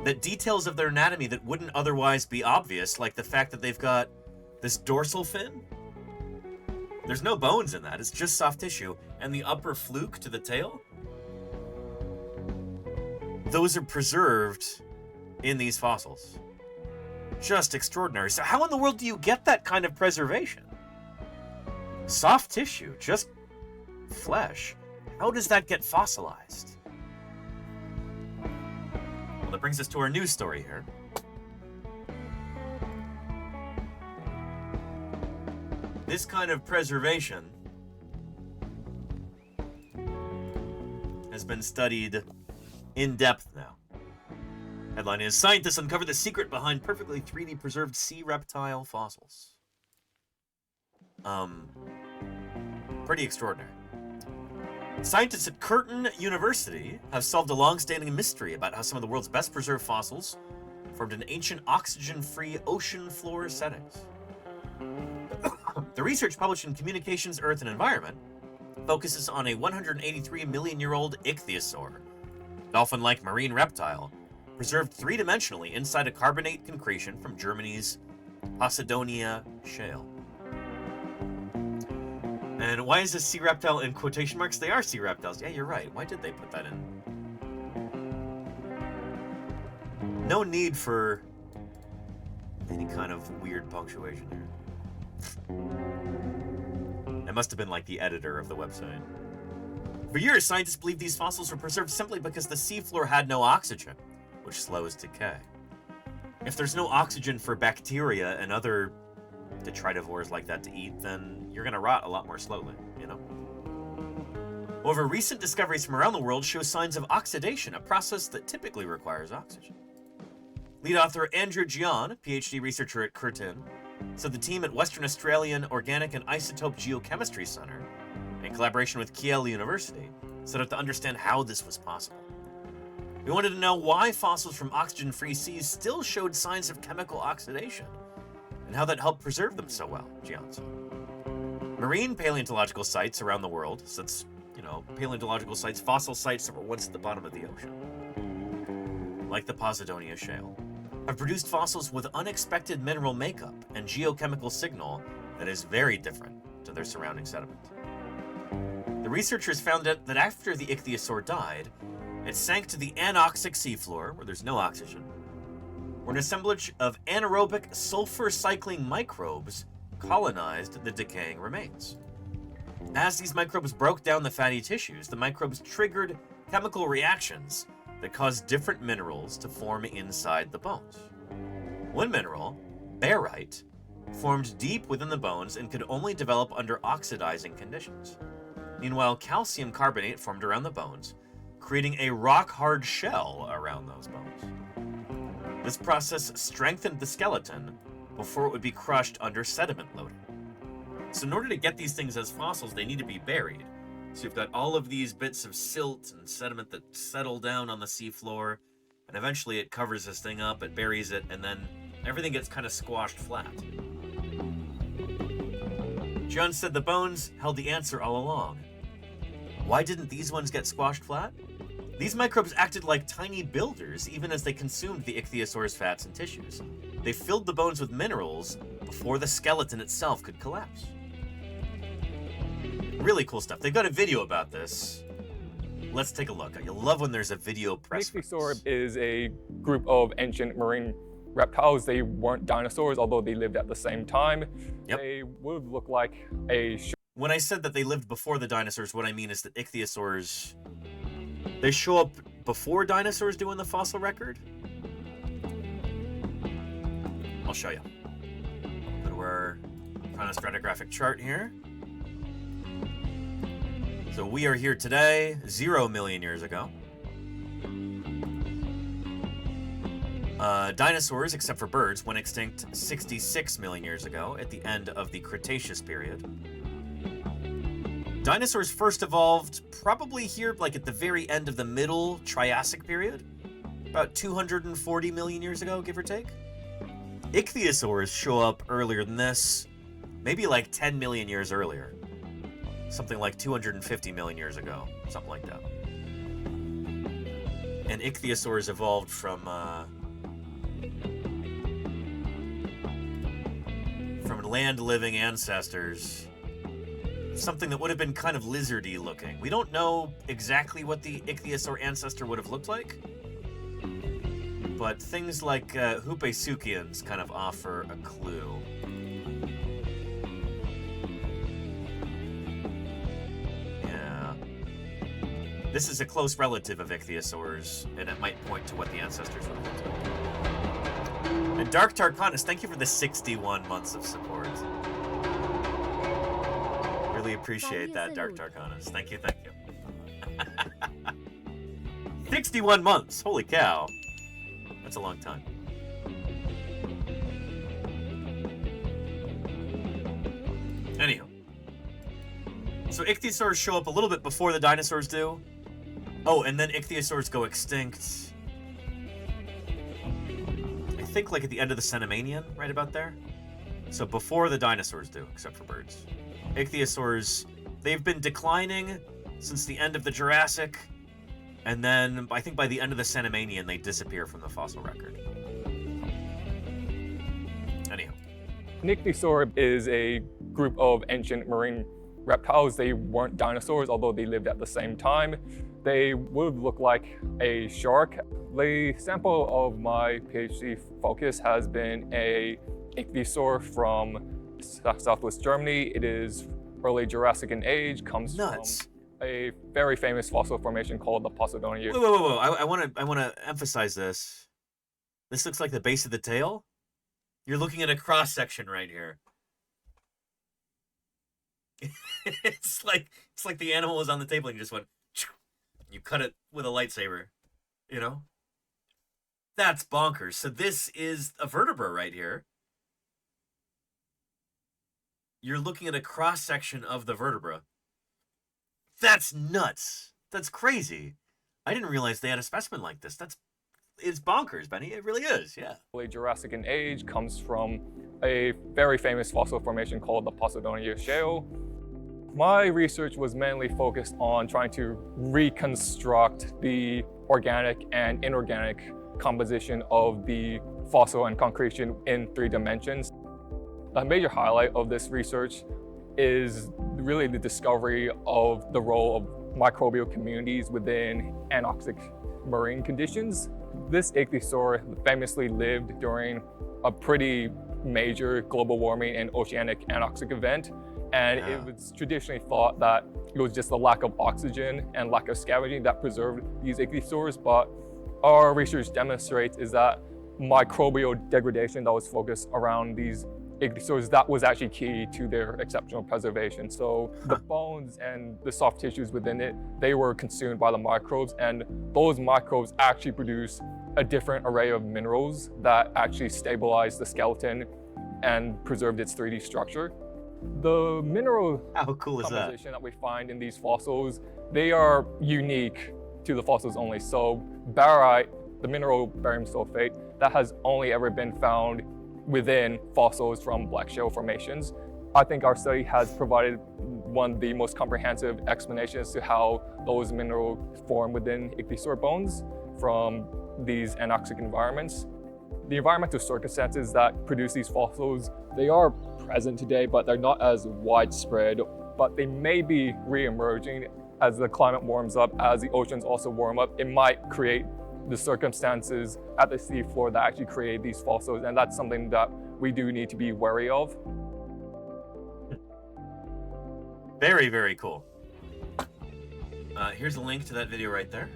that details of their anatomy that wouldn't otherwise be obvious, like the fact that they've got this dorsal fin. There's no bones in that, it's just soft tissue. And the upper fluke to the tail, those are preserved in these fossils. Just extraordinary. So how in the world do you get that kind of preservation? Soft tissue, just flesh. How does that get fossilized? Well, that brings us to our news story here. This kind of preservation has been studied in depth now. Headline is, scientists uncover the secret behind perfectly 3D preserved sea reptile fossils. Pretty extraordinary. Scientists at Curtin University have solved a long-standing mystery about how some of the world's best preserved fossils formed in ancient oxygen-free ocean floor settings. The research, published in Communications, Earth and Environment, focuses on a 183-million-year-old ichthyosaur, dolphin-like marine reptile, preserved three-dimensionally inside a carbonate concretion from Germany's Posidonia shale. And why is this sea reptile in quotation marks? They are sea reptiles. Yeah, you're right. Why did they put that in? No need for any kind of weird punctuation here. It must have been like the editor of the website. For years, scientists believed these fossils were preserved simply because the seafloor had no oxygen, which slows decay. If there's no oxygen for bacteria and other detritivores like that to eat, then you're gonna rot a lot more slowly, you know? However, recent discoveries from around the world show signs of oxidation, a process that typically requires oxygen. Lead author Andrew Gian, PhD researcher at Curtin, said the team at Western Australian Organic and Isotope Geochemistry Center, in collaboration with Kiel University, set out to understand how this was possible. We wanted to know why fossils from oxygen-free seas still showed signs of chemical oxidation, and how that helped preserve them so well, Gian said. Marine paleontological sites around the world, so that's, paleontological sites, fossil sites that were once at the bottom of the ocean, like the Posidonia shale, have produced fossils with unexpected mineral makeup and geochemical signal that is very different to their surrounding sediment. The researchers found out that after the ichthyosaur died, it sank to the anoxic seafloor, where there's no oxygen, where an assemblage of anaerobic sulfur-cycling microbes colonized the decaying remains. As these microbes broke down the fatty tissues, the microbes triggered chemical reactions that caused different minerals to form inside the bones. One mineral, barite, formed deep within the bones and could only develop under oxidizing conditions. Meanwhile, calcium carbonate formed around the bones, creating a rock-hard shell around those bones. This process strengthened the skeleton before it would be crushed under sediment loading. So in order to get these things as fossils, they need to be buried. So you've got all of these bits of silt and sediment that settle down on the seafloor, and eventually it covers this thing up, it buries it, and then everything gets kind of squashed flat. John said the bones held the answer all along. Why didn't these ones get squashed flat? These microbes acted like tiny builders even as they consumed the ichthyosaur's fats and tissues. They filled the bones with minerals before the skeleton itself could collapse. Really cool stuff. They've got a video about this Let's take a look. I love when there's a video press. Ichthyosaur is a group of ancient marine reptiles. They weren't dinosaurs, although they lived at the same time. Yep. They would look like a... When I said that they lived before the dinosaurs, what I mean is that ichthyosaurs, they show up before dinosaurs do in the fossil record. I'll show you. Go to our chronostratigraphic chart here. So we are here today, 0 million years ago. Dinosaurs, except for birds, went extinct 66 million years ago at the end of the Cretaceous period. Dinosaurs first evolved probably here, like at the very end of the middle Triassic period, about 240 million years ago, give or take. Ichthyosaurs show up earlier than this, maybe like 10 million years earlier. Something like 250 million years ago, something like that. And ichthyosaurs evolved from land-living ancestors, something that would have been kind of lizardy looking. We don't know exactly what the ichthyosaur ancestor would have looked like, but things like Hupasuchians kind of offer a clue. Yeah. This is a close relative of ichthyosaurs, and it might point to what the ancestors would have looked like. And Dark Tarkanus, thank you for the 61 months of support. Really appreciate that, Dark Tarkanus. Thank you, thank you. 61 months, holy cow. That's a long time. Anyhow. So ichthyosaurs show up a little bit before the dinosaurs do. Oh, and then ichthyosaurs go extinct. I think like at the end of the Cenomanian, right about there. So before the dinosaurs do, except for birds. Ichthyosaurs, they've been declining since the end of the Jurassic, and then I think by the end of the Cenomanian, they disappear from the fossil record. Anyhow. An ichthyosaur is a group of ancient marine reptiles. They weren't dinosaurs, although they lived at the same time. They would look like a shark. The sample of my PhD focus has been a ichthyosaur from southwest Germany. It is early Jurassic in age, comes from a very famous fossil formation called the Posidonia. Whoa. I want to emphasize this. This looks like the base of the tail. You're looking at a cross section right here. It's like the animal was on the table and you just went. You cut it with a lightsaber, you know? That's bonkers. So this is a vertebra right here. You're looking at a cross-section of the vertebra. That's nuts. That's crazy. I didn't realize they had a specimen like this. It's bonkers, Benny. It really is, yeah. Early Jurassic in age, comes from a very famous fossil formation called the Posidonia shale. My research was mainly focused on trying to reconstruct the organic and inorganic composition of the fossil and concretion in 3 dimensions. A major highlight of this research is really the discovery of the role of microbial communities within anoxic marine conditions. This ichthyosaur famously lived during a pretty major global warming and oceanic anoxic event. And it was traditionally thought that it was just the lack of oxygen and lack of scavenging that preserved these ichthyosaurs. But our research demonstrates is that microbial degradation that was focused around these ichthyosaurs, that was actually key to their exceptional preservation. So the bones and the soft tissues within it, they were consumed by the microbes, and those microbes actually produce a different array of minerals that actually stabilized the skeleton and preserved its 3D structure. The mineral composition that we find in these fossils, they are unique to the fossils only. So barite, the mineral barium sulfate, that has only ever been found within fossils from black shale formations. I think our study has provided one of the most comprehensive explanations to how those minerals form within ichthyosaur bones from these anoxic environments. The environmental circumstances that produce these fossils, they are present today, but they're not as widespread, but they may be re-emerging as the climate warms up, as the oceans also warm up, it might create the circumstances at the seafloor that actually create these fossils, and that's something that we do need to be wary of. Very, very cool. Here's a link to that video right there.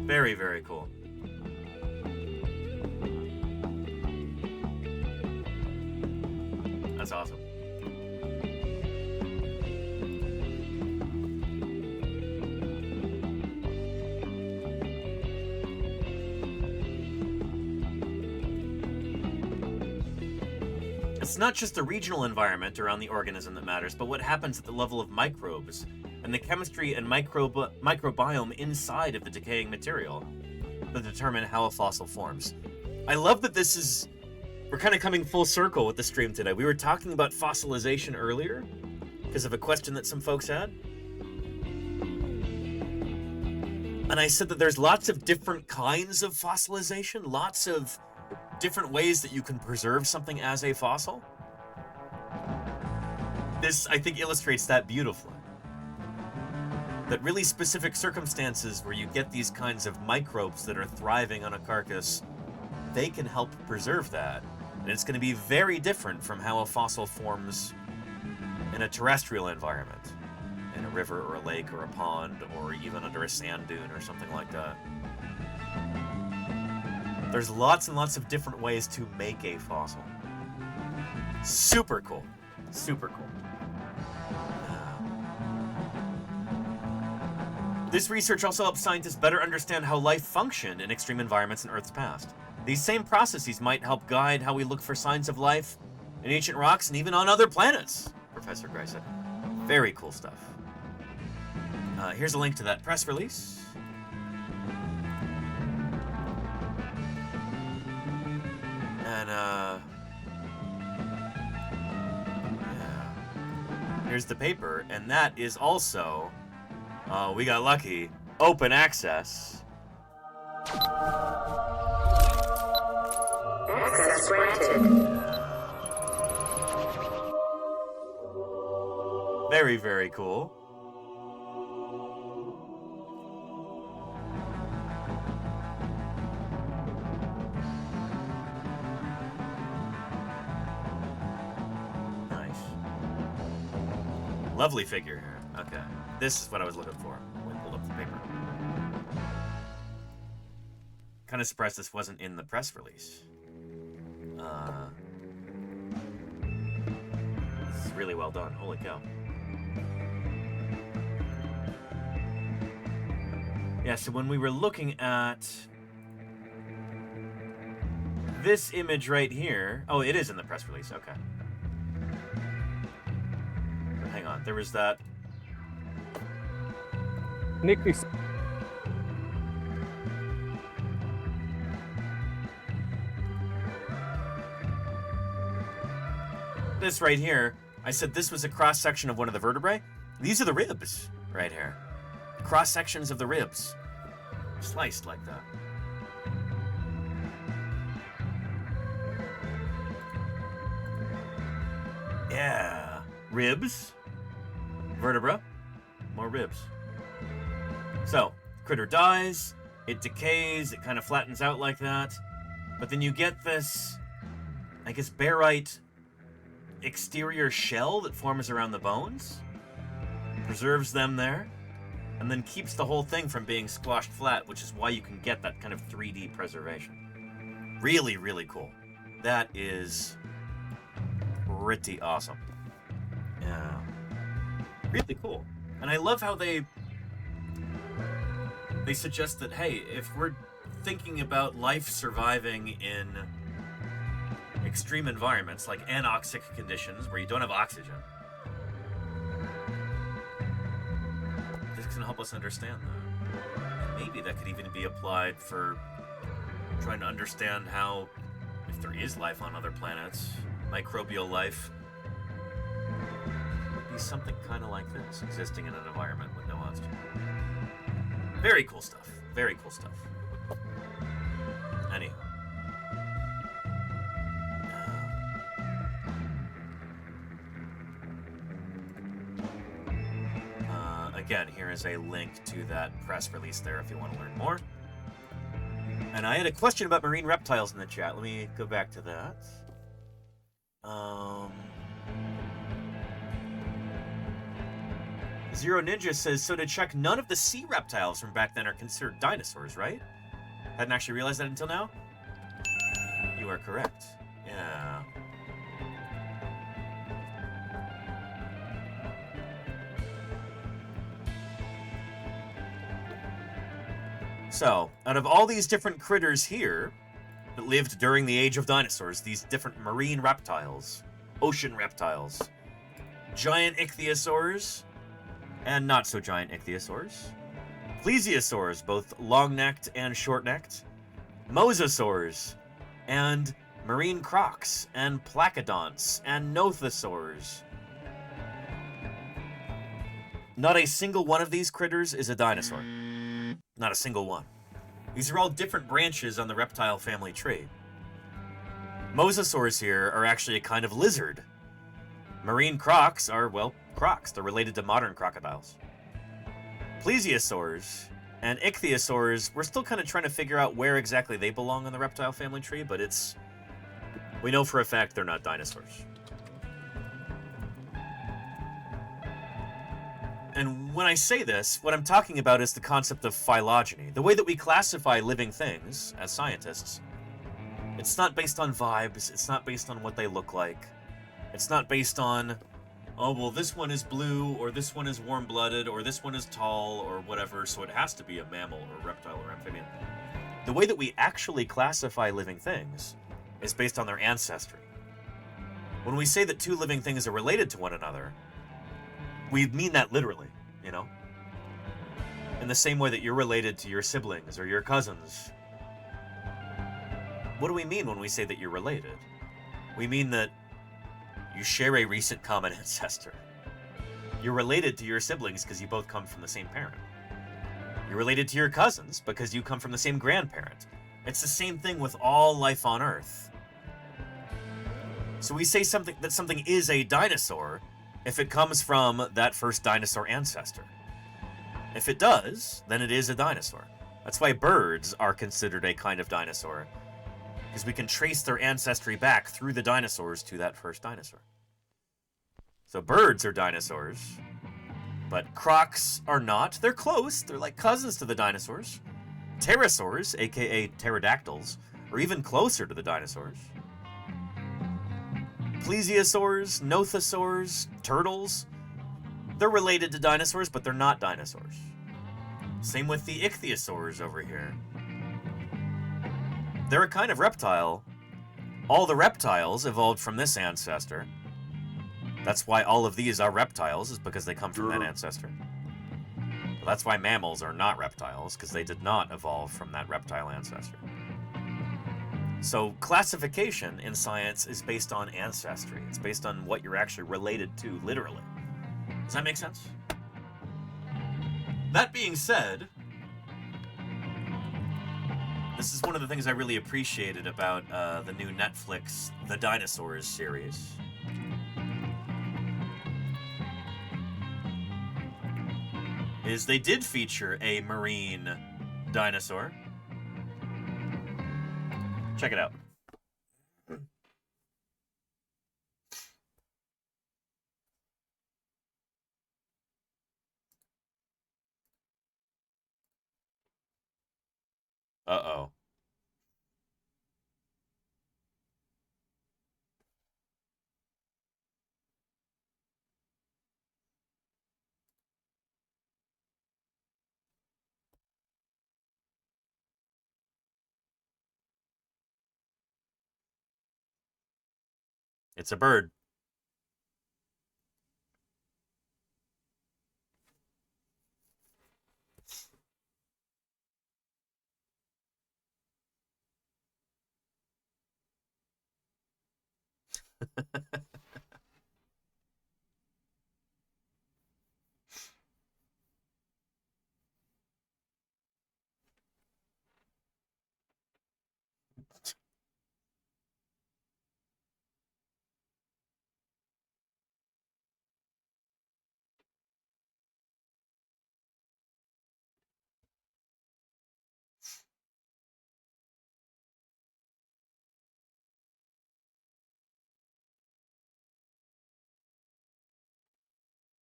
Very, very cool. That's awesome. It's not just the regional environment around the organism that matters, but what happens at the level of microbes and the chemistry and microbiome inside of the decaying material that determine how a fossil forms. I love that we're kind of coming full circle with the stream today. We were talking about fossilization earlier because of a question that some folks had. And I said that there's lots of different kinds of fossilization, lots of different ways that you can preserve something as a fossil. This, I think, illustrates that beautifully. That really specific circumstances where you get these kinds of microbes that are thriving on a carcass, they can help preserve that. And it's going to be very different from how a fossil forms in a terrestrial environment, in a river or a lake or a pond, or even under a sand dune or something like that. There's lots and lots of different ways to make a fossil. Super cool. Super cool. This research also helps scientists better understand how life functioned in extreme environments in Earth's past. These same processes might help guide how we look for signs of life in ancient rocks and even on other planets, Professor Gray said. Very cool stuff. Here's a link to that press release. And, yeah. Here's the paper, and that is also, we got lucky, open access. Access granted. Very, very cool. Lovely figure here. Okay. This is what I was looking for when I pulled up the paper. Kind of surprised this wasn't in the press release. This is really well done. Holy cow. Yeah, so when we were looking at this image right here... Oh, it is in the press release. Okay. Hang on, there was that. Nick, this right here, I said this was a cross-section of one of the vertebrae. These are the ribs right here. Cross-sections of the ribs. Sliced like that. Yeah. Ribs. Vertebra. More ribs. So, critter dies, it decays, it kind of flattens out like that. But then you get this, I guess, barite exterior shell that forms around the bones. Preserves them there. And then keeps the whole thing from being squashed flat, which is why you can get that kind of 3D preservation. Really, really cool. That is pretty awesome. Yeah. Really cool. And I love how they suggest that, hey, if we're thinking about life surviving in extreme environments like anoxic conditions where you don't have oxygen, this can help us understand that. And maybe that could even be applied for trying to understand how, if there is life on other planets, microbial life, would be something kind of like this, existing in an environment with no oxygen. Very cool stuff. Very cool stuff. Anyhow. Again, here is a link to that press release there if you want to learn more. And I had a question about marine reptiles in the chat. Let me go back to that. Zero Ninja says, so to check, none of the sea reptiles from back then are considered dinosaurs, right? Hadn't actually realized that until now? You are correct. Yeah. So, out of all these different critters here that lived during the age of dinosaurs, these different marine reptiles, ocean reptiles, giant ichthyosaurs, and not so giant ichthyosaurs, plesiosaurs, both long-necked and short-necked, mosasaurs, and marine crocs, and placodonts, and nothosaurs. Not a single one of these critters is a dinosaur. Not a single one. These are all different branches on the reptile family tree. Mosasaurs here are actually a kind of lizard. Marine crocs are, well, crocs. They're related to modern crocodiles. Plesiosaurs and ichthyosaurs, we're still kind of trying to figure out where exactly they belong on the reptile family tree, but we know for a fact they're not dinosaurs. And when I say this, what I'm talking about is the concept of phylogeny. The way that we classify living things as scientists, it's not based on vibes, it's not based on what they look like. It's not based on, oh, well, this one is blue, or this one is warm-blooded, or this one is tall, or whatever, so it has to be a mammal, or reptile, or amphibian. The way that we actually classify living things is based on their ancestry. When we say that two living things are related to one another, we mean that literally, you know? In the same way that you're related to your siblings or your cousins. What do we mean when we say that you're related? We mean that you share a recent common ancestor. You're related to your siblings because you both come from the same parent. You're related to your cousins because you come from the same grandparent. It's the same thing with all life on Earth. So we say that something is a dinosaur if it comes from that first dinosaur ancestor. If it does, then it is a dinosaur. That's why birds are considered a kind of dinosaur, because we can trace their ancestry back through the dinosaurs to that first dinosaur. So birds are dinosaurs, but crocs are not. They're close. They're like cousins to the dinosaurs. Pterosaurs, aka pterodactyls, are even closer to the dinosaurs. Plesiosaurs, nothosaurs, turtles, they're related to dinosaurs, but they're not dinosaurs. Same with the ichthyosaurs over here. They're a kind of reptile. All the reptiles evolved from this ancestor. That's why all of these are reptiles, is because they come from that ancestor. But that's why mammals are not reptiles, because they did not evolve from that reptile ancestor. So classification in science is based on ancestry. It's based on what you're actually related to, literally. Does that make sense? That being said, this is one of the things I really appreciated about the new Netflix The Dinosaurs series. Is they did feature a marine dinosaur. Check it out. Uh-oh. It's a bird.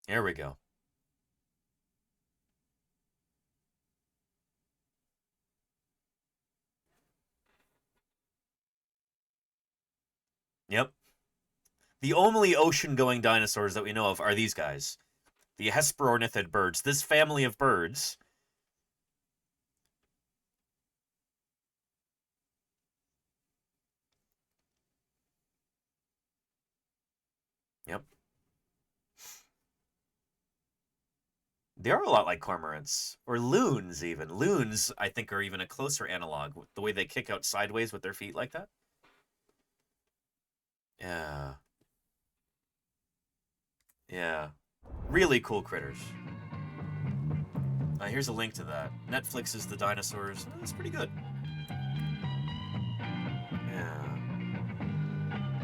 There we go. Yep. The only ocean-going dinosaurs that we know of are these guys. The Hesperornithid birds. This family of birds. Yep. They are a lot like cormorants. Or loons, even. Loons, I think, are even a closer analog. The way they kick out sideways with their feet like that. Yeah. Yeah. Really cool critters. Here's a link to that. Netflix is The Dinosaurs. It's pretty good. Yeah.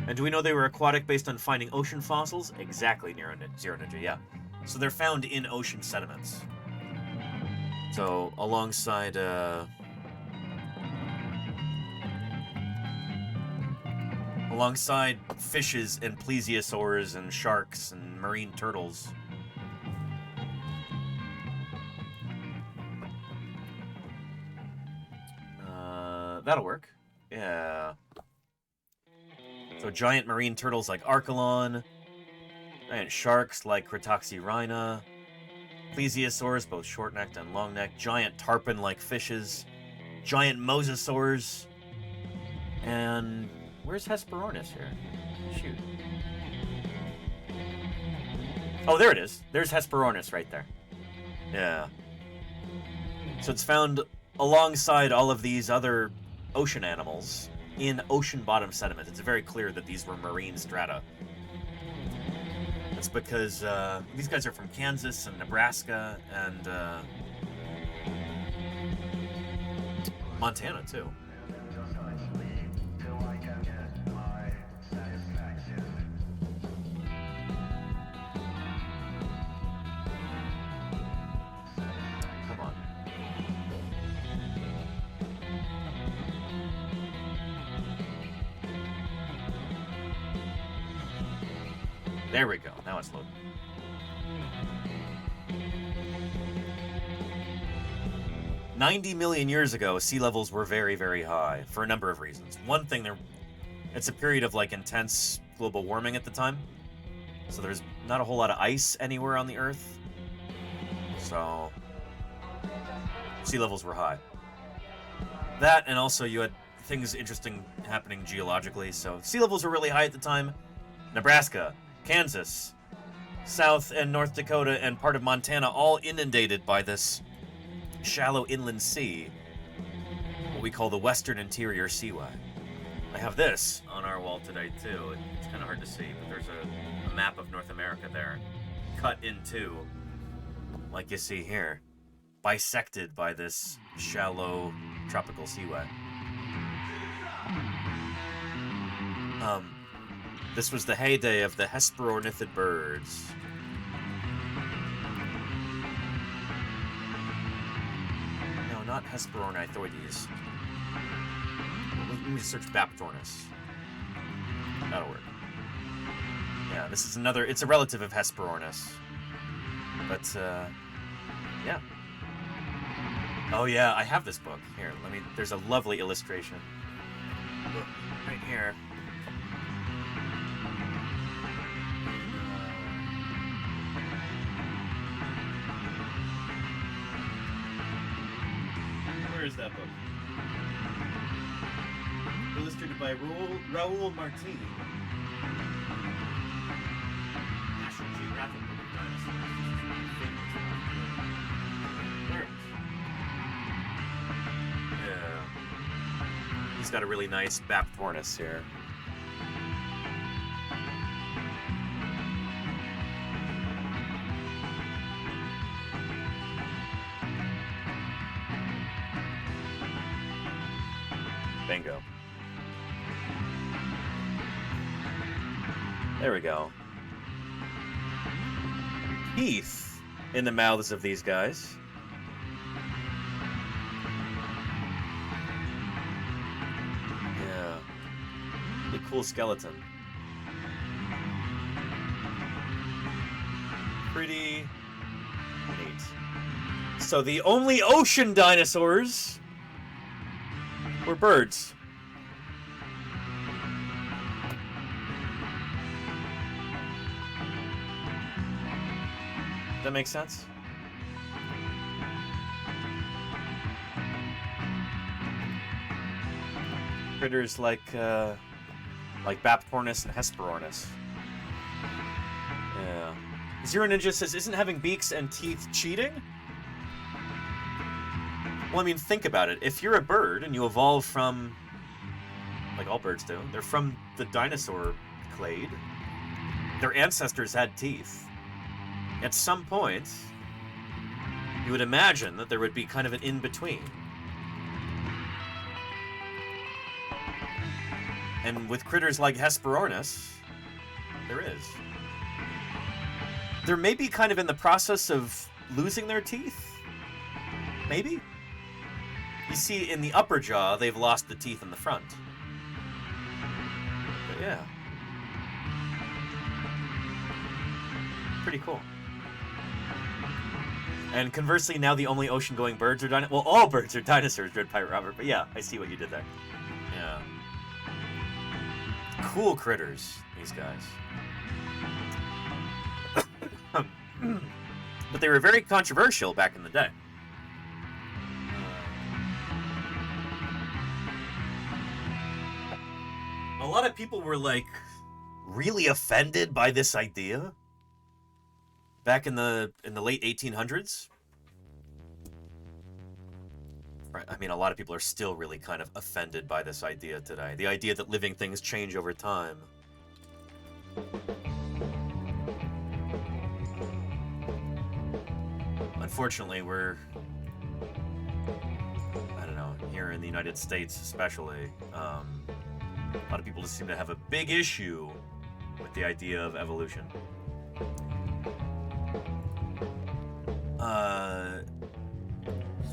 And do we know they were aquatic based on finding ocean fossils? Exactly, Zero Ninja, yeah. So they're found in ocean sediments. So, alongside, alongside fishes and plesiosaurs and sharks and marine turtles. That'll work. Yeah. So giant marine turtles like Archelon, giant sharks like Cretoxyrhina, plesiosaurs, both short-necked and long-necked, giant tarpon-like fishes, giant mosasaurs, and where's Hesperornis here? Shoot. Oh, there it is. There's Hesperornis right there. Yeah. So it's found alongside all of these other ocean animals in ocean bottom sediment. It's very clear that these were marine strata. That's because these guys are from Kansas and Nebraska and Montana too. Come on. There we go. Now it's loading. $90 million years ago, sea levels were very, very high for a number of reasons. One thing, it's a period of like intense global warming at the time, so there's not a whole lot of ice anywhere on the Earth. So sea levels were high. That, and also you had things interesting happening geologically. So sea levels were really high at the time. Nebraska, Kansas, South and North Dakota, and part of Montana all inundated by this shallow inland sea, what we call the Western Interior Seaway. I have this on our wall today too. It's kind of hard to see, but there's a map of North America there, cut in two, like you see here, bisected by this shallow tropical seaway. This was the heyday of the Hesperornithid birds. No, not Hesperornithoides. Let me search Baptornis. That'll work. Yeah, this is another, it's a relative of Hesperornis. But, yeah. Oh yeah, I have this book. Here, there's a lovely illustration. Right here. Where is that book? Illustrated by Raoul Martin. National Geographic Book of Dinosaurs. There it is. Yeah. He's got a really nice Baptornis here. Bingo. There we go. Teeth in the mouths of these guys. Yeah. Really cool skeleton. Pretty neat. So the only ocean dinosaurs were birds. That makes sense? Critters like Baptornis and Hesperornis. Yeah. Zero Ninja says, isn't having beaks and teeth cheating? Well, I mean, think about it. If you're a bird and you evolve from, like all birds do, they're from the dinosaur clade. Their ancestors had teeth. At some point, you would imagine that there would be kind of an in-between. And with critters like Hesperornis, there is. They're maybe kind of in the process of losing their teeth. Maybe? You see, in the upper jaw, they've lost the teeth in the front. But yeah. Pretty cool. And conversely, now the only ocean-going birds are dinosaurs. Well, all birds are dinosaurs, Dread Pirate Robert. But yeah, I see what you did there. Yeah. Cool critters, these guys. But they were very controversial back in the day. A lot of people were like really offended by this idea back in the late 1800s. Right, I mean, a lot of people are still really kind of offended by this idea today. The idea that living things change over time. Unfortunately, we're, I don't know, here in the United States especially, a lot of people just seem to have a big issue with the idea of evolution.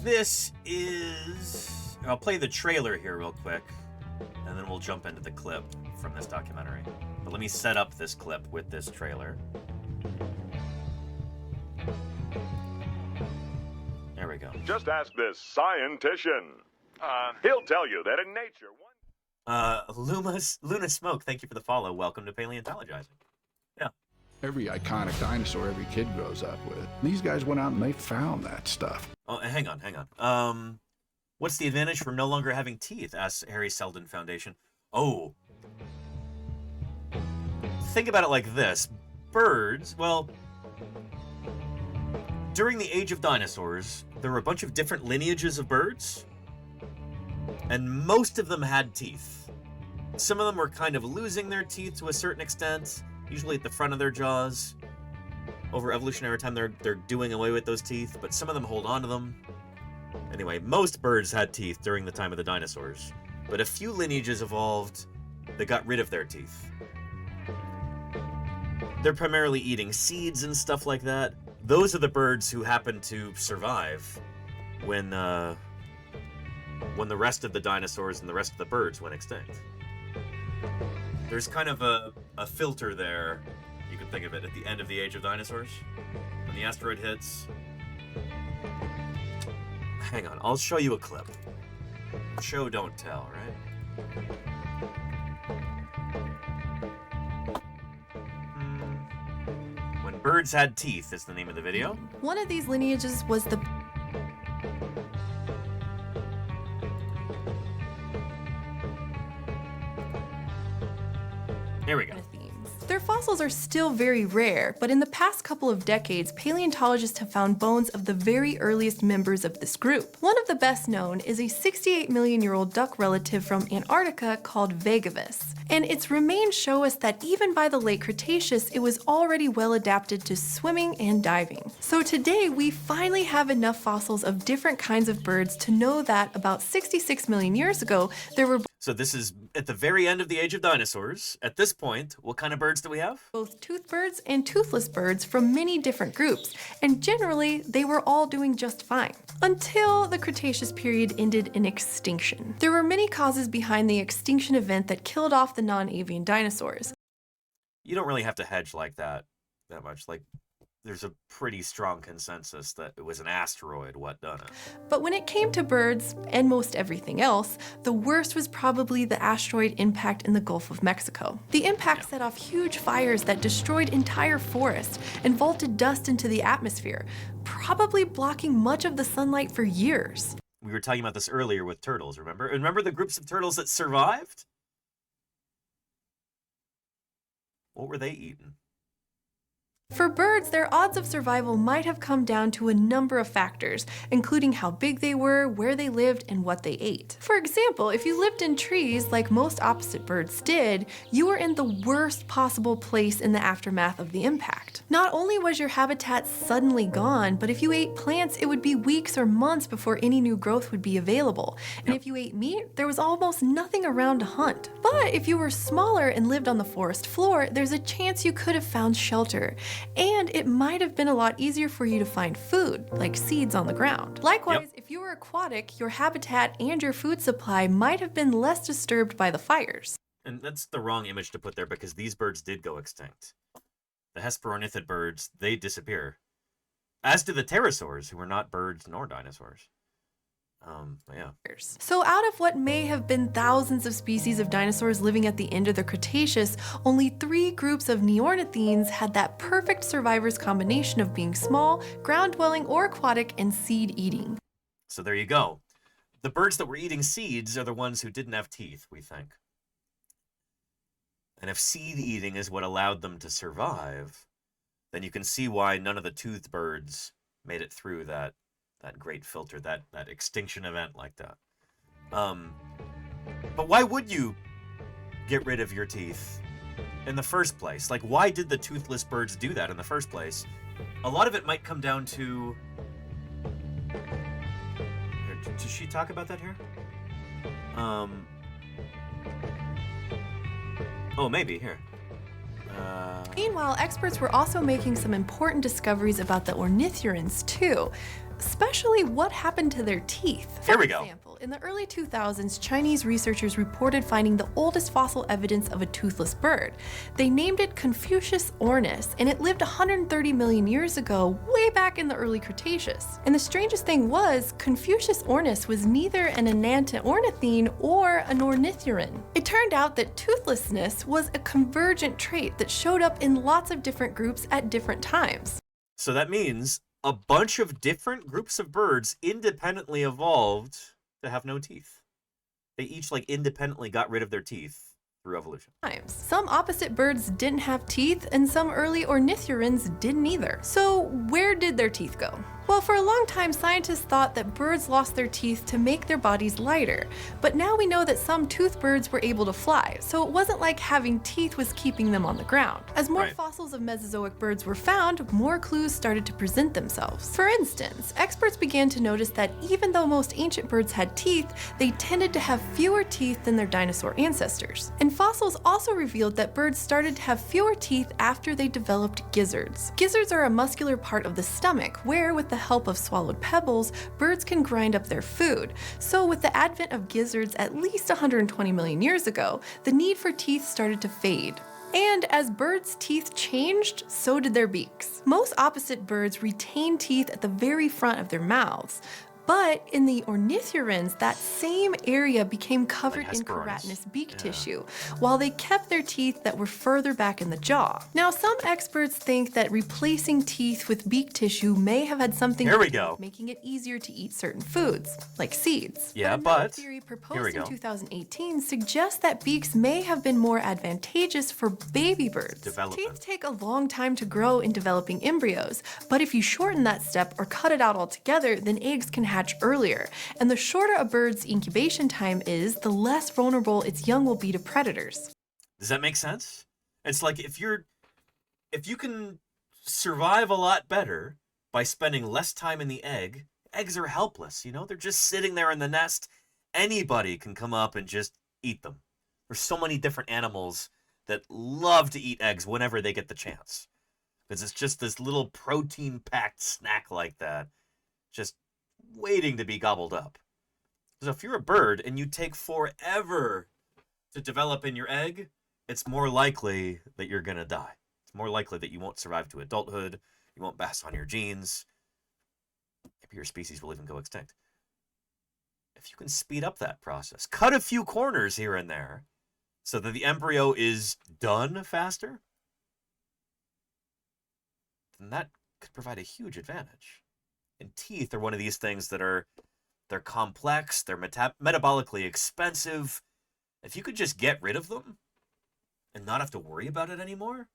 This is... I'll play the trailer here real quick, and then we'll jump into the clip from this documentary. But let me set up this clip with this trailer. There we go. Just ask this scientician. He'll tell you that in nature... Luna Smoke, thank you for the follow. Welcome to Paleontologizing. Yeah. Every iconic dinosaur every kid grows up with. These guys went out and they found that stuff. Oh, hang on. What's the advantage for no longer having teeth? Asks Harry Seldon Foundation. Oh. Think about it like this. Birds, well, during the age of dinosaurs, there were a bunch of different lineages of birds, and most of them had teeth. Some of them were kind of losing their teeth to a certain extent, usually at the front of their jaws. Over evolutionary time, they're doing away with those teeth, but some of them hold on to them. Anyway, most birds had teeth during the time of the dinosaurs, but a few lineages evolved that got rid of their teeth. They're primarily eating seeds and stuff like that. Those are the birds who happened to survive when the rest of the dinosaurs and the rest of the birds went extinct. There's kind of a filter there, you can think of it, at the end of the age of dinosaurs. When the asteroid hits... Hang on, I'll show you a clip. Show, don't tell, right? When Birds Had Teeth is the name of the video. One of these lineages was the... Here we go. Their fossils are still very rare, but in the past couple of decades, paleontologists have found bones of the very earliest members of this group. One of the best known is a 68-million-year-old duck relative from Antarctica called Vagavus. And its remains show us that even by the late Cretaceous, it was already well adapted to swimming and diving. So today, we finally have enough fossils of different kinds of birds to know that about 66 million years ago, there were So this is at the very end of the age of dinosaurs. At this point, what kind of birds do we have? both toothed birds and toothless birds from many different groups, and generally, they were all doing just fine. Until the Cretaceous period ended in extinction. There were many causes behind the extinction event that killed off the non-avian dinosaurs. You don't really have to hedge like that much. Like, there's a pretty strong consensus that it was an asteroid what done it. But when it came to birds, and most everything else, the worst was probably the asteroid impact in the Gulf of Mexico. The impact set off huge fires that destroyed entire forests and vaulted dust into the atmosphere, probably blocking much of the sunlight for years. We were talking about this earlier with turtles, remember? And remember the groups of turtles that survived? What were they eating? For birds, their odds of survival might have come down to a number of factors, including how big they were, where they lived, and what they ate. For example, if you lived in trees like most opposite birds did, you were in the worst possible place in the aftermath of the impact. Not only was your habitat suddenly gone, but if you ate plants, it would be weeks or months before any new growth would be available. And if you ate meat, there was almost nothing around to hunt. But if you were smaller and lived on the forest floor, there's a chance you could have found shelter. And it might have been a lot easier for you to find food, like seeds on the ground. Likewise, if you were aquatic, your habitat and your food supply might have been less disturbed by the fires. And that's the wrong image to put there because these birds did go extinct. The hesperornithid birds, they disappear. As do the pterosaurs, who were not birds nor dinosaurs. Yeah. So out of what may have been thousands of species of dinosaurs living at the end of the Cretaceous, only 3 groups of neornithines had that perfect survivor's combination of being small, ground-dwelling or aquatic, and seed-eating. So there you go. The birds that were eating seeds are the ones who didn't have teeth, we think. And if seed eating is what allowed them to survive, then you can see why none of the toothed birds made it through that great filter, that extinction event like that. But why would you get rid of your teeth in the first place? Like, why did the toothless birds do that in the first place? A lot of it might come down to... Does she talk about that here? Oh, maybe, here. Meanwhile, experts were also making some important discoveries about the ornithurans too. Especially what happened to their teeth. Here we go. For example, in the early 2000s, Chinese researchers reported finding the oldest fossil evidence of a toothless bird. They named it Confucius ornis, and it lived 130 million years ago, way back in the early Cretaceous. And the strangest thing was, Confucius ornis was neither an enantiornithine or an ornithuran. It turned out that toothlessness was a convergent trait that showed up in lots of different groups at different times. So that means a bunch of different groups of birds independently evolved to have no teeth. They each independently got rid of their teeth through evolution. Some opposite birds didn't have teeth, and some early ornithurans didn't either. So where did their teeth go? Well, for a long time, scientists thought that birds lost their teeth to make their bodies lighter. But now we know that some toothed birds were able to fly, so it wasn't like having teeth was keeping them on the ground. As more fossils of Mesozoic birds were found, more clues started to present themselves. For instance, experts began to notice that even though most ancient birds had teeth, they tended to have fewer teeth than their dinosaur ancestors. And fossils also revealed that birds started to have fewer teeth after they developed gizzards. Gizzards are a muscular part of the stomach where, with the help of swallowed pebbles, birds can grind up their food. So with the advent of gizzards at least 120 million years ago, the need for teeth started to fade. And as birds' teeth changed, so did their beaks. Most opposite birds retain teeth at the very front of their mouths. But in the ornithurans, that same area became covered in keratinous beak tissue, while they kept their teeth that were further back in the jaw. Now, some experts think that replacing teeth with beak tissue may have had something to do with making it easier to eat certain foods, like seeds. Yeah, but theory proposed in 2018 suggests that beaks may have been more advantageous for baby birds. Teeth take a long time to grow in developing embryos, but if you shorten that step or cut it out altogether, then eggs can hatch earlier, and the shorter a bird's incubation time is, the less vulnerable its young will be to predators. Does that make sense? It's like if you can survive a lot better by spending less time in the egg, eggs are helpless, you know? They're just sitting there in the nest. Anybody can come up and just eat them. There's so many different animals that love to eat eggs whenever they get the chance. Because it's just this little protein-packed snack like that. Just waiting to be gobbled up. So if you're a bird and you take forever to develop in your egg, it's more likely that you're going to die. It's more likely that you won't survive to adulthood You won't pass on your genes. Maybe your species will even go extinct. If you can speed up that process, cut a few corners here and there so that the embryo is done faster, then that could provide a huge advantage. And teeth are one of these things that they're complex, they're metabolically expensive. If you could just get rid of them and not have to worry about it anymore,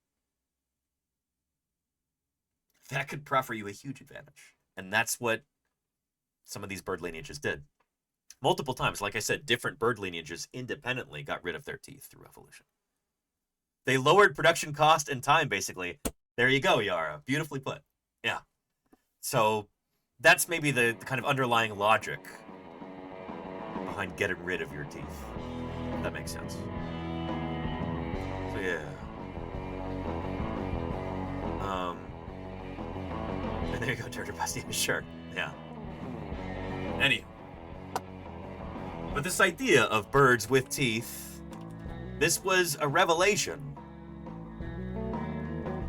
that could proffer you a huge advantage. And that's what some of these bird lineages did. Multiple times, like I said, different bird lineages independently got rid of their teeth through evolution. They lowered production cost and time, basically. There you go, Yara. Beautifully put. Yeah. So that's maybe the kind of underlying logic behind getting rid of your teeth. If that makes sense. So yeah. And there you go, Turtle Busty. Sure. Yeah. Anyway. But this idea of birds with teeth, this was a revelation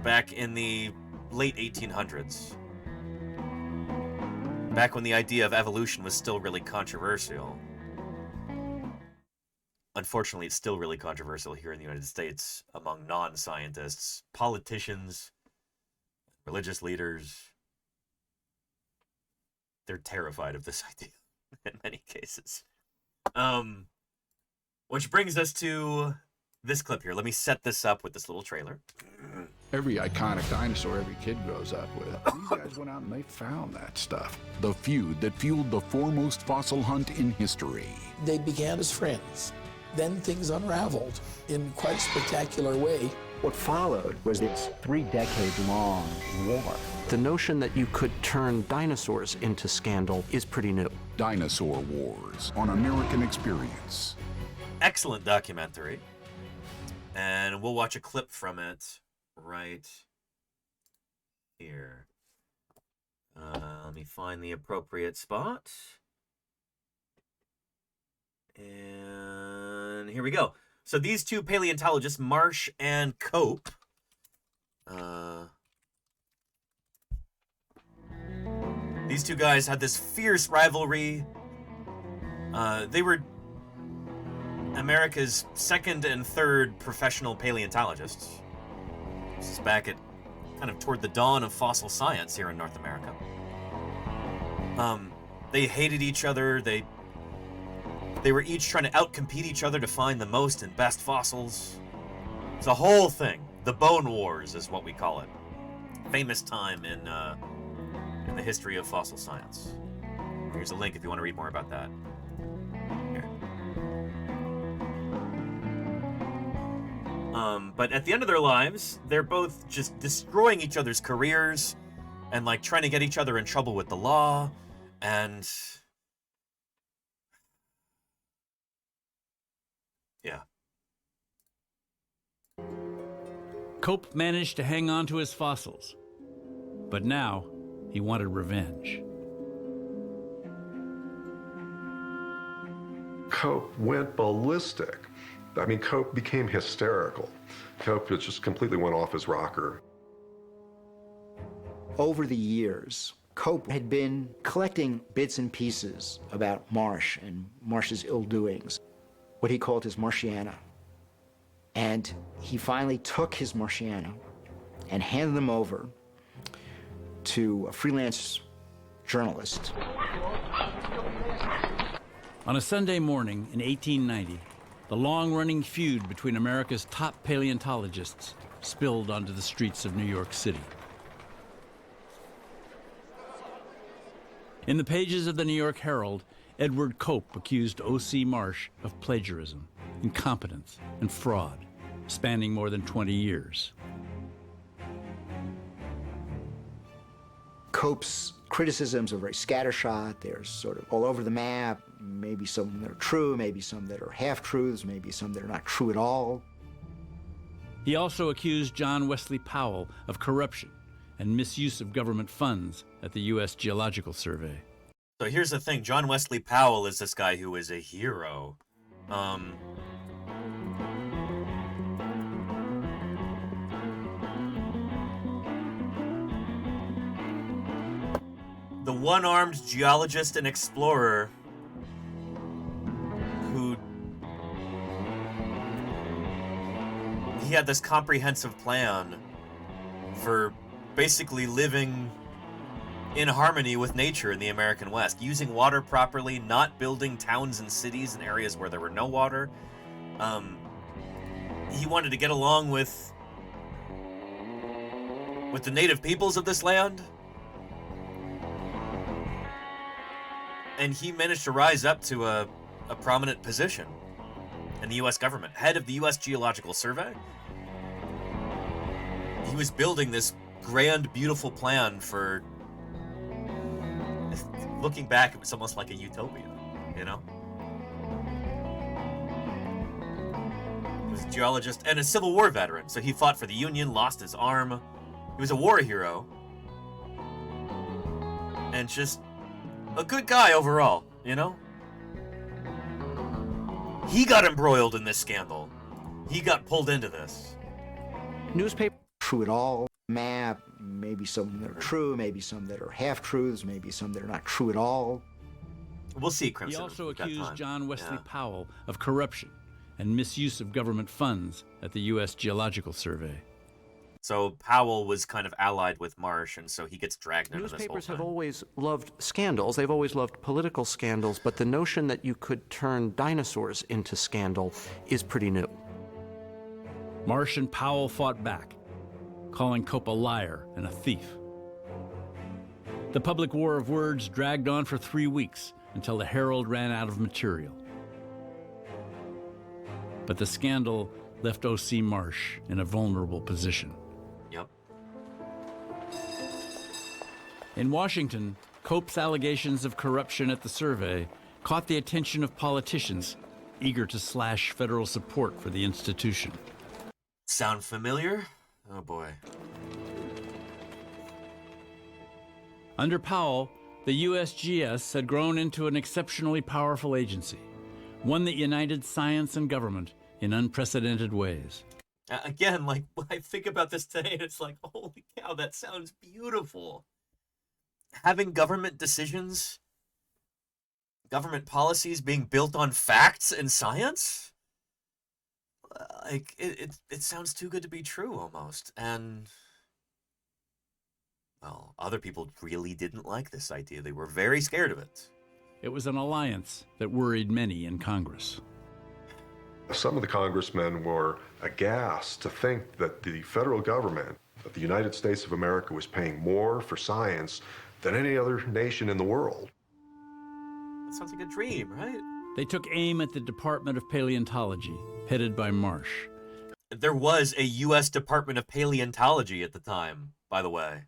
back in the late 1800s. Back when the idea of evolution was still really controversial. Unfortunately, it's still really controversial here in the United States among non-scientists, politicians, religious leaders. They're terrified of this idea in many cases. Which brings us to this clip here. Let me set this up with this little trailer. Every iconic dinosaur every kid grows up with. These guys went out and they found that stuff. The feud that fueled the foremost fossil hunt in history. They began as friends. Then things unraveled in quite a spectacular way. What followed was this 3-decade-long war. The notion that you could turn dinosaurs into scandal is pretty new. Dinosaur Wars on American Experience. Excellent documentary. And we'll watch a clip from it right here. Let me find the appropriate spot. And here we go. So these two paleontologists, Marsh and Cope, these two guys had this fierce rivalry. They were America's second and third professional paleontologists. This is back at kind of toward the dawn of fossil science here in North America. They hated each other. They were each trying to outcompete each other to find the most and best fossils. It's a whole thing. The Bone Wars is what we call it. Famous time in the history of fossil science. Here's a link if you want to read more about that. Here. But at the end of their lives, they're both just destroying each other's careers and like trying to get each other in trouble with the law and yeah. Cope managed to hang on to his fossils, but now he wanted revenge. Cope went ballistic. I mean, Cope became hysterical. Cope just completely went off his rocker. Over the years, Cope had been collecting bits and pieces about Marsh and Marsh's ill doings, what he called his Marshiana. And he finally took his Marshiana and handed them over to a freelance journalist. On a Sunday morning in 1890, the long-running feud between America's top paleontologists spilled onto the streets of New York City. In the pages of the New York Herald, Edward Cope accused O.C. Marsh of plagiarism, incompetence, and fraud, spanning more than 20 years. Cope's criticisms are very scattershot. They're sort of all over the map. Maybe some that are true, maybe some that are half-truths, maybe some that are not true at all. He also accused John Wesley Powell of corruption and misuse of government funds at the U.S. Geological Survey. So here's the thing. John Wesley Powell is this guy who is a hero. the one-armed geologist and explorer who he had this comprehensive plan for basically living in harmony with nature in the American West, using water properly, not building towns and cities in areas where there were no water. He wanted to get along with the native peoples of this land. And he managed to rise up to a prominent position in the U.S. government, head of the U.S. Geological Survey. He was building this grand, beautiful plan for... Looking back, it was almost like a utopia, you know? He was a geologist and a Civil War veteran, so he fought for the Union, lost his arm. He was a war hero. And just a good guy overall, you know? He got embroiled in this scandal. He got pulled into this. Newspaper true at all. Map, maybe some that are true, maybe some that are half-truths, maybe some that are not true at all. We'll see, Crimson. He also accused John Wesley Powell of corruption and misuse of government funds at the U.S. Geological Survey. So Powell was kind of allied with Marsh, and so he gets dragged into this whole Newspapers thing. have always loved scandals. They've always loved political scandals, but the notion that you could turn dinosaurs into scandal is pretty new. Marsh and Powell fought back, calling Cope a liar and a thief. The public war of words dragged on for 3 weeks until the Herald ran out of material. But the scandal left O.C. Marsh in a vulnerable position. Yep. In Washington, Cope's allegations of corruption at the survey caught the attention of politicians eager to slash federal support for the institution. Sound familiar? Oh boy. Under Powell, the USGS had grown into an exceptionally powerful agency, one that united science and government in unprecedented ways. Again, like, I think about this today, and it's like, holy cow, that sounds beautiful. Having government decisions, government policies being built on facts and science? Like, it sounds too good to be true, almost. And, well, other people really didn't like this idea. They were very scared of it. It was an alliance that worried many in Congress. Some of the congressmen were aghast to think that the federal government of the United States of America was paying more for science than any other nation in the world. That sounds like a dream, right? They took aim at the Department of Paleontology, headed by Marsh. There was a U.S. Department of Paleontology at the time, by the way.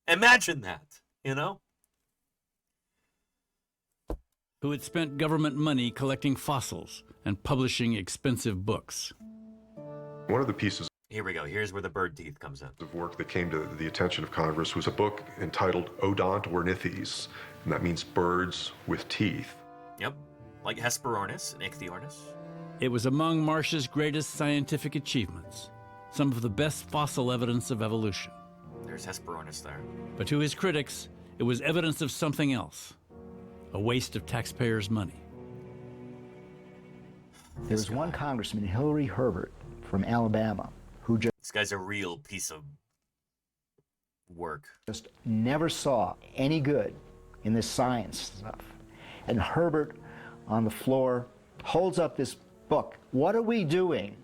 Imagine that, you know? Who had spent government money collecting fossils and publishing expensive books. One of the pieces Here we go. Here's where the bird teeth comes in. of work that came to the attention of Congress was a book entitled Odontornithes, and that means birds with teeth. Yep. Like Hesperornis and Ichthyornis. It was among Marsh's greatest scientific achievements, some of the best fossil evidence of evolution. There's Hesperornis there. But to his critics, it was evidence of something else, a waste of taxpayers' money. There was one congressman, Hillary Herbert, from Alabama, who This guy's a real piece of work. just never saw any good in this science stuff. And Herbert, on the floor, holds up this book. What are we doing?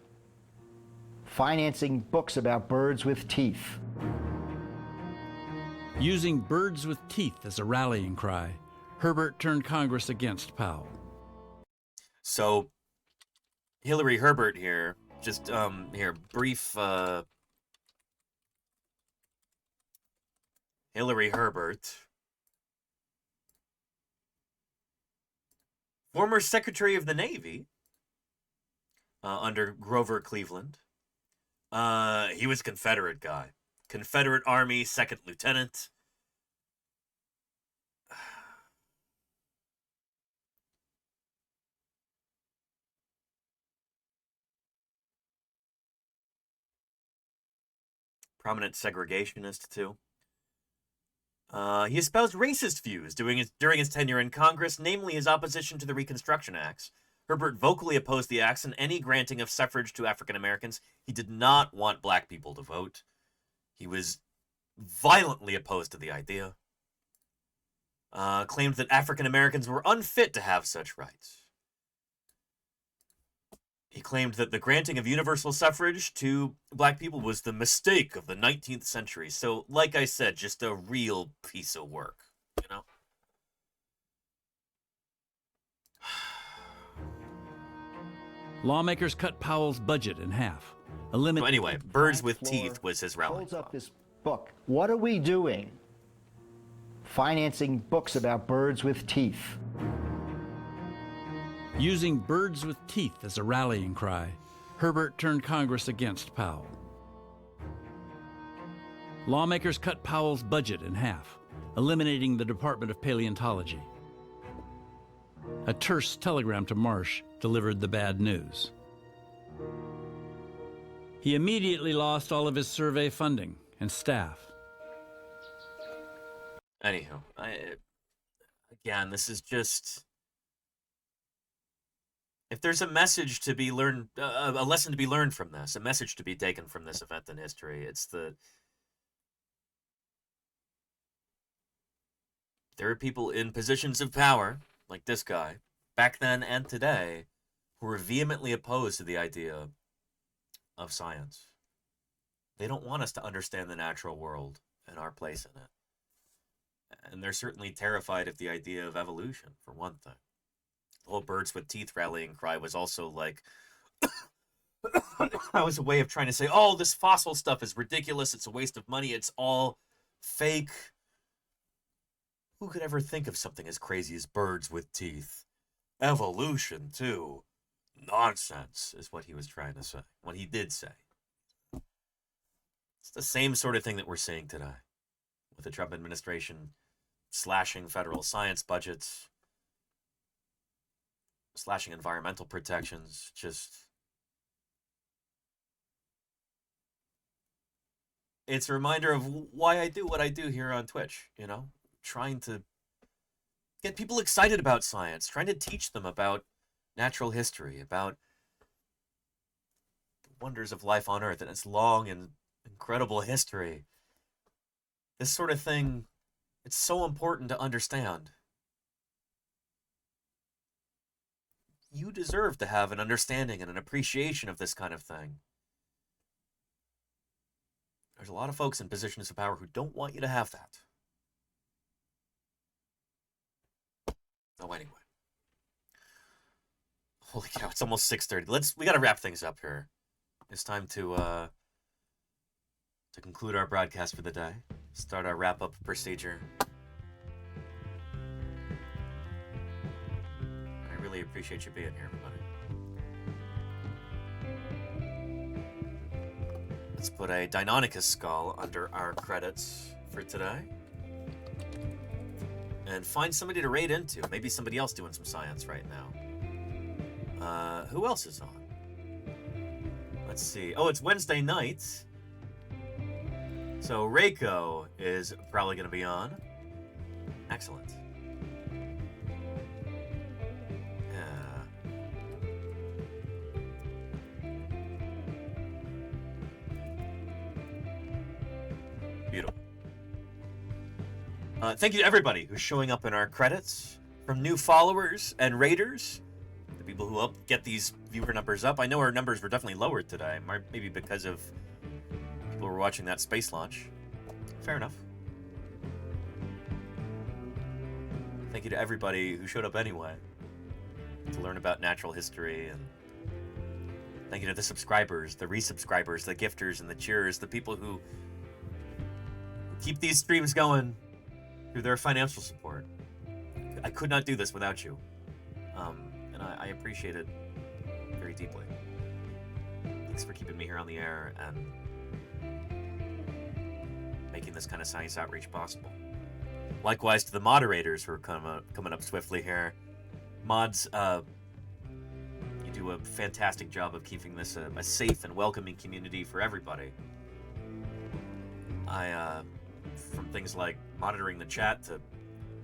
Financing books about birds with teeth. Using birds with teeth as a rallying cry, Herbert turned Congress against Powell. So, Hillary Herbert here, just, brief, Hillary Herbert, former Secretary of the Navy, under Grover Cleveland. He was a Confederate guy. Confederate Army, second lieutenant. Prominent segregationist, too. He espoused racist views during his tenure in Congress, namely his opposition to the Reconstruction Acts. Herbert vocally opposed the acts and any granting of suffrage to African Americans. He did not want black people to vote. He was violently opposed to the idea. Claimed that African Americans were unfit to have such rights. He claimed that the granting of universal suffrage to black people was the mistake of the 19th century. So, like I said, just a real piece of work, you know? Lawmakers cut Powell's budget in half. So anyway, Birds with Teeth was his rallying Holds up call. this book. What are we doing? Financing books about birds with teeth. Using birds with teeth as a rallying cry, Herbert turned Congress against Powell. Lawmakers cut Powell's budget in half, eliminating the Department of Paleontology. A terse telegram to Marsh delivered the bad news. He immediately lost all of his survey funding and staff. Anywho, again, this is just... If there's a message to be learned, a lesson to be learned from this, a message to be taken from this event in history, it's the... There are people in positions of power, like this guy, back then and today, who are vehemently opposed to the idea of science. They don't want us to understand the natural world and our place in it. And they're certainly terrified of the idea of evolution, for one thing. The whole Birds with Teeth rallying cry was also like... that was a way of trying to say, oh, this fossil stuff is ridiculous, it's a waste of money, it's all fake. Who could ever think of something as crazy as birds with teeth? Evolution, too. Nonsense, is what he was trying to say. What he did say. It's the same sort of thing that we're seeing today. With the Trump administration slashing federal science budgets, slashing environmental protections, just... It's a reminder of why I do what I do here on Twitch, you know? Trying to get people excited about science, trying to teach them about natural history, about the wonders of life on Earth and its long and incredible history. This sort of thing, it's so important to understand. You deserve to have an understanding and an appreciation of this kind of thing. There's a lot of folks in positions of power who don't want you to have that. Oh, anyway. Holy cow, it's almost 6:30. We gotta wrap things up here. It's time to conclude our broadcast for the day. Start our wrap-up procedure. I really appreciate you being here, everybody. Let's put a Deinonychus skull under our credits for today. And find somebody to raid into. Maybe somebody else doing some science right now. Who else is on? Let's see. Oh, it's Wednesday night. So Reiko is probably going to be on. Excellent. Yeah. Beautiful. Thank you to everybody who's showing up in our credits, from new followers and raiders, the people who help get these viewer numbers up. I know our numbers were definitely lowered today, maybe because of people who were watching that space launch. Fair enough. Thank you to everybody who showed up anyway to learn about natural history, and thank you to the subscribers, the resubscribers, the gifters, and the cheers, the people who keep these streams going through their financial support. I could not do this without you. And I appreciate it very deeply. Thanks for keeping me here on the air and making this kind of science outreach possible. Likewise to the moderators who are coming up swiftly here. Mods, you do a fantastic job of keeping this a safe and welcoming community for everybody. I from things like monitoring the chat to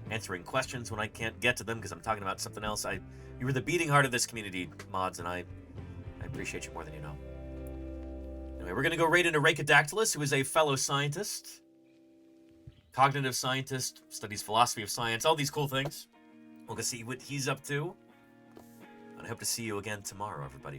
answering questions when I can't get to them because I'm talking about something else. You were the beating heart of this community, mods, and I appreciate you more than you know. Anyway, we're going to go right into Rhacodactylus, who is a fellow scientist, cognitive scientist, studies philosophy of science, all these cool things. We'll go see what he's up to. And I hope to see you again tomorrow, everybody.